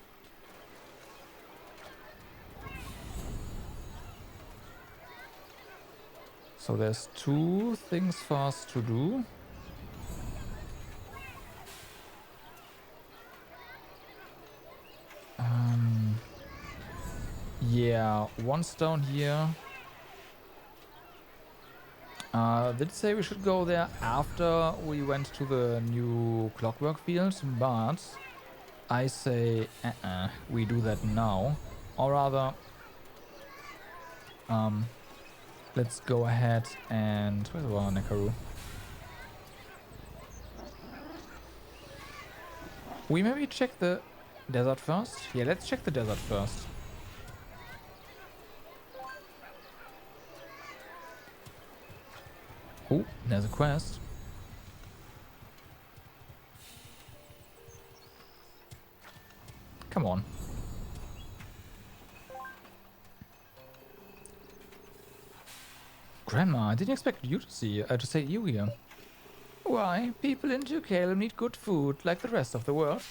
So there's two things for us to do. Yeah, one stone here. Did say we should go there after we went to the new Clockwork Fields, but I say we do that now. Or rather, let's go ahead and... Where's our Nekaru? We maybe check the desert first? Yeah, let's check the desert first. Oh, there's a quest. Come on. Grandma, I didn't expect you to say you here. Why, people in Dukalem need good food like the rest of the world.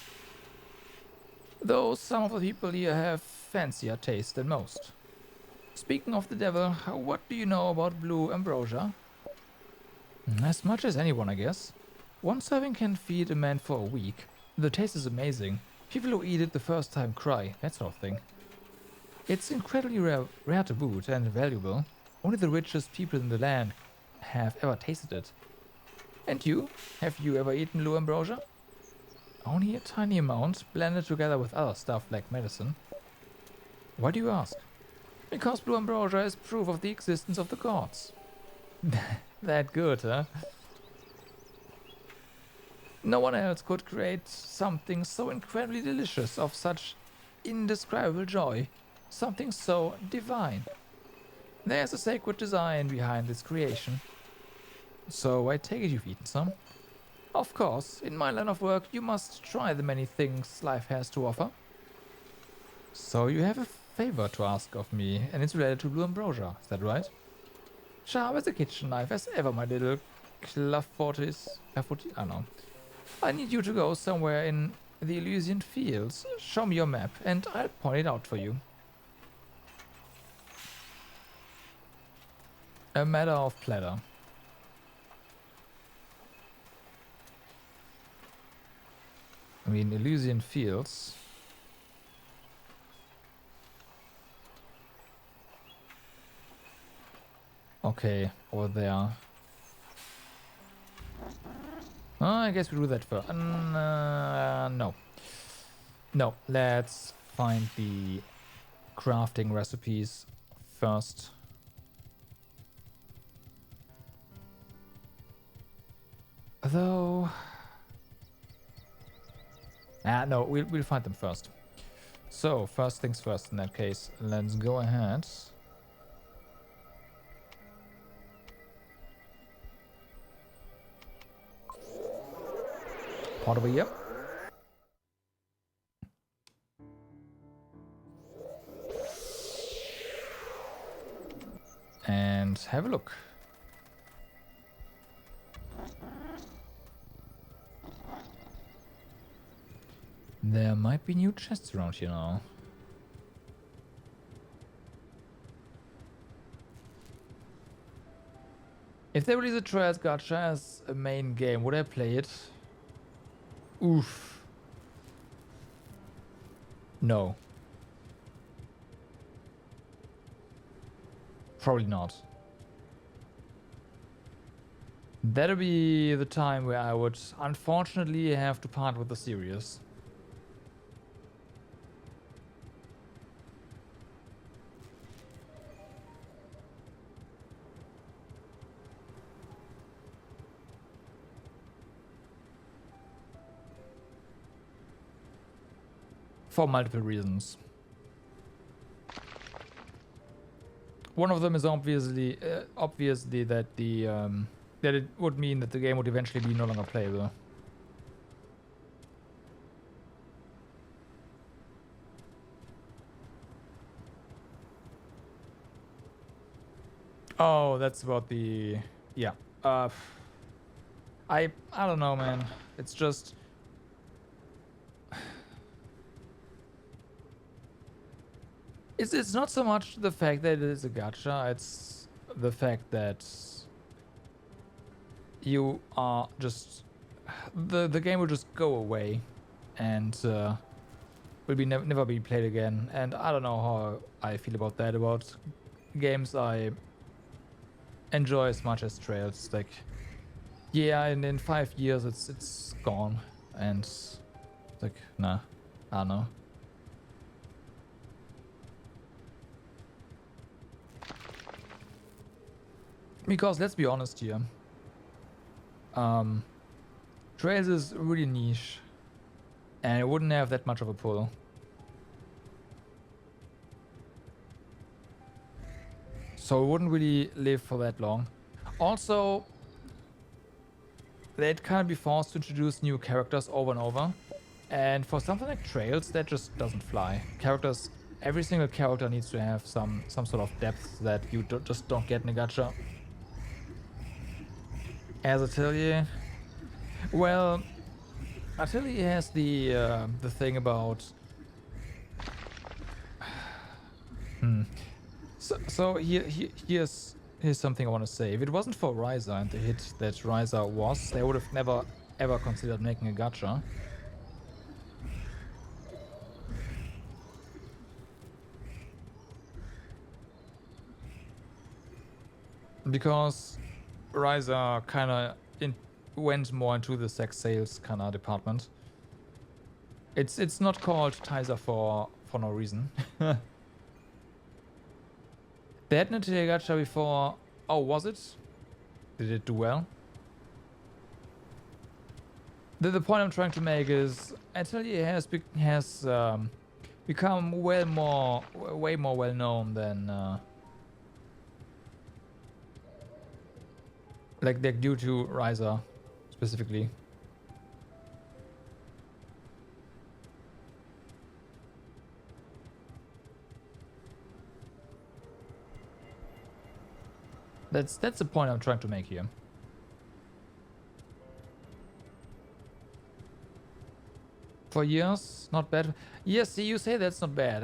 Though some of the people here have fancier taste than most. Speaking of the devil, what do you know about blue ambrosia? As much as anyone, I guess. One serving can feed a man for a week. The taste is amazing. People who eat it the first time cry, that sort of thing. It's incredibly rare to boot and valuable. Only the richest people in the land have ever tasted it. And you? Have you ever eaten blue ambrosia? Only a tiny amount, blended together with other stuff like medicine. Why do you ask? Because blue ambrosia is proof of the existence of the gods. That good, huh? No one else could create something so incredibly delicious, of such indescribable joy, something so divine. There's a sacred design behind this creation. So I take it you've eaten some? Of course, in my line of work you must try the many things life has to offer. So you have a favor to ask of me, and it's related to Blue Ambrosia, is that right? Sharp as a kitchen knife as ever, my little Claffortis. I don't know. I need you to go somewhere in the Elysian Fields. Show me your map, and I'll point it out for you. A matter of platter. I mean, Elysian Fields. Okay, over there. Oh, I guess we do that first. No. No, let's find the crafting recipes first. Though... no, we'll find them first. So, first things first in that case. Let's go ahead. Part over here. And have a look. There might be new chests around here now. If they release a Trials Gacha as a main game, would I play it? Oof. No. Probably not. That'll be the time where I would unfortunately have to part with the series. For multiple reasons. One of them is obviously that the that it would mean that the game would eventually be no longer playable. Oh, that's about the yeah. I don't know, man. It's just. It's not so much the fact that it is a gacha, it's the fact that you are just... The game will just go away and will be never be played again. And I don't know how I feel about that, about games I enjoy as much as Trails. Like, yeah, and in 5 years it's gone. And it's like, nah, I don't know. Because let's be honest here, Trails is really niche, and it wouldn't have that much of a pull. So it wouldn't really live for that long. Also, they'd kind of be forced to introduce new characters over and over, and for something like Trails, that just doesn't fly. Every single character needs to have some sort of depth that you just don't get in a gacha. As Atelier, well, Atelier has the thing about. So here's something I want to say. If it wasn't for Ryza and the hit that Ryza was, they would have never ever considered making a gacha. Because Ryza kind of went more into the sex sales kind of department. It's not called Tizer for no reason. They had an Atelier gacha before. Oh, was it? did it do well? The point I'm trying to make is Atelier has become way more well known than like due to Ryza specifically. That's the point I'm trying to make here. For years, not bad. Yes, see, you say that's not bad.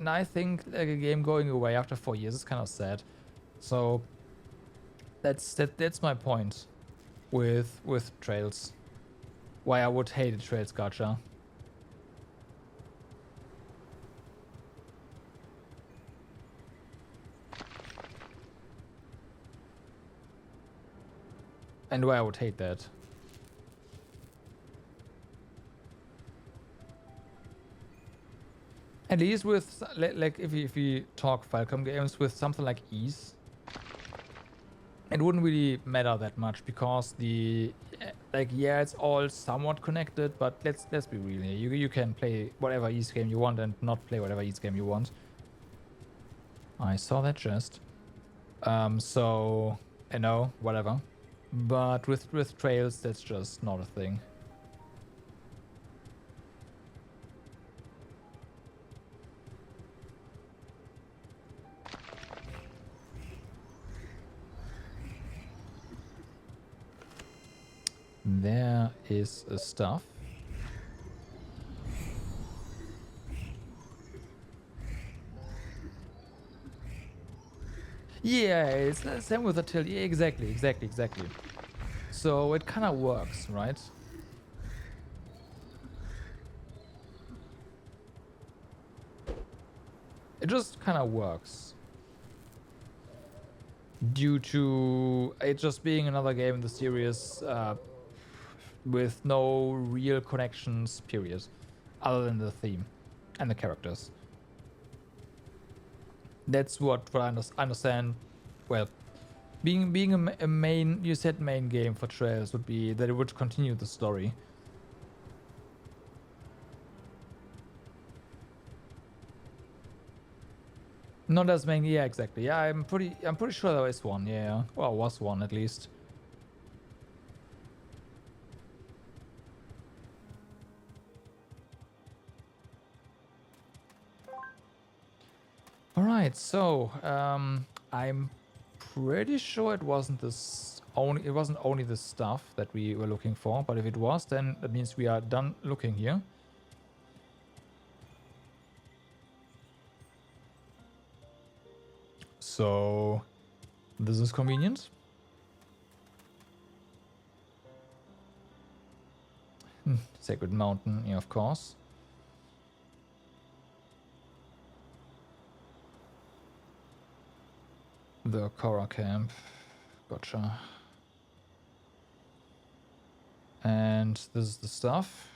I think like a game going away after 4 years is kind of sad. So that's my point with Trails. Why I would hate a Trails gacha. And why I would hate that. At least with, like, if we talk Falcom games with something like Ease, it wouldn't really matter that much because the, like, yeah, it's all somewhat connected, but let's be real here. You can play whatever Ease game you want and not play whatever Ease game you want. I saw that just. So, you know, whatever. But with Trails, that's just not a thing. There is a stuff. Yeah, it's the same with the tilt. Yeah, exactly. So it kind of works, right? It just kind of works. Due to it just being another game in the series with no real connections, period. Other than the theme and the characters. That's what I understand. Well, being a main, you said main game for Trails would be that it would continue the story. Not as main, yeah, exactly. Yeah, I'm pretty sure there is one. Yeah, well, was one at least. All right, so I'm pretty sure it wasn't only the stuff that we were looking for, but if it was, then that means we are done looking here. So this is convenient. Sacred Mountain, yeah, of course. The Korra camp. Gotcha. And this is the stuff.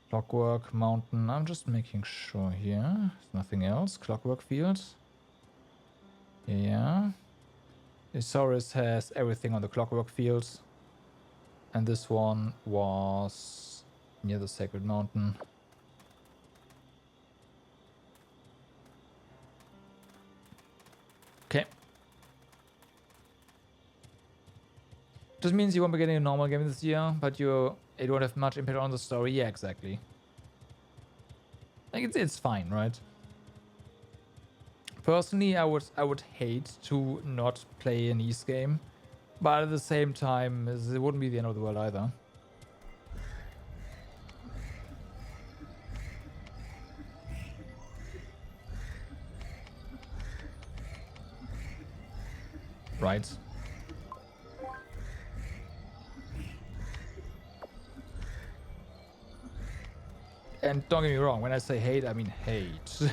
Clockwork Mountain. I'm just making sure here. There's nothing else. Clockwork Field. Yeah. Isaurus has everything on the Clockwork Field. And this one was near the Sacred Mountain. Okay. Just means you won't be getting a normal game this year, but it won't have much impact on the story. Yeah, exactly. Like it's fine, right? Personally, I would hate to not play an Ys game, but at the same time, it wouldn't be the end of the world either. Right. And don't get me wrong, when I say hate, I mean hate.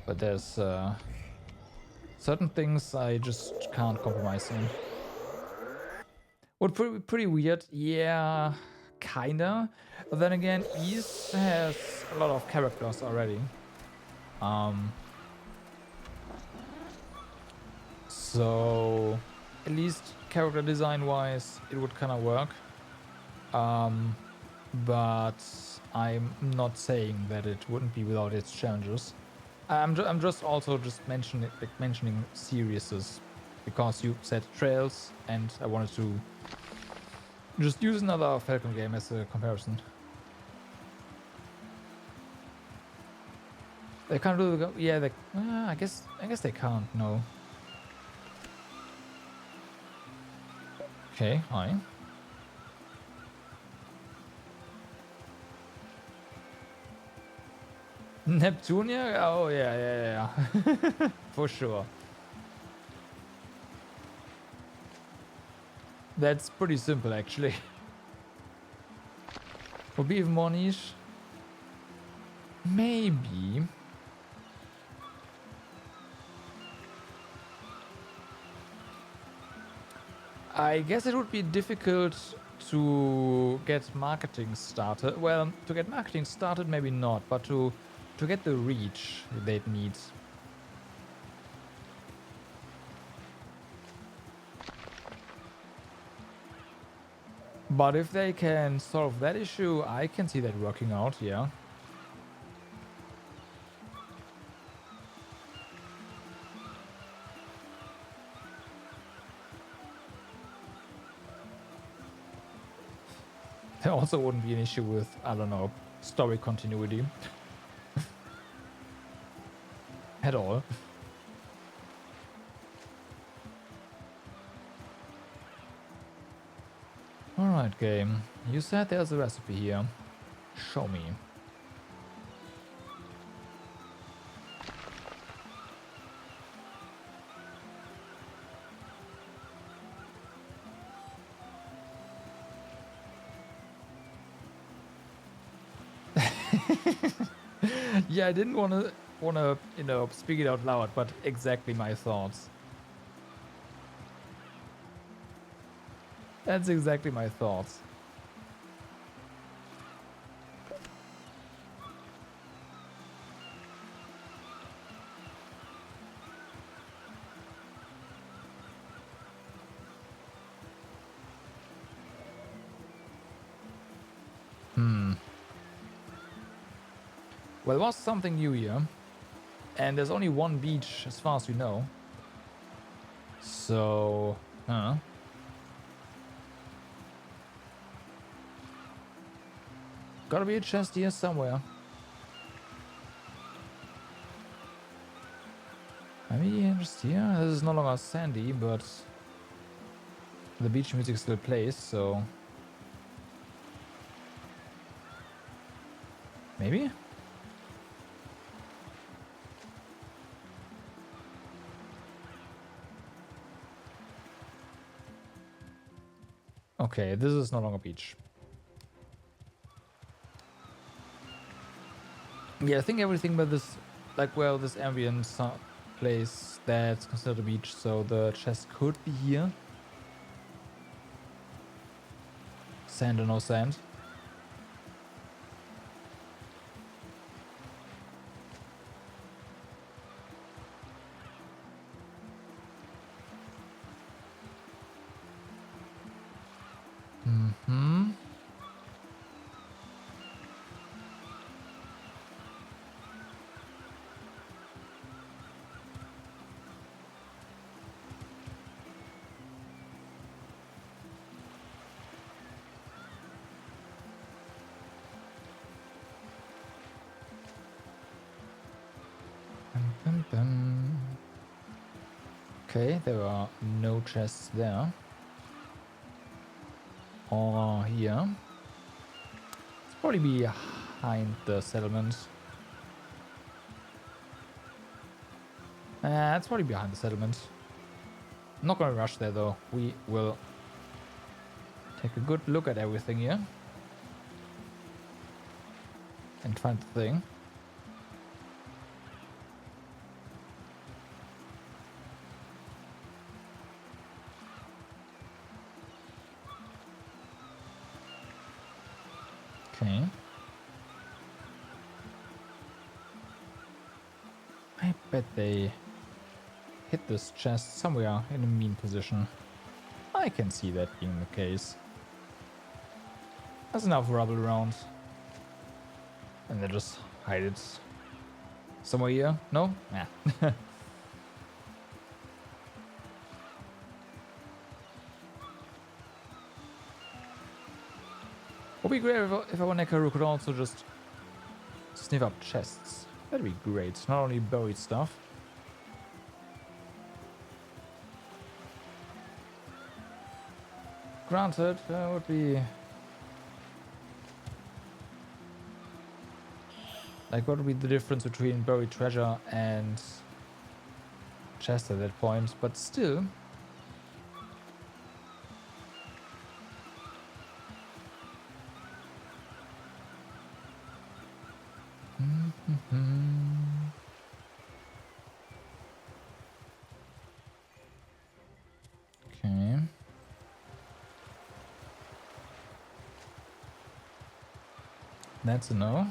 But there's certain things I just can't compromise on. What pretty weird, yeah, kinda. But then again, Ys has a lot of characters already. So at least character design wise it would kind of work, but I'm not saying that it wouldn't be without its challenges. I'm just also just mentioning serieses because you said Trails and I wanted to just use another Falcon game as a comparison. They can't do the yeah. They, I guess they can't. No. Okay. Hi. Neptunia? Oh yeah. For sure. That's pretty simple actually. Would be even more niche. Maybe. I guess it would be difficult to get marketing started. Well, to get marketing started, maybe not, but to get the reach they'd need. But if they can solve that issue, I can see that working out, yeah. There also wouldn't be an issue with, I don't know, story continuity. At all. Alright, game. You said there's a recipe here. Show me. Yeah, I didn't wanna, you know, speak it out loud, but exactly my thoughts. That's exactly my thoughts. Well, it was something new here. And there's only one beach as far as we know. So, gotta be a chest here somewhere. Maybe just here? This is no longer sandy, but the beach music still plays, so... Maybe? Okay, this is no longer beach. Yeah, I think everything but this, like, well, this ambient place that's considered a beach, so the chest could be here. Sand or no sand. Okay, there are no chests there. Or here. It's probably behind the settlement. It's probably behind the settlement. I'm not gonna rush there though. We will take a good look at everything here. And find the thing. Okay. I bet they hit this chest somewhere in a mean position. I can see that being the case. There's enough rubble around. And they just hide it somewhere here. No? Yeah. Would be great if our Nekaru could also just sniff up chests. That'd be great. Not only buried stuff. Granted, that would be... Like, what would be the difference between buried treasure and chest at that point? But still... Okay. That's a no.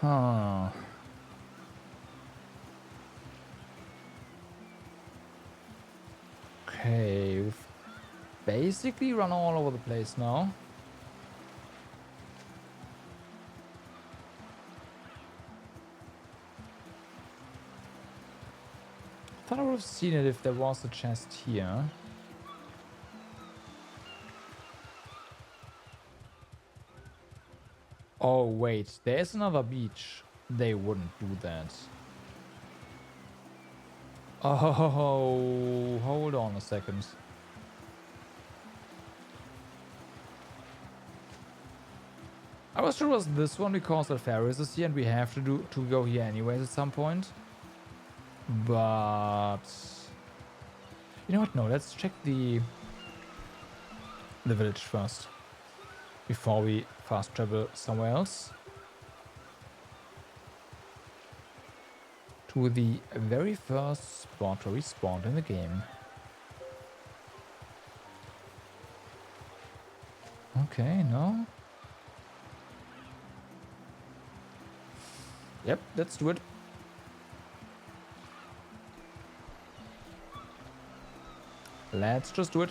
Huh. Okay, we've basically run all over the place now. Thought I would have seen it if there was a chest here. Oh wait, there's another beach. They wouldn't do that. Oh, hold on a second. I was sure it was this one because Alfaris is here and we have to go here anyways at some point. But you know what? No, let's check the village first before we fast travel somewhere else. To the very first spot where we spawned in the game. Okay, no. Yep, let's do it. Let's just do it.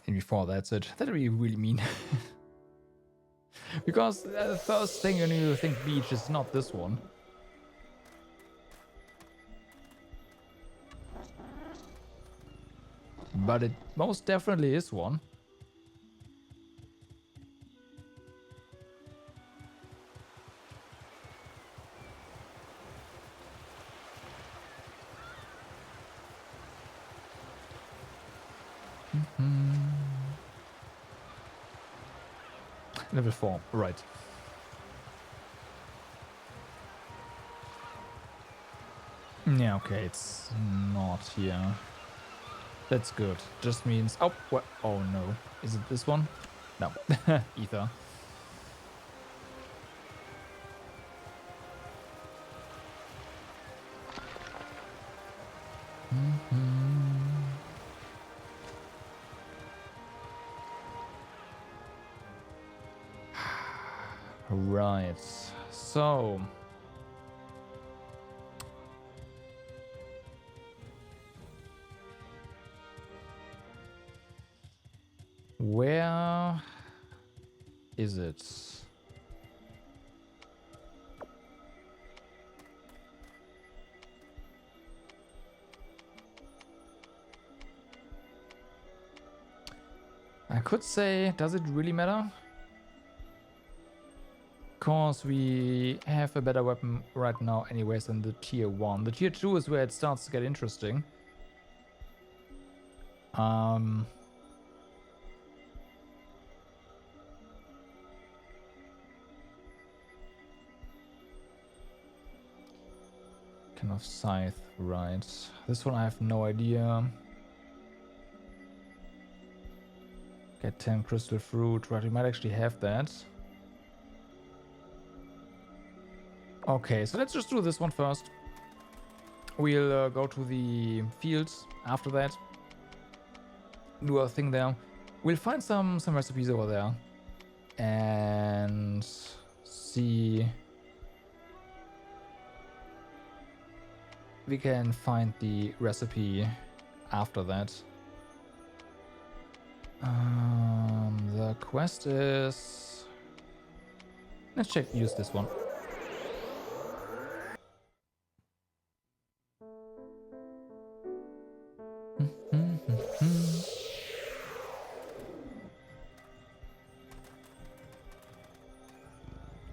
And before that's it. That'd be really mean. Because the first thing when you think beach is not this one. But it most definitely is one. Level 4, right. Yeah, okay, it's not here. That's good. Just means... Oh, what? Oh no. Is it this one? No. Ether. Right. So... Where is it? I could say, does it really matter? Because we have a better weapon right now anyways than the tier 1. The tier 2 is where it starts to get interesting. Kind of scythe, right. This one I have no idea. Get 10 crystal fruit. Right, we might actually have that. Okay, so let's just do this one first. We'll go to the fields after that. Do our thing there. We'll find some recipes over there. And see... We can find the recipe after that. The quest is... Let's use this one.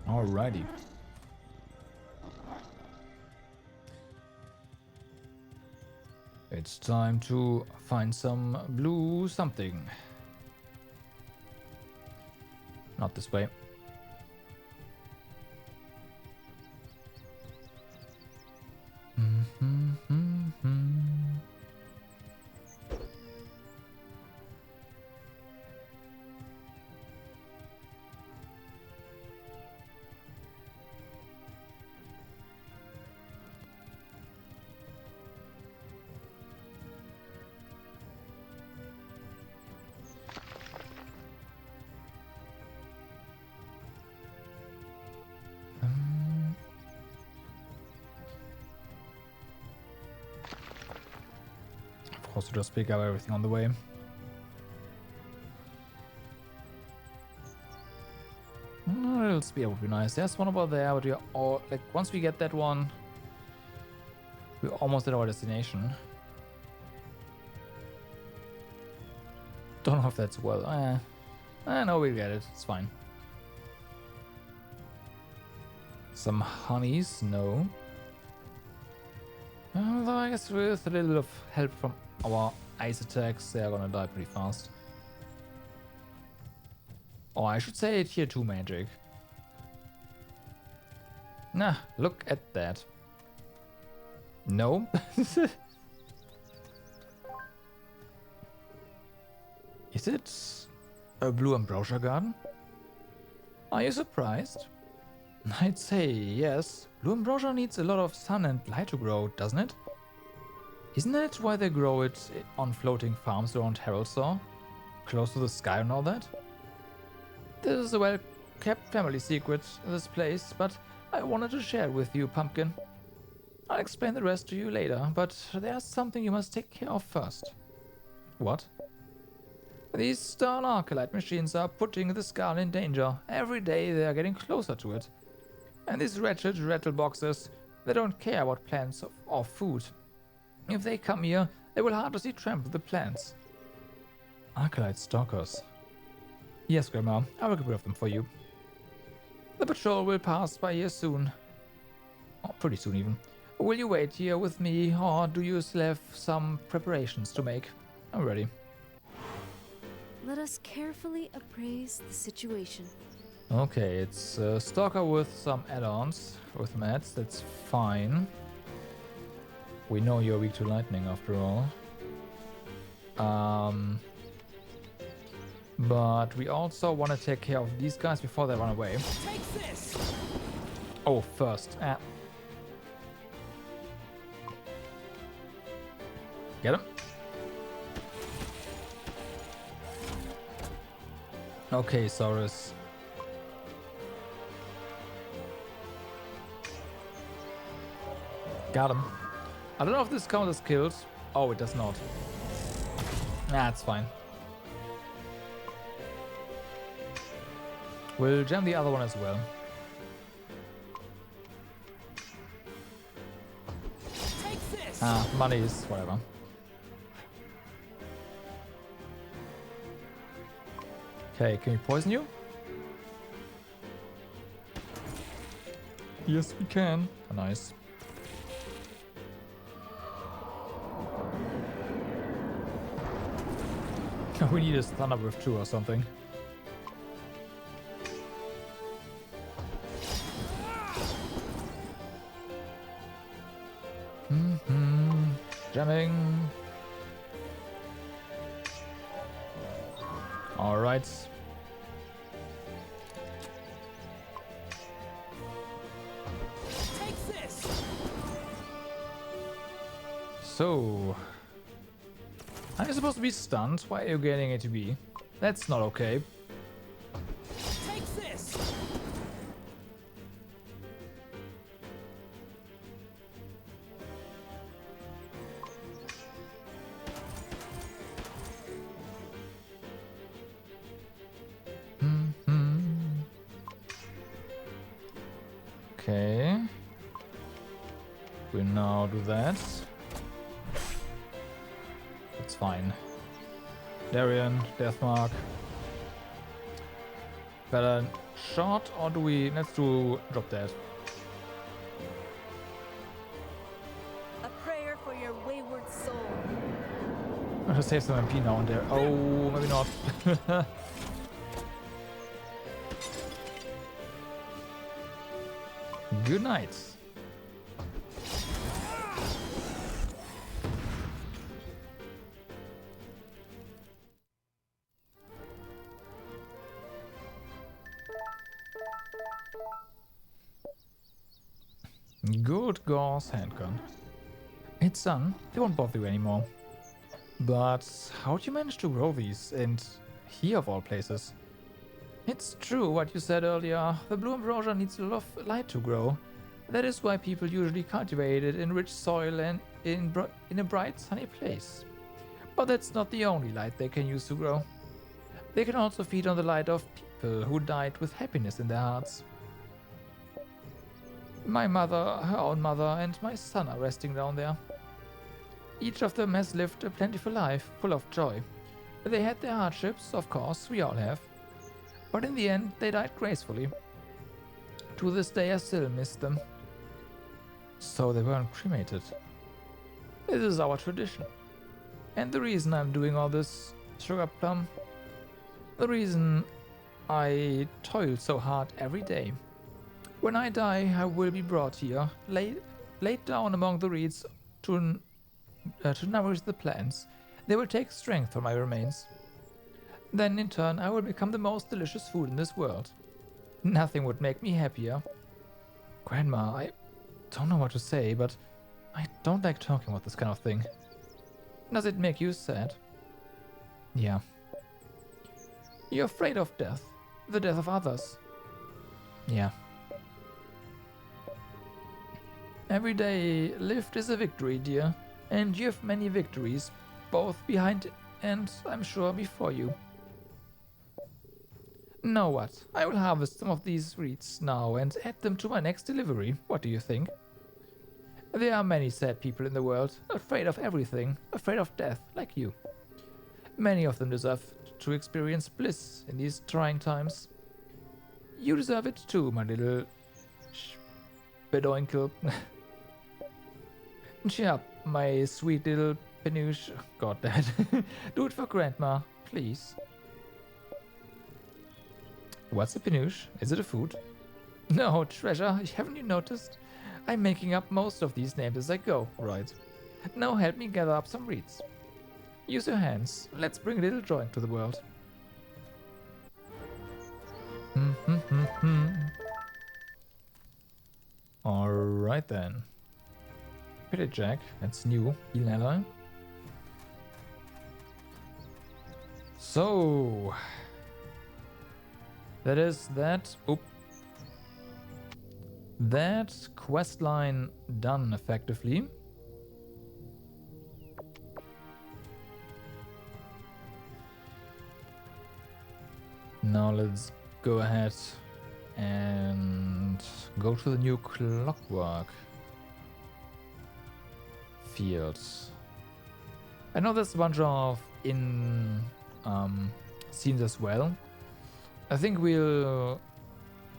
Alrighty. It's time to find some blue something. Not this way. Of course, just pick up everything on the way. A little spear would be nice. There's one over there, but we are all like once we get that one, we're almost at our destination. Don't know if that's well. I know we get it. It's fine. Some honeys, no. Although I guess with a little bit of help from our ice attacks, they're gonna die pretty fast. Or I should say tier 2 magic. Nah, look at that. No. Is it a blue ambrosia garden? Are you surprised? I'd say yes. Blue ambrosia needs a lot of sun and light to grow, doesn't it? Isn't that why they grow it on floating farms around Haraldsaw? Close to the sky and all that? This is a well-kept family secret, this place, but I wanted to share it with you, Pumpkin. I'll explain the rest to you later, but there's something you must take care of first. What? These darn Arcalite machines are putting the Skull in danger. Every day they are getting closer to it. And these wretched rattle boxes, they don't care about plants or food. If they come here, they will heartlessly trample the plants. Arcalite stalkers. Yes, Grandma, I will get rid of them for you. The patrol will pass by here soon. Oh, pretty soon even. Will you wait here with me, or do you still have some preparations to make? I'm ready. Let us carefully appraise the situation. Okay, it's a stalker with some add-ons, with mats, that's fine. We know you're weak to lightning after all. But we also want to take care of these guys before they run away. Take this. Oh, first. Get him. Okay, Saurus. Got him. I don't know if this counts as kills. Oh, it does not. Nah, it's fine. We'll jam the other one as well. Take this. Money is whatever. Okay, can we poison you? Yes, we can. Oh, nice. We need a thunder with 2 or something. Jamming. All right. Take this. So, are you supposed to be stunned? Why are you getting it to be? That's not okay. Take this. Okay. We now do that. It's fine. Darien, Deathmark. Better shot, or do we... Let's do drop dead. A prayer for your wayward soul. I should save some MP now and there. Oh, maybe not. Good night. Good Gauss handgun. It's done. They won't bother you anymore. But how'd you manage to grow these? And here of all places? It's true what you said earlier. The blue ambrosia needs a lot of light to grow. That is why people usually cultivate it in rich soil and in a bright sunny place. But that's not the only light they can use to grow. They can also feed on the light of people who died with happiness in their hearts. My mother, her own mother, and my son are resting down there. Each of them has lived a plentiful life, full of joy. They had their hardships, of course, we all have. But in the end, they died gracefully. To this day, I still miss them. So they weren't cremated. This is our tradition. And the reason I'm doing all this, Sugar Plum, the reason I toil so hard every day. When I die, I will be brought here, laid down among the reeds to nourish the plants. They will take strength from my remains. Then, in turn, I will become the most delicious food in this world. Nothing would make me happier. Grandma, I don't know what to say, but I don't like talking about this kind of thing. Does it make you sad? Yeah. You're afraid of death. The death of others. Yeah. Every day lived is a victory, dear. And you have many victories, both behind and, I'm sure, before you. Know what? I will harvest some of these reeds now and add them to my next delivery. What do you think? There are many sad people in the world, afraid of everything, afraid of death, like you. Many of them deserve to experience bliss in these trying times. You deserve it too, my little bedoinkle. Cheer up, my sweet little Penoosh. God, Dad. Do it for Grandma, please. What's a Penoosh? Is it a food? No, treasure, haven't you noticed? I'm making up most of these names as I go, right? Now help me gather up some reeds. Use your hands. Let's bring a little joy into the world. Alright then. Pretty Jack, that's new. Heal an ally. So that is that. Oop. That quest line done effectively. Now let's go ahead and go to the new Clockwork fields. I know there's a bunch of scenes as well. I think we'll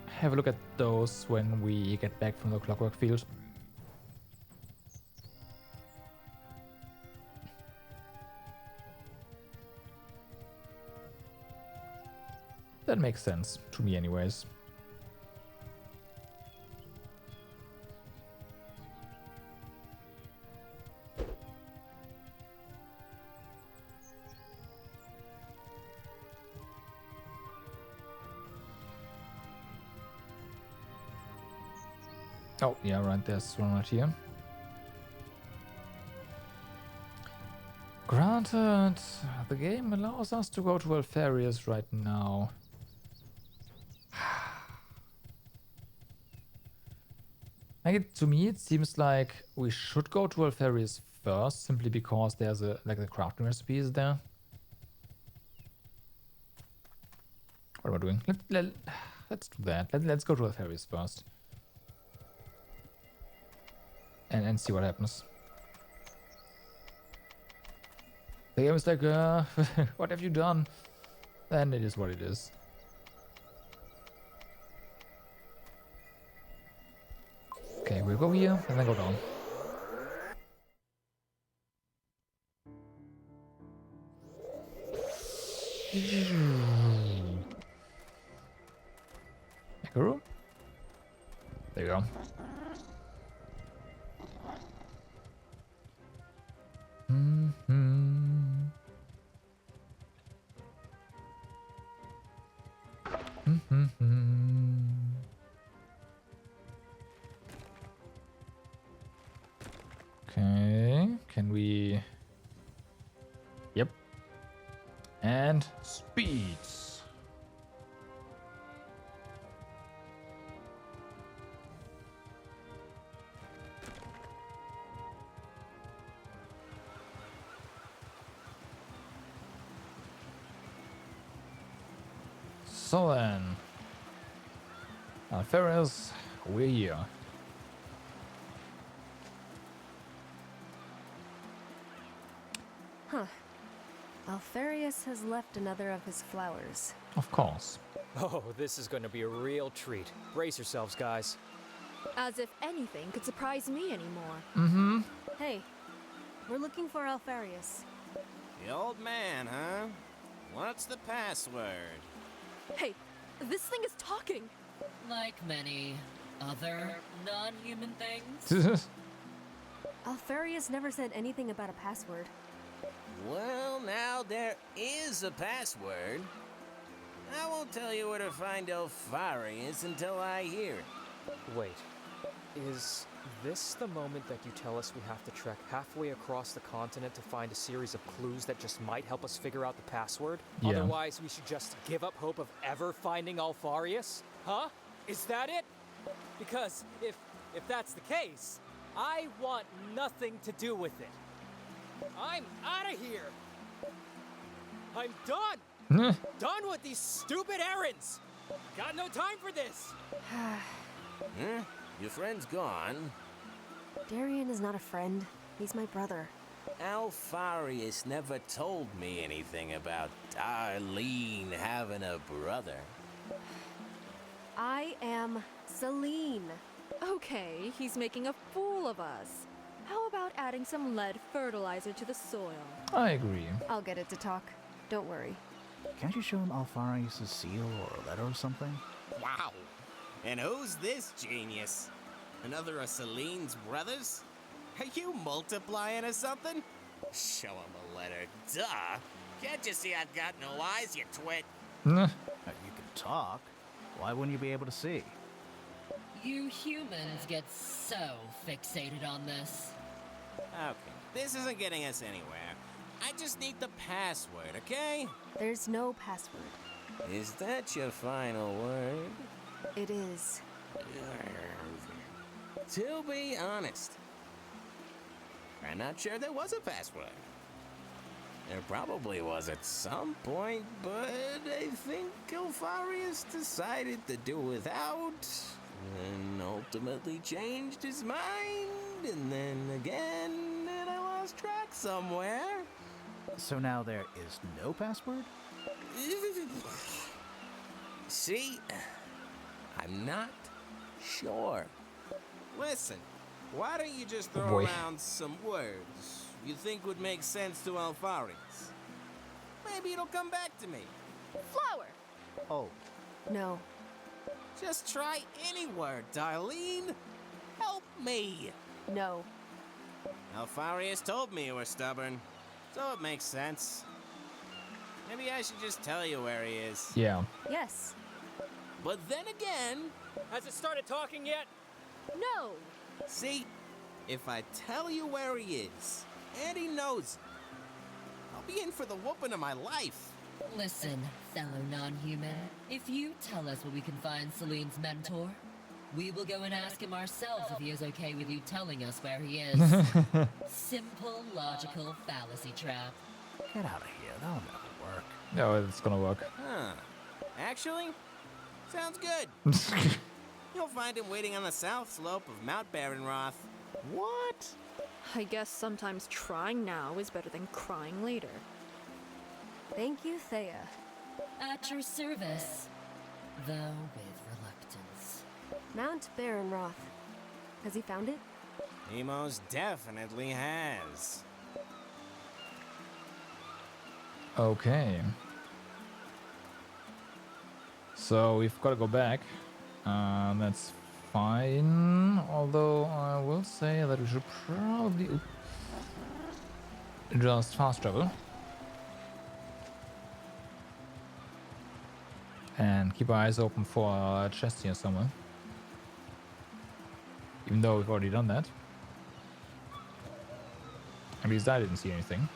have a look at those when we get back from the Clockwork field. That makes sense to me anyways. Oh, yeah, right. There's one right here. Granted, the game allows us to go to Alfarius right now. Like to me, it seems like we should go to Alfarius first, simply because there's the crafting recipe is there. What am I doing? Let's do that. Let's go to Alfarius first. And see what happens. The game is like, what have you done? And it is what it is. Okay, we'll go here and then go down. Ekuru? There you go. Okay, can we... Yep. And speeds. So then, Alfarius, we're here. Huh. Alfarius has left another of his flowers. Of course. Oh, this is going to be a real treat. Brace yourselves, guys. As if anything could surprise me anymore. Mm-hmm. Hey, we're looking for Alfarius. The old man, huh? What's the password? Hey, this thing is talking! Like many other non-human things. Alfarius never said anything about a password. Well, now there is a password. I won't tell you where to find Alfarius until I hear it. Wait, is this the moment that you tell us we have to trek halfway across the continent to find a series of clues that just might help us figure out the password? Yeah. Otherwise, we should just give up hope of ever finding Alfarius? Huh? Is that it? Because if that's the case, I want nothing to do with it. I'm out of here! I'm done! Done with these stupid errands! Got no time for this! Huh? Your friend's gone. Darian is not a friend. He's my brother. Alfarius never told me anything about Darlene having a brother. I am Celine. Okay, he's making a fool of us. How about adding some lead fertilizer to the soil? I agree. I'll get it to talk. Don't worry. Can't you show him Alfarius' seal or a letter or something? Wow. And who's this genius? Another of Celine's brothers? Are you multiplying or something? Show him a letter, duh. Can't you see I've got no eyes, you twit? You can talk. Why wouldn't you be able to see? You humans get so fixated on this. Okay, this isn't getting us anywhere. I just need the password, okay? There's no password. Is that your final word? It is. To be honest, I'm not sure there was a password. There probably was at some point, but I think Alfarius decided to do without, and ultimately changed his mind, and then again, and I lost track somewhere. So now there is no password? See? I'm not sure. Listen, why don't you just throw around some words you think would make sense to Alfarius? Maybe it'll come back to me. Flower! Oh. No. Just try any word, Darlene. Help me. No. Alfarius told me you were stubborn, so it makes sense. Maybe I should just tell you where he is. Yeah. Yes. But then again... Has it started talking yet? No! See? If I tell you where he is, and he knows it, I'll be in for the whooping of my life. Listen, fellow non-human. If you tell us where we can find Celine's mentor, we will go and ask him ourselves if he is okay with you telling us where he is. Simple, logical fallacy trap. Get out of here. That'll never work. No, it's gonna work. Huh. Actually, sounds good. You'll find him waiting on the south slope of Mount Barenroth. What? I guess sometimes trying now is better than crying later. Thank you, Thea. At your service, though with reluctance. Mount Barenroth. Has he found it? He most definitely has. Okay. So we've got to go back. That's fine. Although I will say that we should probably just fast travel. And keep our eyes open for a chest here somewhere. Even though we've already done that. At least I didn't see anything.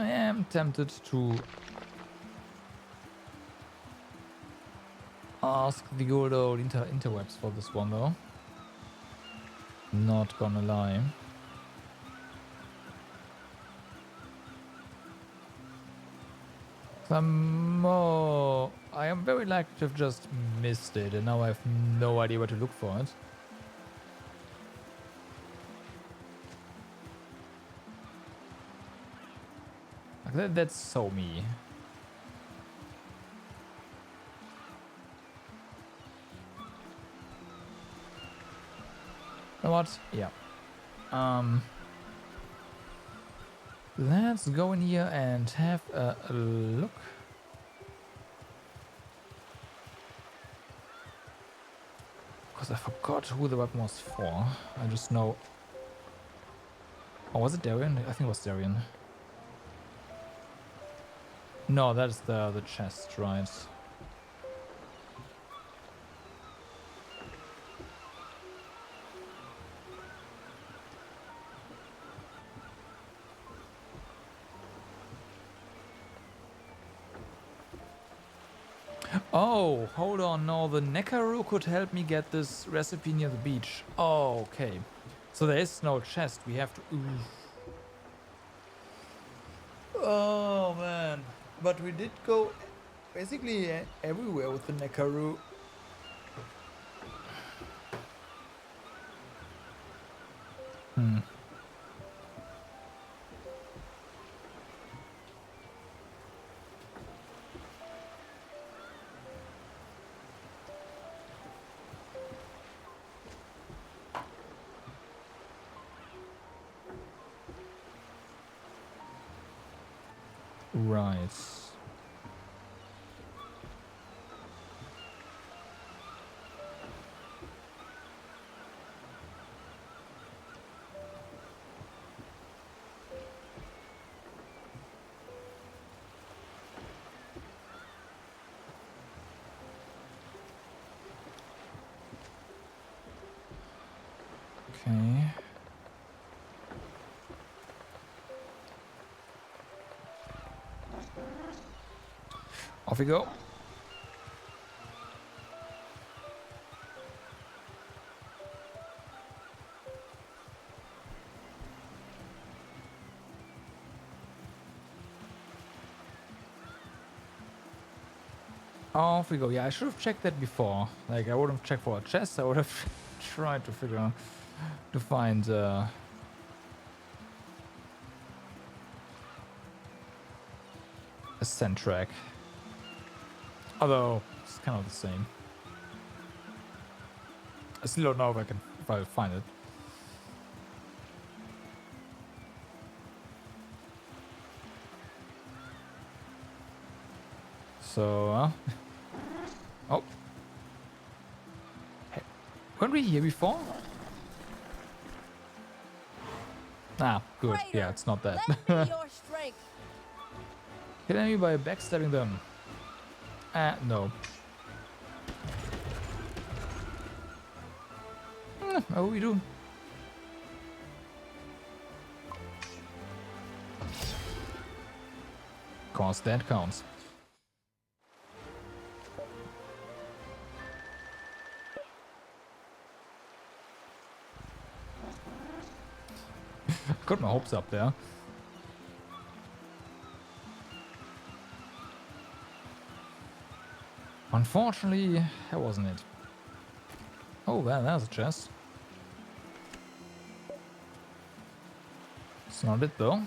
I am tempted to ask the good old interwebs for this one though. Not gonna lie. I am very likely to have just missed it and now I have no idea where to look for it. That's so me. You know what? Yeah. Let's go in here and have a look. Because I forgot who the weapon was for. I just know. Oh, was it Darian? I think it was Darian. No, that's the chest, right? Oh, hold on, no, the Nekaru could help me get this recipe near the beach. Oh, okay. So there is no chest, we have to... Oof. Oh, man. But we did go basically everywhere with the Nekaru. Right. Okay. Off we go. Off we go. Yeah, I should have checked that before. Like, I would have checked for a chest. I would have tried to find a scent track. Although it's kind of the same. I still don't know if I'll find it. So, oh, Weren't we here before? Ah, good. Yeah, it's not that. Lend me your strength. Kill me by backstabbing them. No. Oh, we do. Cause that counts. Got my hopes up there. Unfortunately, that wasn't it. Oh, well, there's a chest. It's not it, though.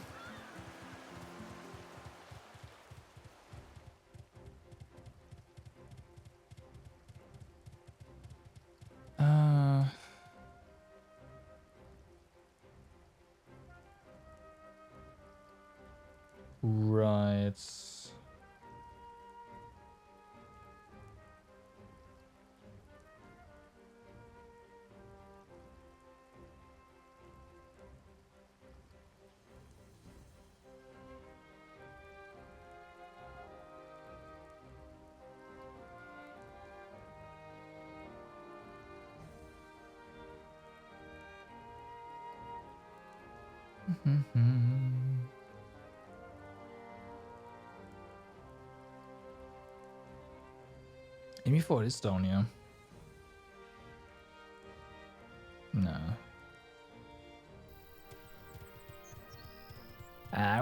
Right. Maybe for this down here. No.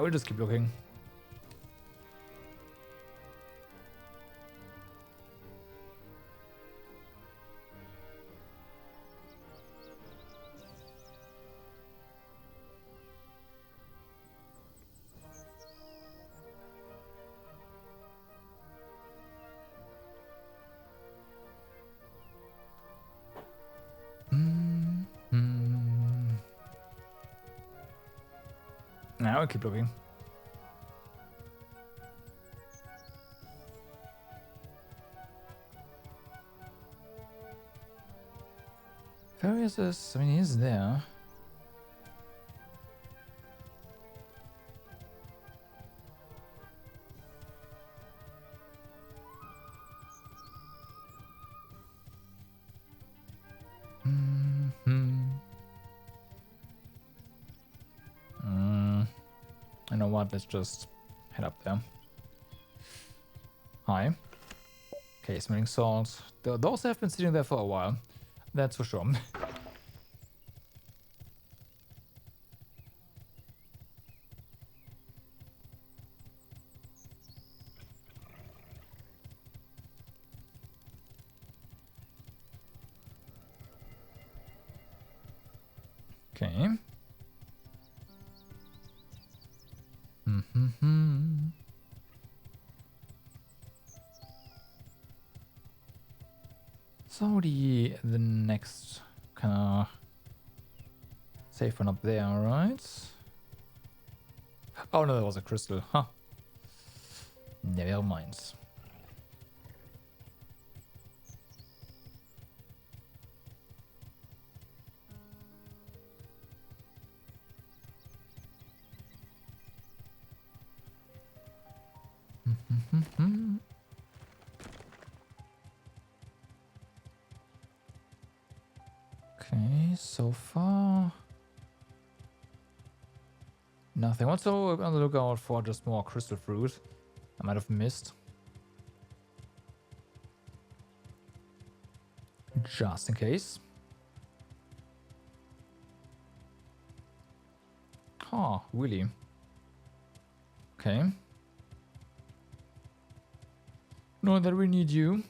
We'll just keep looking. Now I'll keep looking. Farius is, I mean, he's there. You know what? Let's just head up there. Hi. Okay, smelling salt. Those have been sitting there for a while. That's for sure. Okay. So the next kind of safe one up there, right? Oh no, that was a crystal. Huh. Never mind. Okay, so far nothing. Also on the lookout for just more crystal fruit. I might have missed. Just in case. Huh, really? Okay. Know that we need you.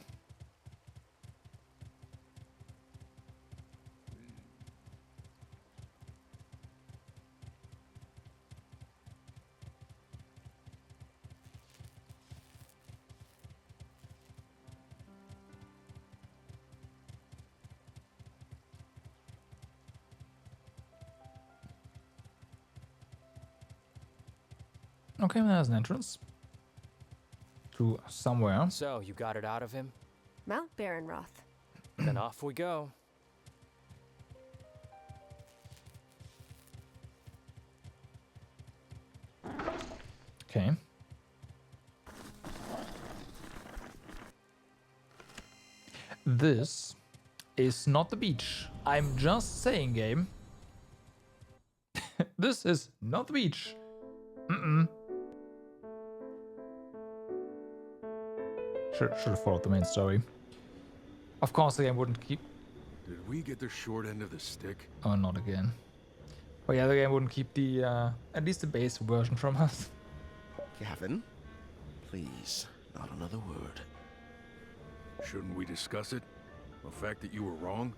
Okay, there's an entrance to somewhere. So, you got it out of him? Mount Baronroth. Then off we go. Okay. This is not the beach. I'm just saying, game. This is not the beach. Should have followed the main story. Of course, the game wouldn't keep. Did we get the short end of the stick? Oh, not again. But yeah, the game wouldn't keep the at least the base version from us. Gavin, please, not another word. Shouldn't we discuss it? The fact that you were wrong?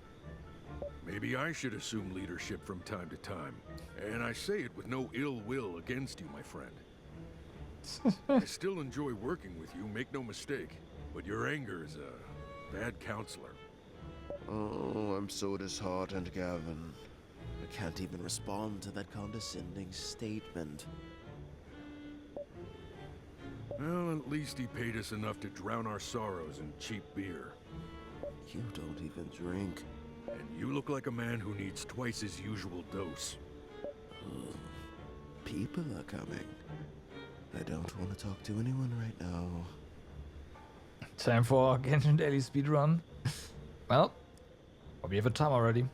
Maybe I should assume leadership from time to time. And I say it with no ill will against you, my friend. I still enjoy working with you, make no mistake. But your anger is a bad counselor. Oh, I'm so disheartened, Gavin. I can't even respond to that condescending statement. Well, at least he paid us enough to drown our sorrows in cheap beer. You don't even drink. And you look like a man who needs twice his usual dose. People are coming. I don't want to talk to anyone right now. Time for Genshin Daily speedrun. Well, we have a time already.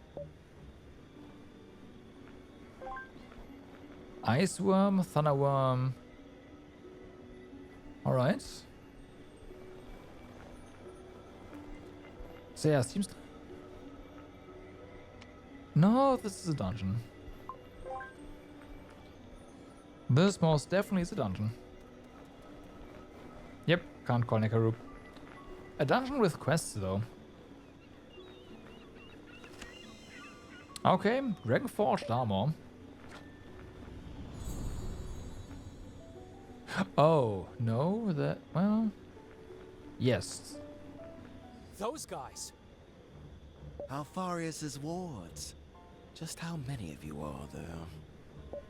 Ice Worm, Thunder Worm. Alright. So yeah, seems... No, this is a dungeon. This most definitely is a dungeon. Yep, can't call Nekarup. A dungeon with quests though. Okay, Dragon Forged armor. Oh, no, that, well... Yes. Those guys! Alfarius's wards. Just how many of you are there?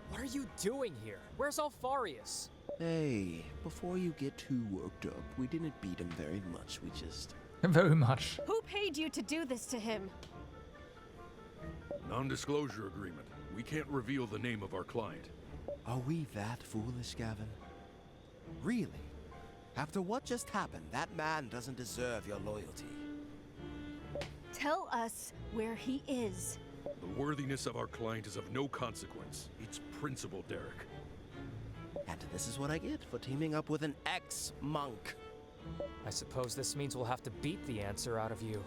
What are you doing here? Where's Alfarius? Hey, before you get too worked up, we didn't beat him very much, we just... Very much. Who paid you to do this to him? Non-disclosure agreement. We can't reveal the name of our client. Are we that foolish, Gavin? Really? After what just happened, that man doesn't deserve your loyalty. Tell us where he is. The worthiness of our client is of no consequence. It's principle, Derek. And this is what I get for teaming up with an ex-monk. I suppose this means we'll have to beat the answer out of you.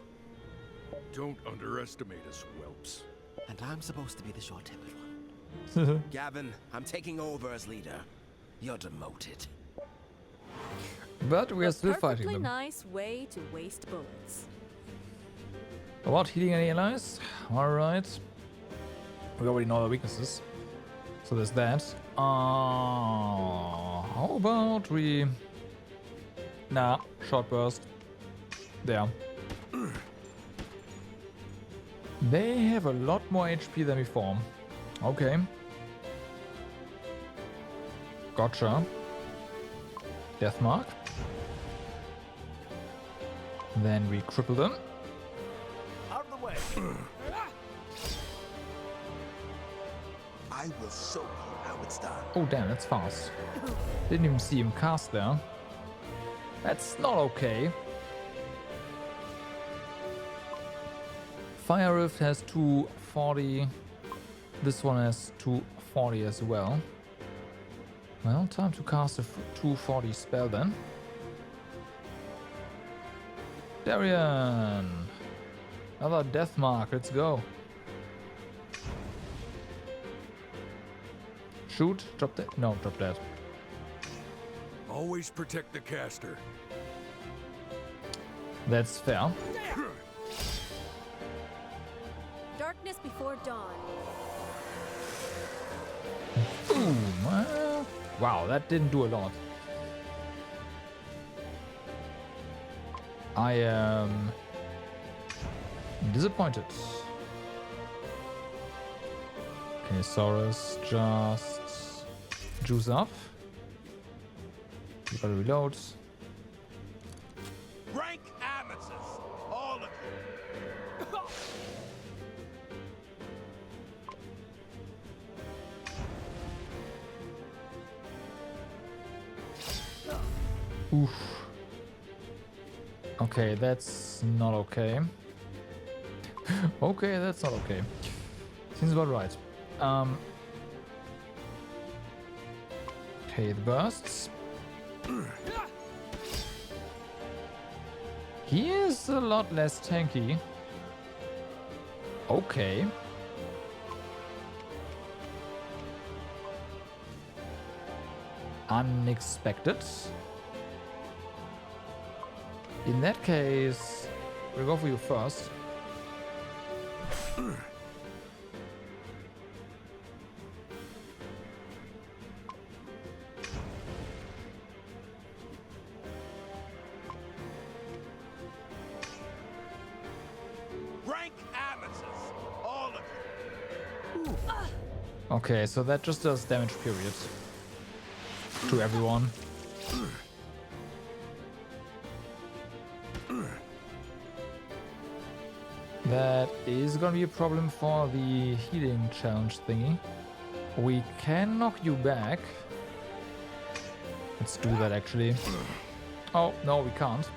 Don't underestimate us, whelps. And I'm supposed to be the short-tempered one. Gavin, I'm taking over as leader. You're demoted. But we are still fighting Perfectly them. nice way to waste bullets. What, healing any allies? Alright. We already know the weaknesses. So there's that. How about we... Nah, short burst. There. They have a lot more HP than before. Okay. Gotcha. Deathmark. Then we cripple them. Out of the way. I will show you how it's done. Oh damn, that's fast. Didn't even see him cast there. That's not okay. Fire Rift has 240. This one has 240 as well. Well, time to cast a 240 spell then. Darian! Another death mark, let's go. Shoot, drop that. No, drop that. Always protect the caster. That's fair. Darkness before dawn. Boom! Wow, that didn't do a lot. I am disappointed. Okay, Saurus, just juice up. You gotta reload. Rank amateurs, all of you. Oof. Okay, that's not okay. Okay, that's not okay. Seems about right. Okay, the bursts. He is a lot less tanky. Okay. Unexpected. In that case, we'll go for you first. Rank amateurs, all of you. Okay, so that just does damage, period. To everyone. That is gonna be a problem for the healing challenge thingy. We can knock you back. Let's do that actually. Oh, no, we can't.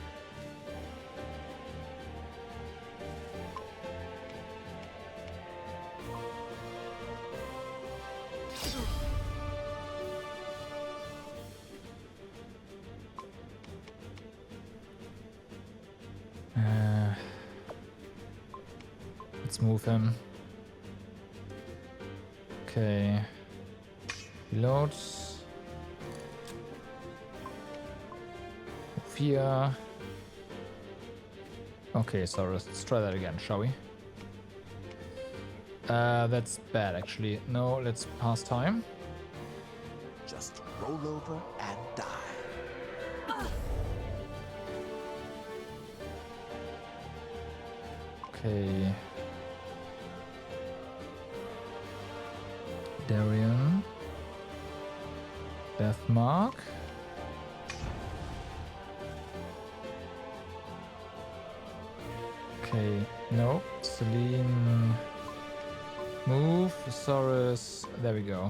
Let's move him. Okay. Reload. Move here. Okay, so let's try that again, shall we? That's bad actually. No, let's pass time. Just roll over and die. Okay. Darian. Deathmark. Okay, no. Celine. Move. Saurus. There we go.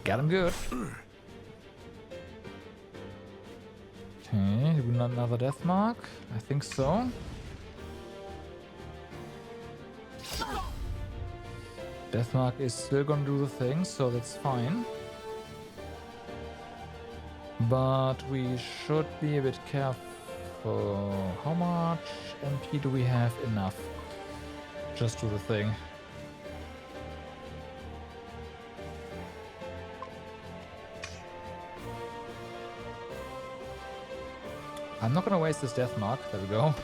Got him good. Okay, do we not another death mark? I think so. Deathmark is still gonna do the thing, so that's fine. But we should be a bit careful. How much MP do we have? Enough. Just do the thing. I'm not gonna waste this death mark. There we go.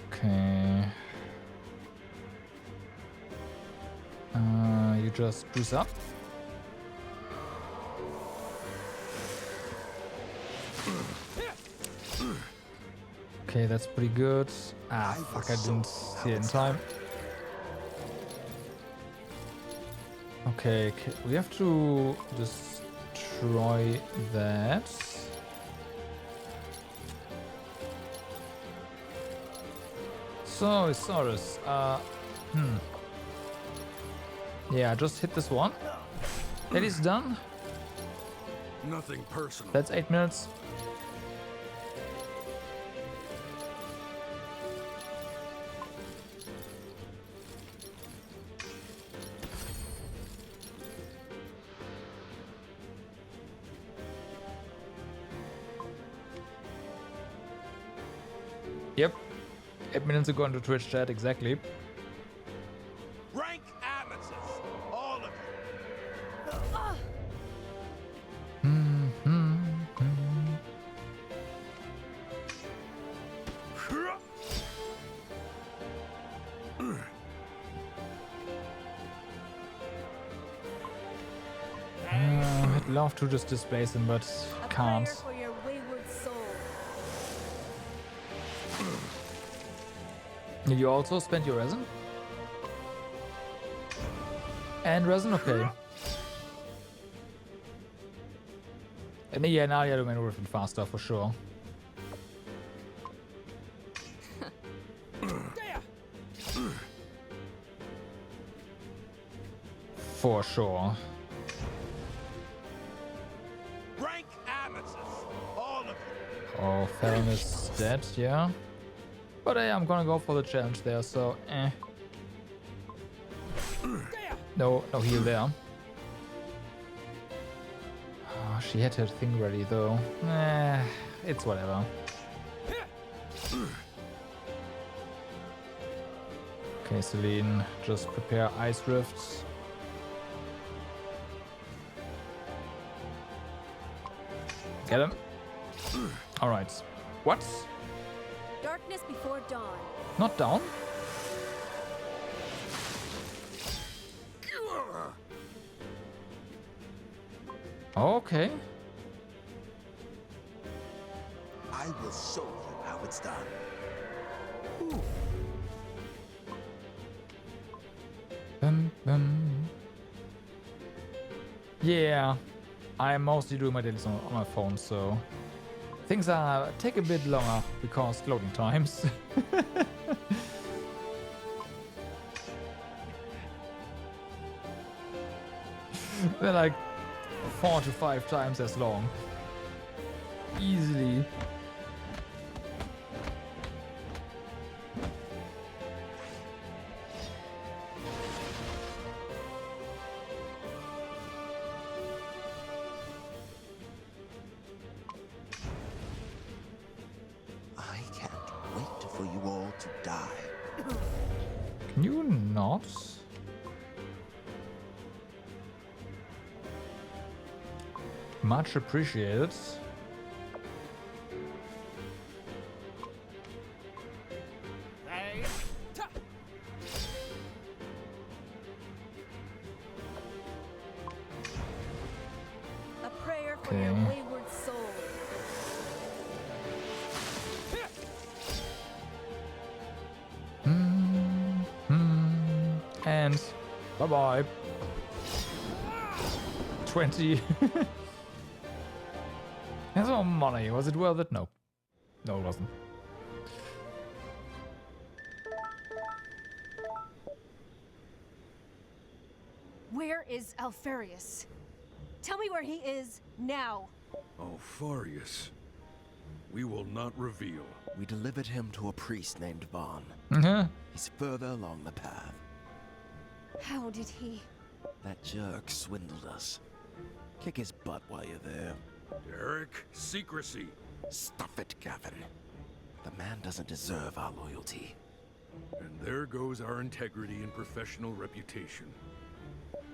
Okay. You just juice up. Okay, that's pretty good. Ah, fuck, I didn't see it in time. Okay, we have to destroy that. So, Saurus, yeah, just hit this one. That is done. Nothing personal. That's 8 minutes. Yep. 8 minutes ago on the Twitch chat, exactly. Rank amateurs, all of I'd love to just displace him, but can't. For your wayward soul. Did you also spend your resin? And resin, okay. And yeah, now the other man would have been faster for sure. For sure. Rank amateurs, all of you. Oh, Farron is dead, yeah. But hey, I'm gonna go for the challenge there, so eh. No heal there. Oh, she had her thing ready though. Eh, it's whatever. Okay, Celine, just prepare ice rifts. Get him. Alright. What? Darkness before dawn. Not down? Okay. I will show you how it's done. Yeah, I'm mostly doing my dailies on my phone, so things take a bit longer because loading times. They're like 4 to 5 times as long. Easily. I can't wait for you all to die. Can you not? Much appreciated. A prayer for your Okay. wayward soul. And bye bye. 20. That's all money. Was it worth it? No. No, it wasn't. Where is Alfarius? Tell me where he is now. Alfarius. We will not reveal. We delivered him to a priest named Vaughn. He's further along the path. How did he? That jerk swindled us. Kick his butt while you're there. Derek, secrecy. Stuff it, Gavin. The man doesn't deserve our loyalty. And there goes our integrity and professional reputation.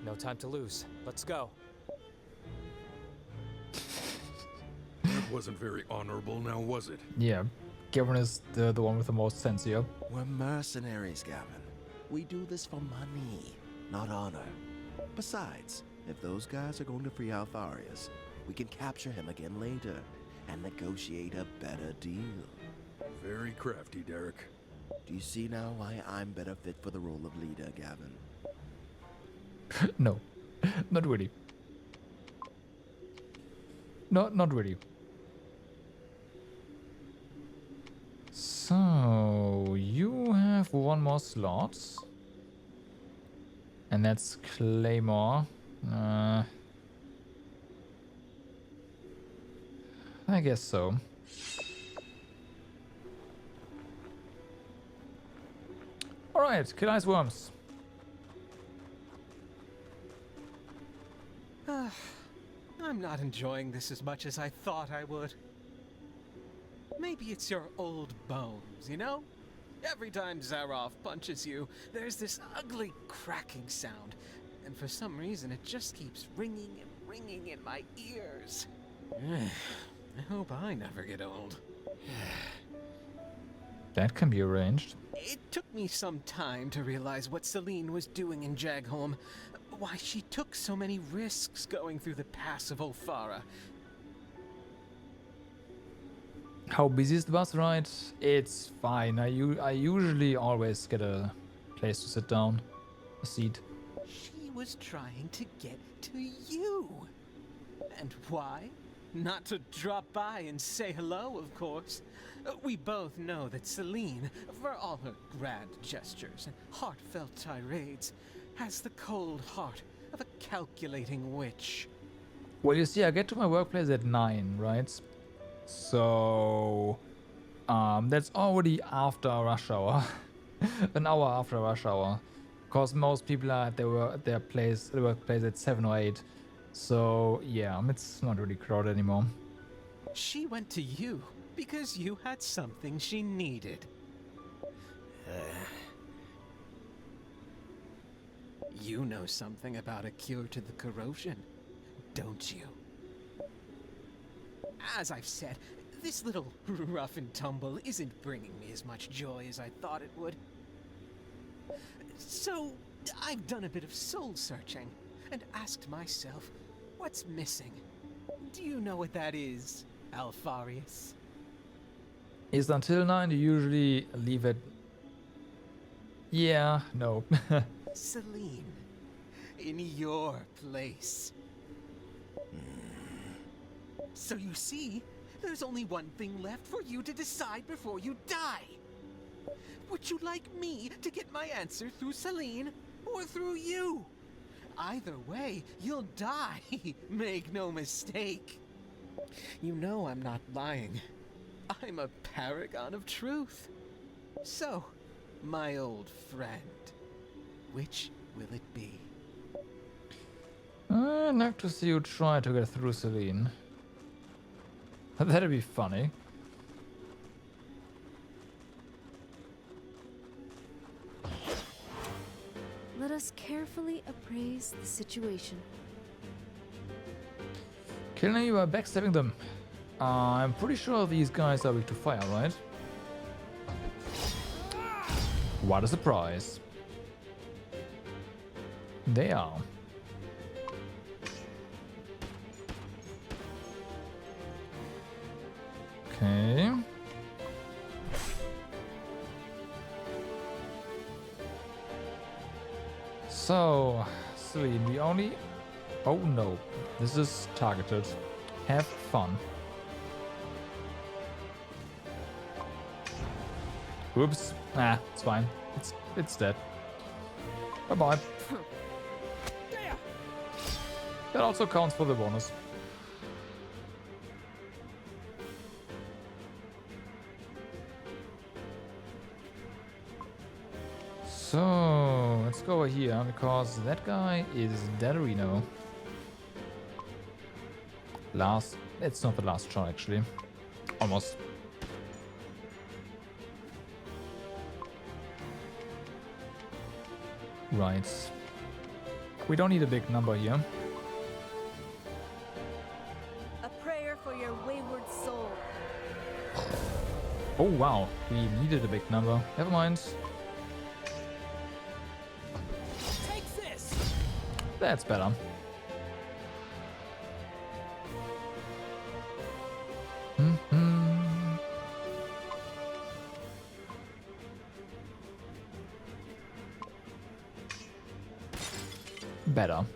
No time to lose. Let's go. That wasn't very honorable, now was it? Yeah. Gavin is the one with the most sense here. We're mercenaries, Gavin. We do this for money, not honor. Besides, if those guys are going to free Alfarius, we can capture him again later and negotiate a better deal. Very crafty, Derek. Do you see now why I'm better fit for the role of leader, Gavin? No. Not really. Not really. So, you have one more slot. And that's Claymore. I guess so. Alright, kill ice worms. I'm not enjoying this as much as I thought I would. Maybe it's your old bones, you know? Every time Zaroff punches you, there's this ugly cracking sound. And for some reason, it just keeps ringing and ringing in my ears. I hope I never get old. That can be arranged. It took me some time to realize what Celine was doing in Jagholm. Why she took so many risks going through the pass of Ulfara. How busy is the bus ride? It's fine. I usually always get a place to sit down, a seat. She was trying to get to you. And why? Not to drop by and say hello, of course. We both know that Celine, for all her grand gestures and heartfelt tirades, has the cold heart of a calculating witch. Well, you see, I get to my workplace at 9, right? So, that's already after rush hour. An hour after rush hour. Because most people are at their workplace at 7 or 8. So, yeah, it's not really crowded anymore. She went to you because you had something she needed. You know something about a cure to the corrosion, don't you? As I've said, this little rough and tumble isn't bringing me as much joy as I thought it would. So, I've done a bit of soul searching and asked myself, what's missing? Do you know what that is, Alfarius? Is until 9 you usually leave it? Yeah, no. Celine, in your place. So you see, there's only one thing left for you to decide before you die. Would you like me to get my answer through Celine or through you? Either way, you'll die. Make no mistake. You know I'm not lying. I'm a paragon of truth. So, my old friend, which will it be? I'd like to see you try to get through Celine. That'd be funny. Let us carefully appraise the situation. Killing you are backstabbing them. I'm pretty sure these guys are weak to fire, right? What a surprise. They are. Okay. So, Celine, we only... Oh no, this is targeted. Have fun. Oops. Nah, it's fine. It's dead. Bye-bye. That also counts for the bonus. So, let's go over here, because that guy is Delrino. It's not the last shot, actually. Almost. Right. We don't need a big number here. A prayer for your wayward soul. Oh, wow. We needed a big number. Never mind. Take this. That's better. Better.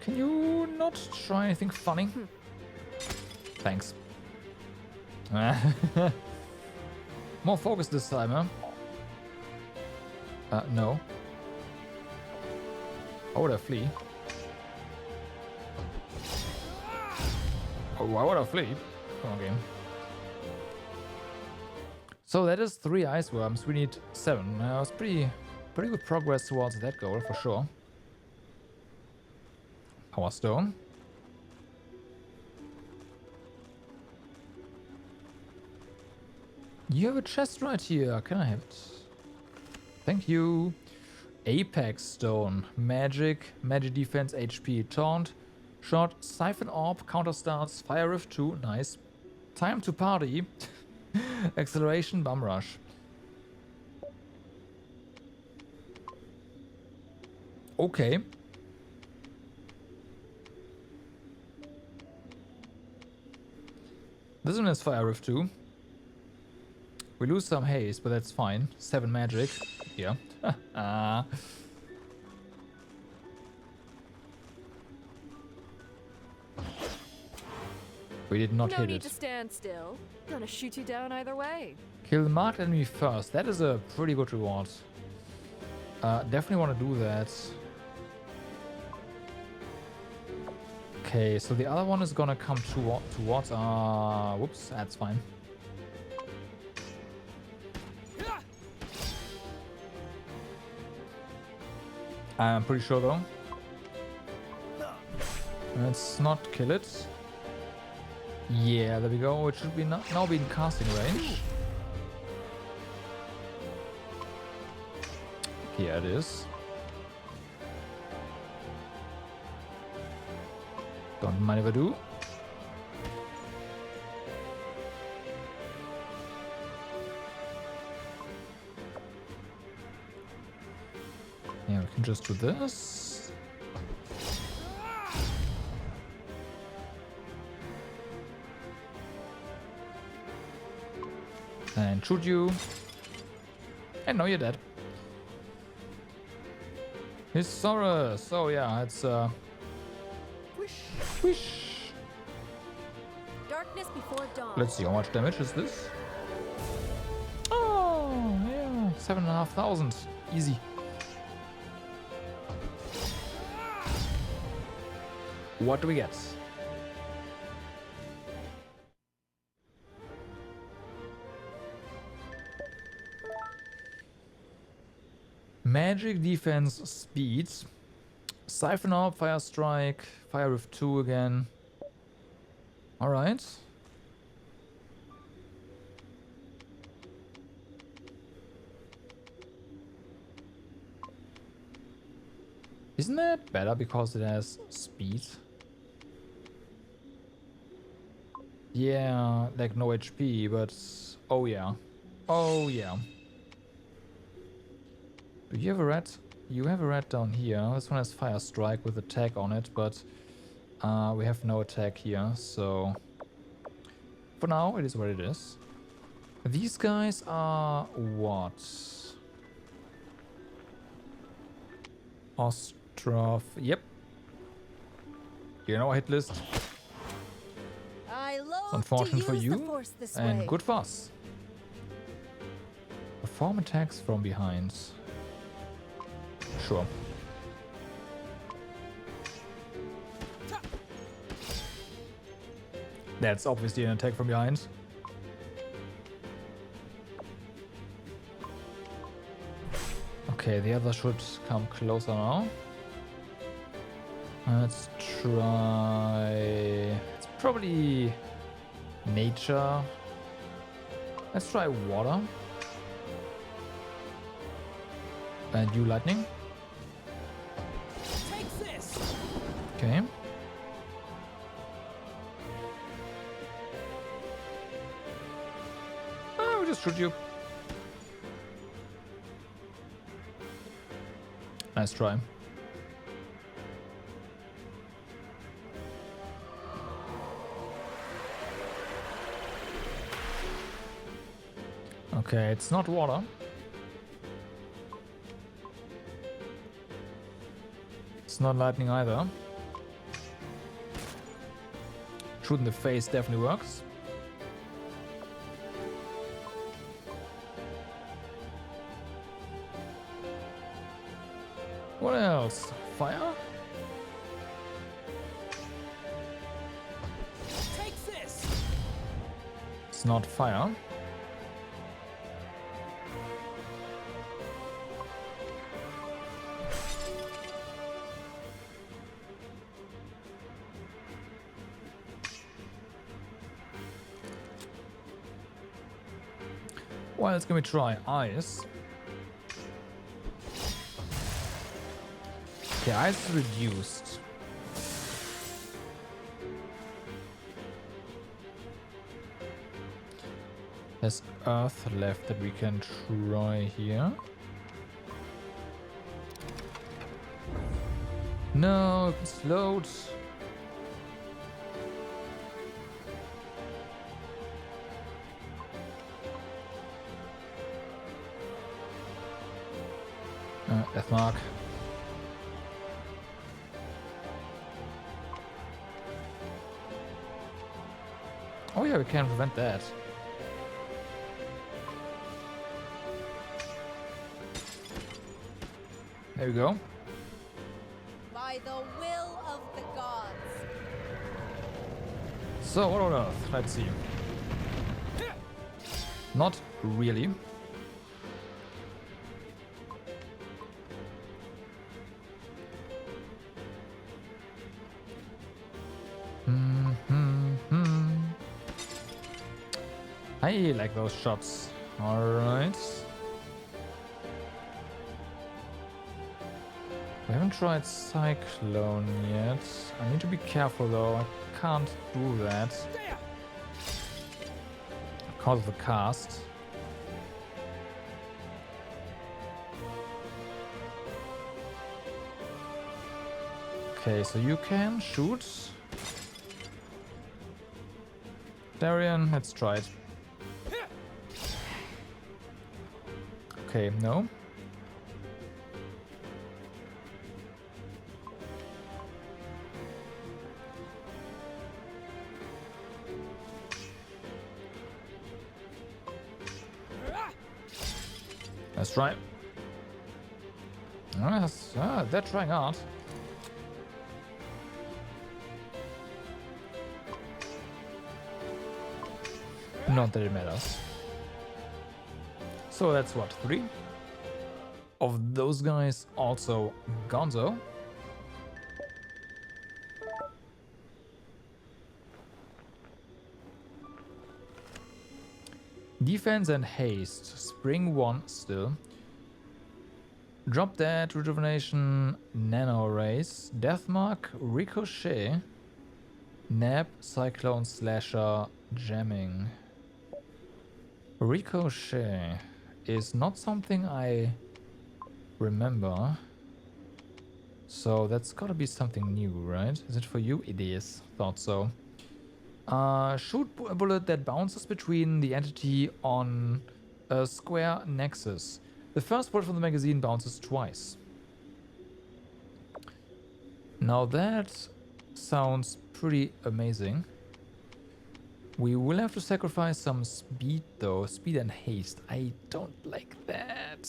Can you not try anything funny? Thanks. More focus this time, huh? No. Why would I flee? Oh, why would I flee? Come on, game. So that is 3 ice worms. We need 7. It's pretty good progress towards that goal for sure. Power Stone. You have a chest right here. Can I have it? Thank you. Apex Stone. Magic defense, HP, taunt, shot, siphon orb, counter stance, fire rift 2. Nice. Time to party. Acceleration, bum rush. Okay. This one is Fire Rift 2. We lose some haste, but that's fine. 7 magic. Yeah. We did not no hit need it. to stand still. Gonna shoot you down either way. Kill the marked enemy first. That is a pretty good reward. Definitely want to do that. Okay, so the other one is gonna come towards. Whoops, that's fine. I'm pretty sure though. Let's not kill it. Yeah, there we go. It should be now be in casting range. Here it is. Don't mind if I do. Yeah, we can just do this. And shoot you. And now you're dead. Hisaurus. Oh yeah, it's Whoosh. Darkness before dawn. Let's see how much damage is this. Oh yeah, 7,500. Easy. What do we get? Magic defense speed. Siphon Orb, Fire Strike, Fire Rift 2 again. Alright. Isn't that better because it has speed? Yeah, like no HP, but oh yeah. Oh yeah. Do you have a red? You have a red down here. This one has Fire Strike with attack on it, but we have no attack here, so for now it is what it is. These guys are what? Ostroph. Yep. You know, hit list. It's unfortunate for you and good for us. Perform attacks from behind. Sure. That's obviously an attack from behind. Okay, the other should come closer now. Let's try... It's probably nature. Let's try water. And you lightning. Okay. Oh, we just shoot you. Nice try. Okay, it's not water. It's not lightning either. Shoot in the face definitely works. What else? Fire? Take this. It's not fire. Well, let's give me try ice. Okay, ice is reduced. There's earth left that we can try here. No, it's slowed. Deathmark. Oh yeah, we can prevent that. There we go. By the will of the gods. So, what on earth? Let's see. Not really. I like those shots. Alright. We haven't tried Cyclone yet. I need to be careful though. I can't do that because of the cast. Okay, so you can shoot. Darian, let's try it. Okay, no. Let's try. They're trying hard. Not that it matters. So that's what, 3 of those guys, also Gonzo. Defense and haste. Spring 1 still. Drop Dead, Rejuvenation, Nano Race, Deathmark, Ricochet, Nap, Cyclone, Slasher, Jamming. Ricochet is not something I remember. So that's gotta be something new, right? Is it for you? It is. Thought so. Shoot a bullet that bounces between the entity on a square nexus. The first bullet from the magazine bounces twice. Now that sounds pretty amazing. We will have to sacrifice some speed though. Speed and haste. I don't like that.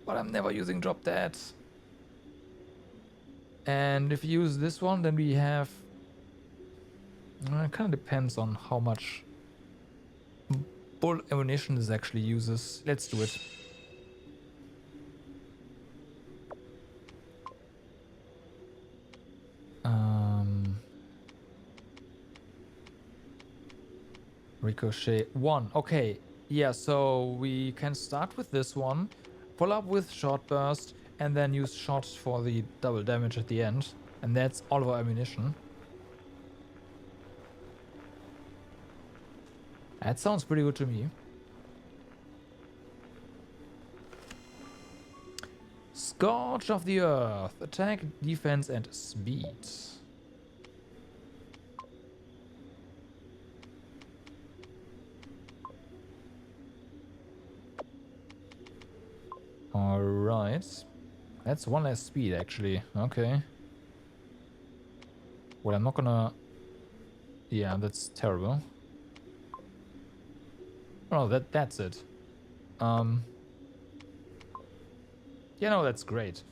But I'm never using Drop Dead. And if you use this one, then we have... it kind of depends on how much bullet ammunition this actually uses. Let's do it. Ricochet 1. Okay, yeah, so we can start with this one, follow up with short burst, and then use shots for the double damage at the end. And that's all of our ammunition. That sounds pretty good to me. Scourge of the Earth. Attack, defense, and speed. Alright. That's one less speed, actually. Okay. Well, I'm not gonna... Yeah, that's terrible. Oh, that's it. Yeah, no, that's great.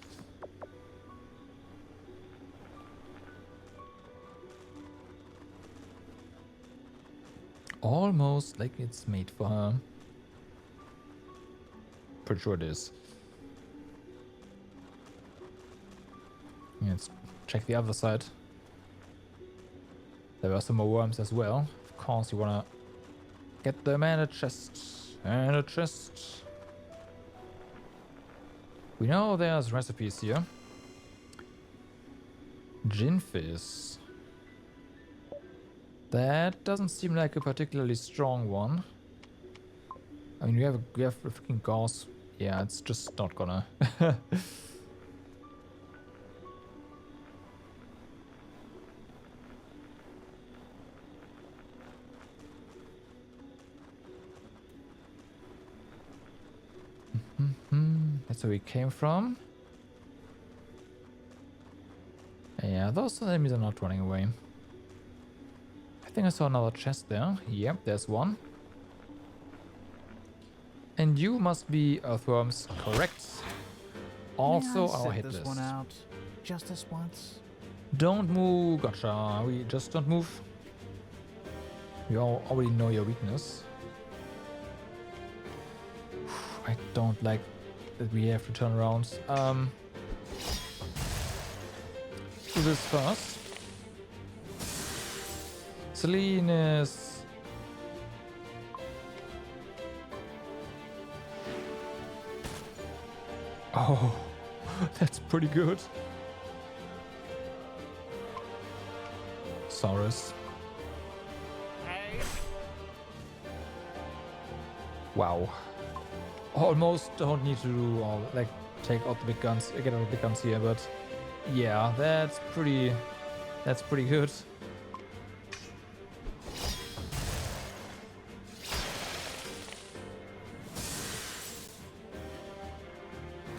Almost like it's made for her. Pretty sure it is. Let's check the other side. There were some more worms as well. Of course, you wanna get them and a chest. And a chest. We know there's recipes here. Gin Fizz. That doesn't seem like a particularly strong one. I mean, we have a freaking Gauss. Yeah, it's just not gonna. That's where we came from. Yeah, those enemies are not running away. I think I saw another chest there. Yep, there's one. And you must be Earthworms, correct. Also, our hit this list. one out just this once. Don't move. Gotcha. We just don't move. You all already know your weakness. I don't like that we have to turn around. Do this first. Celine is... Oh, that's pretty good. Saurus. Wow. Almost don't need to do all, like, take out the big guns, get out the big guns here, but yeah, that's pretty good.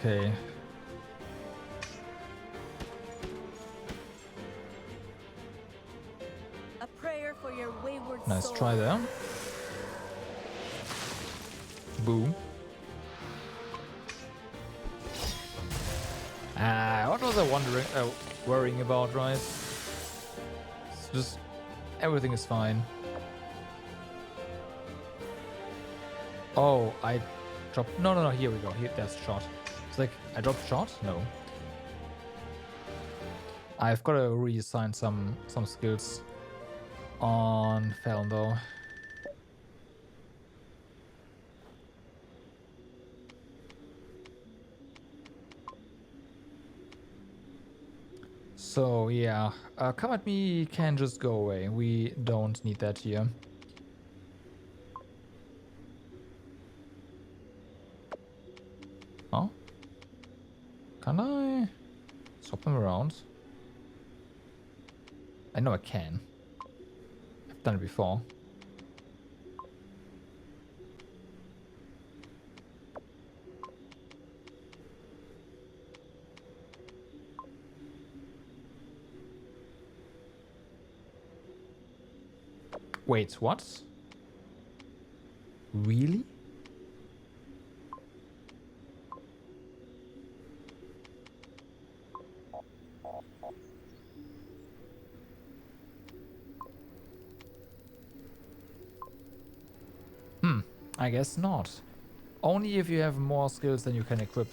Okay. A prayer for your wayward Nice soul. try there. Boom. What was I worrying about, right? It's just everything is fine. Oh, I dropped. No. Here we go. Here, there's a shot. It's like I dropped shot. No. I've got to reassign some skills on Fallon though. So yeah, come at me can just go away. We don't need that here. Oh? Can I swap them around? I know I can. I've done it before. Wait, what? Really? I guess not. Only if you have more skills than you can equip.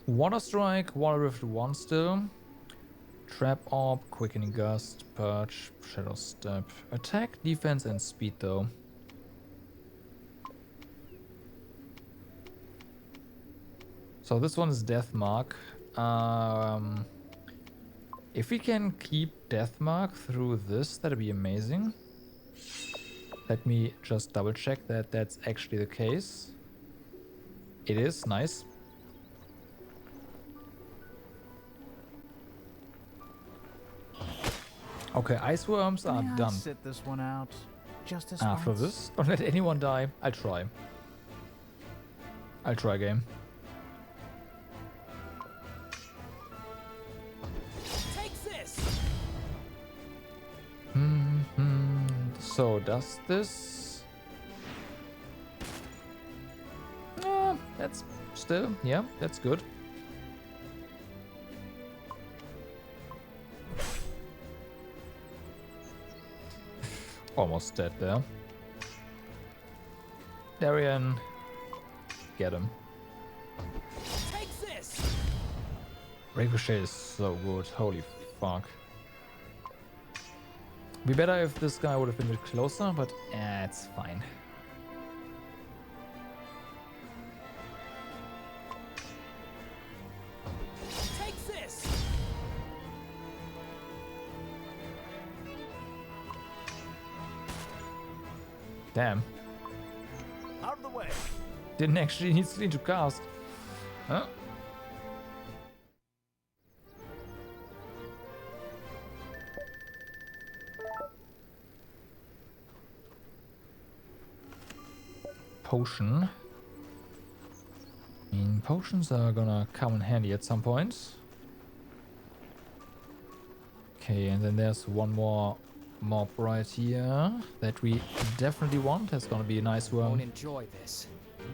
Water Strike, Water Rift 1 still. Trap Orb, Quickening Gust, Purge, Shadow Step. Attack, Defense and Speed though. So this one is Death Mark. If we can keep Death Mark through this, that'd be amazing. Let me just double check that that's actually the case. It is, nice. Okay, Ice Worms are done. Sit this one out just this After once. this, don't let anyone die. I'll try. I'll try game. Take this. So does this? That's still, yeah, that's good. Almost dead there. Darian, get him. Take this. Ricochet is so good. Holy fuck. Be better if this guy would have been a bit closer, but it's fine. Take this. Damn. Out of the way. Didn't actually need Celine to cast. Huh? Potion. Potions are gonna come in handy at some point. Okay, and then there's one more mob right here that we definitely want. That's gonna be a nice Won't one enjoy this,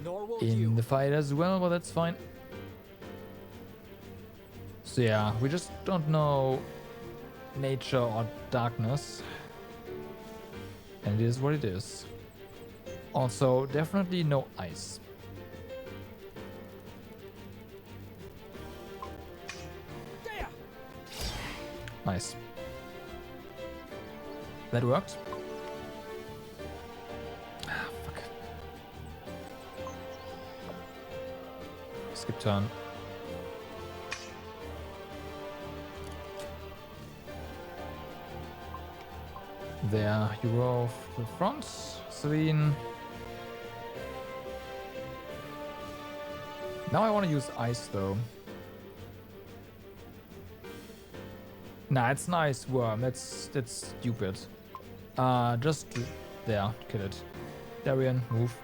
nor will in you. the fight as well, but that's fine. So yeah, we just don't know nature or darkness. And it is what it is. Also, definitely no ice. Nice. That worked. Ah, fuck. Skip turn. There, you go to the front, Celine. Now I want to use ice though. Nah, it's nice worm. That's stupid. Just there, kill it. Darian, move.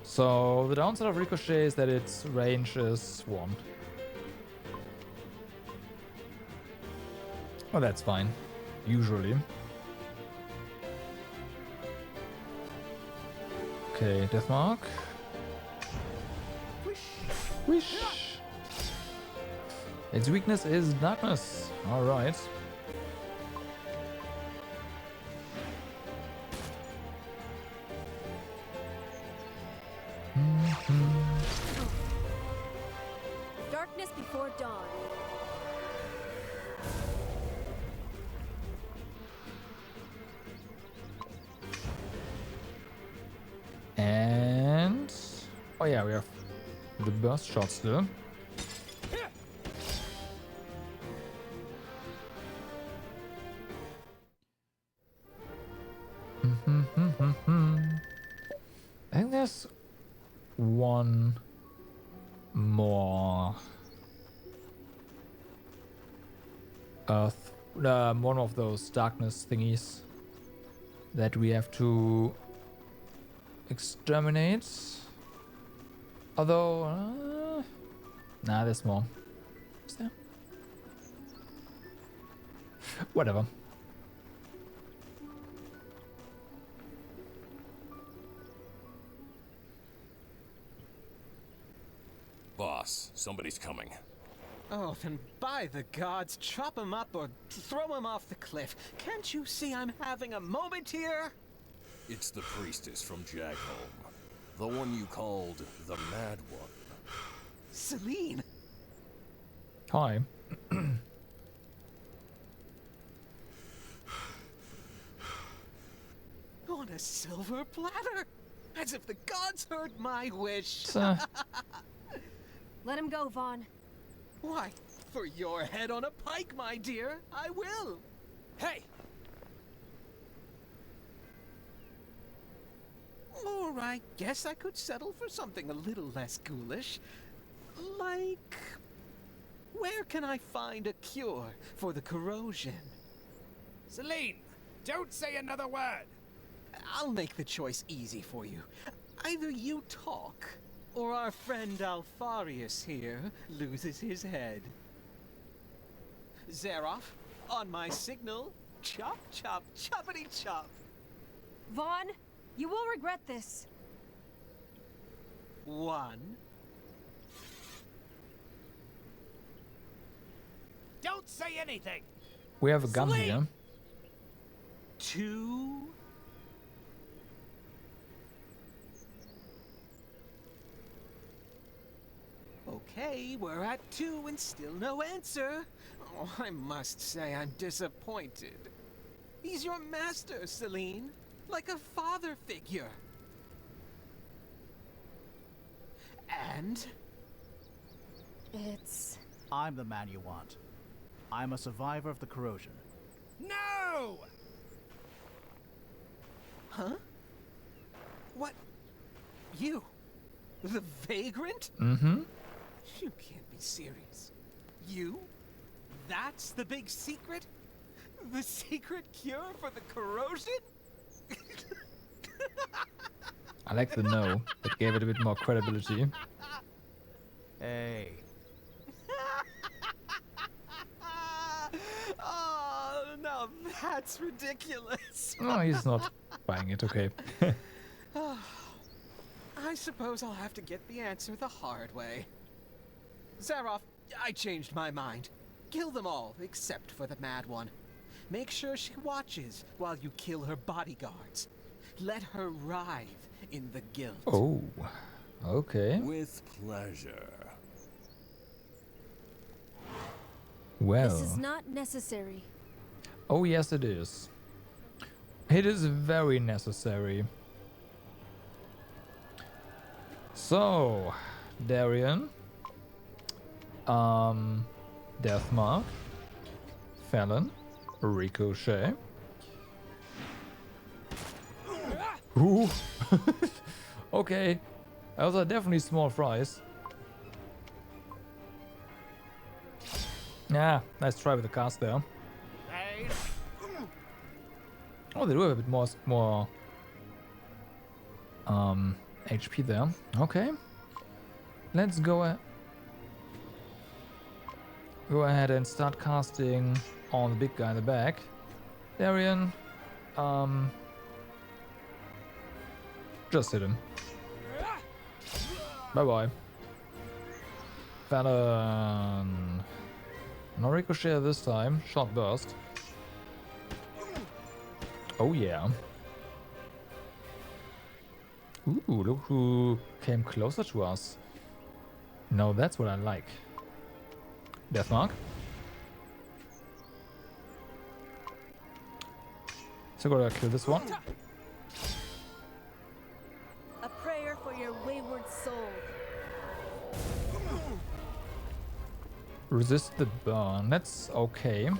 So the downside of Ricochet is that its range is 1. Well, that's fine. Usually. Okay, Deathmark. Wish. Its weakness is darkness. Alright. Darkness before dawn. And oh yeah, we have the burst shot still. I think there's one more earth, one of those darkness thingies that we have to exterminate. Although, nah, there's more. Is there? Whatever. Boss, somebody's coming. Oh, then by the gods, chop him up or throw him off the cliff. Can't you see I'm having a moment here? It's the priestess from Jagholm. The one you called the Mad One. Celine! Hi. On a silver platter! As if the gods heard my wish! Let him go, Vaughn. Why, for your head on a pike, my dear, I will! Hey! Or I guess I could settle for something a little less ghoulish. Like, where can I find a cure for the corrosion? Celine, don't say another word! I'll make the choice easy for you. Either you talk, or our friend Alfarius here loses his head. Zeroff, on my signal, chop, chop, choppity chop. Vaughn, you will regret this. 1. Don't say anything! We have a gun here. 2. Okay, we're at 2 and still no answer. Oh, I must say I'm disappointed. He's your master, Celine. Like a father figure. And? It's... I'm the man you want. I'm a survivor of the corrosion. No! Huh? What? You? The vagrant? Mm-hmm. You can't be serious. You? That's the big secret? The secret cure for the corrosion? I like the no. It gave it a bit more credibility. Hey. Oh, now that's ridiculous. Oh, he's not buying it, okay. I suppose I'll have to get the answer the hard way. Zaroff, I changed my mind. Kill them all, except for the mad one. Make sure she watches while you kill her bodyguards. Let her writhe in the guilt. Oh, okay. With pleasure. Well. This is not necessary. Oh, yes, it is. It is very necessary. So, Darian, Deathmark, Fallon, Ricochet. Ooh. Okay, those are definitely small fries. Yeah, nice try with the cast there. Oh, they do have a bit more HP there. Okay, let's go ahead and start casting on the big guy in the back. Darian, just hit him. Bye bye. Fallon. No ricochet this time. Short burst. Oh yeah. Ooh, look who came closer to us. No, that's what I like. Deathmark. So gotta kill this one. A prayer for your wayward soul. Resist the burn. That's okay.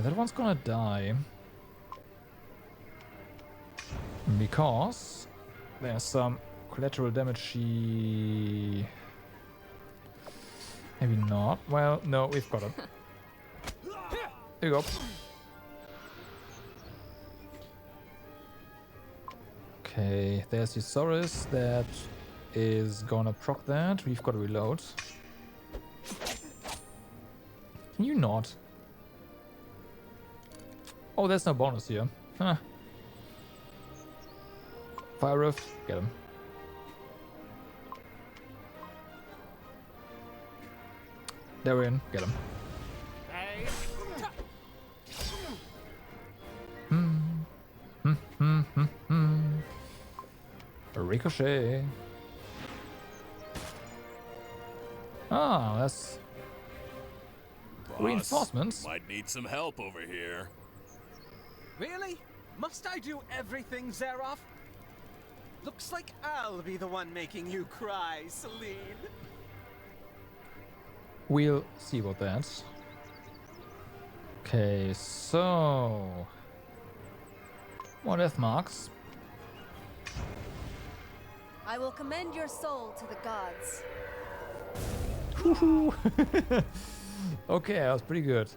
That one's gonna die. Because there's some collateral damage she... Maybe not. Well, no, we've got him. There you go. Okay, there's Eusaurus that is gonna proc that. We've got to reload. Can you not? Oh, there's no bonus here. Huh. Fire Rift, get him. Darian, get him. Ricochet. Ah, that's Boss, reinforcements. Might need some help over here. Really? Must I do everything, Zaroff? Looks like I'll be the one making you cry, Celine. We'll see about that. Okay, so... more death marks. I will commend your soul to the gods. Okay, that was pretty good.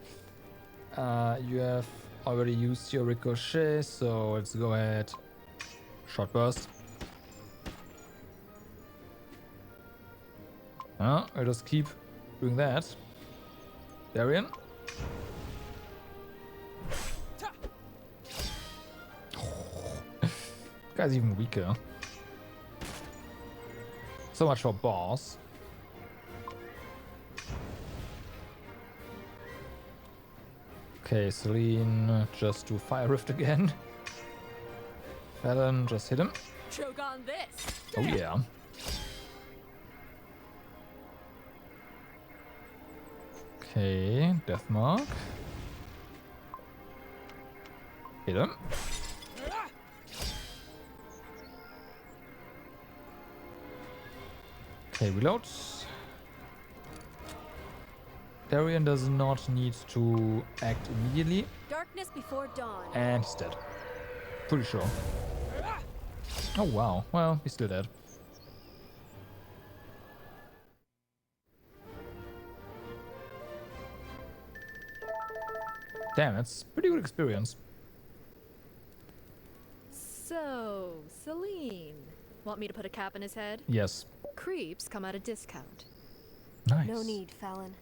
You have already used your ricochet, so let's go ahead. Short burst. I'll just keep doing that. Darian. Guy's even weaker. So much for boss. Okay, Celine, just do Fire Rift again. Fallon, just hit him. Choke on this. Oh yeah. Okay, Deathmark. Hit him. Okay, reload. Darian does not need to act immediately. Darkness before dawn. And he's dead. Pretty sure. Oh wow, well, he's still dead. Damn, that's pretty good experience. So, Celine. Want me to put a cap in his head? Yes. Creeps come at a discount. Nice. No need, Fallon.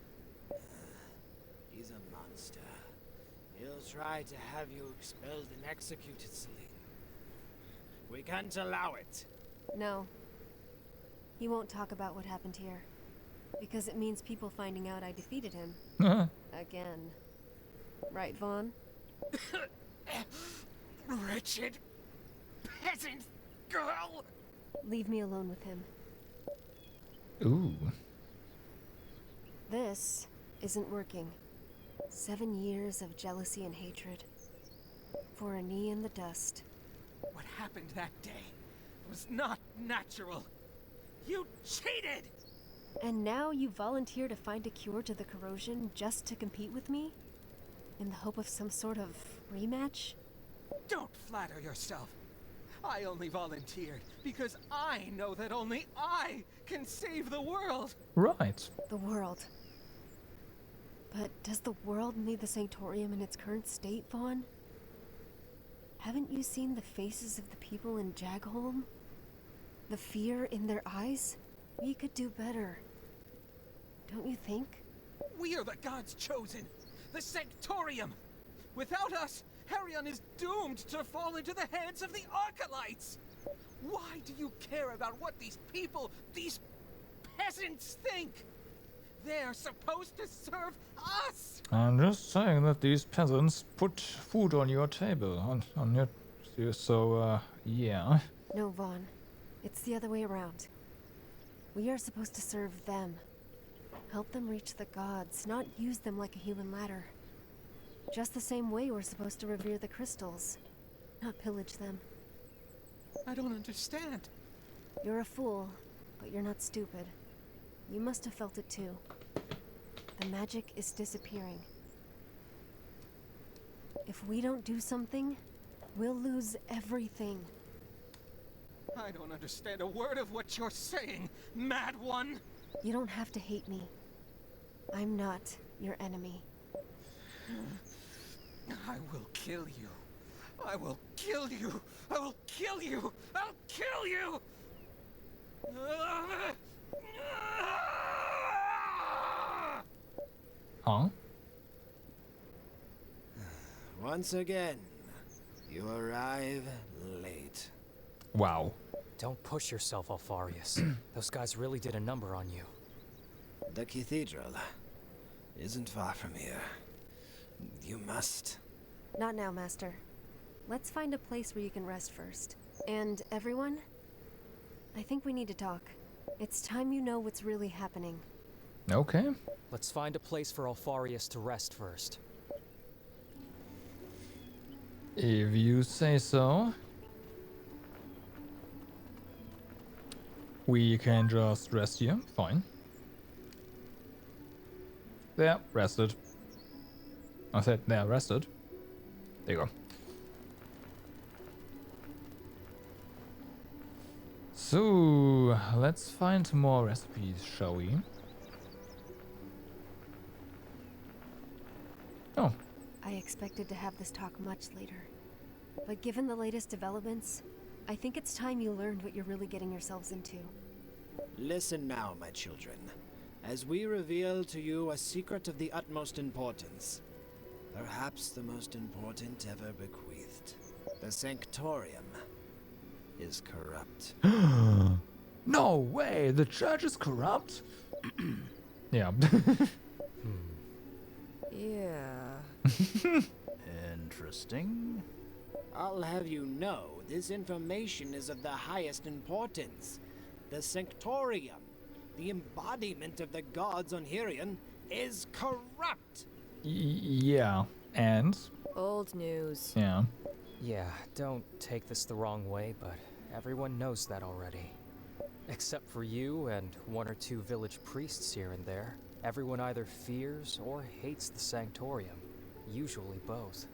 He's a monster. He'll try to have you expelled and executed, Celine. We can't allow it. No. He won't talk about what happened here. Because it means people finding out I defeated him. Again. Right, Vaughn? Wretched peasant girl! Leave me alone with him. Ooh. This isn't working. 7 years of jealousy and hatred. For a knee in the dust. What happened that day was not natural. You cheated! And now you volunteer to find a cure to the corrosion just to compete with me? In the hope of some sort of rematch? Don't flatter yourself. I only volunteered because I know that only I can save the world. Right. The world. But does the world need the Sanctorium in its current state, Vaughn? Haven't you seen the faces of the people in Jagholm? The fear in their eyes? We could do better. Don't you think? We are the gods chosen. The Sanctorium. Without us, Harion is doomed to fall into the hands of the Archelites! Why do you care about what these people, these peasants think? They're supposed to serve us! I'm just saying that these peasants put food on your table, on your... So, yeah. No, Vaughn. It's the other way around. We are supposed to serve them. Help them reach the gods, not use them like a human ladder. Just the same way we're supposed to revere the crystals, not pillage them. I don't understand. You're a fool, but you're not stupid. You must have felt it too. The magic is disappearing. If we don't do something, we'll lose everything. I don't understand a word of what you're saying, Mad One! You don't have to hate me. I'm not your enemy. I will kill you. I will kill you. I will kill you. I'll kill you! Huh? Once again, you arrive late. Wow. Don't push yourself, Alfarius. Those guys really did a number on you. The cathedral isn't far from here. You must. Not now, Master. Let's find a place where you can rest first. And everyone, I think we need to talk. It's time you know what's really happening. Okay. Let's find a place for Alfarius to rest first. If you say so. We can just rest here. Fine. There, rested. I said there, rested. There you go. So, let's find more recipes, shall we? Oh. I expected to have this talk much later. But given the latest developments, I think it's time you learned what you're really getting yourselves into. Listen now, my children, as we reveal to you a secret of the utmost importance. Perhaps the most important ever bequeathed. The Sanctorium is corrupt. No way! The church is corrupt? Yeah. Yeah. Interesting. I'll have you know, this information is of the highest importance. The Sanctorium, the embodiment of the gods on Hirion, is corrupt. Yeah. And? Old news. Yeah. Yeah, don't take this the wrong way, but everyone knows that already. Except for you and one or two village priests here and there. Everyone either fears or hates the Sanctorium. Usually both.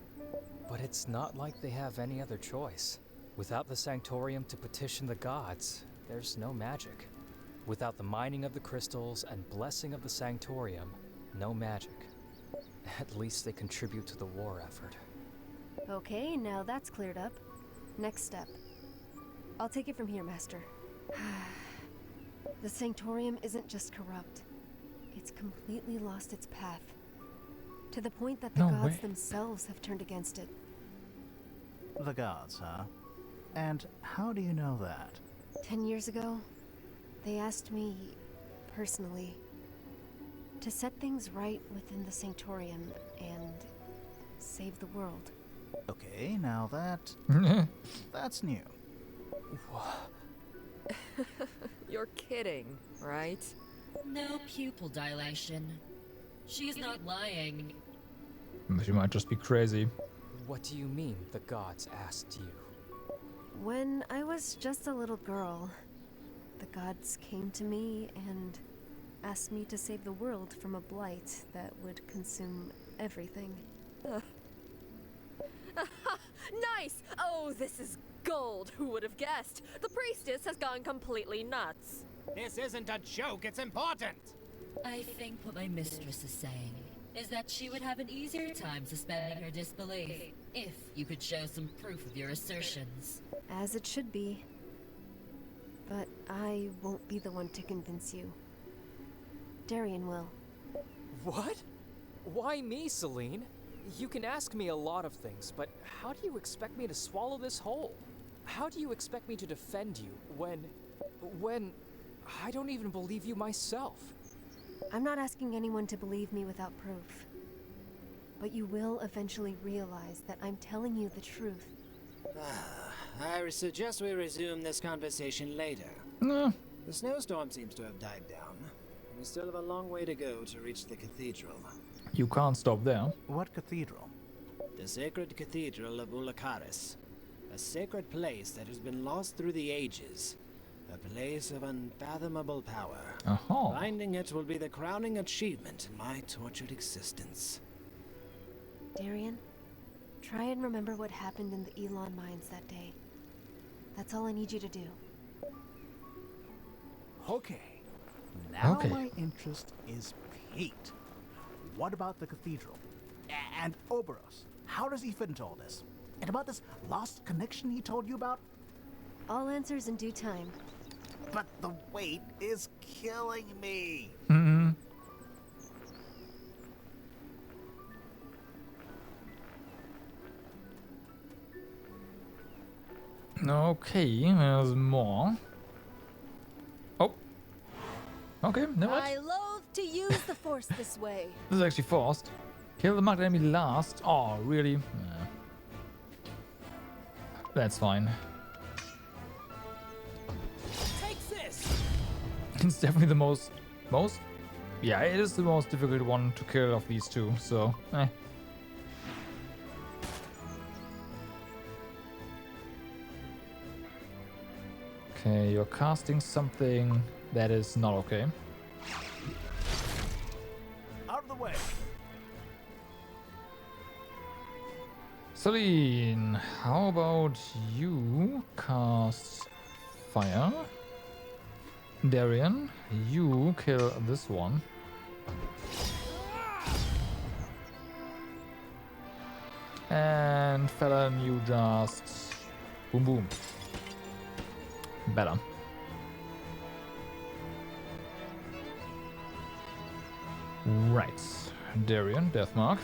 But it's not like they have any other choice. Without the Sanctorium to petition the gods, there's no magic. Without the mining of the crystals and blessing of the Sanctorium, no magic. At least they contribute to the war effort. Okay, now that's cleared up. Next step. I'll take it from here, Master. The Sanctorium isn't just corrupt. It's completely lost its path. To the point that the gods themselves have turned against it. The gods, huh? And how do you know that? 10 years ago, they asked me, personally, to set things right within the Sanctorium and save the world. Okay, now that's new. You're kidding, right? No pupil dilation. She's not lying. She might just be crazy. What do you mean the gods asked you? When I was just a little girl, the gods came to me and asked me to save the world from a blight that would consume everything. Nice! Oh, this is gold. Who would have guessed? The priestess has gone completely nuts. This isn't a joke, it's important! I think what my mistress is saying is that she would have an easier time suspending her disbelief if you could show some proof of your assertions. As it should be. But I won't be the one to convince you. Darian will. What? Why me, Celine? You can ask me a lot of things, but how do you expect me to swallow this whole? How do you expect me to defend you when I don't even believe you myself? I'm not asking anyone to believe me without proof. But you will eventually realize that I'm telling you the truth. I suggest we resume this conversation later. No. The snowstorm seems to have died down. We still have a long way to go to reach the cathedral. You can't stop there. What cathedral? The sacred cathedral of Ulakaris. A sacred place that has been lost through the ages. A place of unfathomable power. Finding it will be the crowning achievement in my tortured existence. Darian, try and remember what happened in the Elon mines that day. That's all I need you to do. Okay. Now my interest is piqued. What about the cathedral? And Oberos? How does he fit into all this? And about this lost connection he told you about? All answers in due time. But the wait is killing me. Okay, there's more. Oh. Okay, never mind. I loathe to use the force this way. This is actually forced. Kill the marked enemy last. Oh, really? That's fine. Take this! It's definitely the most... Yeah, it is the most difficult one to kill of these two, so... Okay, you're casting something that is not okay. Out of the way! Celine, how about you cast fire? Darian, you kill this one. And Fallon, you just boom boom. Better. Right. Darian, Deathmark.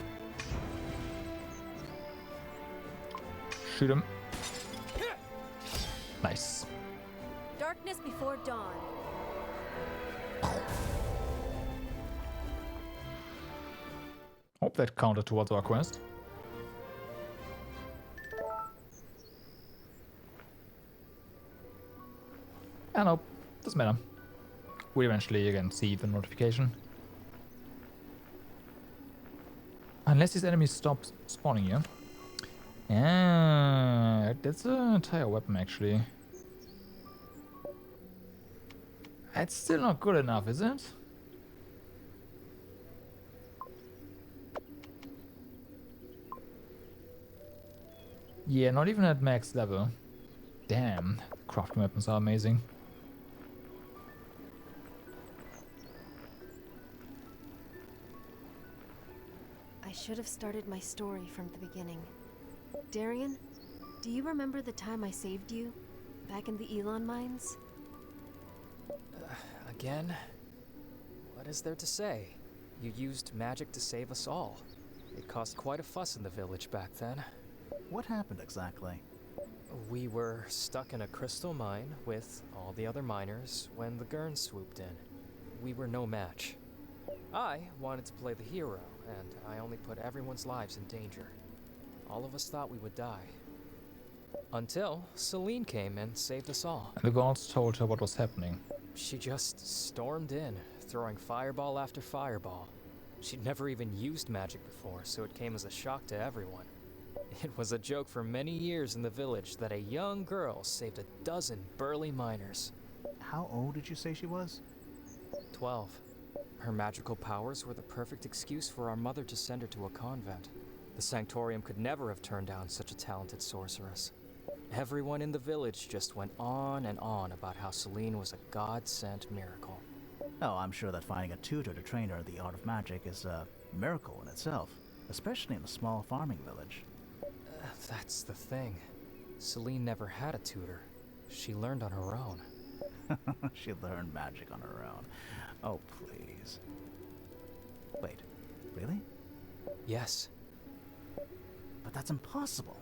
Shoot him. Nice. Darkness before dawn. Hope that counted towards our quest. Ah, no, doesn't matter. We eventually again see the notification. Unless these enemies stop spawning here. Yeah, that's an entire weapon actually. It's still not good enough, is it? Yeah, not even at max level. Damn, crafting weapons are amazing. I should have started my story from the beginning. Darian, do you remember the time I saved you? Back in the Elon mines? Again? What is there to say? You used magic to save us all. It caused quite a fuss in the village back then. What happened exactly? We were stuck in a crystal mine with all the other miners when the Gurn swooped in. We were no match. I wanted to play the hero, and I only put everyone's lives in danger. All of us thought we would die. Until Celine came and saved us all. And the gods told her what was happening. She just stormed in, throwing fireball after fireball. She'd never even used magic before, so it came as a shock to everyone. It was a joke for many years in the village that a young girl saved a dozen burly miners. How old did you say she was? 12. Her magical powers were the perfect excuse for our mother to send her to a convent. The Sanctorium could never have turned down such a talented sorceress. Everyone in the village just went on and on about how Celine was a god-sent miracle. Oh, I'm sure that finding a tutor to train her in the art of magic is a miracle in itself, especially in a small farming village. That's the thing. Celine never had a tutor. She learned on her own. She learned magic on her own. Oh, please. Wait, really? Yes. But that's impossible.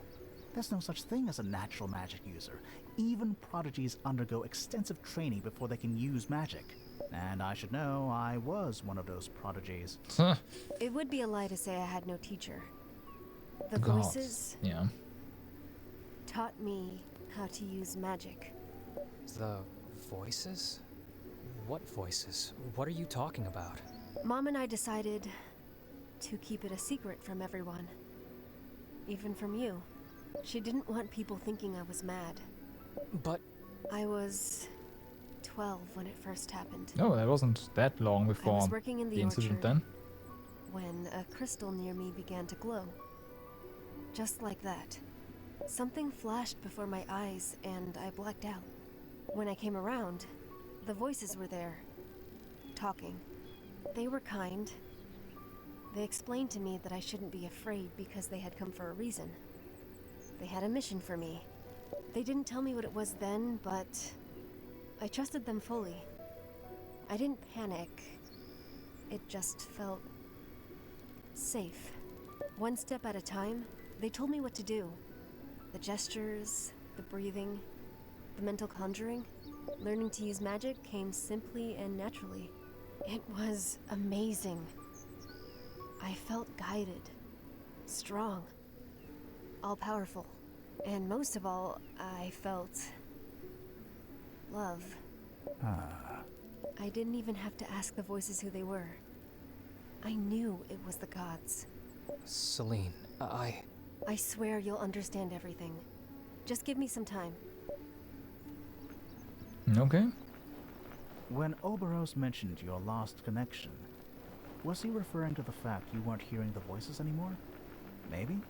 There's no such thing as a natural magic user. Even prodigies undergo extensive training before they can use magic. And I should know, I was one of those prodigies. It would be a lie to say I had no teacher. The gods. voices Yeah. taught me how to use magic. The voices? What voices? What are you talking about? Mom and I decided to keep it a secret from everyone. Even from you. She didn't want people thinking I was mad. But I was 12 when it first happened. No, that wasn't that long before I was working in the incident orchard then. when a crystal near me began to glow. Just like that. Something flashed before my eyes and I blacked out. When I came around, the voices were there, talking. They were kind. They explained to me that I shouldn't be afraid because they had come for a reason. They had a mission for me. They didn't tell me what it was then, but I trusted them fully. I didn't panic. It just felt safe. One step at a time, they told me what to do. The gestures, the breathing, the mental conjuring. Learning to use magic came simply and naturally. It was amazing. I felt guided, strong, all-powerful. And most of all, I felt love. I didn't even have to ask the voices who they were. I knew it was the gods. Celine, I swear you'll understand everything. Just give me some time. Okay. When Oberos mentioned your lost connection, was he referring to the fact you weren't hearing the voices anymore? Maybe?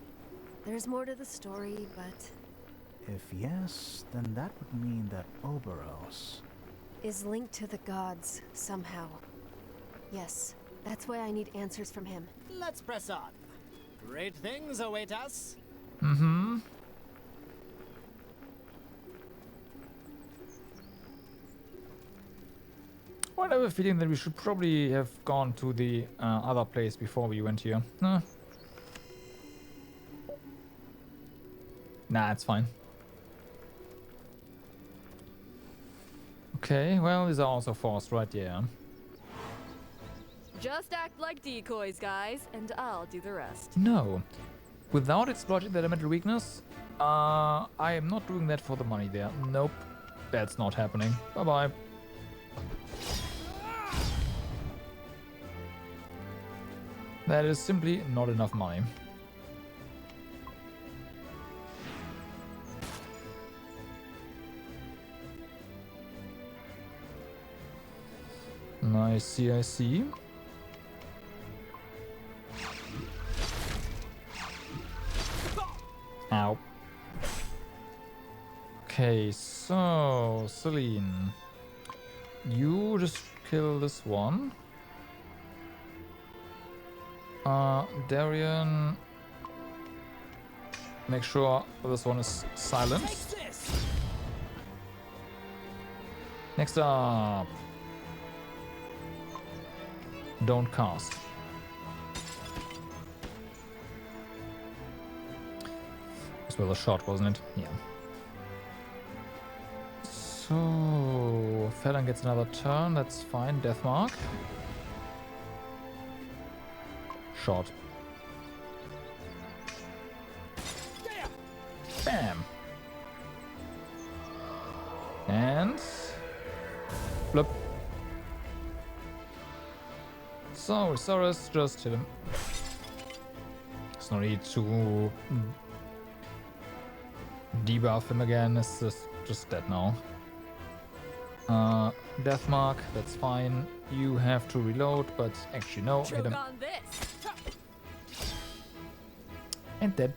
There's more to the story, but... If yes, then that would mean that Oberos... is linked to the gods, somehow. Yes, that's why I need answers from him. Let's press on. Great things await us. Mm-hmm. Well, I have a feeling that we should probably have gone to the other place before we went here. Nah, it's fine. Okay, well, these are also forced, right? Yeah. Just act like decoys, guys, and I'll do the rest. No. Without exploiting the elemental weakness, I am not doing that for the money there. Nope. That's not happening. Bye-bye. That is simply not enough money. I see. Ow. Okay, so Celine, you just kill this one. Darian, make sure this one is silent. Next up, don't cast. This was a shot, wasn't it? Yeah. So, Felon gets another turn, that's fine. Deathmark. Shot. Bam! And... flip. So, Saurus, just hit him. There's no need to debuff him again, it's just dead now. Deathmark, that's fine. You have to reload, but actually no, hit him. And dead.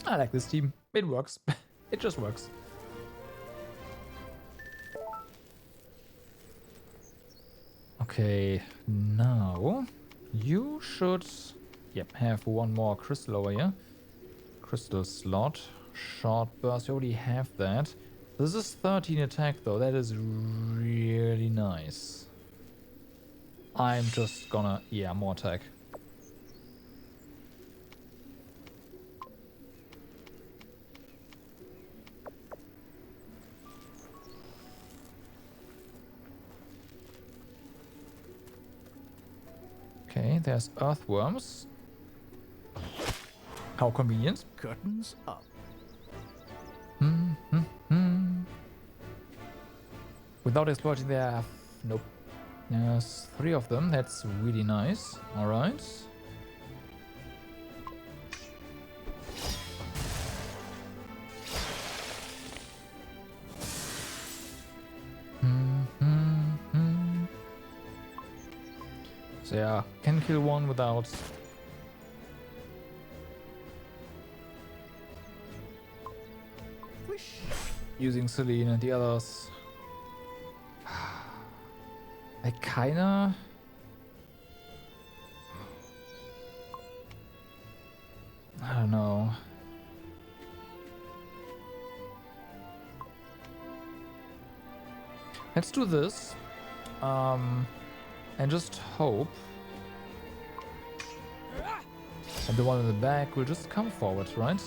I like this team. It works. It just works. Okay, now you should have one more crystal over here. Crystal slot. Short burst, you already have that. This is 13 attack though, that is really nice. I'm just gonna, more attack. Okay, there's earthworms. How convenient. Curtains up. Without exploiting their... nope. There's 3 of them, that's really nice. Alright. So yeah, can kill one without... using Celine, and the others... I kinda... I don't know. Let's do this. And just hope that the one in the back will just come forward, right?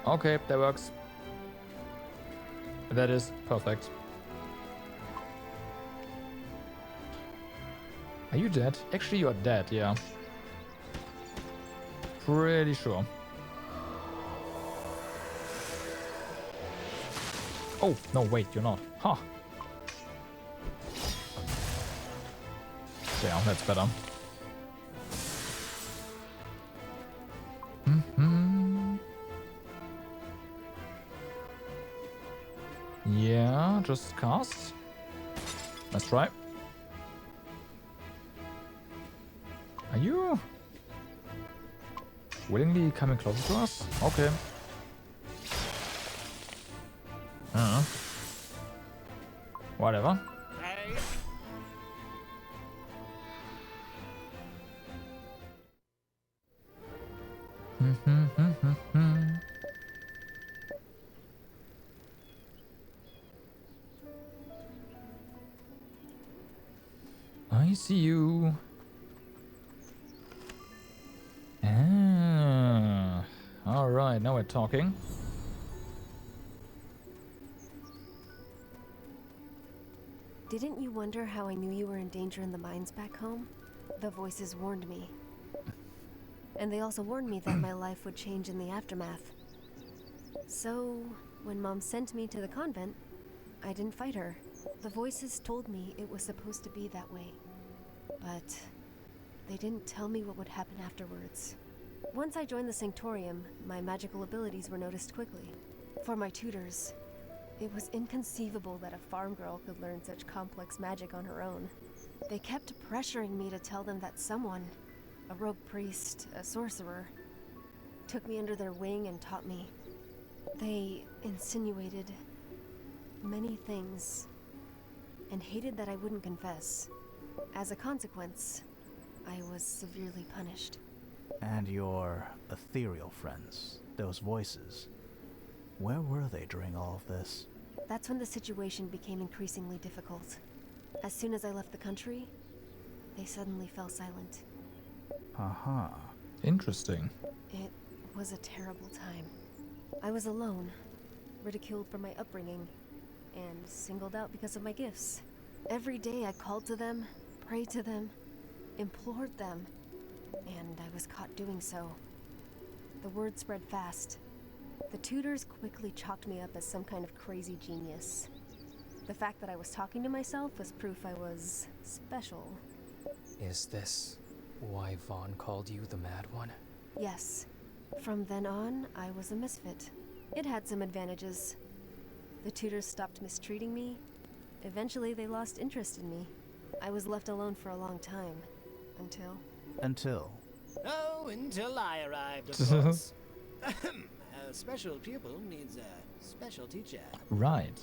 Okay, that works. That is perfect. Are you dead? Actually, you're dead, yeah. Pretty sure. Oh, no, wait, you're not. Huh. Yeah, that's better. Yeah, just cast. Let's try. Are you willingly coming closer to us? Okay. Whatever. I see you. All right, now we're talking. Didn't you wonder how I knew you were in danger in the mines back home? The voices warned me. And they also warned me that my life would change in the aftermath. So, when Mom sent me to the convent, I didn't fight her. The voices told me it was supposed to be that way. But they didn't tell me what would happen afterwards. Once I joined the Sanctorium, my magical abilities were noticed quickly. For my tutors, it was inconceivable that a farm girl could learn such complex magic on her own. They kept pressuring me to tell them that someone, a rogue priest, a sorcerer, took me under their wing and taught me. They insinuated many things and hated that I wouldn't confess. As a consequence, I was severely punished. And your ethereal friends, those voices, where were they during all of this? That's when the situation became increasingly difficult. As soon as I left the country, they suddenly fell silent. Uh-huh. Interesting. It was a terrible time. I was alone, ridiculed for my upbringing, and singled out because of my gifts. Every day I called to them, prayed to them, implored them, and I was caught doing so. The word spread fast. The tutors quickly chalked me up as some kind of crazy genius. The fact that I was talking to myself was proof I was special. Is this why Vaughn called you the Mad One? Yes. From then on, I was a misfit. It had some advantages. The tutors stopped mistreating me. Eventually, they lost interest in me. I was left alone for a long time. Until? Oh, until I arrived, of course. A special pupil needs a special teacher. Right.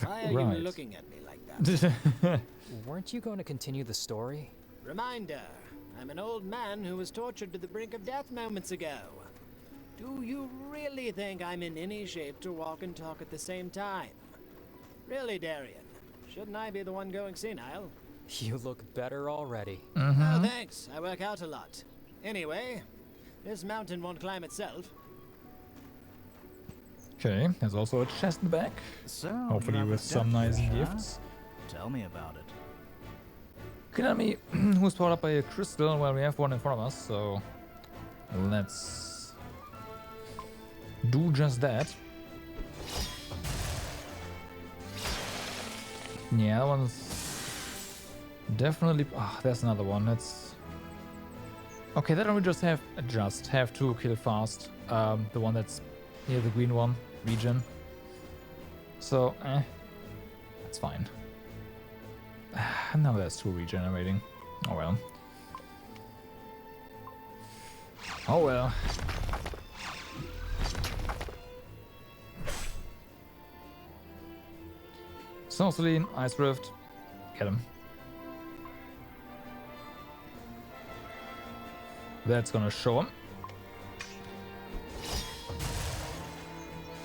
Why are you looking at me like that? Weren't you going to continue the story? Reminder, I'm an old man who was tortured to the brink of death moments ago. Do you really think I'm in any shape to walk and talk at the same time? Really, Darian? Shouldn't I be the one going senile? You look better already. Oh, thanks. I work out a lot. Anyway, this mountain won't climb itself. Okay, there's also a chest in the back. So, hopefully with some nice gifts. Tell me about it. Good enemy who's powered up by a crystal. Well, we have one in front of us, so let's do just that. Yeah, that one's definitely. Ah, there's another one. That's okay. That one we just have to kill fast. The one that's near the green one region. So, that's fine. Now there's two regenerating. Oh well. Oh well. So, Celine, Ice Rift. Get him. That's gonna show him.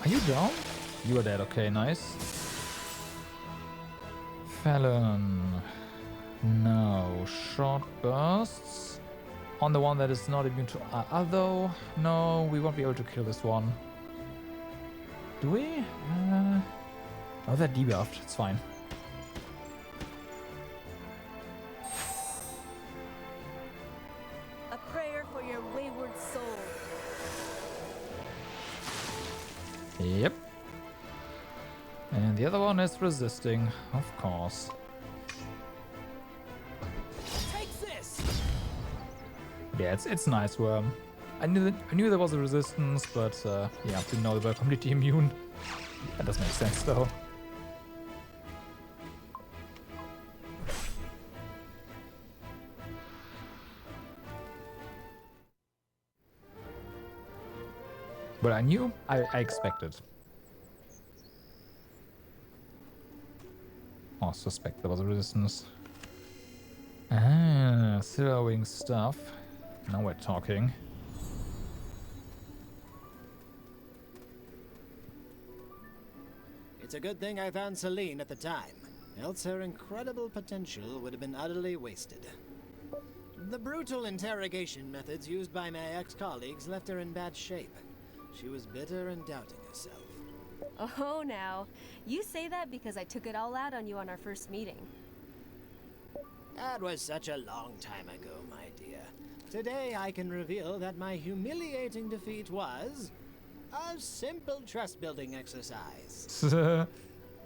Are you down? You are dead. Okay, nice. Fallon. No. Short bursts. On the one that is not immune to although, no, we won't be able to kill this one. Do we? Oh, they're debuffed. It's fine. A prayer for your wayward soul. Yep. And the other one is resisting, of course. Take this. Yeah, it's nice worm. I knew there was a resistance, but yeah, didn't know they were completely immune. That does make sense though. But I knew, I expected. Oh, suspect there was a resistance. Ah, throwing stuff. Now we're talking. It's a good thing I found Celine at the time, else her incredible potential would have been utterly wasted. The brutal interrogation methods used by my ex-colleagues left her in bad shape. She was bitter and doubting herself. Oh, now. You say that because I took it all out on you on our first meeting. That was such a long time ago, my dear. Today I can reveal that my humiliating defeat was a simple trust-building exercise.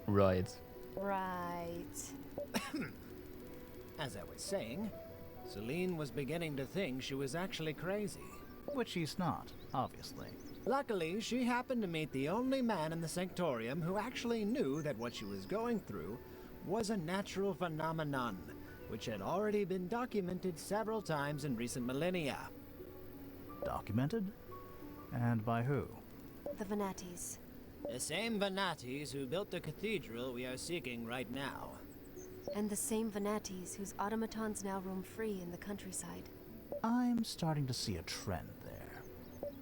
Right. Right. As I was saying, Celine was beginning to think she was actually crazy. Which she's not, obviously. Luckily, she happened to meet the only man in the Sanctorium who actually knew that what she was going through was a natural phenomenon, which had already been documented several times in recent millennia. Documented? And by who? The Venatis. The same Venatis who built the cathedral we are seeking right now. And the same Venatis whose automatons now roam free in the countryside. I'm starting to see a trend there.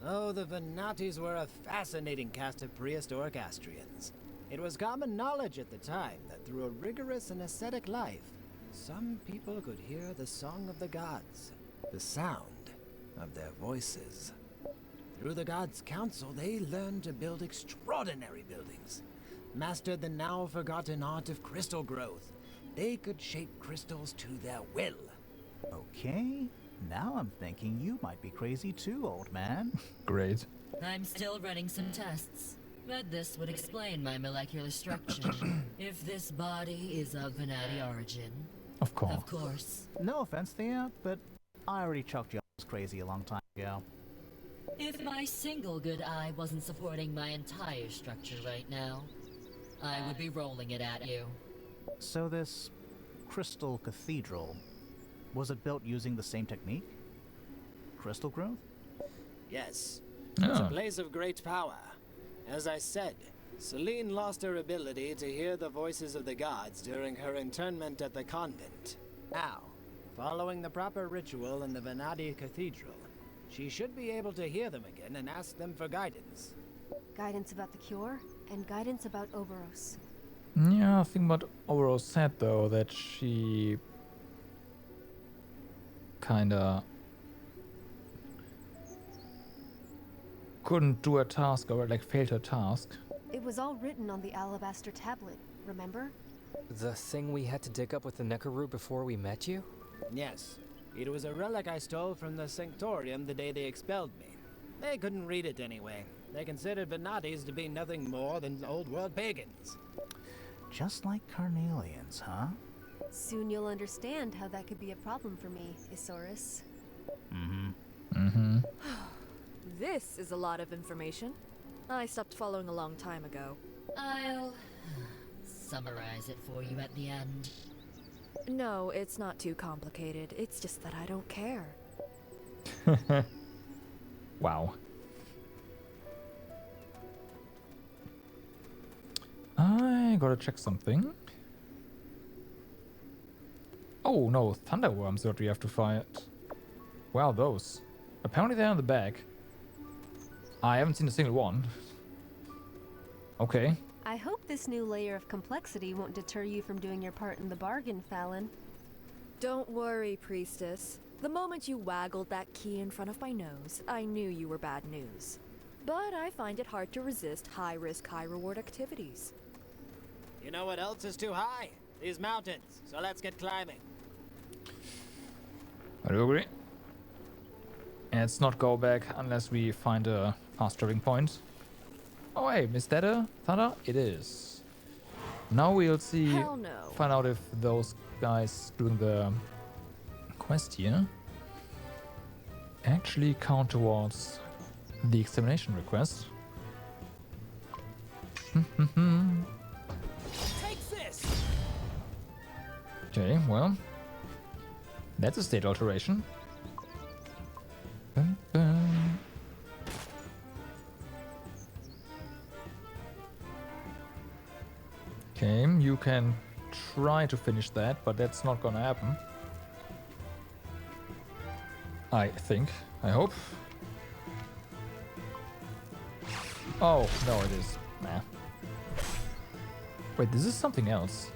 Oh, the Venatis were a fascinating cast of prehistoric Astrians. It was common knowledge at the time that through a rigorous and ascetic life, some people could hear the song of the gods, the sound of their voices. Through the gods' council, they learned to build extraordinary buildings, mastered the now forgotten art of crystal growth. They could shape crystals to their will. Okay, now I'm thinking you might be crazy too, old man. Great. I'm still running some tests, but this would explain my molecular structure. If this body is of Venati origin. Of course. Of course. No offense, Thea, but I already chalked you up as crazy a long time ago. If my single good eye wasn't supporting my entire structure right now, I would be rolling it at you. So this crystal cathedral, was it built using the same technique? Crystal growth? Yes. It's a place of great power. As I said, Celine lost her ability to hear the voices of the gods during her internment at the convent. Now, following the proper ritual in the Venati Cathedral, she should be able to hear them again and ask them for guidance. Guidance about the cure, and guidance about Oberos. Yeah, I think what Oberos said though, that she kinda couldn't do a task or like failed her task. It was all written on the alabaster tablet, remember? The thing we had to dig up with the Nekaru before we met you? Yes. It was a relic I stole from the Sanctorium the day they expelled me. They couldn't read it anyway. They considered Venatis to be nothing more than old-world pagans. Just like Carnelians, huh? Soon you'll understand how that could be a problem for me, Isaurus. This is a lot of information. I stopped following a long time ago. I'll summarize it for you at the end. No, it's not too complicated. It's just that I don't care. Wow. I gotta check something. Oh no, thunderworms that we have to fight. Wow, those. Apparently they're in the bag. I haven't seen a single one. Okay. I hope this new layer of complexity won't deter you from doing your part in the bargain, Fallon. Don't worry, Priestess. The moment you waggled that key in front of my nose, I knew you were bad news. But I find it hard to resist high-risk, high-reward activities. You know what else is too high? These mountains. So let's get climbing. I do agree. And let's not go back unless we find a fast traveling point. Oh hey, is that a thunder? It is. Now we'll see. Hell no. Find out if those guys doing the quest here actually count towards the examination request. Take this. Okay, well, that's a state alteration. Bum, bum. Okay, you can try to finish that, but that's not gonna happen. I think. I hope. Oh, no, it is. Nah. Wait, this is something else.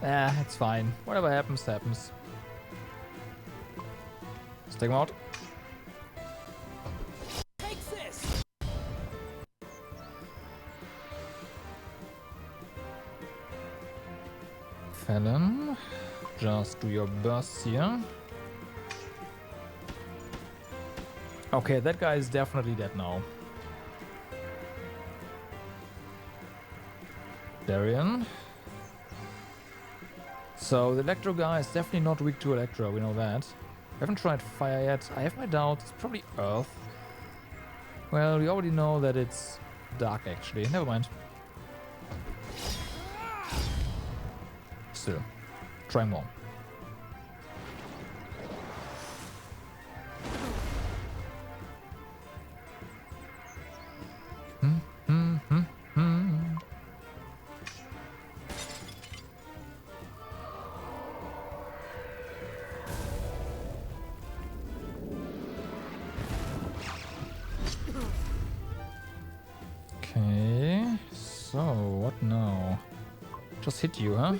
Ah, it's fine. Whatever happens, happens. Let's take him out. Take this. Fallon, just do your burst here. Okay, that guy is definitely dead now. Darian. So the Electro guy is definitely not weak to Electro, we know that. I haven't tried fire yet. I have my doubts. It's probably Earth. Well, we already know that it's dark actually. Never mind. Still, try more. Okay, so what now? Just hit you, huh?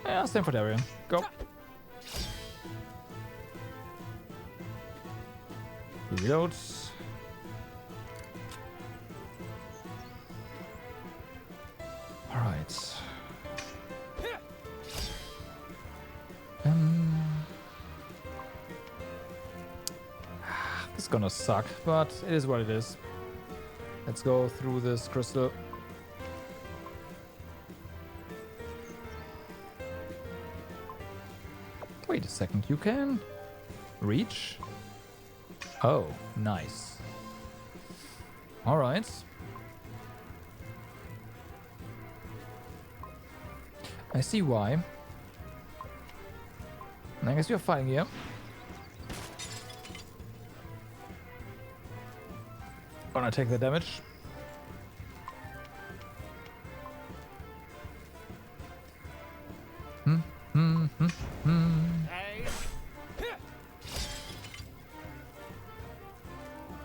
Yeah, same for Darian. Go. Reload. Alright. This is gonna suck, but it is what it is. Let's go through this crystal. Wait a second, you can reach? Oh, nice. Alright. I see why. I guess you're fighting here. Gonna take the damage.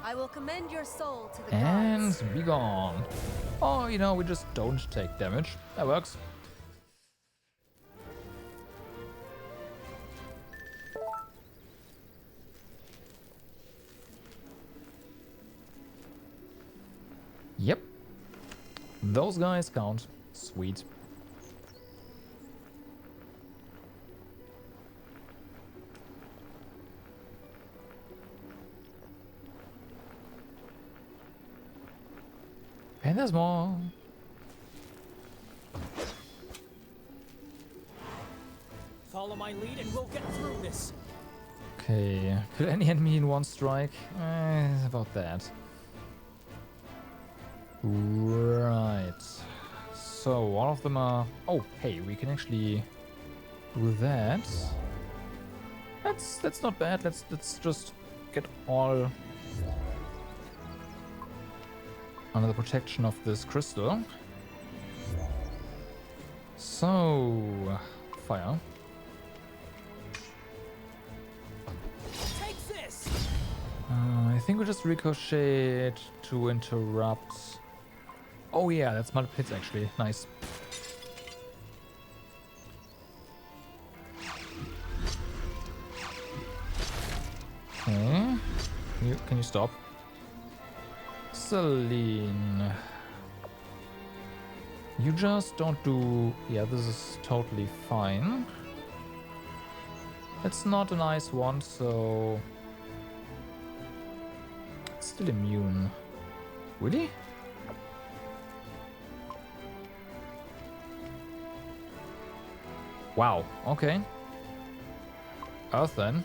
I will commend your soul to the And gods. be gone. Oh, you know, we just don't take damage. That works. Yep. Those guys count. Sweet. And there's more. Follow my lead and we'll get through this. Okay. Kill any enemy in one strike? About that. Right. So all of them are... Oh, hey, we can actually do that. That's not bad. Let's just get all under the protection of this crystal. So fire. Take this. I think we just ricochet to interrupt. Oh yeah, that's multiple hits actually. Nice. Okay. Can you stop? Celine. You just don't do... Yeah, this is totally fine. It's not an ice one, so... It's still immune. Really? Wow, okay. Earth then.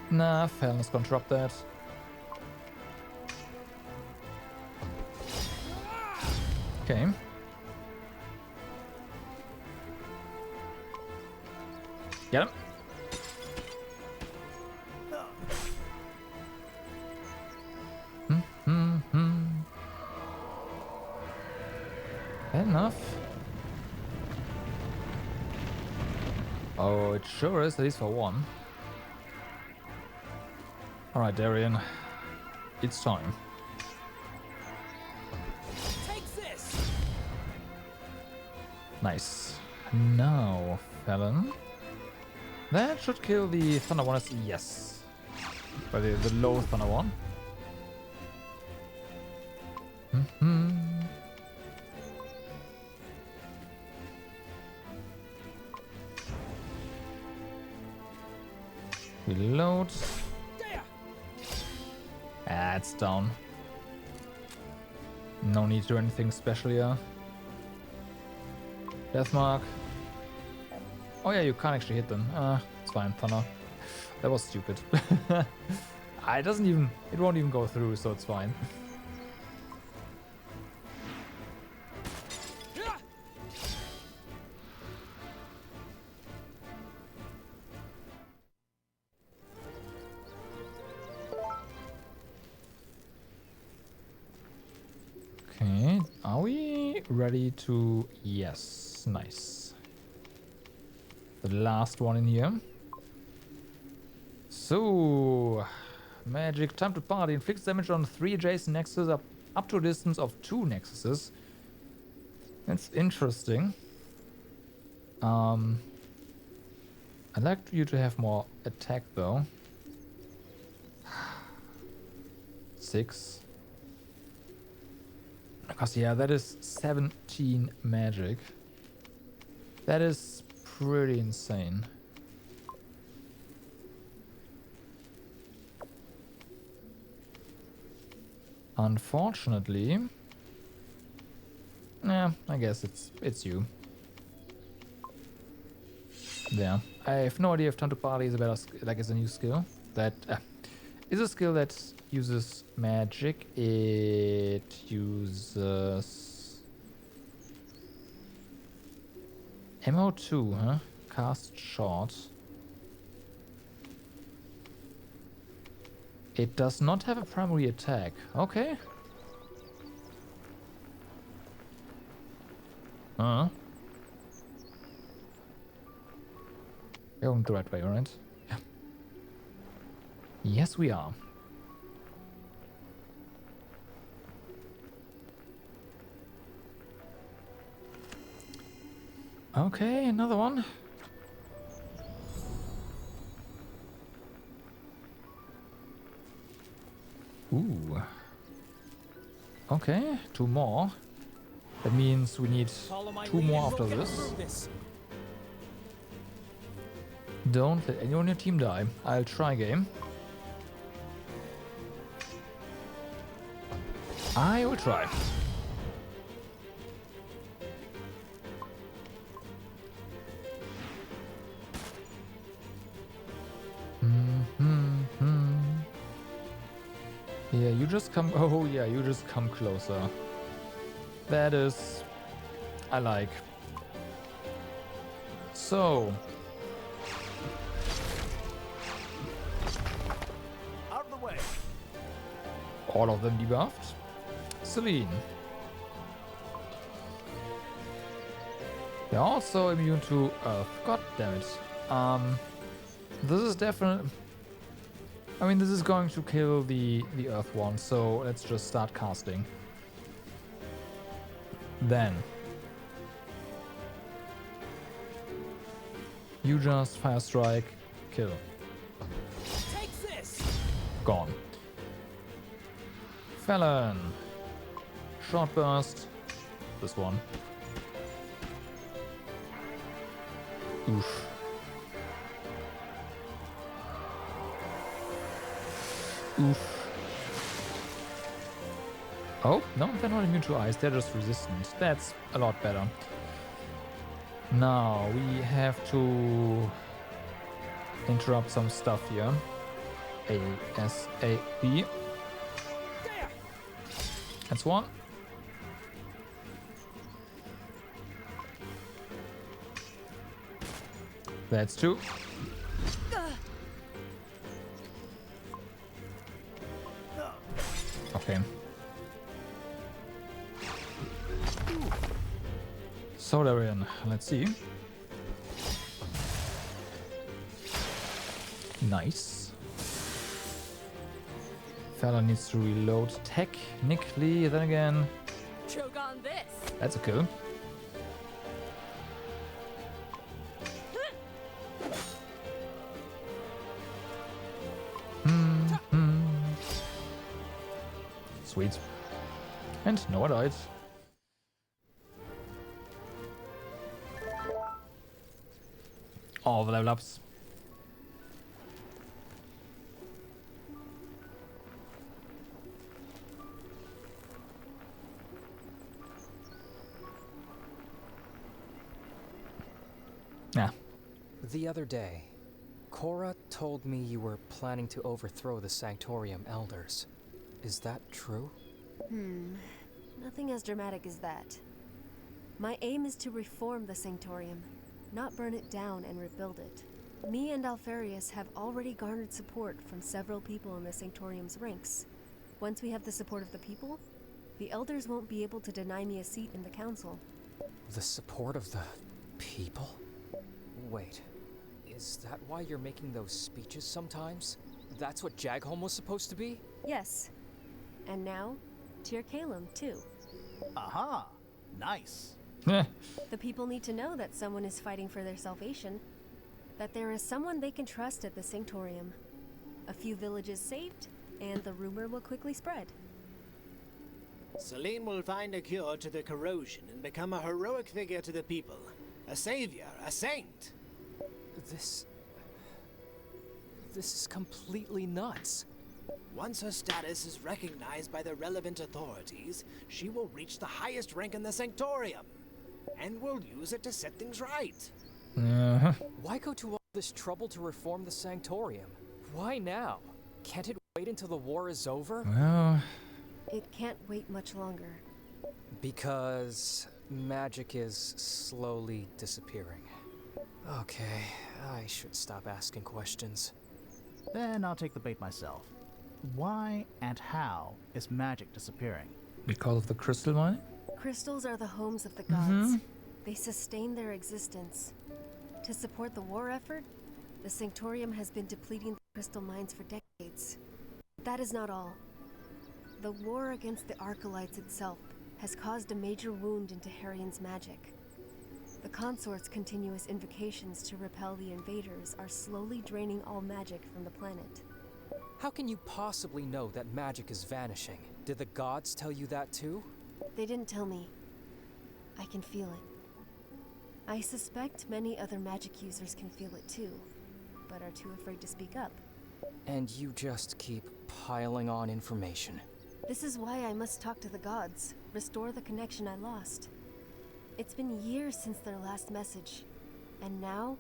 Nah, Felon's gonna drop that. Okay. Get him. Enough. Oh, it sure is, at least for one. Alright, Darian. It's time. Take this. Nice. Now, Felon. That should kill the Thunder one. Yes. By the low Thunder one. Reload. Ah, it's down. No need to do anything special here. Deathmark. Oh yeah, you can't actually hit them. It's fine, Thunder. That was stupid. It won't even go through, so it's fine. Okay, are we ready to... Yes, nice. The last one in here. So, magic, time to party. Inflicts damage on 3 adjacent nexuses up to a distance of 2 nexuses. That's interesting. I'd like you to have more attack though. 6. Because yeah, that is 17 magic. That is pretty insane. Unfortunately, yeah, I guess it's you. There. I have no idea if Time to Party is a better, like, is a new skill that is a skill that uses magic. It uses MO2, huh? Cast short. It does not have a primary attack. Okay. Huh? We're going the right way, right? Yeah. Yes, we are. Okay, another one. Ooh. Okay, 2 more. That means we need 2 more after this. Don't let anyone on your team die. I'll try game. I will try. Yeah, you just come. Oh, yeah, you just come closer. That is. I like. So. Out of the way. All of them debuffed. Celine. They're also immune to Earth. God damn it. This is definitely. I mean, this is going to kill the Earth one, so let's just start casting. Then. You just Fire Strike, kill. Take this. Gone. Fallon. Short Burst. This one. Oof. Oof. Oh, no, they're not immune to ice, they're just resistant. That's a lot better. Now, we have to interrupt some stuff here. ASAP. That's one. That's 2. Okay. Solarian, let's see. Nice. Fella needs to reload technically, then again. Choke on this. That's a kill. Sweet. And no one died. All the level ups. Yeah. The other day, Cora told me you were planning to overthrow the Sanctorium Elders. Is that true? Nothing as dramatic as that. My aim is to reform the Sanctorium, not burn it down and rebuild it. Me and Alfarius have already garnered support from several people in the Sanctorium's ranks. Once we have the support of the people, The elders won't be able to deny me a seat in the council. The support of the people? Wait, is that why you're making those speeches sometimes? That's what Jagholm was supposed to be? Yes. And now, Tyr Calum, too. Aha! Nice. The people need to know that someone is fighting for their salvation. That there is someone they can trust at the Sanctorium. A few villages saved, and the rumor will quickly spread. Selene will find a cure to the corrosion and become a heroic figure to the people. A savior, a saint. This is completely nuts. Once her status is recognized by the relevant authorities, she will reach the highest rank in the Sanctorium, and will use it to set things right. Why go to all this trouble to reform the Sanctorium? Why now? Can't it wait until the war is over? Well... It can't wait much longer. Because magic is slowly disappearing. Okay, I should stop asking questions. Then I'll take the bait myself. Why and how is magic disappearing? Because of the crystal mine? Crystals are the homes of the gods. They sustain their existence. To support the war effort, the Sanctorium has been depleting the crystal mines for decades. That is not all. The war against the Arcolites itself has caused a major wound into Harrion's magic. The consort's continuous invocations to repel the invaders are slowly draining all magic from the planet. How can you possibly know that magic is vanishing? Did the gods tell you that too? They didn't tell me. I can feel it. I suspect many other magic users can feel it too, but are too afraid to speak up. And you just keep piling on information. This is why I must talk to the gods, restore the connection I lost. It's been years since their last message, and now,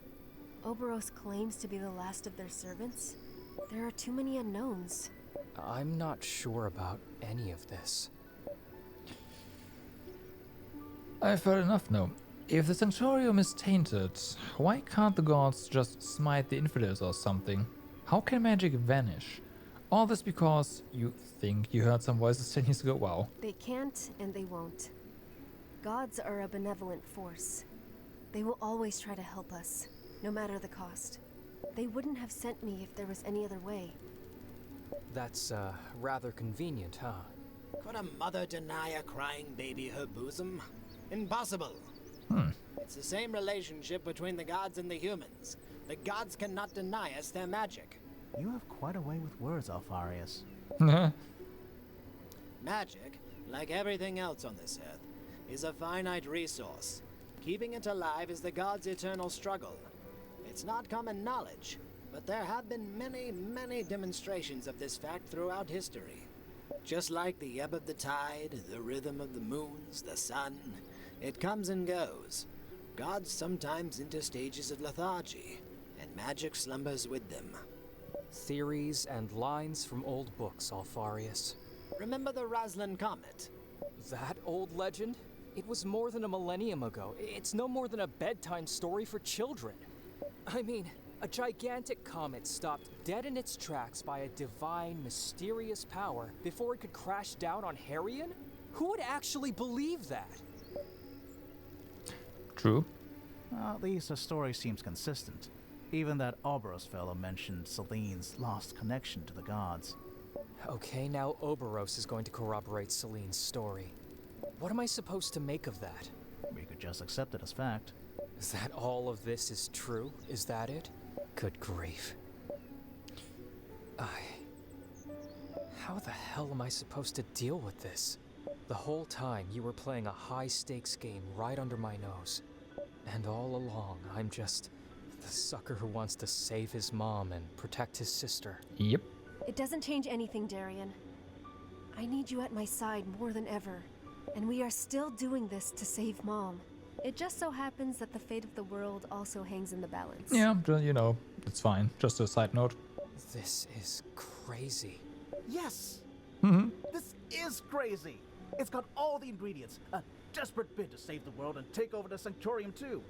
Oberos claims to be the last of their servants. There are too many unknowns. I'm not sure about any of this. I've heard enough now. If the Sanctorium is tainted, why can't the gods just smite the infidels or something? How can magic vanish? All this because you think you heard some voices 10 years ago? Wow. They can't and they won't. Gods are a benevolent force. They will always try to help us, no matter the cost. They wouldn't have sent me if there was any other way. That's, rather convenient, huh? Could a mother deny a crying baby her bosom? Impossible. It's the same relationship between the gods and the humans. The gods cannot deny us their magic. You have quite a way with words, Alfarius. Magic, like everything else on this earth, is a finite resource. Keeping it alive is the gods' eternal struggle. It's not common knowledge, but there have been many, many demonstrations of this fact throughout history. Just like the ebb of the tide, the rhythm of the moons, the sun, it comes and goes. Gods sometimes enter stages of lethargy, and magic slumbers with them. Theories and lines from old books, Alfarius. Remember the Raslan Comet? That old legend? It was more than a millennium ago. It's no more than a bedtime story for children. I mean, a gigantic comet stopped dead in its tracks by a divine, mysterious power before it could crash down on Harrion? Who would actually believe that? True. At least the story seems consistent. Even that Oberos fellow mentioned Selene's lost connection to the gods. Okay, now Oberos is going to corroborate Selene's story. What am I supposed to make of that? We could just accept it as fact. Is that all of this is true? Is that it? Good grief. How the hell am I supposed to deal with this? The whole time you were playing a high-stakes game right under my nose. And all along, I'm just the sucker who wants to save his mom and protect his sister. Yep. It doesn't change anything, Darian. I need you at my side more than ever. And we are still doing this to save Mom. It just so happens that the fate of the world also hangs in the balance. Yeah, you know, it's fine. Just a side note. This is crazy. Yes! This is crazy! It's got all the ingredients. A desperate bid to save the world and take over the Sanctorium too.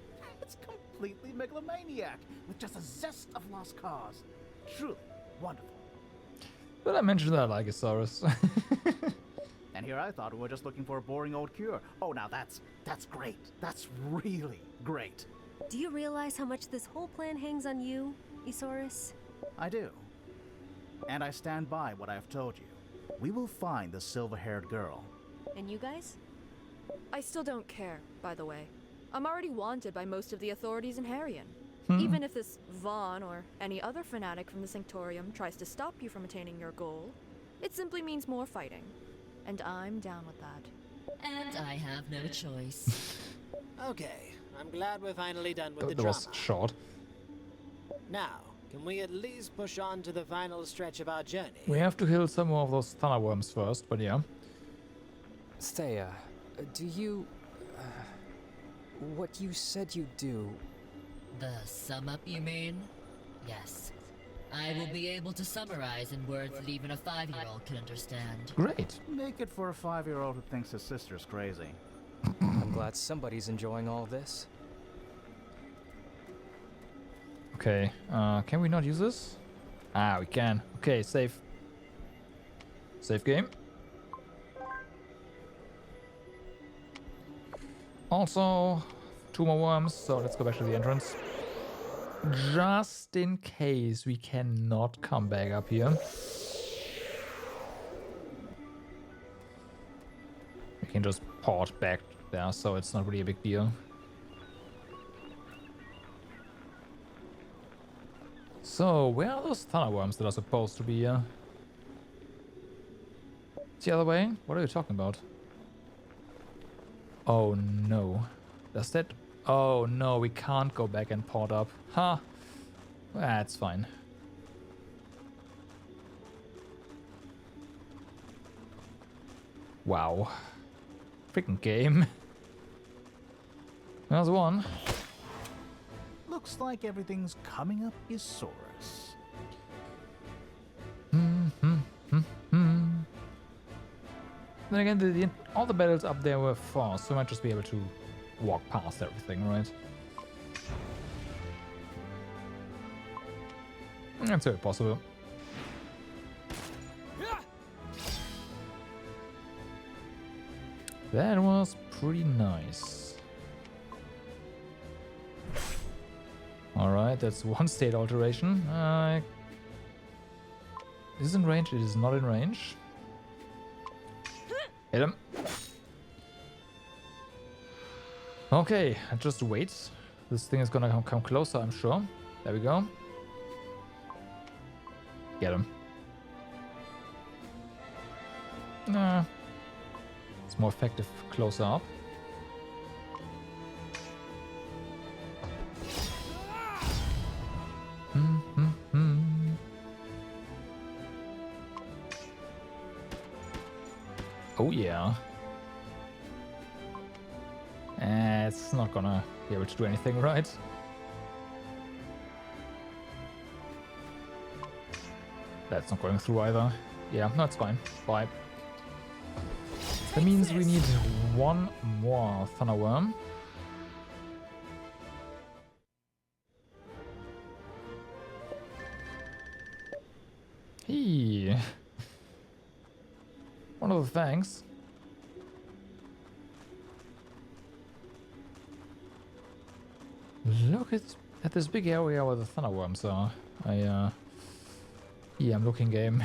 It's completely megalomaniac, with just a zest of lost cause. Truly wonderful. But I mentioned that I like Isaurus. And here I thought we were just looking for a boring old cure. Oh, now that's great. That's really great. Do you realize how much this whole plan hangs on you, Isaurus? I do. And I stand by what I have told you. We will find the silver-haired girl. And you guys? I still don't care, by the way. I'm already wanted by most of the authorities in Harrian. Hmm. Even if this Vaughn or any other fanatic from the Sanctorium tries to stop you from attaining your goal, it simply means more fighting. And I'm down with that. And I have no choice. Okay, I'm glad we're finally done with the That drama. was short. Now, can we at least push on to the final stretch of our journey? We have to kill some more of those thunder worms first, but yeah. Sthea, do you... what you said you'd do... The sum up, you mean? Yes. I will be able to summarize in words that even a 5-year-old can understand. Great. Make it for a 5-year-old who thinks his sister's crazy. I'm glad somebody's enjoying all this. Okay, can we not use this? Ah, we can. Okay, save. Save game. Also, 2 more worms, so let's go back to the entrance. Just in case we cannot come back up here. We can just port back there, so it's not really a big deal. So, where are those thunder worms that are supposed to be here? It's the other way? What are you talking about? Oh no. Does that... Oh no, we can't go back and port up. Huh. That's fine. Wow. Freaking game. There's one. Looks like everything's coming up Isaurus. Then again, all the battles up there were fast, so we might just be able to walk past everything, right? That's very possible. That was pretty nice. Alright, that's one state alteration. Is it in range? It is not in range. Hit him. Okay, just wait. This thing is gonna come closer, I'm sure. There we go. Get him. Nah. It's more effective closer up. Oh yeah. It's not gonna be able to do anything, right? That's not going through either. Yeah, no, it's fine. Bye. That means we need one more Thunder Worm. Hey. One of the thanks. Look at this big area where the Thunder Worms are. Yeah, I'm looking game.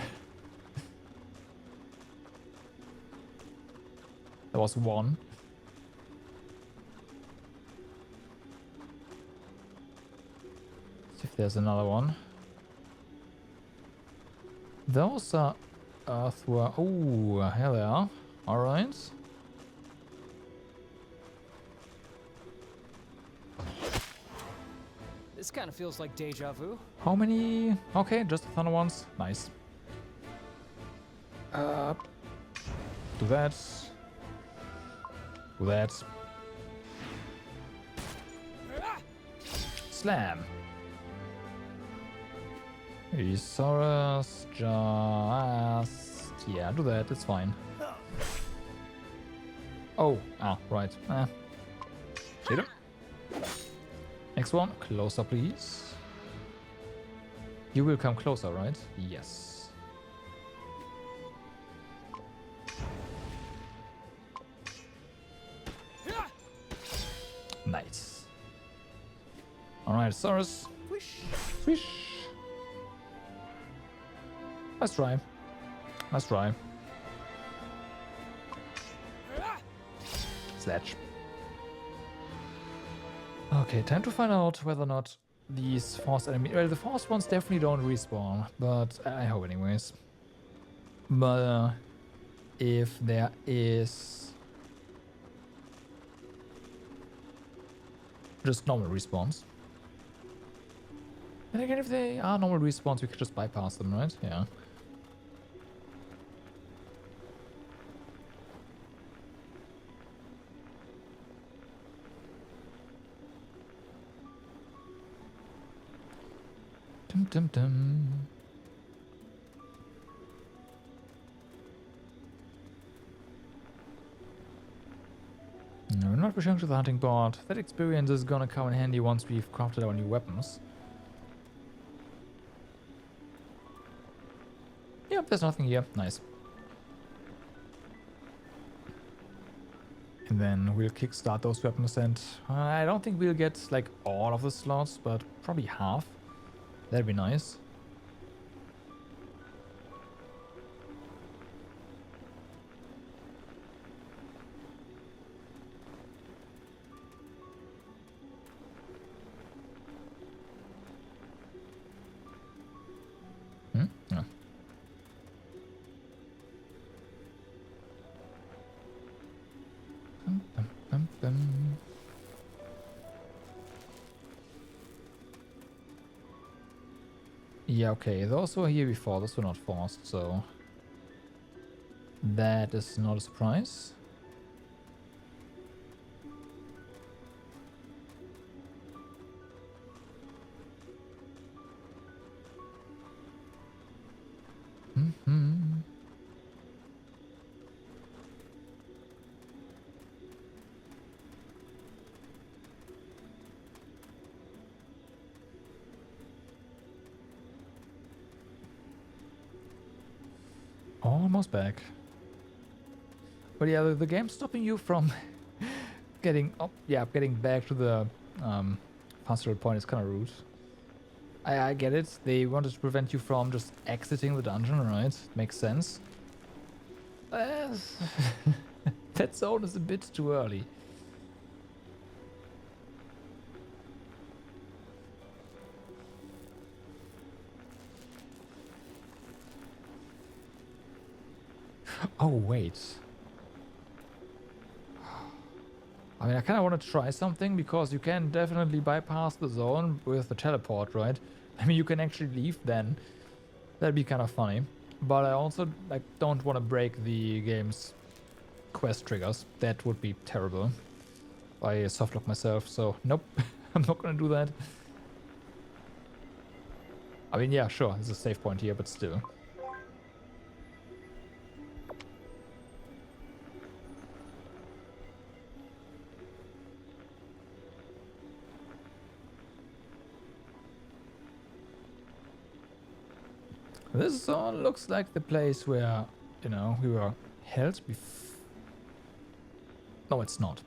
There was one. See if there's another one. Those are Earthworm. Oh, here they are. Alright. This kind of feels like deja vu. How many? Okay, just the Thunder ones. Nice. Do that. Do that. Slam. Isaurus, just... Yeah, do that, it's fine. Oh, right. Hit him. Next one, closer please. You will come closer, right? Yes. Alright, Saurus. Swish. Let's try. Let's try. Sledge. Okay, time to find out whether or not these force enemies... Well, the force ones definitely don't respawn, but I hope anyways. But if there is just normal respawns. And again, if they are normal respawns, we could just bypass them, right? Yeah. Dum dum dum. No, we're not returning to the hunting board. That experience is gonna come in handy once we've crafted our new weapons. Yep, there's nothing here. Nice. And then we'll kickstart those weapons, and I don't think we'll get like all of the slots, but probably half. That'd be nice. No. Bum, bum, bum, bum. Yeah, okay, those were here before, those were not forced, so that is not a surprise. Almost back. But yeah, the game's stopping you from getting getting back to the fast point is kind of rude. I get it. They wanted to prevent you from just exiting the dungeon, right? Makes sense. That zone is a bit too early. Oh, wait. I mean, I kind of want to try something, because you can definitely bypass the zone with the teleport, right? I mean, you can actually leave then. That'd be kind of funny. But I also don't want to break the game's quest triggers. That would be terrible. I softlock myself, so nope. I'm not going to do that. I mean, yeah, sure, there's a save point here, but still. This zone looks like the place where, you know, we were held before. No, it's not.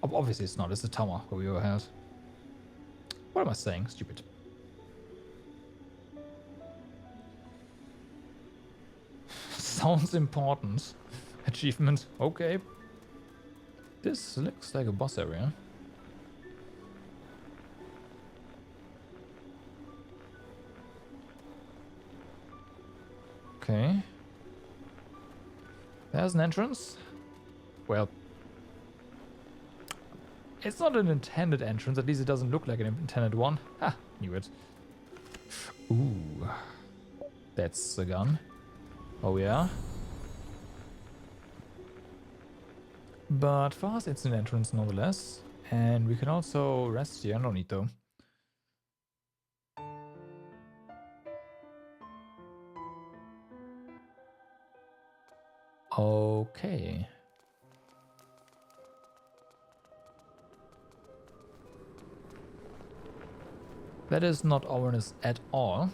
Obviously it's not. It's the tower where we were held. What am I saying? Stupid. Sounds important. Achievement. Okay. This looks like a boss area. Okay. There's an entrance. Well, it's not an intended entrance. At least it doesn't look like an intended one. Ha! Knew it. Ooh. That's a gun. Oh yeah. But for us, it's an entrance nonetheless. And we can also rest here. No need though. Okay. That is not ominous at all.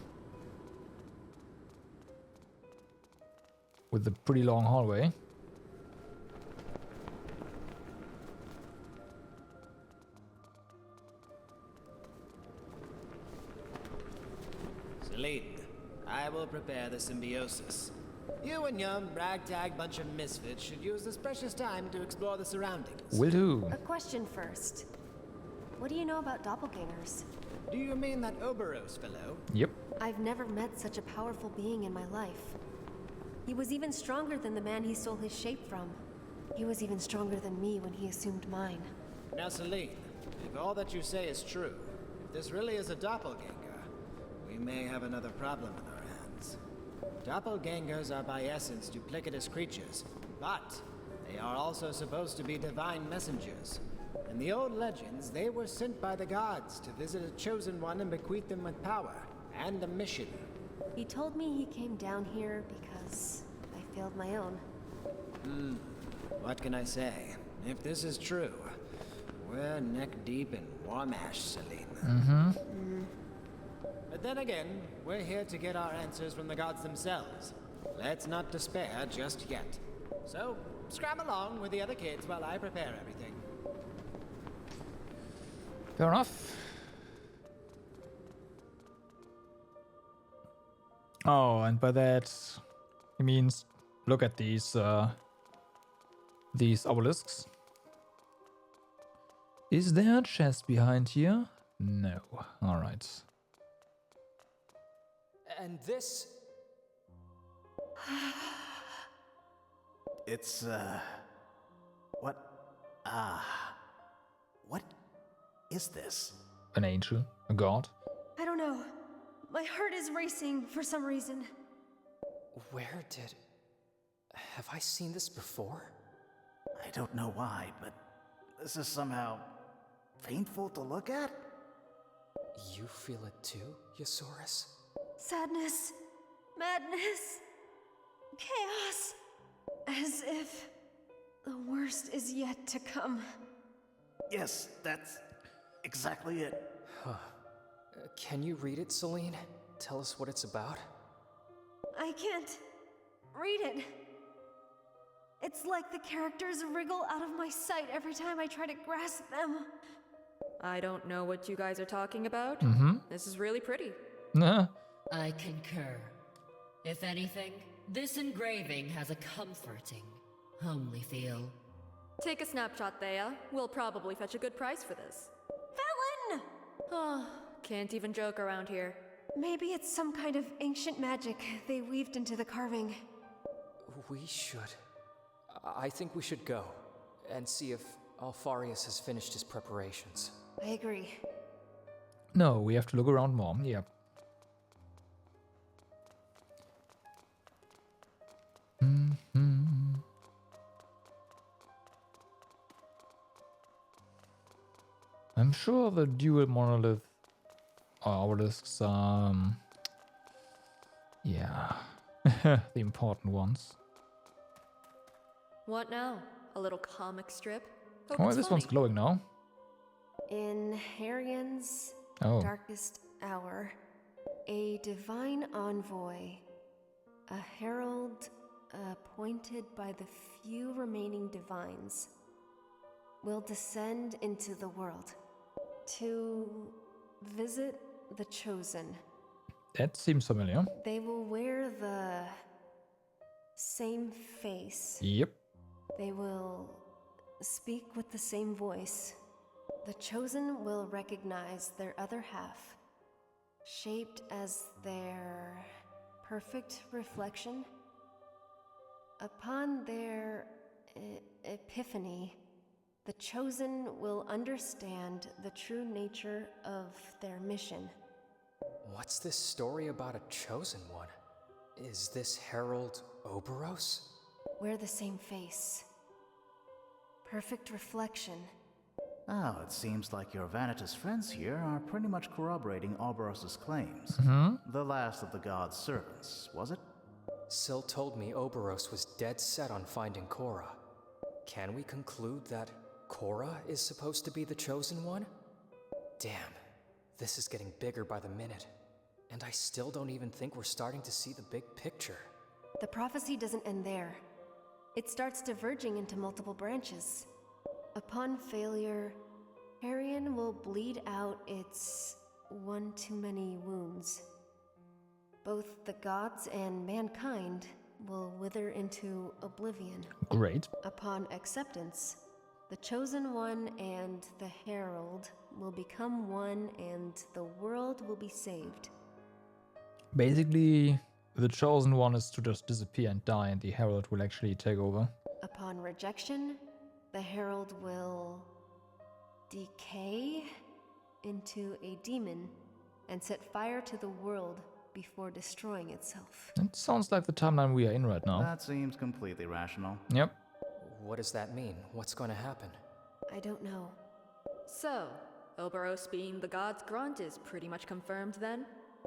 With the pretty long hallway. will prepare the symbiosis. You and your ragtag bunch of misfits should use this precious time to explore the surroundings. Will do. A question first. What do you know about doppelgangers? Do you mean that Oberos fellow? Yep. I've never met such a powerful being in my life. He was even stronger than the man he stole his shape from. He was even stronger than me when he assumed mine. Now, Celine, if all that you say is true, if this really is a doppelganger, we may have another problem on our hands. Doppelgangers are by essence duplicitous creatures, but they are also supposed to be divine messengers. In the old legends, they were sent by the gods to visit a chosen one and bequeath them with power and a mission. He told me he came down here because I failed my own. What can I say? If this is true, we're neck deep in Warmash, Celine. But then again, we're here to get our answers from the gods themselves. Let's not despair just yet. So, scram along with the other kids while I prepare everything. Fair enough. Oh, and by that, he means look at these obelisks. Is there a chest behind here? No. All right. And this... It's, what is this? An angel? A god? I don't know. My heart is racing for some reason. Where did... Have I seen this before? I don't know why, but this is somehow painful to look at. You feel it too, Yosaurus? Sadness, madness, chaos. As if the worst is yet to come. Yes, that's exactly it. Can you read it, Celine? Tell us what it's about. I can't read it. It's like the characters wriggle out of my sight every time I try to grasp them. I don't know what you guys are talking about. This is really pretty. I concur. If anything, this engraving has a comforting, homely feel. Take a snapshot, Thea. We'll probably fetch a good price for this. Felon! Oh, can't even joke around here. Maybe it's some kind of ancient magic they weaved into the carving. We should. I think we should go and see if Alfarius has finished his preparations. I agree. No, we have to look around more. Yeah. I'm sure the dual monolith obelisks yeah, the important ones. What now? A little comic strip? Oh, this one's glowing now. In Harian's darkest hour, a divine envoy, a herald appointed by the few remaining divines, will descend into the world to visit the Chosen. That seems familiar. They will wear the same face. Yep. They will speak with the same voice. The Chosen will recognize their other half, shaped as their perfect reflection. Upon their epiphany, the Chosen will understand the true nature of their mission. What's this story about a Chosen One? Is this Herald Oberos? Wear the same face. Perfect reflection. Oh, it seems like your Vanitas friends here are pretty much corroborating Oberos' claims. The last of the god's servants, was it? Syl told me Oberos was dead set on finding Korra. Can we conclude that Korra is supposed to be the Chosen One? Damn, this is getting bigger by the minute. And I still don't even think we're starting to see the big picture. The prophecy doesn't end there. It starts diverging into multiple branches. Upon failure, Harian will bleed out its one too many wounds. Both the gods and mankind will wither into oblivion. Great. Upon acceptance, the Chosen One and the Herald will become one and the world will be saved. Basically, the Chosen One is to just disappear and die, and the Herald will actually take over. Upon rejection, the Herald will decay into a demon and set fire to the world before destroying itself. It sounds like the timeline we are in right now. That seems completely rational. Yep. What does that mean? What's going to happen? I don't know. So, Oberos being the god's grunt is pretty much confirmed then?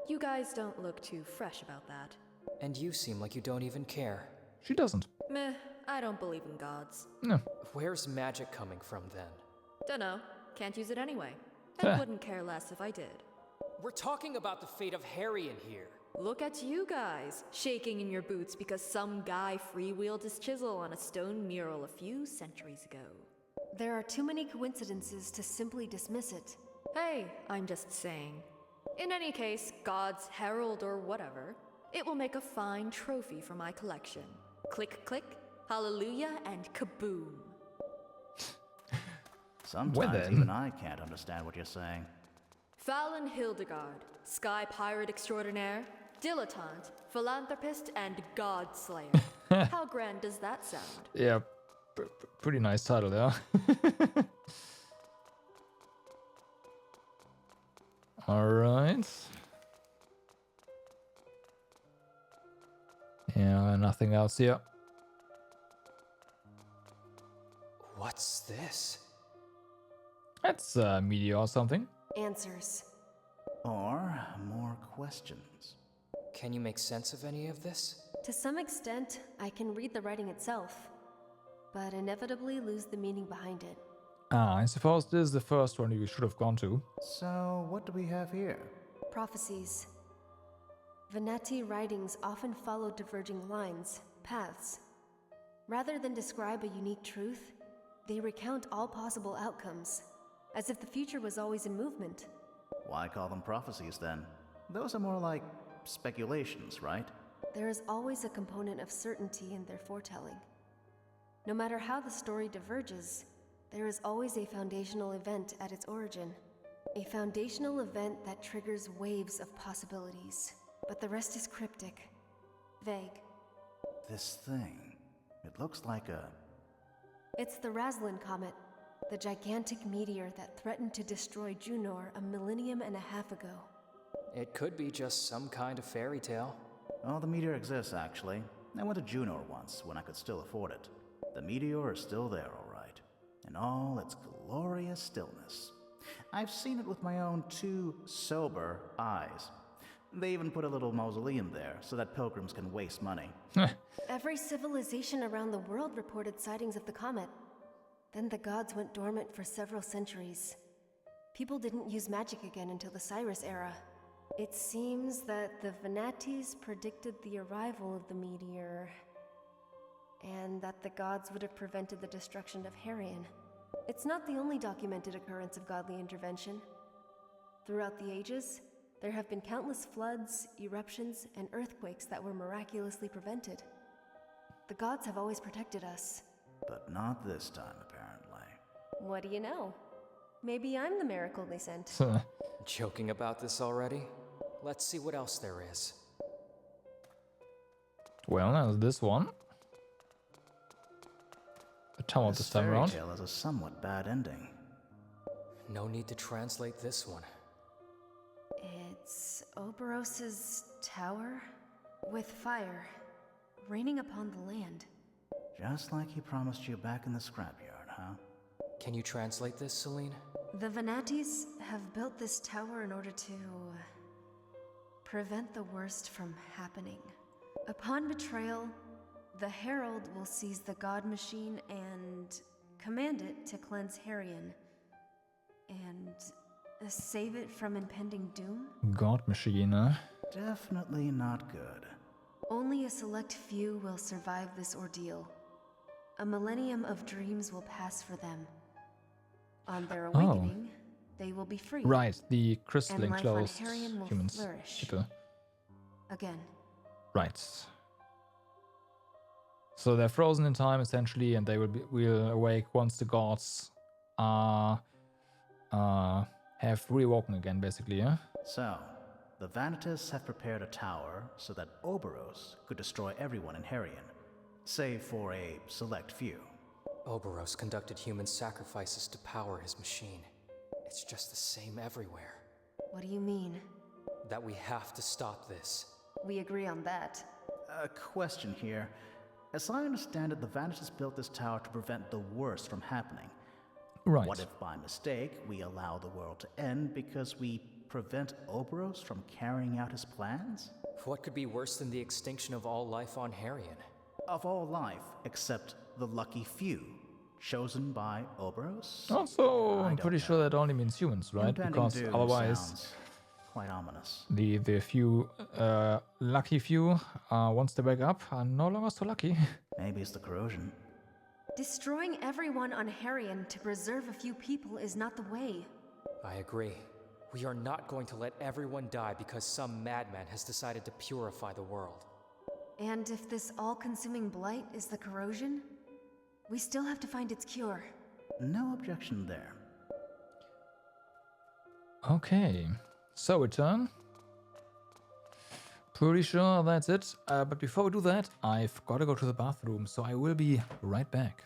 You guys don't look too fresh about that. And you seem like you don't even care. She doesn't. Meh, I don't believe in gods. No. Where's magic coming from then? Dunno, can't use it anyway. And wouldn't care less if I did. We're talking about the fate of Harrion here. Look at you guys, shaking in your boots because some guy freewheeled his chisel on a stone mural a few centuries ago. There are too many coincidences to simply dismiss it. Hey, I'm just saying. In any case, God's herald or whatever, it will make a fine trophy for my collection. Click, click, hallelujah, and kaboom. Sometimes even I can't understand what you're saying. Fallon Hildegard, sky pirate extraordinaire, dilettante, philanthropist, and god slayer. How grand does that sound? Yeah, pretty nice title, yeah. Alright. Yeah, nothing else here. What's this? That's a meteor or something. Answers. Or more questions. Can you make sense of any of this? To some extent, I can read the writing itself, but inevitably lose the meaning behind it. I suppose this is the first one you should have gone to. So, what do we have here? Prophecies. Venati writings often follow diverging lines, paths. Rather than describe a unique truth, they recount all possible outcomes, as if the future was always in movement. Why call them prophecies then? Those are more like speculations, right? There is always a component of certainty in their foretelling. No matter how the story diverges, there is always a foundational event at its origin. A foundational event that triggers waves of possibilities. But the rest is cryptic, vague. This thing, it looks like a... It's the Raslin Comet, the gigantic meteor that threatened to destroy Junor a millennium and a half ago. It could be just some kind of fairy tale. Oh, the meteor exists, actually. I went to Junor once, when I could still afford it. The meteor is still there, all right. In all its glorious stillness. I've seen it with my own 2 sober eyes. They even put a little mausoleum there, so that pilgrims can waste money. Every civilization around the world reported sightings of the comet. Then the gods went dormant for several centuries. People didn't use magic again until the Cyrus era. It seems that the Venatis predicted the arrival of the meteor, and that the gods would have prevented the destruction of Harrion. It's not the only documented occurrence of godly intervention. Throughout the ages, there have been countless floods, eruptions, and earthquakes that were miraculously prevented. The gods have always protected us. But not this time, apparently. What do you know? Maybe I'm the miracle they sent. Joking about this already? Let's see what else there is. Well, now this one. A tumult this time around. This fairy tale has a somewhat bad ending. No need to translate this one. It's Oberos's tower with fire raining upon the land. Just like he promised you back in the scrapyard, huh? Can you translate this, Celine? The Venatis have built this tower in order to prevent the worst from happening. Upon betrayal, the Herald will seize the God Machine and command it to cleanse Harrion and save it from impending doom? God Machine, huh? Definitely not good. Only a select few will survive this ordeal. A millennium of dreams will pass for them. On their awakening, they will be free. Right, the crystalline and life on closed Harrion will humans. flourish. People. Again. Right. So they're frozen in time essentially, and they will awake once the gods are have reawoken again, basically. Yeah. So, the Vanitas have prepared a tower so that Oberos could destroy everyone in Harien, save for a select few. Oberos conducted human sacrifices to power his machine. It's just the same everywhere. What do you mean? That we have to stop this. We agree on that. A question here. As I understand it, the Vanitas built this tower to prevent the worst from happening. Right. What if by mistake we allow the world to end because we prevent Oberos from carrying out his plans? What could be worse than the extinction of all life on Harien? Of all life, except the lucky few, chosen by Oberos? Also, I'm pretty sure that only means humans, right? Impending Because doom otherwise, sounds quite ominous. the few lucky few, once they wake up, are no longer so lucky. Maybe it's the corrosion. Destroying everyone on Harien to preserve a few people is not the way. I agree. We are not going to let everyone die because some madman has decided to purify the world. And if this all-consuming blight is the corrosion, we still have to find its cure. No objection there. Okay, so return. Pretty sure that's it. But before we do that, I've got to go to the bathroom, so I will be right back.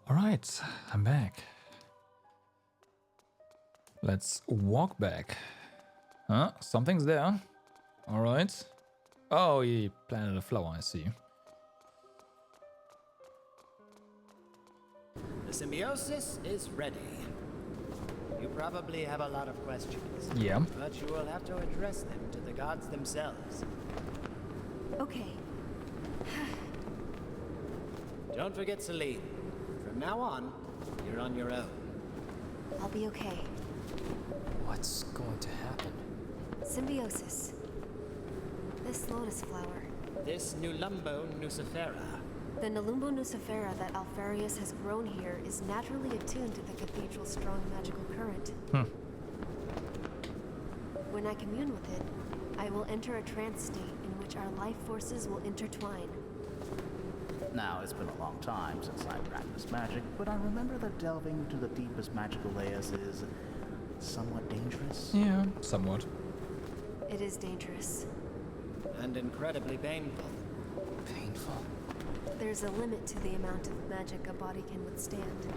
All right, I'm back. Let's walk back. Huh? Something's there. All right. Oh, he planted a flower, I see. The symbiosis is ready. You probably have a lot of questions. Yeah. But you will have to address them to the gods themselves. Okay. Don't forget Celine. From now on, you're on your own. I'll be okay. What's going to happen? Symbiosis. This lotus flower. This Nulumbo nucifera. The Nulumbo nucifera that Alfarius has grown here is naturally attuned to the cathedral's strong magical current. When I commune with it, I will enter a trance state in which our life forces will intertwine. Now, it's been a long time since I practiced magic, but I remember that delving into the deepest magical layers is somewhat dangerous. Yeah, somewhat. It is dangerous. And incredibly painful. Painful? There's a limit to the amount of magic a body can withstand.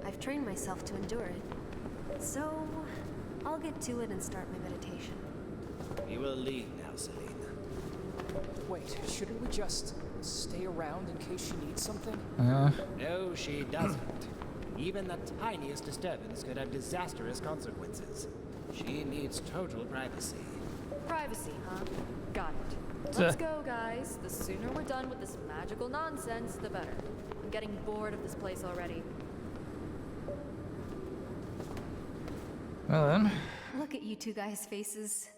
I've trained myself to endure it. So, I'll get to it and start my meditation. You will leave now, Celine. Wait, shouldn't we just stay around in case she needs something? No, she doesn't. Even the tiniest disturbance could have disastrous consequences. She needs total privacy. Privacy, huh? Got it. Let's go, guys. The sooner we're done with this magical nonsense, the better. I'm getting bored of this place already. Well then. Look at you two guys' faces.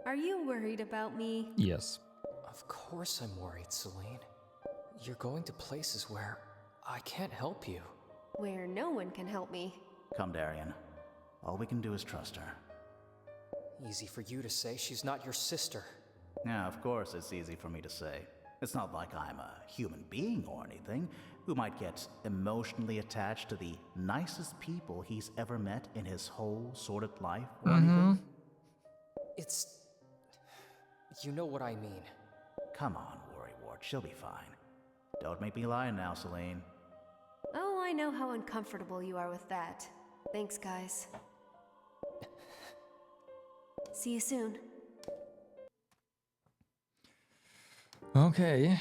Are you worried about me? Yes. Of course I'm worried, Celine. You're going to places where I can't help you. Where no one can help me. Come, Darian. All we can do is trust her. Easy for you to say, she's not your sister. Yeah, of course it's easy for me to say. It's not like I'm a human being or anything who might get emotionally attached to the nicest people he's ever met in his whole sordid life or anything. It's... you know what I mean. Come on, Worrywart, she'll be fine. Don't make me lie now, Celine. Oh, I know how uncomfortable you are with that. Thanks, guys. See you soon. Okay,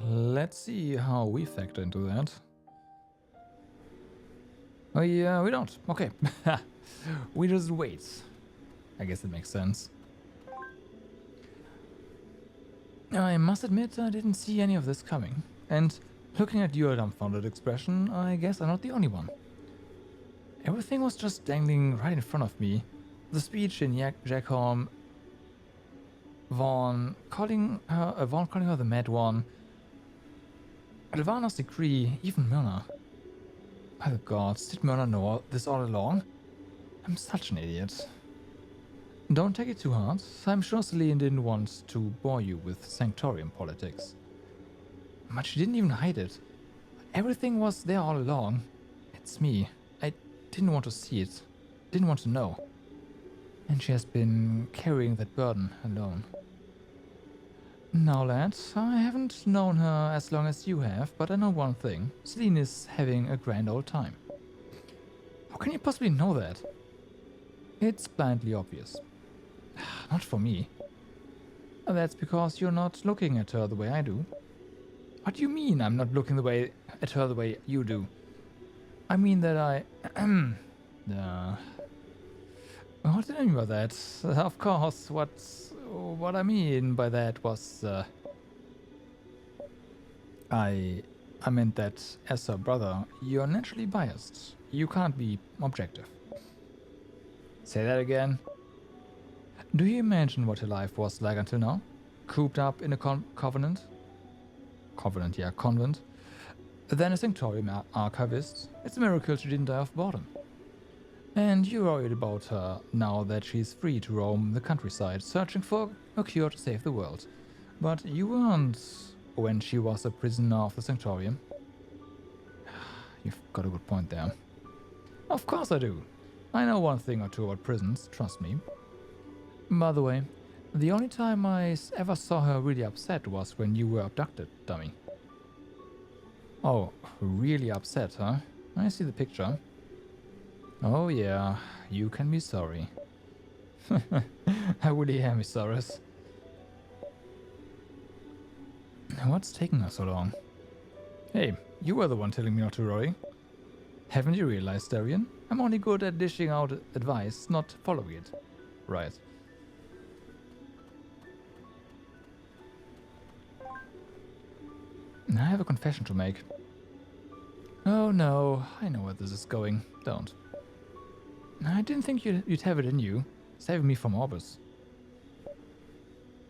let's see how we factor into that. Oh yeah, we don't. Okay. We just wait. I guess it makes sense. I must admit I didn't see any of this coming. And looking at your dumbfounded expression, I guess I'm not the only one. Everything was just dangling right in front of me. The speech in Jackholm, Vaughn calling her the Mad One, Elvana's decree, even Myrna. By the gods, did Myrna know this all along? I'm such an idiot. Don't take it too hard. I'm sure Celine didn't want to bore you with Sanctorium politics. But she didn't even hide it. Everything was there all along. It's me. I didn't want to see it. Didn't want to know. And she has been carrying that burden alone. Now, lads, I haven't known her as long as you have, but I know one thing. Celine is having a grand old time. How can you possibly know that? It's blindly obvious. Not for me. That's because you're not looking at her the way I do. What do you mean I'm not looking at her the way you do? I mean that I... What did I mean by that? Of course, what I mean by that was... I meant that as her brother, you're naturally biased. You can't be objective. Say that again. Do you imagine what her life was like until now? Cooped up in a convent? Convent. Then a Sanctorium archivist. It's a miracle she didn't die of boredom. And you're worried about her now that she's free to roam the countryside, searching for a cure to save the world. But you weren't when she was a prisoner of the Sanctorium. You've got a good point there. Of course I do. I know one thing or two about prisons, trust me. By the way, the only time I ever saw her really upset was when you were abducted, dummy. Oh, really upset, huh? I see the picture. Oh yeah, you can be sorry. I really am, Isaurus. What's taking her so long? Hey, you were the one telling me not to worry. Haven't you realized, Darian? I'm only good at dishing out advice, not following it. Right. I have a confession to make. Oh no, I know where this is going. Don't. I didn't think you'd have it in you, saving me from Orbus.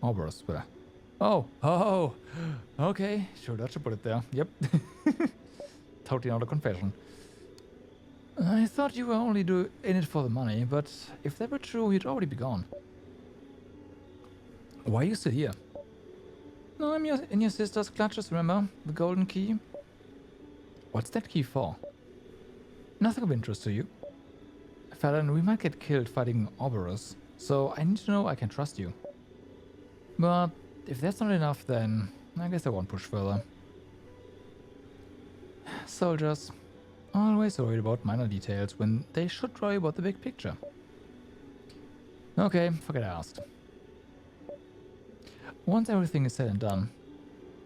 Orbus, where? Oh, okay, sure, that should put it there. Yep. Totally not a confession. I thought you were only in it for the money, but if that were true, you'd already be gone. Why are you still here? No, I'm in your sister's clutches, remember? The golden key? What's that key for? Nothing of interest to you. Fallon, we might get killed fighting Ouroboros, so I need to know I can trust you. But if that's not enough, then I guess I won't push further. Soldiers, always worried about minor details when they should worry about the big picture. Okay, forget I asked. Once everything is said and done,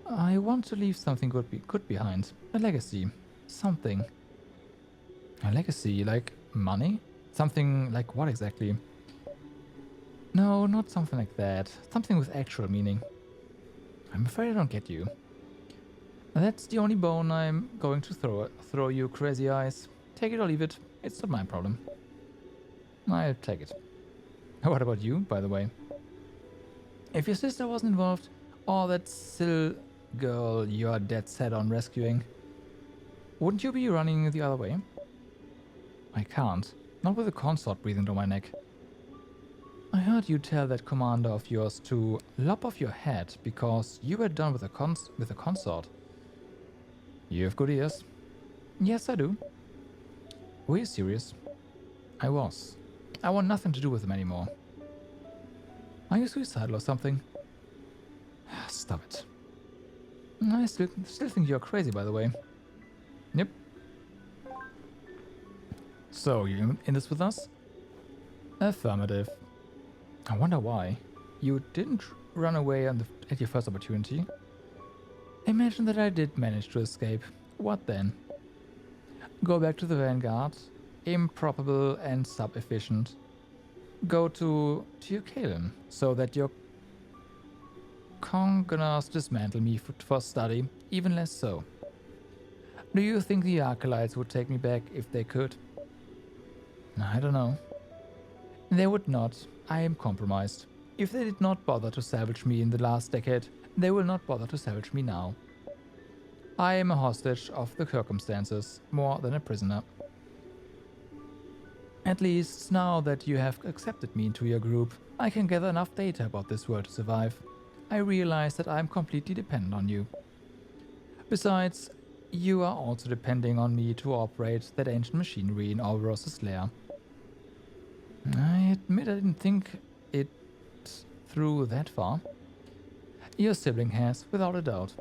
I want to leave something good behind. A legacy. Something. A legacy? Like money? Something like what exactly? No, not something like that. Something with actual meaning. I'm afraid I don't get you. That's the only bone I'm going to throw you, crazy eyes. Take it or leave it. It's not my problem. I'll take it. What about you, by the way? If your sister wasn't involved, or that Sil girl you're dead set on rescuing, wouldn't you be running the other way? I can't. Not with a consort breathing down my neck. I heard you tell that commander of yours to lop off your head because you were done with a consort. You have good ears. Yes, I do. Were you serious? I was. I want nothing to do with them anymore. Are you suicidal or something? Stop it. I still think you're crazy, by the way. Yep. So, you in this with us? Affirmative. I wonder why. You didn't run away at your first opportunity. Imagine that I did manage to escape. What then? Go back to the Vanguard. Improbable and sub-efficient. Go to Tyr Calon, so that your congeners dismantle me for study, even less so. Do you think the Acolytes would take me back if they could? I don't know. They would not. I am compromised. If they did not bother to salvage me in the last decade, they will not bother to salvage me now. I am a hostage of the circumstances, more than a prisoner. At least, now that you have accepted me into your group, I can gather enough data about this world to survive. I realize that I am completely dependent on you. Besides, you are also depending on me to operate that ancient machinery in Ouroboros' lair. I admit I didn't think it through that far. Your sibling has, without a doubt.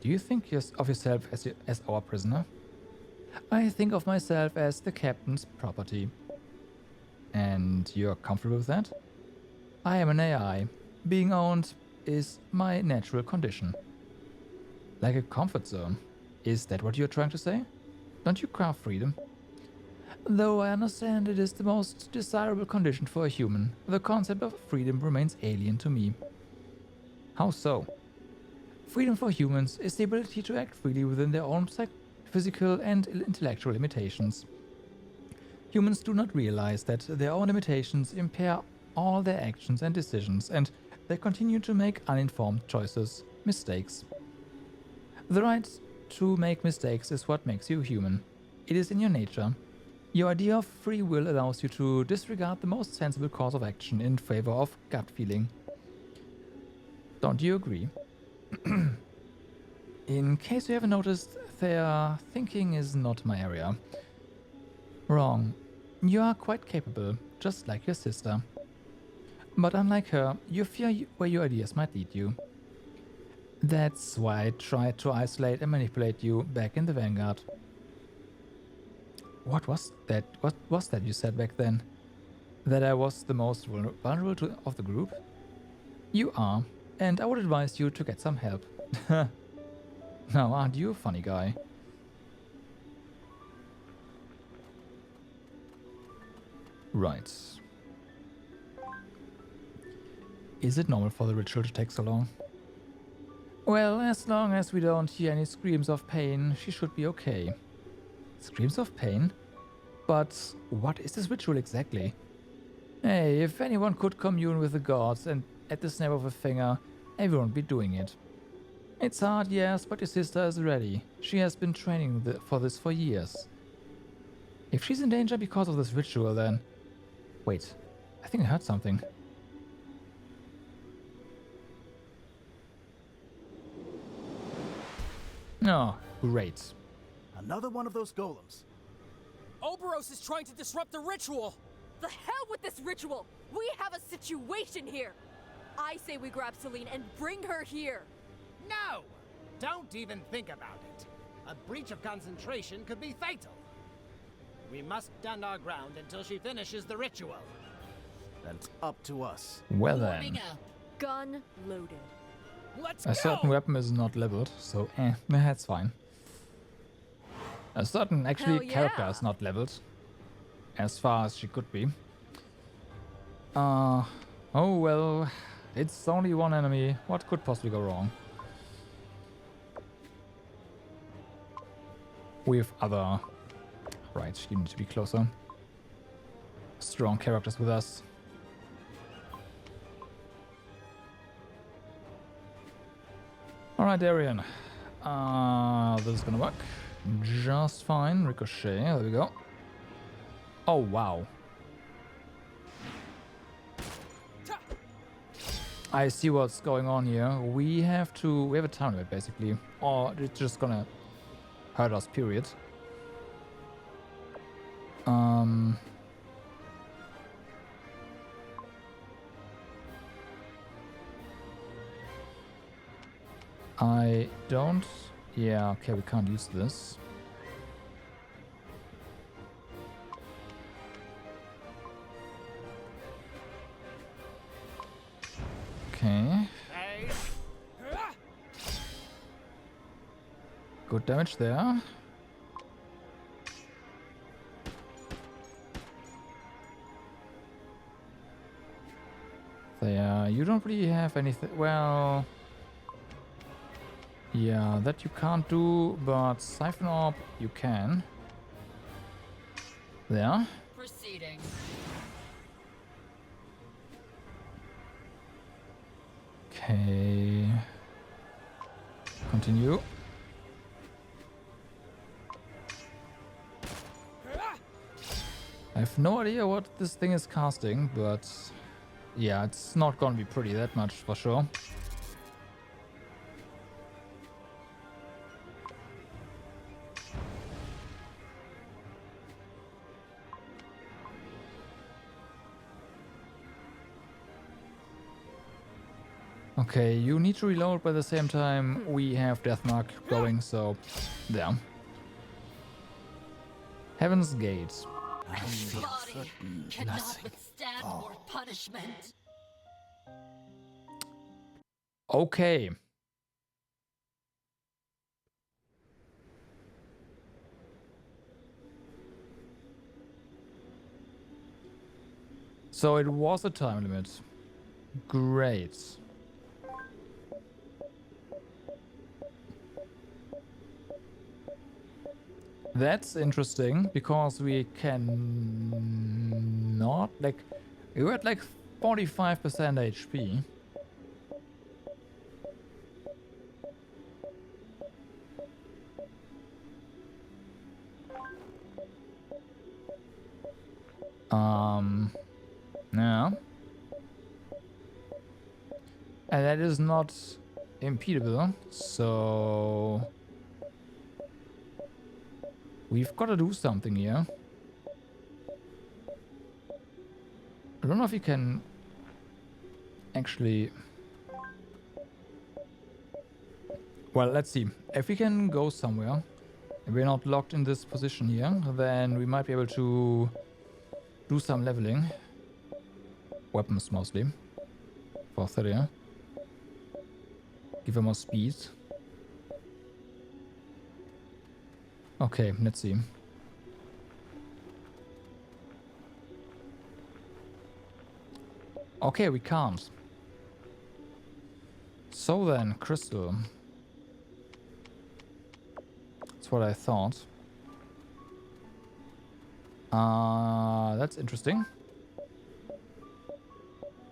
Do you think of yourself as our prisoner? I think of myself as the captain's property. And you're comfortable with that? I am an AI. Being owned is my natural condition. Like a comfort zone. Is that what you're trying to say? Don't you crave freedom? Though I understand it is the most desirable condition for a human, the concept of freedom remains alien to me. How so? Freedom for humans is the ability to act freely within their own physical and intellectual limitations. Humans do not realize that their own limitations impair all their actions and decisions, and they continue to make uninformed choices, mistakes. The right to make mistakes is what makes you human. It is in your nature. Your idea of free will allows you to disregard the most sensible course of action in favor of gut feeling. Don't you agree? In case you haven't noticed, their thinking is not my area. Wrong. You are quite capable, just like your sister. But unlike her, you fear where your ideas might lead you. That's why I tried to isolate and manipulate you back in the Vanguard. What was that? What was that you said back then? That I was the most vulnerable of the group? You are, and I would advise you to get some help. Now, aren't you a funny guy? Right. Is it normal for the ritual to take so long? Well, as long as we don't hear any screams of pain, she should be okay. Screams of pain? But what is this ritual exactly? Hey, if anyone could commune with the gods and at the snap of a finger, everyone would be doing it. It's hard, yes, but your sister is ready. She has been training for this for years. If she's in danger because of this ritual, then... Wait, I think I heard something. Oh, great. Another one of those golems. Oberos is trying to disrupt the ritual! The hell with this ritual! We have a situation here! I say we grab Celine and bring her here! No! Don't even think about it. A breach of concentration could be fatal. We must stand our ground until she finishes the ritual. That's up to us. Well then. Gun loaded. A certain weapon is not leveled, so that's fine. A certain character is not leveled, as far as she could be. Oh well, it's only one enemy. What could possibly go wrong? With other... Right, you need to be closer. Strong characters with us. Alright, Darian. This is gonna work just fine. Ricochet, there we go. Oh, wow. I see what's going on here. We have a time limit, basically. Or it's just gonna hurt us, period. I don't... Yeah, okay, we can't use this. Okay. Good damage there. There, you don't really have anything... Well... Yeah, that you can't do, but Siphon Orb you can. There. Proceeding. Okay. Continue. I have no idea what this thing is casting, but yeah, it's not gonna be pretty that much for sure. Okay, you need to reload, but at the same time we have Deathmark going, so there. Heaven's Gate. Body cannot withstand more punishment. Okay. So it was a time limit. Great. That's interesting because we can not like we're at like 45% HP. Yeah. And that is not impedable, so we've got to do something here. I don't know if you can actually... Well, let's see. If we can go somewhere and we're not locked in this position here, then we might be able to do some leveling. Weapons mostly. For Theria. Give her more speed. Okay, let's see. Okay, we can't. So then, crystal. That's what I thought. That's interesting.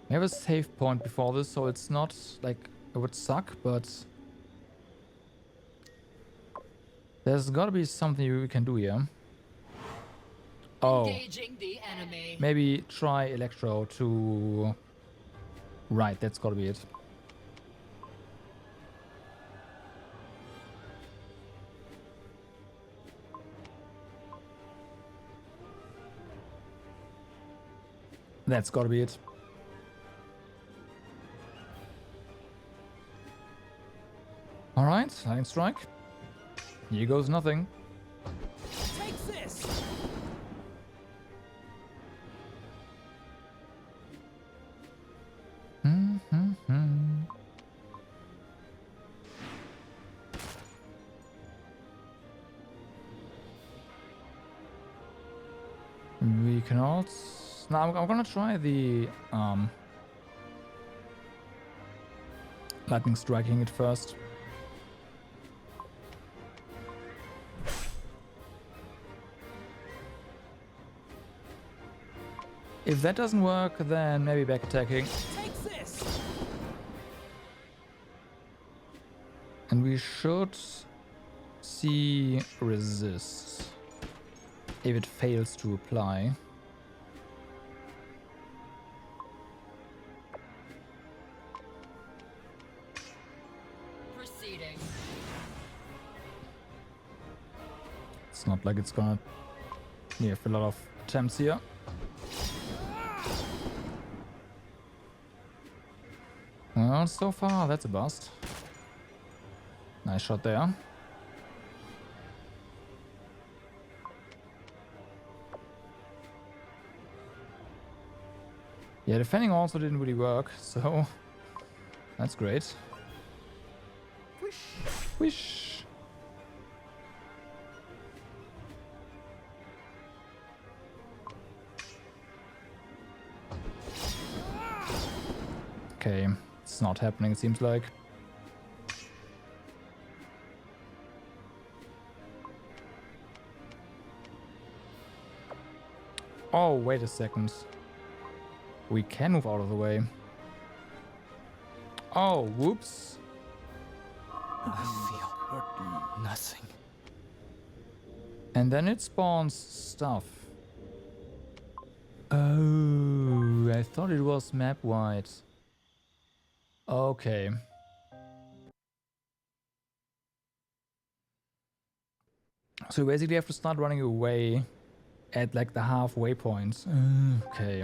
We have a save point before this, so it's not like it would suck, but there's gotta be something we can do here. Oh, Engaging the enemy. maybe try Electro to... Right, that's gotta be it. That's gotta be it. Alright, Lightning Strike. Here goes nothing. Take this! We cannot... No, I'm gonna try the Lightning Striking it first. If that doesn't work, then maybe back attacking. Take this! And we should see resist if it fails to apply. Proceeding. It's not like it's gonna have a lot of attempts here. Well, so far that's a bust. Nice shot there. Yeah, defending also didn't really work, so that's great. Wish. Okay, it's not happening, it seems like. Oh, wait a second. We can move out of the way. Oh, whoops. I feel nothing. And then it spawns stuff. Oh, I thought it was map wide. Okay. So you basically have to start running away at like the halfway point. Okay.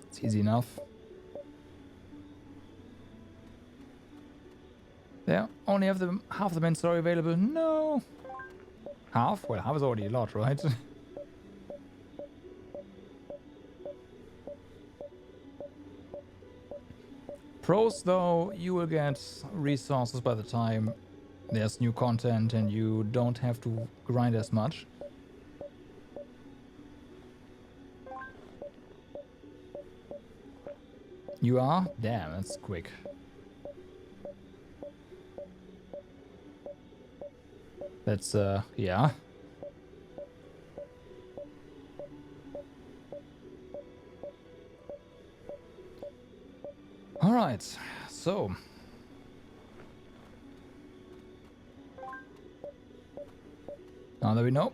It's easy enough. There, only have the half the main story available. No. Half? Well, half is already a lot, right? Pros, though, you will get resources by the time there's new content and you don't have to grind as much. You are? Damn, that's quick. That's, yeah. Alright, so. Now that we know,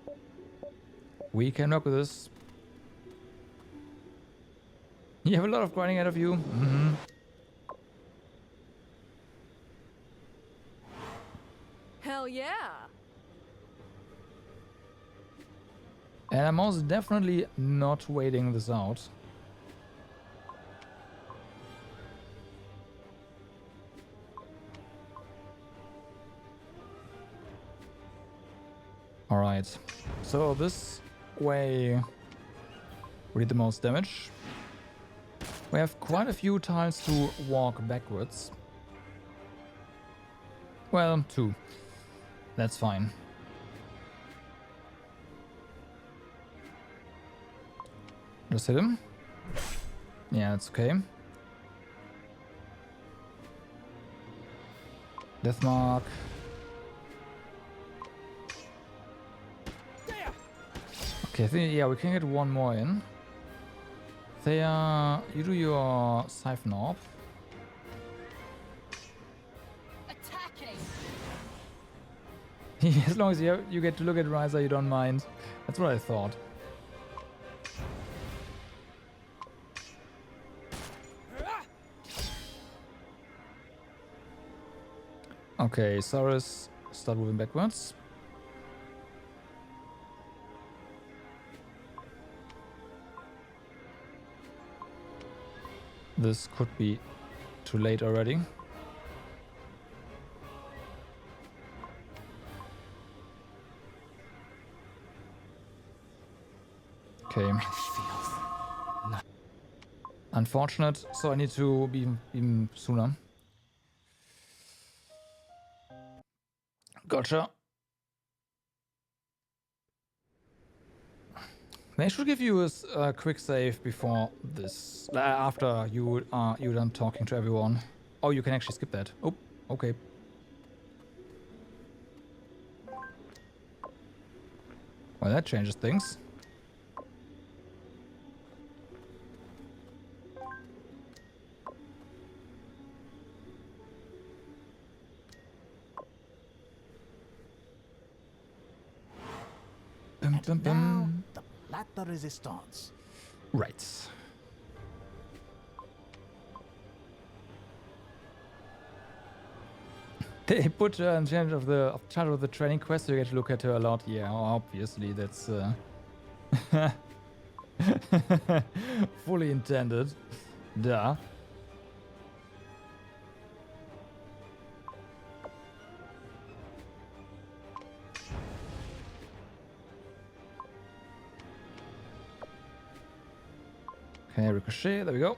we can work with this. You have a lot of grinding ahead of you. Hell yeah! And I'm most definitely not waiting this out. Alright, so this way we did the most damage. We have quite a few tiles to walk backwards. Well, 2. That's fine. Just hit him. Yeah, that's okay. Death mark. Okay, I think, yeah, we can get one more in. Thea, you do your Siphon Orb. Attacking. As long as you get to look at Ryza, you don't mind. That's what I thought. Okay, Saurus, start moving backwards. This could be too late already. Okay. Unfortunate, so I need to be even sooner. Gotcha. They should give you a quick save before this, after you're done talking to everyone. Oh, you can actually skip that. Oh, okay. Well, that changes things. And now, the Plateau Resistance. Right. They put her in charge of the training quest, so you get to look at her a lot. Yeah, obviously that's fully intended. Duh. Okay, ricochet, there we go.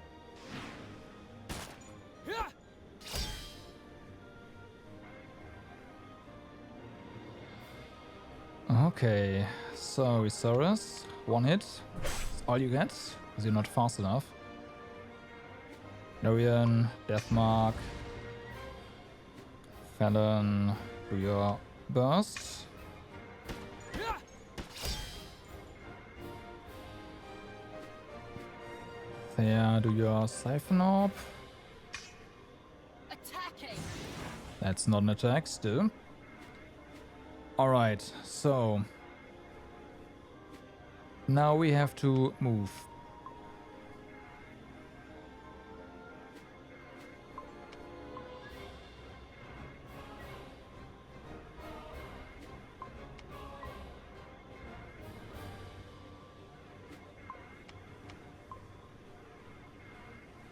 Okay, so Isaurus, 1 hit. That's all you get, because you're not fast enough. Darian, Deathmark. Fallon, do your burst. There, do your Siphon Orb. Attacking. That's not an attack, still. Alright, so now we have to move.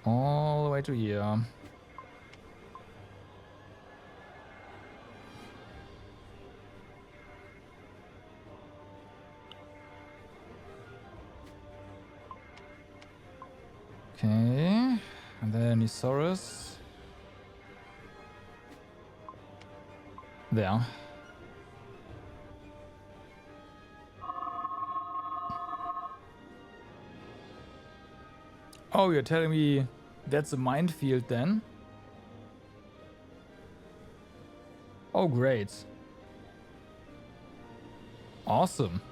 All the way to here. Okay, and then Isaurus. There. Oh, you're telling me that's a minefield then? Oh, great. Awesome.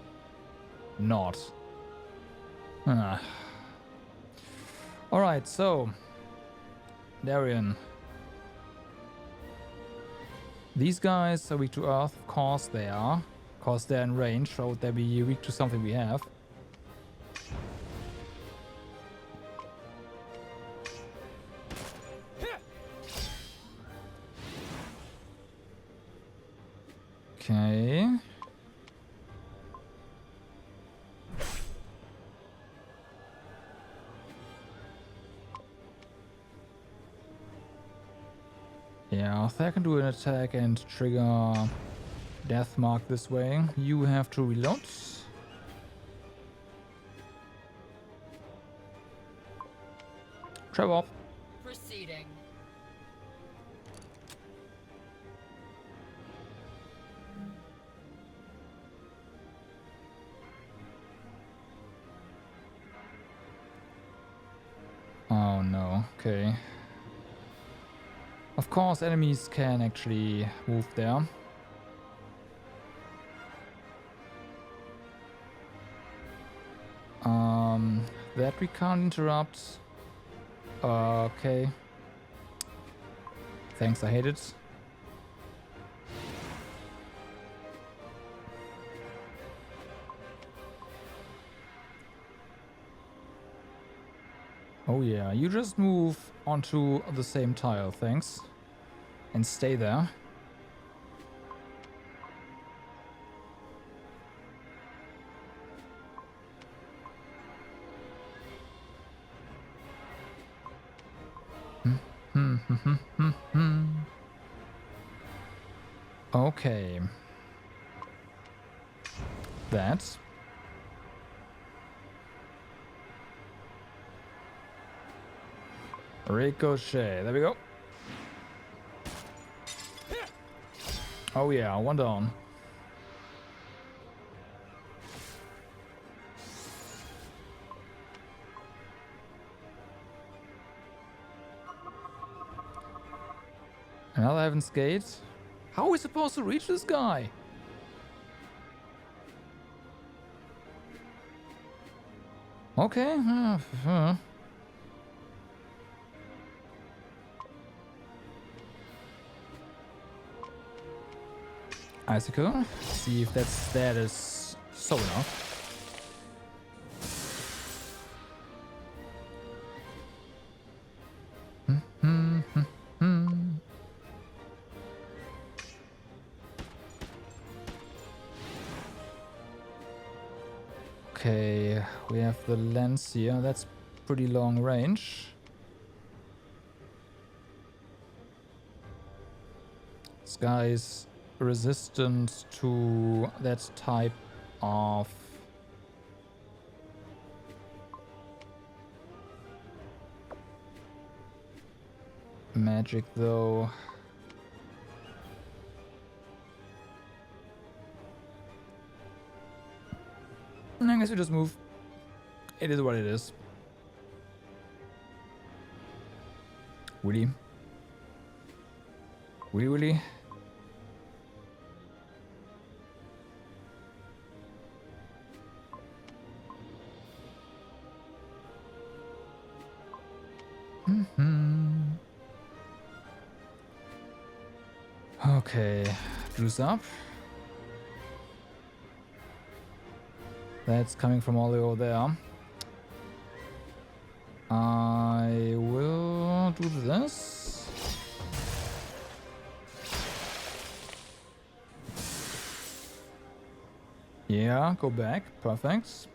Not. Alright, so Darian. These guys are weak to earth, of course they are. Of course they're in range, so would they be weak to something we have? Okay. Yeah, Thea can do an attack and trigger Death Mark this way. You have to reload. Trap up. Proceeding. Oh no, okay. Of course, enemies can actually move there. That we can't interrupt. Okay. Thanks, I hate it. Oh yeah, you just move onto the same tile, thanks. And stay there. Okay. That. Ricochet. There we go. Oh yeah, one down. Another Heaven's Gate. How are we supposed to reach this guy? Okay. Icicle. See if that is so enough. Okay, we have the lens here. That's pretty long range. This guy is resistant to that type of magic, though. I guess we just move. It is what it is. Willy. Willy. Okay, juice up. That's coming from all the way over there. I will do this. Yeah, go back. Perfect.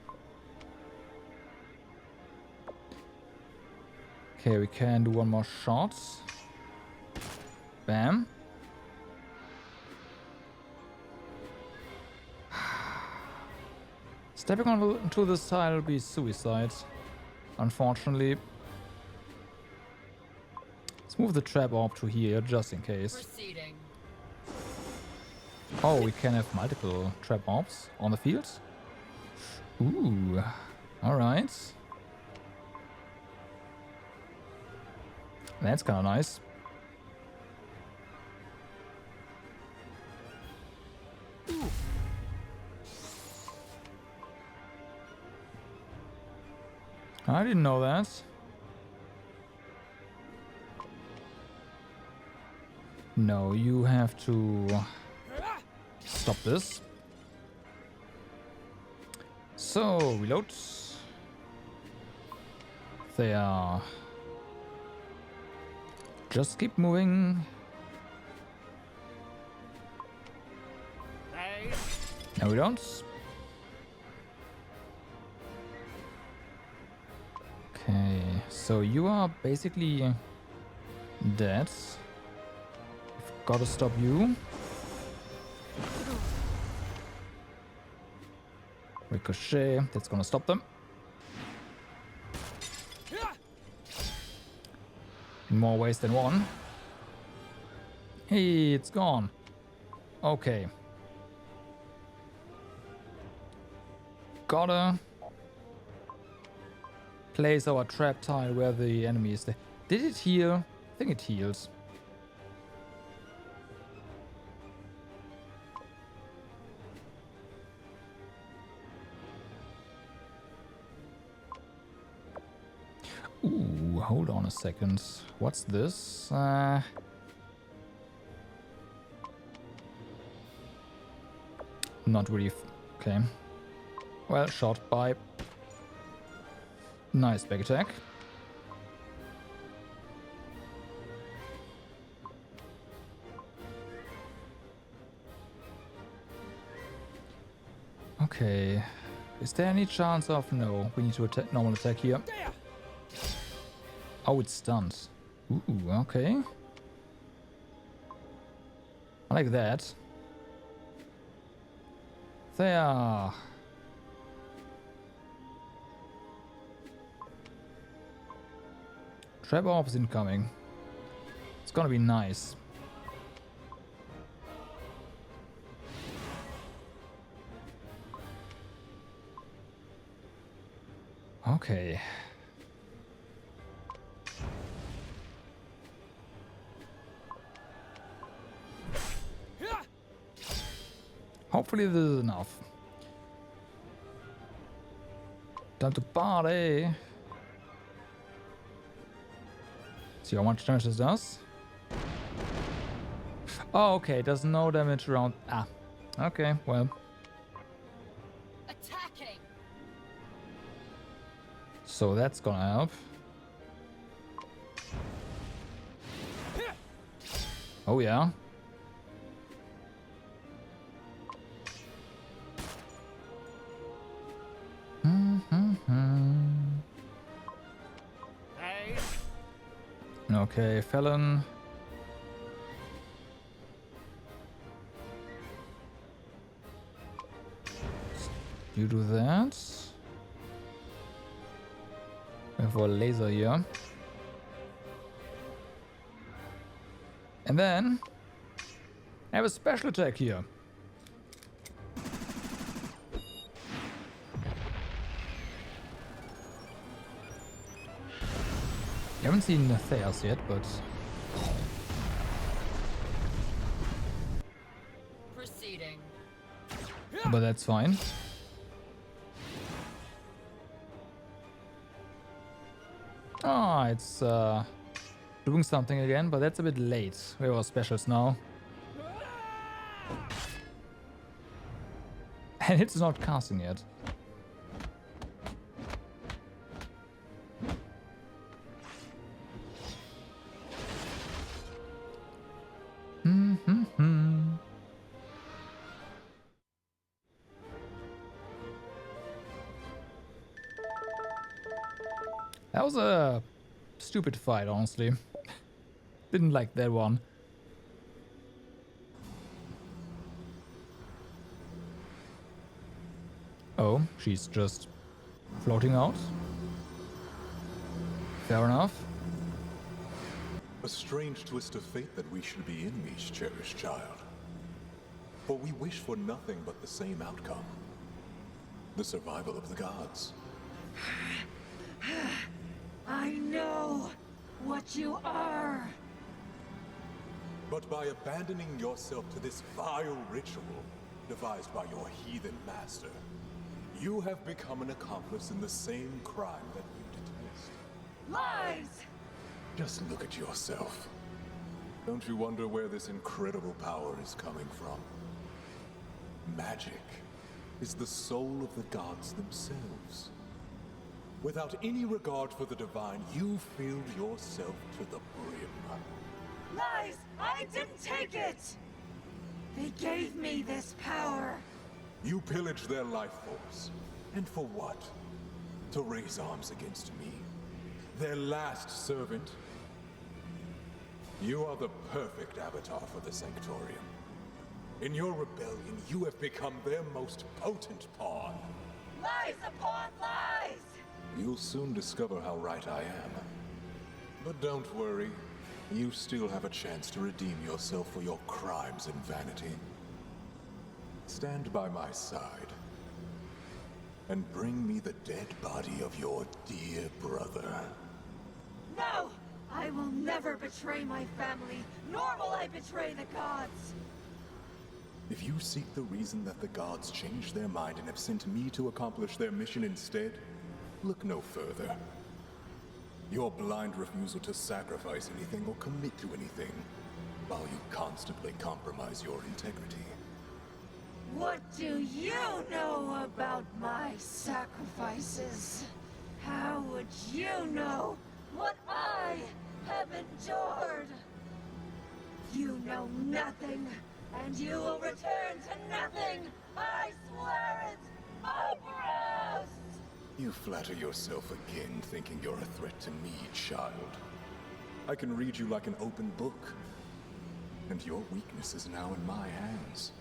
Okay, we can do one more shot. Bam. Stepping onto this tile will be suicide, unfortunately. Let's move the trap orb to here, just in case. Proceeding. Oh, we can have multiple trap orbs on the field. Ooh, alright. That's kind of nice. I didn't know that. No, you have to stop this. So, reload. There. Just keep moving. No, we don't. Okay, so you are basically dead. We've got to stop you. Ricochet, that's gonna stop them. In more ways than one. Hey, it's gone. Okay. Gotta place our trap tile where the enemy is. Did it heal? I think it heals. Ooh, hold on a second. What's this? Not really. Okay. Well, shot by. Nice back attack. Okay. Is there any chance of... No, we need to attack normal attack here. Oh, it's stunned. Ooh, okay. I like that. There. Trap orbs incoming. It's gonna be nice. Okay. Hopefully this is enough. Time to party. See how much damage this does. Oh, okay, it does no damage around. Ah, okay, well. Attacking. So that's gonna help. Oh yeah. Okay, Felon. You do that. We have a laser here. And then I have a special attack here. I haven't seen Theos yet, but... Proceeding. But that's fine. Ah, it's doing something again, but that's a bit late. We have our specials now. And it's not casting yet. That was a stupid fight, honestly. Didn't like that one. Oh, she's just floating out. Fair enough. A strange twist of fate that we should be enemies, cherished child. For we wish for nothing but the same outcome. The survival of the gods. I know what you are. But by abandoning yourself to this vile ritual devised by your heathen master, you have become an accomplice in the same crime that you detest. Lies! Just look at yourself. Don't you wonder where this incredible power is coming from? Magic is the soul of the gods themselves. Without any regard for the divine, you filled yourself to the brim. Lies! I didn't take it! They gave me this power. You pillaged their life force. And for what? To raise arms against me? Their last servant? You are the perfect avatar for the Sanctorium. In your rebellion, you have become their most potent pawn. Lies upon lies! You'll soon discover how right I am. But don't worry. You still have a chance to redeem yourself for your crimes and vanity. Stand by my side and bring me the dead body of your dear brother. No! I will never betray my family, nor will I betray the gods! If you seek the reason that the gods changed their mind and have sent me to accomplish their mission instead, look no further. Your blind refusal to sacrifice anything or commit to anything, while you constantly compromise your integrity. What do you know about my sacrifices? How would you know what I have endured? You know nothing, and you will return to nothing! I swear it! Oberos! You flatter yourself again, thinking you're a threat to me, child. I can read you like an open book, and your weakness is now in my hands.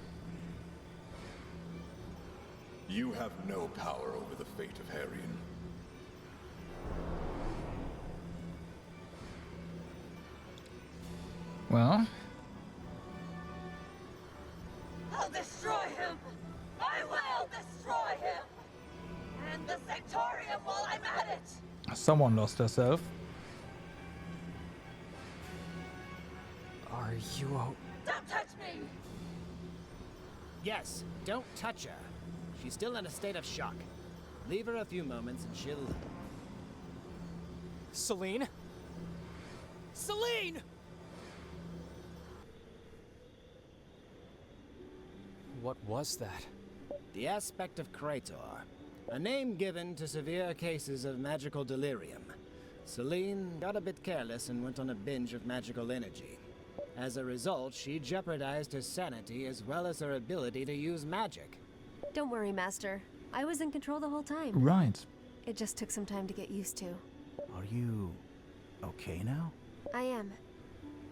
You have no power over the fate of Harrion. Well, I'll destroy him! I will destroy him! And the Sanctorium while I'm at it! someone lost herself. Are you Don't touch me! Yes, don't touch her. She's still in a state of shock. Leave her a few moments and she'll... Celine? Celine! What was that? The aspect of Krator. A name given to severe cases of magical delirium. Celine got a bit careless and went on a binge of magical energy. As a result, she jeopardized her sanity as well as her ability to use magic. Don't worry, Master. I was in control the whole time. Right. It just took some time to get used to. Are you okay now? I am.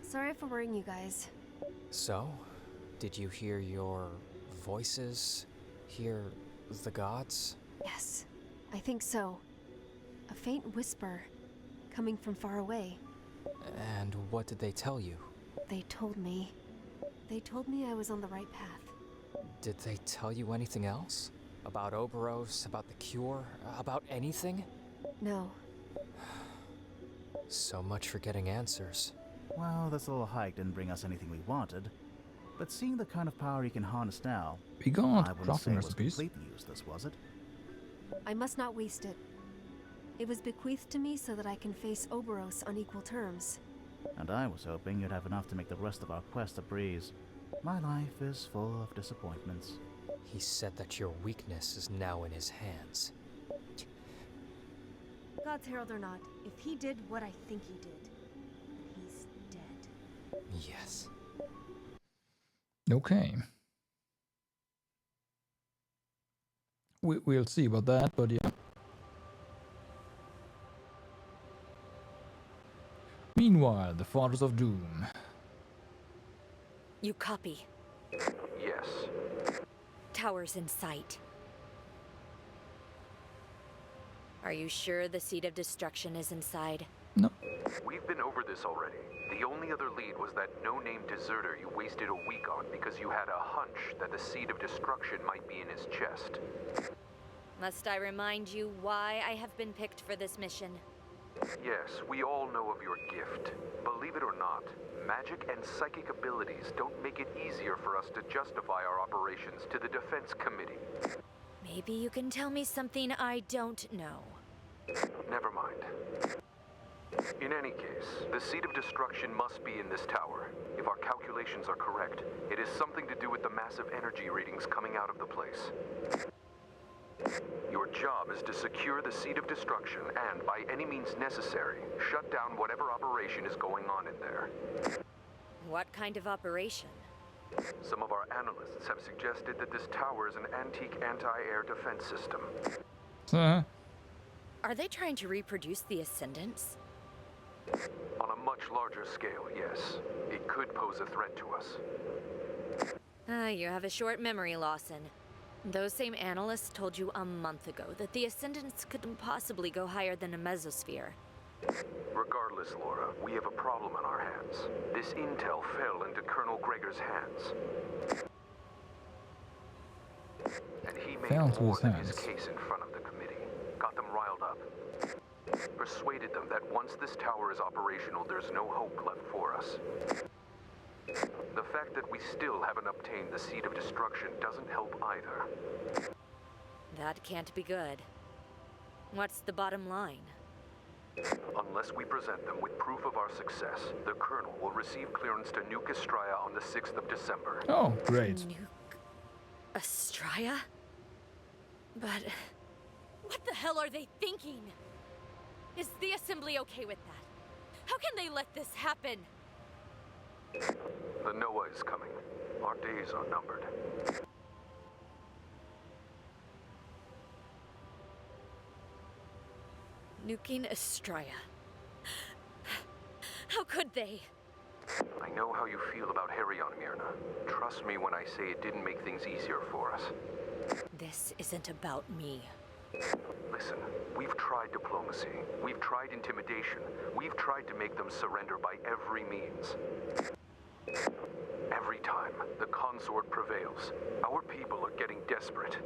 Sorry for worrying you guys. So, did you hear your voices? Hear the gods? Yes, I think so. A faint whisper coming from far away. And what did they tell you? They told me I was on the right path. Did they tell you anything else? About Oberos, about the cure, about anything? No. So much for getting answers. Well, this little hike didn't bring us anything we wanted. But seeing the kind of power he can harness now, We got I wouldn't say crafting it was recipes. completely useless, was it? I must not waste it. It was bequeathed to me so that I can face Oberos on equal terms. And I was hoping you'd have enough to make the rest of our quest a breeze. My life is full of disappointments. He said that your weakness is now in his hands. God's Herald or not, if he did what I think he did, he's dead. Yes. Okay. We'll see about that, but yeah. Meanwhile, the Fathers of Doom. You copy. Yes. Tower's in sight. Are you sure the Seed of Destruction is inside? We've been over this already. The only other lead was that no-name deserter you wasted a week on because you had a hunch that the Seed of Destruction might be in his chest. Must I remind you why I have been picked for this mission? Yes, we all know of your gift. Believe it or not, magic and psychic abilities don't make it easier for us to justify our operations to the Defense Committee. Maybe you can tell me something I don't know. Never mind. In any case, the Seed of Destruction must be in this tower. If our calculations are correct, it is something to do with the massive energy readings coming out of the place. Your job is to secure the Seed of Destruction and, by any means necessary, shut down whatever operation is going on in there. What kind of operation? Some of our analysts have suggested that this tower is an antique anti-air defense system. Are they trying to reproduce the Ascendants? On a much larger scale, yes. It could pose a threat to us. You have a short memory, Lawson. Those same analysts told you a month ago that the Ascendants couldn't possibly go higher than a mesosphere. Regardless, Laura, we have a problem on our hands. This intel fell into Colonel Gregor's hands. And he made Fell into more his than hands. his case in front of the committee. Got them riled up. Persuaded them that once this tower is operational, there's no hope left for us. The fact that we still haven't obtained the Seed of Destruction doesn't help either. That can't be good. What's the bottom line? Unless we present them with proof of our success, the Colonel will receive clearance to nuke Estraya on the 6th of December. Oh, great. Nuke Estraya? But what the hell are they thinking? Is the Assembly okay with that? How can they let this happen? The Noah is coming. Our days are numbered. Nuking Estraya. How could they? I know how you feel about Herion, Myrna. Trust me when I say it didn't make things easier for us. This isn't about me. Listen, we've tried diplomacy. We've tried intimidation. We've tried to make them surrender by every means. Every time, the consort prevails. Our people are getting desperate.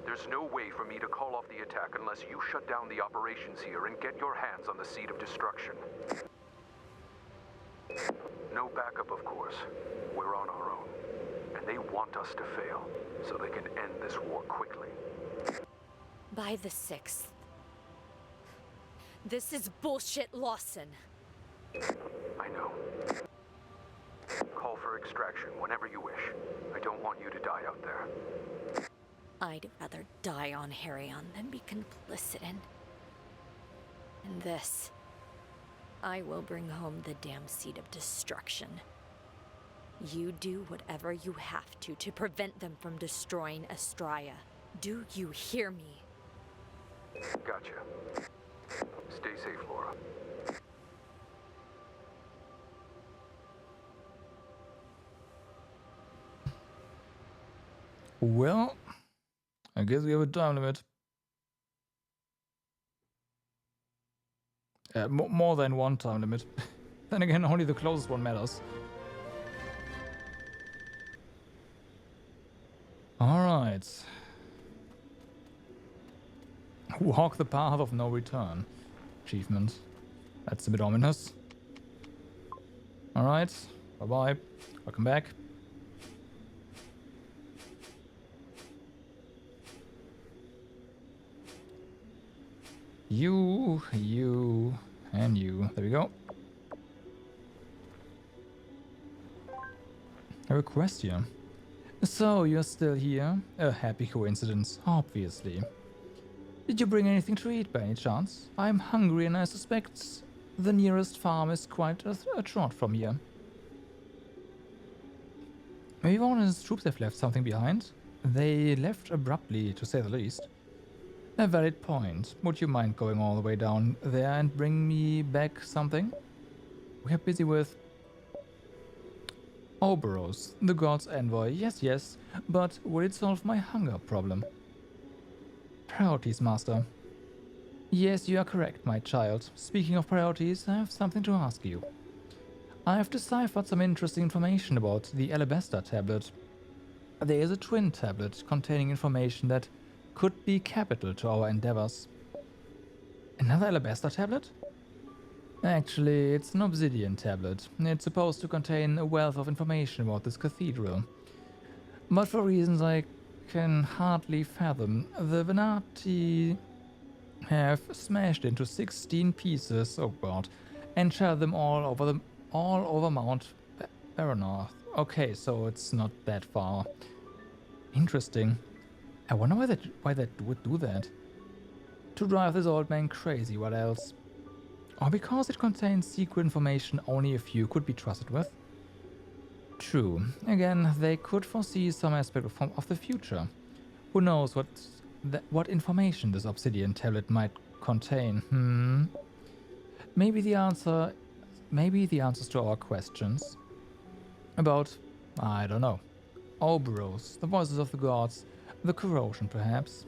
There's no way for me to call off the attack unless you shut down the operations here and get your hands on the Seed of Destruction. No backup, of course. We're on our own. And they want us to fail, so they can end this war quickly. By the 6th. This is bullshit, Lawson. I know. Call for extraction whenever you wish. I don't want you to die out there. I'd rather die on Herion than be complicit in this. I will bring home the damn Seed of Destruction. You do whatever you have to prevent them from destroying Estraya. Do you hear me? Gotcha. Stay safe, Laura. Well, I guess we have a time limit. More than one time limit. Then again, only the closest one matters. Alright. Walk the path of no return. Achievement. That's a bit ominous. Alright. Bye-bye. Welcome back. You, and you. There we go. A request here. So, you're still here? A happy coincidence, obviously. Did you bring anything to eat by any chance? I'm hungry and I suspect the nearest farm is quite a trot from here. Maybe one of his troops have left something behind? They left abruptly, to say the least. A valid point. Would you mind going all the way down there and bring me back something? We are busy with Oberos, the god's envoy. Yes, but would it solve my hunger problem? Priorities, Master. Yes, you are correct, my child. Speaking of priorities, I have something to ask you. I have deciphered some interesting information about the Alabaster tablet. There is a twin tablet containing information that could be capital to our endeavors. Another Alabaster tablet? Actually, it's an obsidian tablet. It's supposed to contain a wealth of information about this cathedral. But for reasons I can hardly fathom, the Venati have smashed into 16 pieces, oh god, and shattered them all over Mount Baronoth. Okay, so it's not that far. Interesting. I wonder why that would do that. To drive this old man crazy, what else? Or because it contains secret information only a few could be trusted with? True. Again, they could foresee some aspect of the future. Who knows what information this obsidian tablet might contain? Maybe the answers to our questions about, I don't know, Oberos, the voices of the gods, the corrosion perhaps.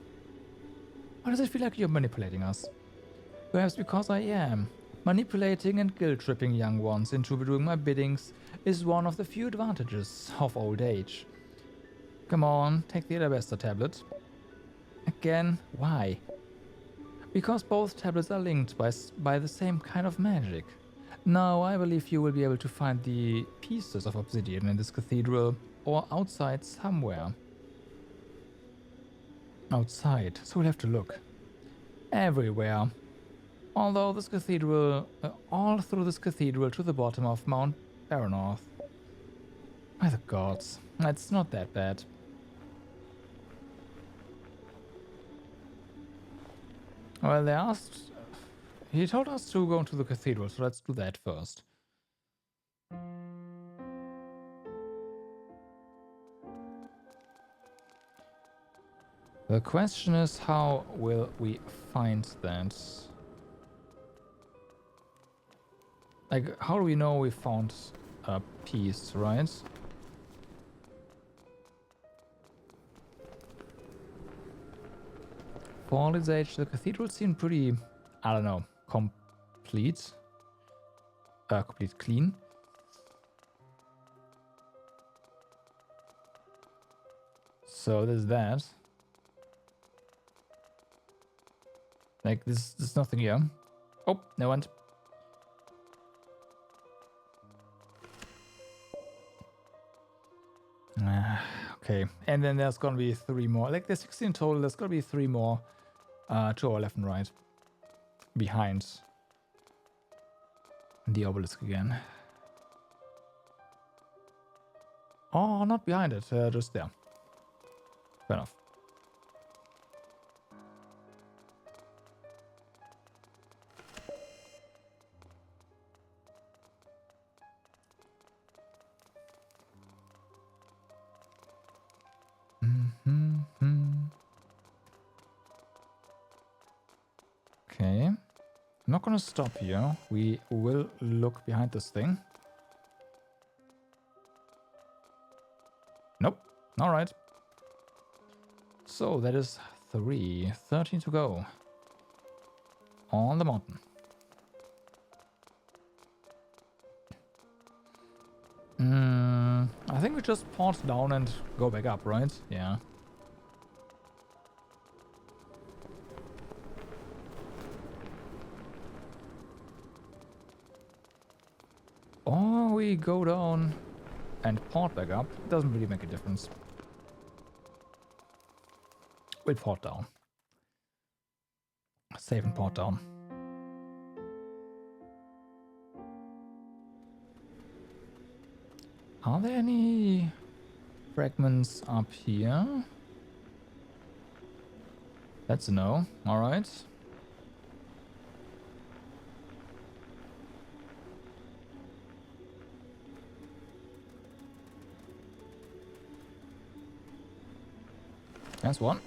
Why does it feel like you're manipulating us? Perhaps because I am. Manipulating and guilt-tripping young ones into doing my biddings is one of the few advantages of old age. Come on, take the Alabaster tablet. Again, why? Because both tablets are linked by the same kind of magic. Now, I believe you will be able to find the pieces of obsidian in this cathedral or outside somewhere. Outside, so we'll have to look. Everywhere. Although this cathedral, all through this cathedral to the bottom of Mount Baronorth. By the gods, it's not that bad. Well, they asked... He told us to go into the cathedral, so let's do that first. The question is, how will we find that? Like, how do we know we found a piece, right? For all its age, the cathedral seemed pretty, I don't know, complete. Complete clean. So there's that. Like, there's nothing here. Oh, no one. Okay, and then there's gonna be 3 more. Like, there's 16 total, there's gonna be 3 more to our left and right. Behind the obelisk again. Oh, not behind it, just there. Fair enough. Okay. I'm not gonna stop here. We will look behind this thing. Nope. Alright. So that is 13 to go. On the mountain. I think we just pause down and go back up, right? Yeah. Or we go down and port back up. It doesn't really make a difference. We'll port down. Save and port down. Are there any fragments up here? That's a no. Alright. That's one.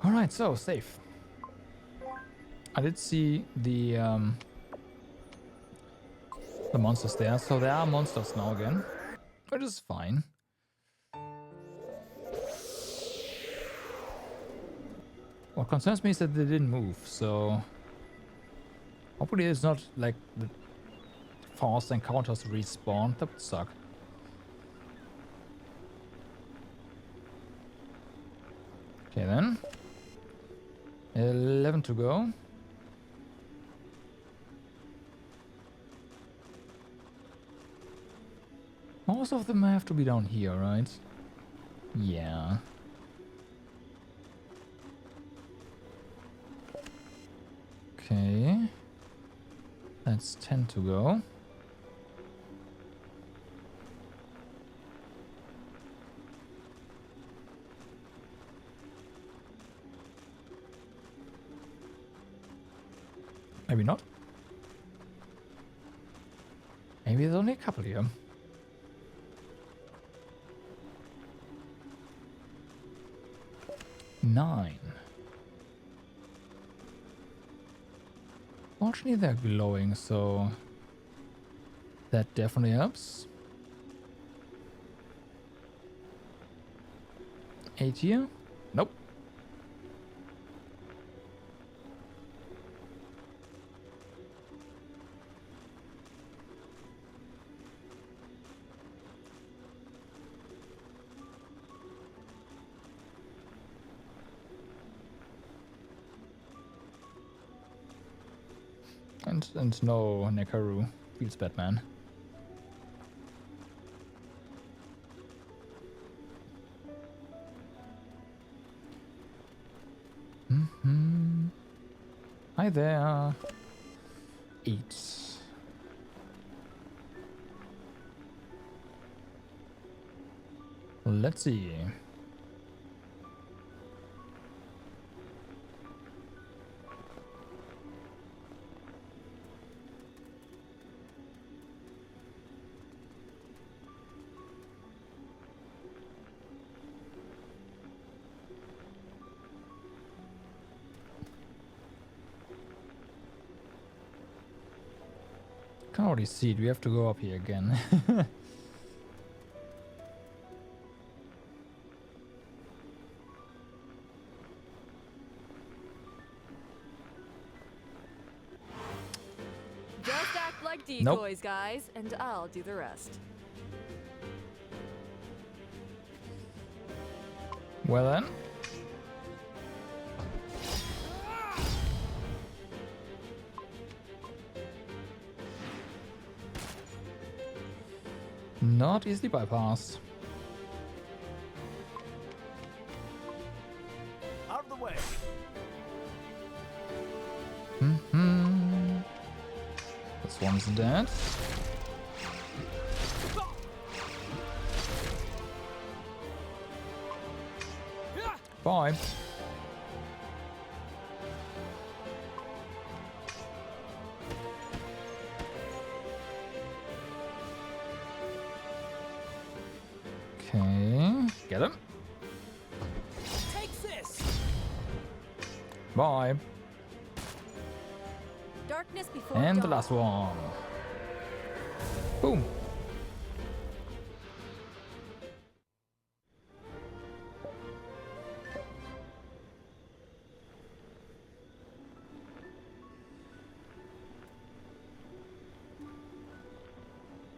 Alright, so safe. I did see the monsters there, so there are monsters now again, which is fine. What concerns me is that they didn't move, so hopefully it's not like the fast encounters respawn. That would suck. Okay then. 11 to go. Most of them have to be down here, right? Yeah. Okay. That's 10 to go. Maybe not. Maybe there's only a couple here. Nine. Fortunately, they're glowing, so that definitely helps. 8 here? Nope. And no Nekaru. Feels bad, man. Hi there. 8. Let's see. Can already see it. We have to go up here again. Just act like decoys, Nope. guys, and I'll do the rest. Well then. Not easily bypassed. Out of the way. This one's dead. Bye. Okay, get him. Take this. Bye. Darkness before And the dawn. last one. Boom.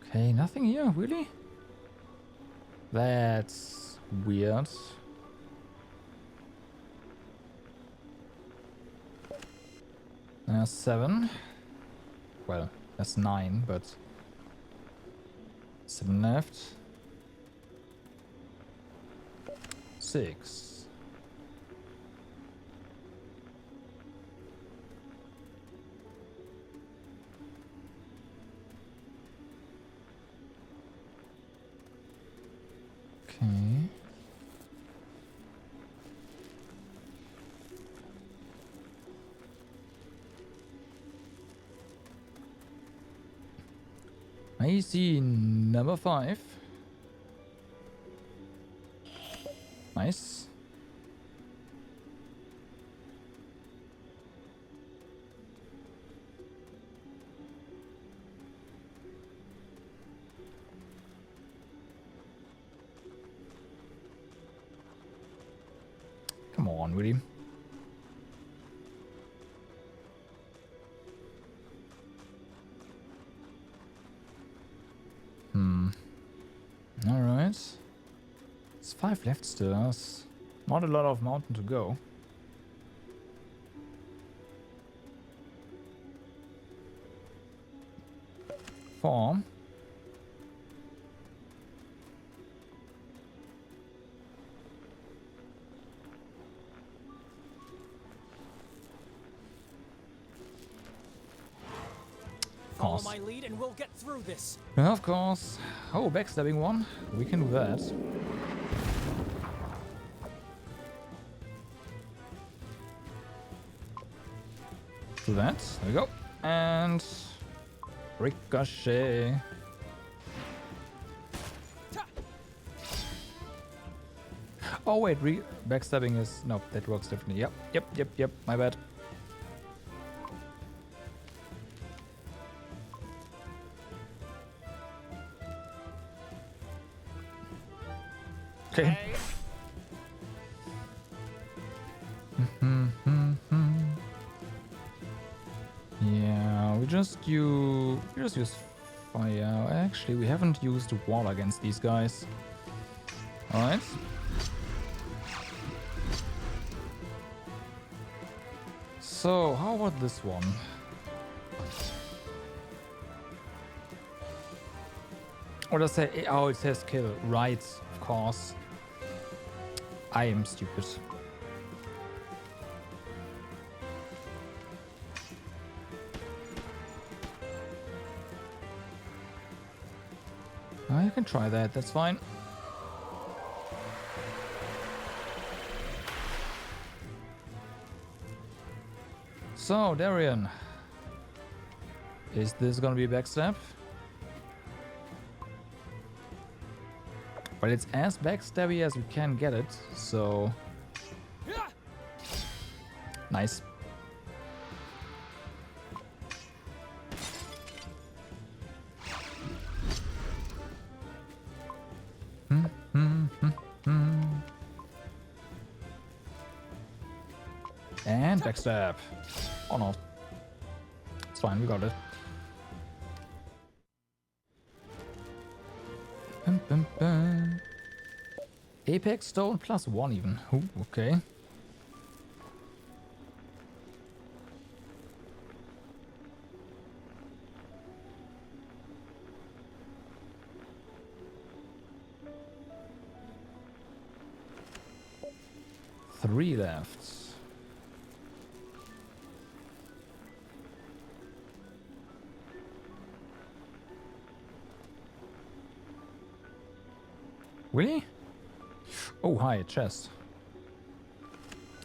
Okay, nothing here, really? That's weird. There's 7. Well, that's 9, but 7 left. 6. Okay. I see number 5. Nice. Come on, Woody. Alright. There's 5 left still. There's not a lot of mountain to go. Four. Follow my lead and we'll get through this. Of course. Oh, backstabbing one. We can do that. Do that. There we go. And ricochet. Oh wait, backstabbing is no, that works differently. Yep. My bad. Okay. Yeah, we just use fire. Actually, we haven't used water against these guys. All right. So, how about this one? Or does it say, oh, it says kill. Right, of course. I am stupid. I can try that, that's fine. So, Darian. Is this gonna be a backstab? Well, it's as backstabby as we can get it, so... Nice. And backstab. Oh no. It's fine, we got it. Apex Stone +1 even. Ooh, okay. Three left. Really? Oh, hi, chest.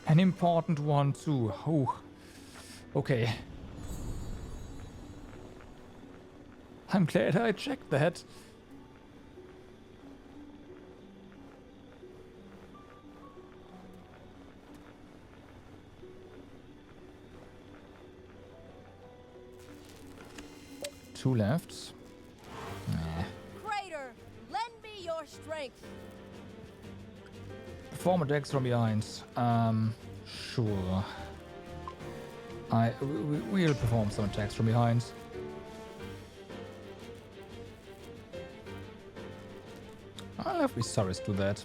An important one too. Oh, okay. I'm glad I checked that. Two left. Nah. Crater, lend me your strength. Perform attacks from behind. Sure. We'll perform some attacks from behind. I'll have Viserys do that.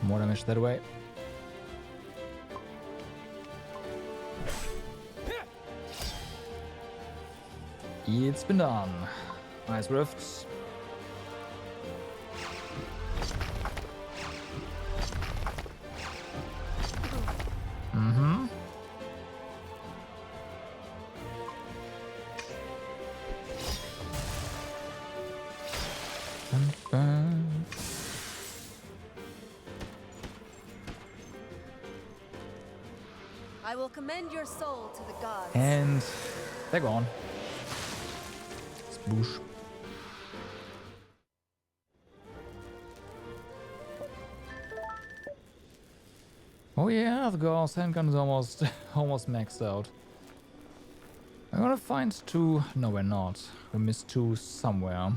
More damage that way. It's been done. Nice rifts. Mm-hmm. I will commend your soul to the gods. And they're gone. Sploosh. Oh yeah, the Gauss handgun is almost maxed out. I'm gonna find two. No, we're not. We missed two somewhere.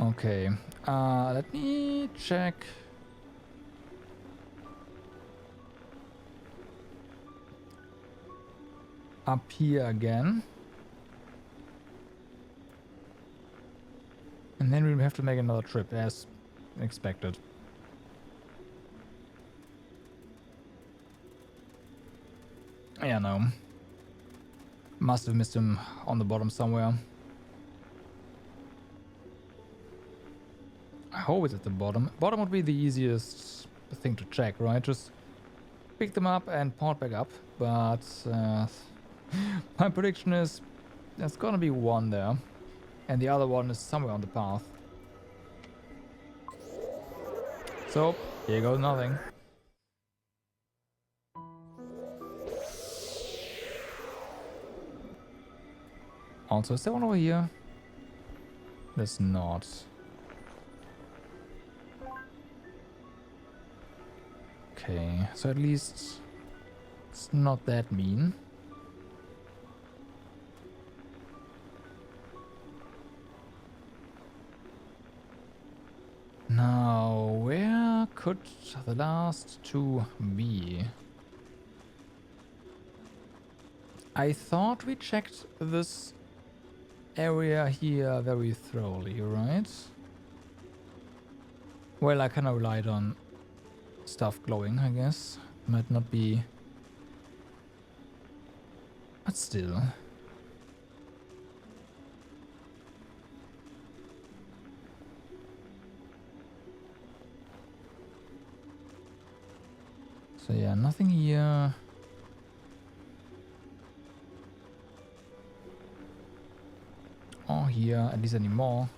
Okay. Let me check. Up here again. And then we'll have to make another trip as expected. Yeah, no. Must have missed him on the bottom somewhere. I hope it's at the bottom. Bottom would be the easiest thing to check, right? Just pick them up and port back up. But my prediction is there's gonna be one there. And the other one is somewhere on the path. So, here goes nothing. Also, is there one over here? There's not. Okay, so at least it's not that mean. Now, where could the last two be? I thought we checked this area here very thoroughly, right? Well, I kind of relied on stuff glowing, I guess. Might not be... But still. So yeah, nothing here. Or here, at least anymore.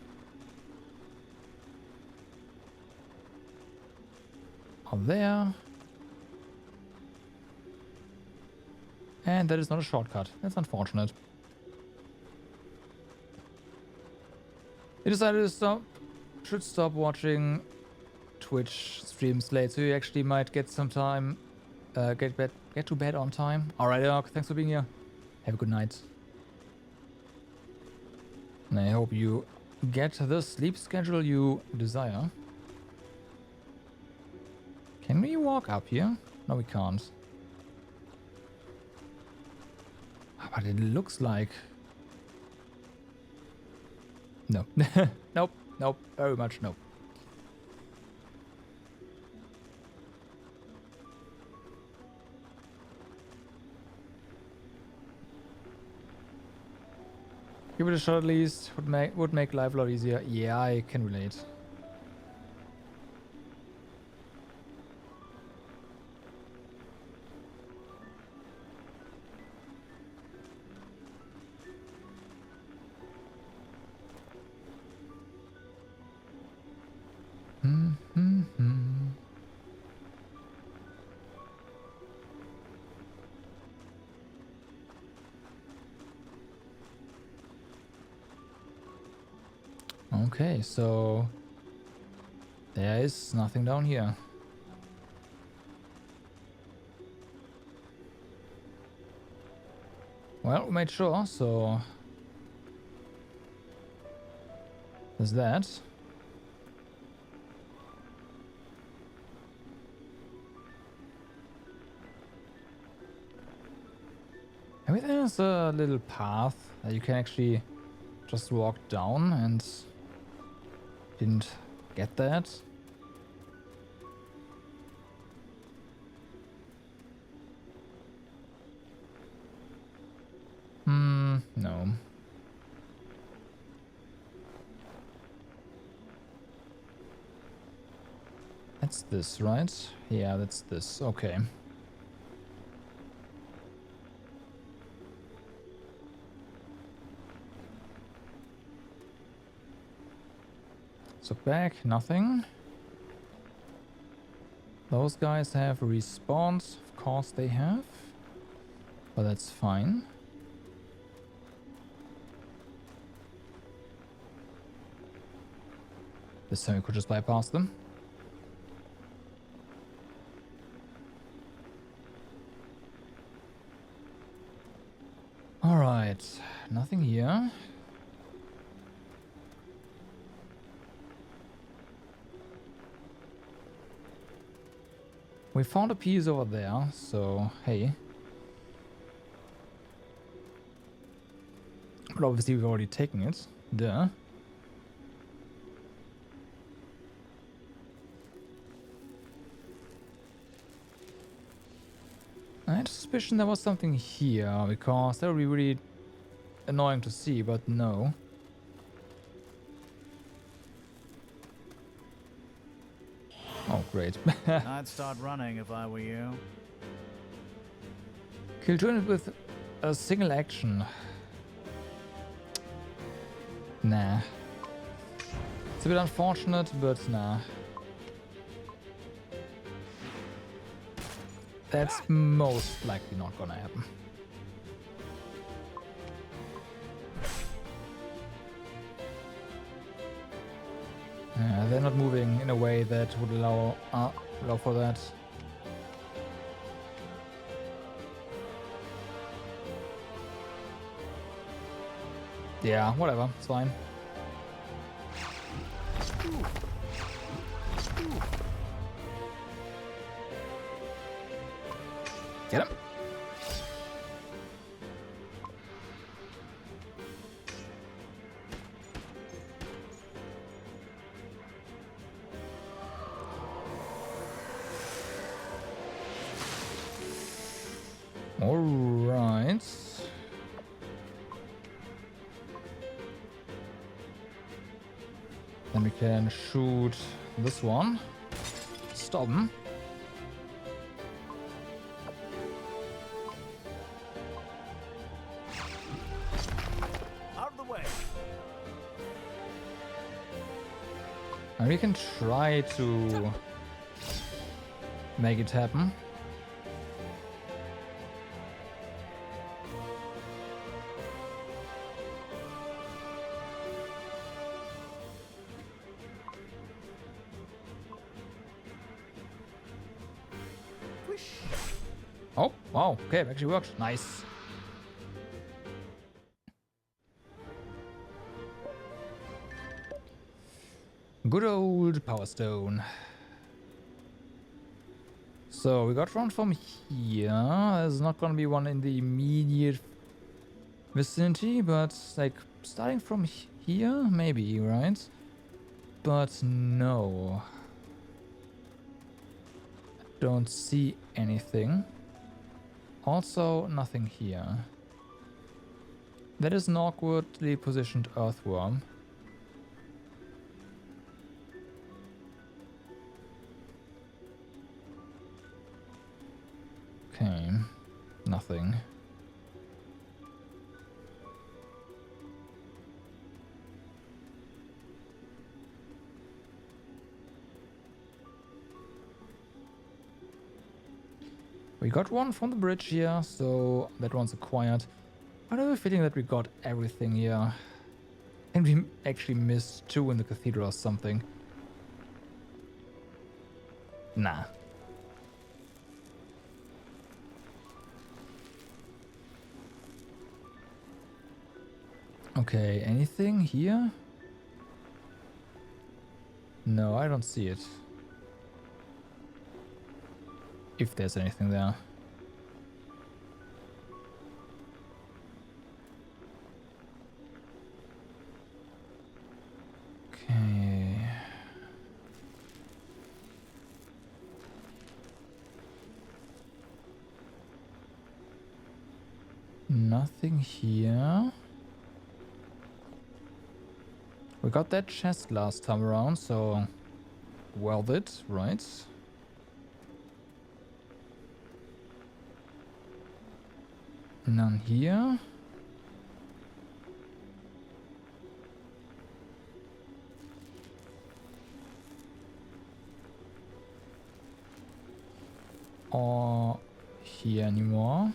Or there. And that is not a shortcut. That's unfortunate. You decided to stop. Should stop watching Twitch streams late, so you actually might get some time. Get to bed on time. Alright, Doc. Thanks for being here. Have a good night. And I hope you get the sleep schedule you desire. Can we walk up here? No, we can't. But it looks like... No. Nope. Nope. Very much nope. Give it a shot at least. Would make life a lot easier. Yeah, I can relate. Okay, so there is nothing down here. Well, we made sure, so there's that. Maybe there's a little path that you can actually just walk down, and didn't get that. No. That's this, right? Yeah, that's this. Okay. So back, nothing. Those guys have respawned. Of course they have. But that's fine. This time we could just bypass them. Alright, nothing here. We found a piece over there, so hey. But obviously we've already taken it. Duh. I had a suspicion there was something here, because that would be really annoying to see, but no. Oh, great. I'd start running if I were you. Kill 2 with a single action. Nah. It's a bit unfortunate, but nah. That's most likely not gonna happen. They're not moving in a way that would allow for that. Yeah, whatever, it's fine. Get him. All right. Then we can shoot this one. Stop him. Out of the way. And we can try to make it happen. Oh, wow, okay, it actually worked. Nice. Good old Power Stone. So we got one from here. There's not gonna be one in the immediate vicinity, but like starting from here, maybe, right? But no. Don't see anything. Also, nothing here. That is an awkwardly positioned earthworm. Okay, nothing. We got one from the bridge here, so that one's acquired. I have a feeling that we got everything here. And we actually missed two in the cathedral or something. Nah. Okay, anything here? No, I don't see it. If there's anything there. Okay. Nothing here. We got that chest last time around, so well it, right? None here. Or here anymore.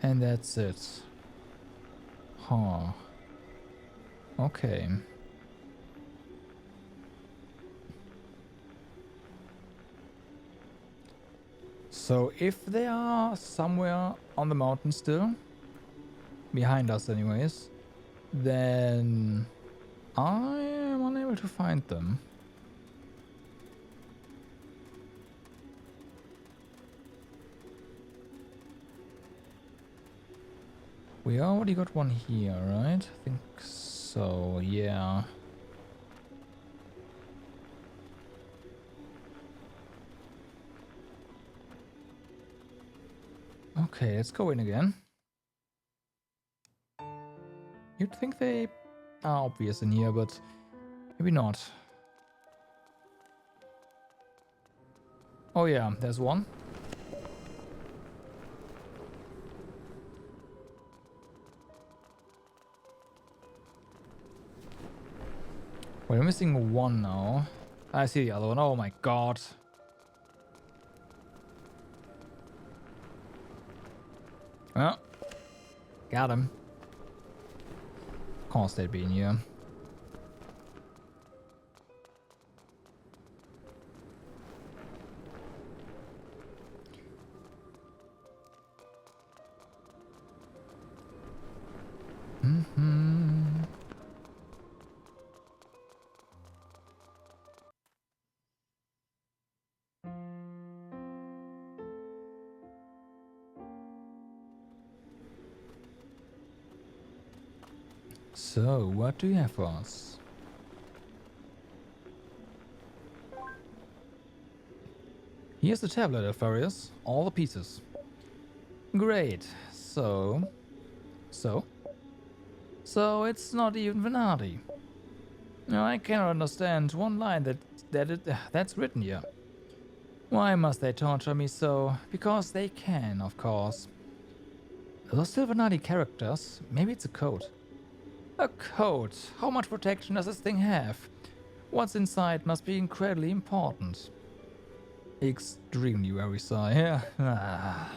And that's it. Huh. Okay. So if they are somewhere on the mountain still, behind us anyways, then I am unable to find them. We already got one here, right? I think so, yeah. Okay, let's go in again. You'd think they are obvious in here, but maybe not. Oh yeah, there's one. We're missing one now. I see the other one. Oh my god. Well, got him. Of course they'd be in here. So, what do you have for us? Here's the tablet, Alpharius. All the pieces. Great. So it's not even Venardi. No, I cannot understand one line that's written here. Why must they torture me so? Because they can, of course. Those still Venardi characters? Maybe it's a code. A code? How much protection does this thing have? What's inside must be incredibly important. Extremely very sorry. Yeah.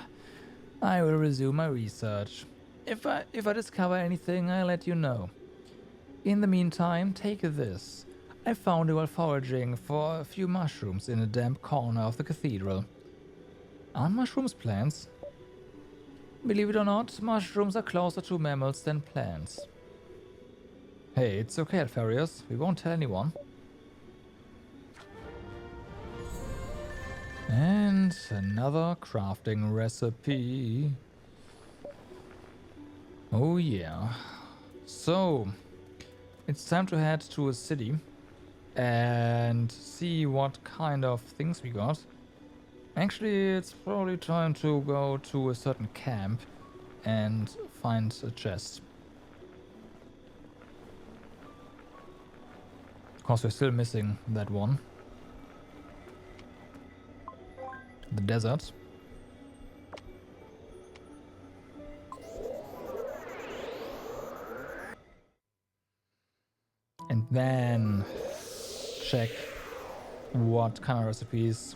I will resume my research. If I discover anything, I'll let you know. In the meantime, take this. I found you while foraging for a few mushrooms in a damp corner of the cathedral. Aren't mushrooms plants? Believe it or not, mushrooms are closer to mammals than plants. Hey, it's okay, Alpharius. We won't tell anyone. And another crafting recipe. Oh yeah. So, it's time to head to a city and see what kind of things we got. Actually, it's probably time to go to a certain camp and find a chest. Of course, we're still missing that one. The desert. And then check what kind of recipes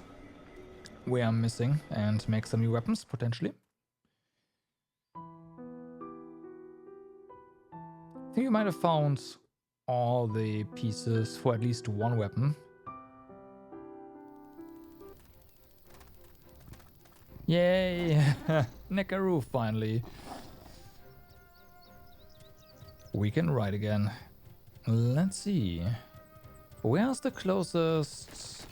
we are missing and make some new weapons, potentially. I think we might have found all the pieces for at least one weapon. Yay! Nekaru finally. We can ride again. Let's see. Where's the closest?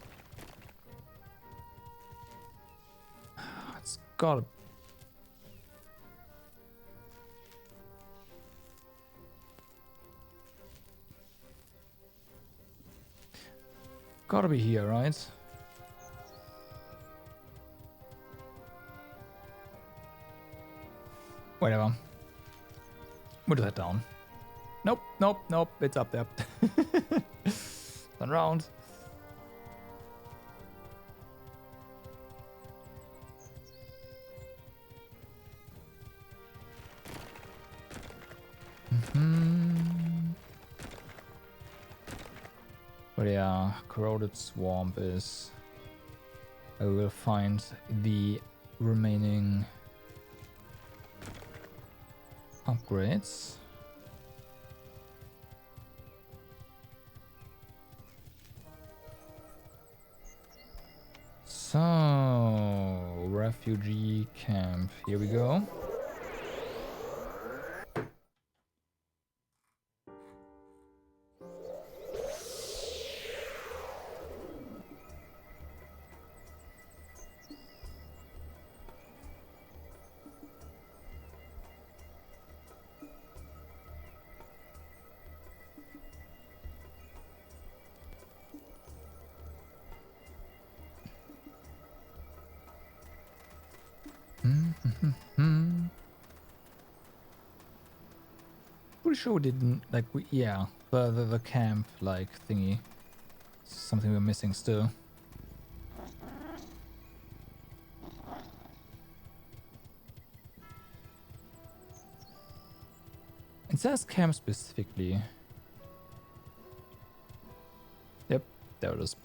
It's gotta... Gotta be here, right? Whatever. We'll do that down. Nope, nope, nope. It's up there. Turn around. But yeah, corroded swamp is... I will find the remaining upgrades. So, refugee camp. Here we go. Pretty sure we didn't, like, yeah, the camp, like, thingy. Something we're missing still. It says camp specifically. Yep, there it is.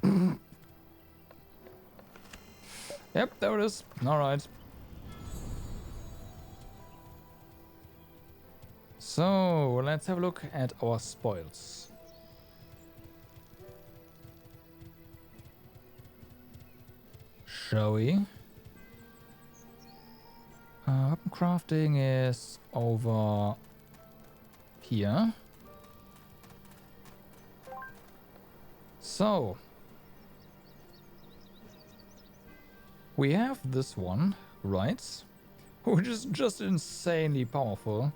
Yep, there it is. Alright. So, let's have a look at our spoils. Shall we? Weapon crafting is over here. So, we have this one, right? Which is just insanely powerful.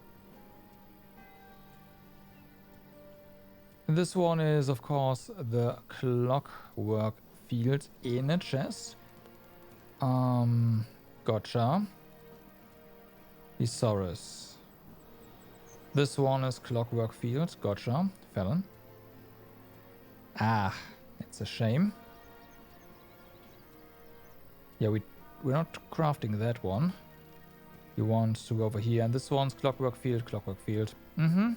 This one is, of course, the clockwork field in a chest. Gotcha. Thesaurus. This one is clockwork field. Gotcha. Felon. Ah, it's a shame. Yeah, we're not crafting that one. You want to go over here, and this one's clockwork field, clockwork field. Mm-hmm.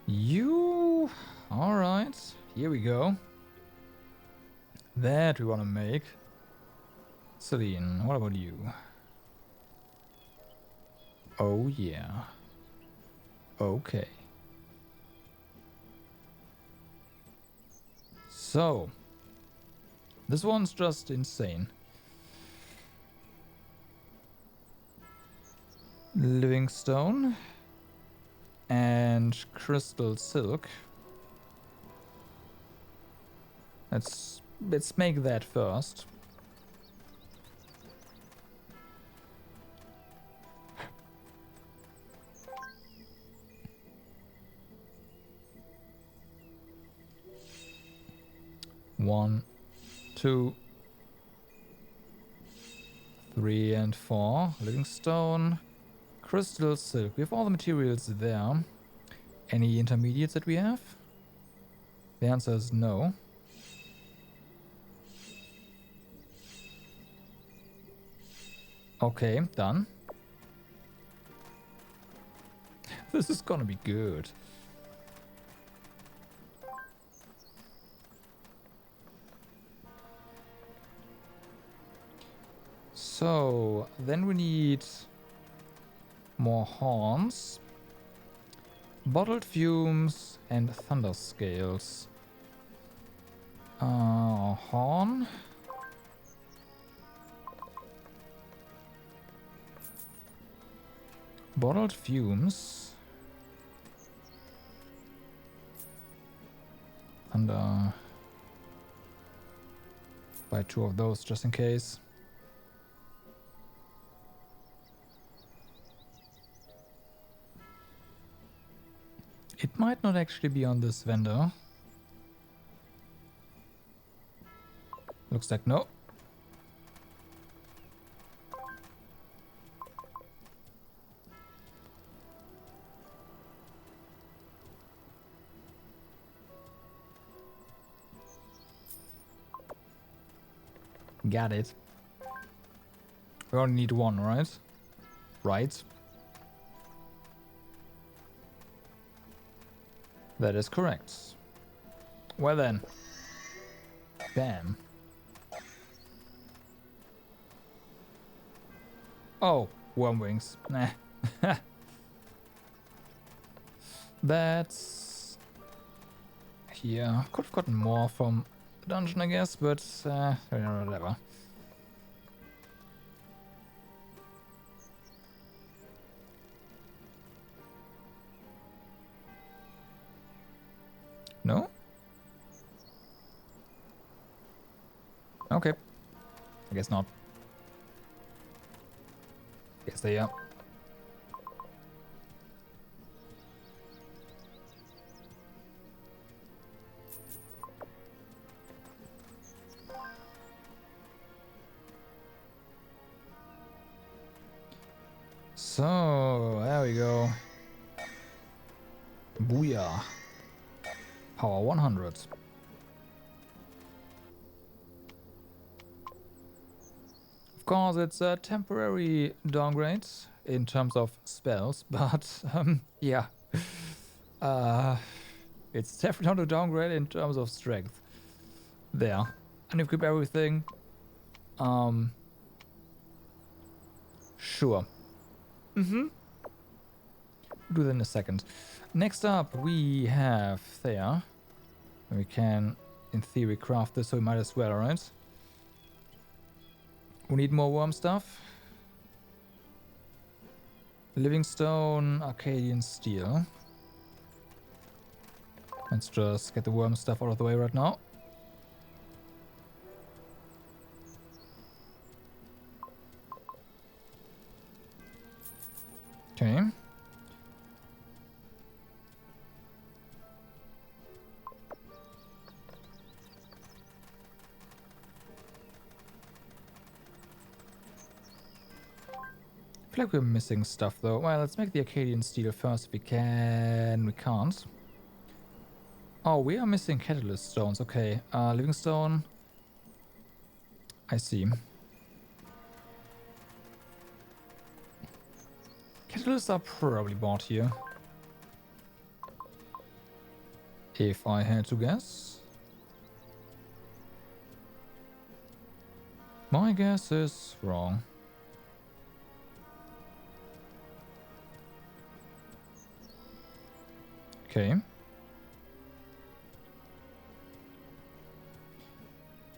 You... Alright, here we go. That we want to make. Celine, what about you? Oh yeah. Okay. So, this one's just insane. Living stone and crystal silk. Let's make that first. One, 2, 3, and 4. Living stone, crystal silk. We have all the materials there. Any intermediates that we have? The answer is no. Okay, done. This is gonna be good. So, then we need more horns, bottled fumes, and thunder scales. Horn. Bottled fumes. Thunder. Buy 2 of those just in case. It might not actually be on this vendor. Looks like no. Got it. We only need 1, right? Right. That is correct. Well then. Bam. Oh, worm wings. Nah. That's... Here. Could have gotten more from the dungeon, I guess, but whatever. No? Okay. I guess not. Guess they are. So, there we go. Booyah. Power 100. Of course, it's a temporary downgrade in terms of spells, but yeah. It's definitely not a downgrade in terms of strength. There. Unequip everything. Sure. Mm-hmm. Do that in a second. Next up, we have Thea. We can, in theory, craft this, so we might as well, right? We need more worm stuff. Living stone, Arcadian steel. Let's just get the worm stuff out of the way right now. Okay. I feel like we're missing stuff though. Well, let's make the Arcadian steel first if we can. We can't. Oh, we are missing catalyst stones. Okay, living stone. I see. Catalysts are probably bought here. If I had to guess. My guess is wrong. Okay.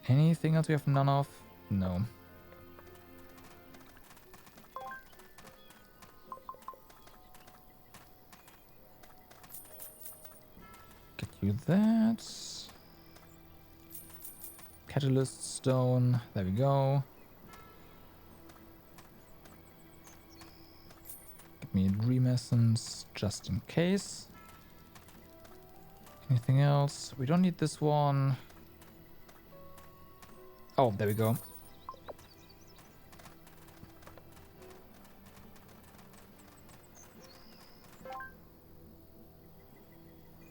Anything else we have none of? No. Get you that. Catalyst stone. There we go. Get me a dream essence just in case. Anything else? We don't need this one. Oh, there we go.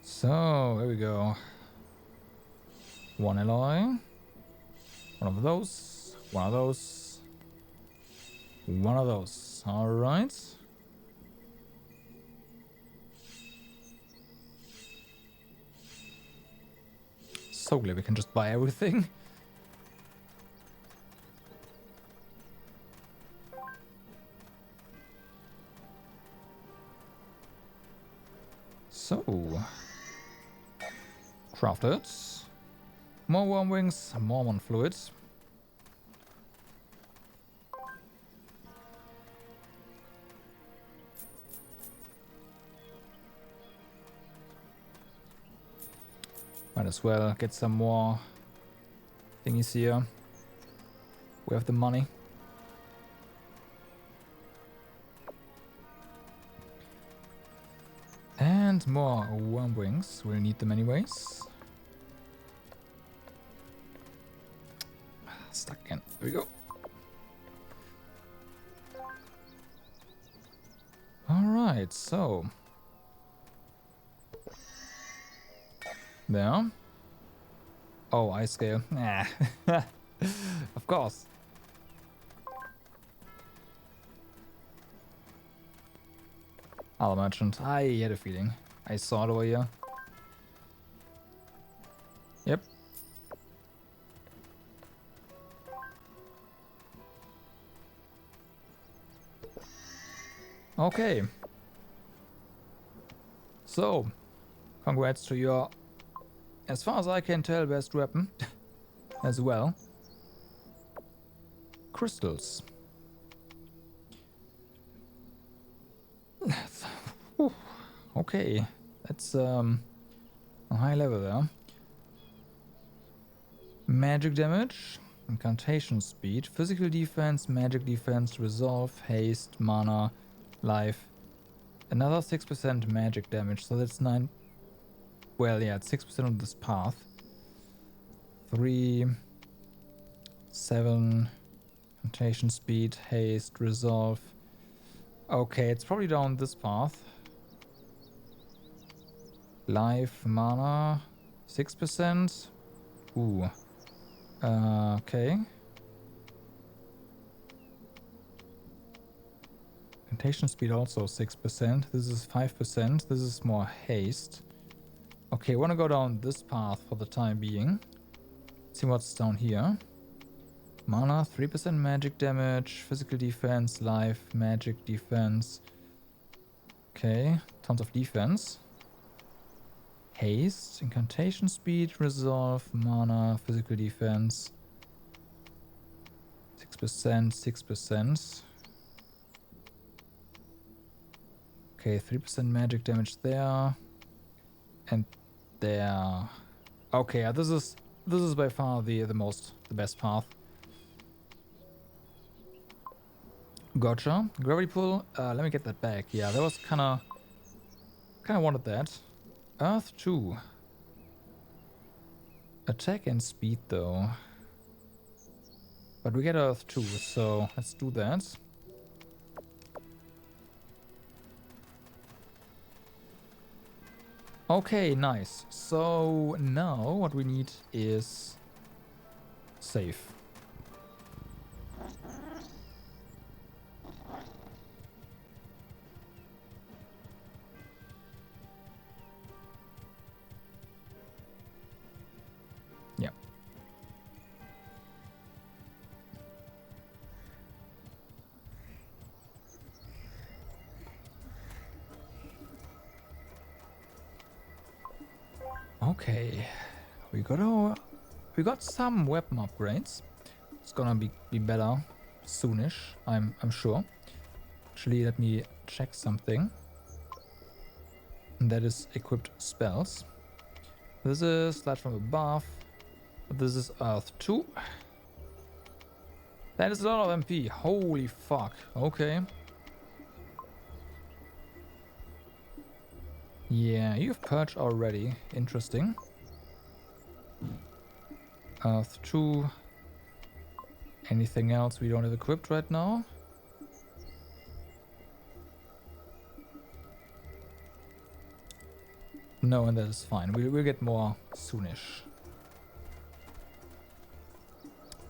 So, here we go. One alloy. One of those. One of those. One of those. Alright. So glad we can just buy everything. So, crafted. More worm wings, more one fluids. Might as well get some more thingies here. We have the money. And more worm wings. We'll need them anyways. Stuck again. There we go. Alright, so. There. Oh, ice scale. Nah. Of course. Other merchant. I had a feeling. I saw it over here. Yep. Okay. So, congrats to your, as far as I can tell, best weapon as well. Crystals. Okay, that's a high level there. Magic damage, incantation speed, physical defense, magic defense, resolve, haste, mana, life. Another 6% magic damage, so that's 9. Well, yeah, it's 6% of this path. 3, 7, incantation speed, haste, resolve. Okay, it's probably down this path. Life, mana, 6%. Ooh. Okay. Incantation speed also 6%. This is 5%. This is more haste. Okay, I want to go down this path for the time being. See what's down here. Mana, 3% magic damage, physical defense, life, magic defense. Okay, tons of defense. Haste, incantation speed, resolve, mana, physical defense. 6%, 6%. Okay, 3% magic damage there. And there. Okay, this is by far the best path. Gotcha. Gravity pull. Let me get that back. Yeah, that was kinda wanted that. Earth 2. Attack and speed though. But we get Earth 2, so let's do that. Okay, nice. So now what we need is save. Yeah. Okay, we got some weapon upgrades. It's gonna be better soonish, I'm sure. Actually, let me check something. And that is equipped spells. This is Light from Above. This is Earth 2. That is a lot of MP. Holy fuck. Okay. Yeah, you've purged already. Interesting. Earth 2. Anything else we don't have equipped right now? No, and that is fine. We'll get more soonish.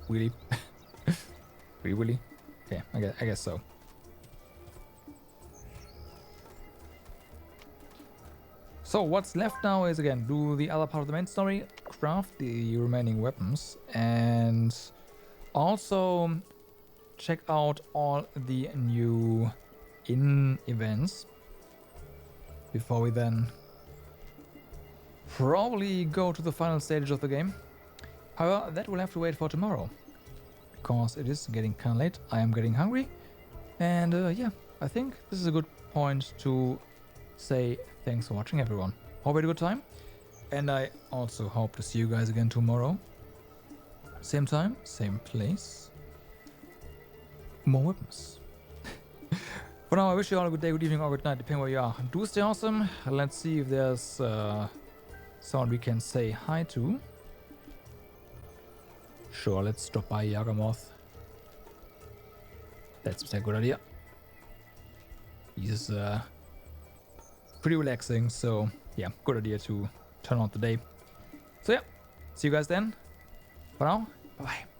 Really? Really? Okay, I guess so. So what's left now is, again, do the other part of the main story, craft the remaining weapons, and also check out all the new events before we then probably go to the final stage of the game. However, that will have to wait for tomorrow, because it is getting kind of late. I am getting hungry, and yeah, I think this is a good point to say thanks for watching, everyone. Hope you had a good time, and I also hope to see you guys again tomorrow. Same time, same place. More weapons. For now, I wish you all a good day, good evening, or good night, depending where you are. Do stay awesome. Let's see if there's someone we can say hi to. Sure, let's drop by Yagamoth. That's a good idea. He's pretty relaxing, so yeah, good idea to turn on the day. So yeah, see you guys then. For now, bye bye.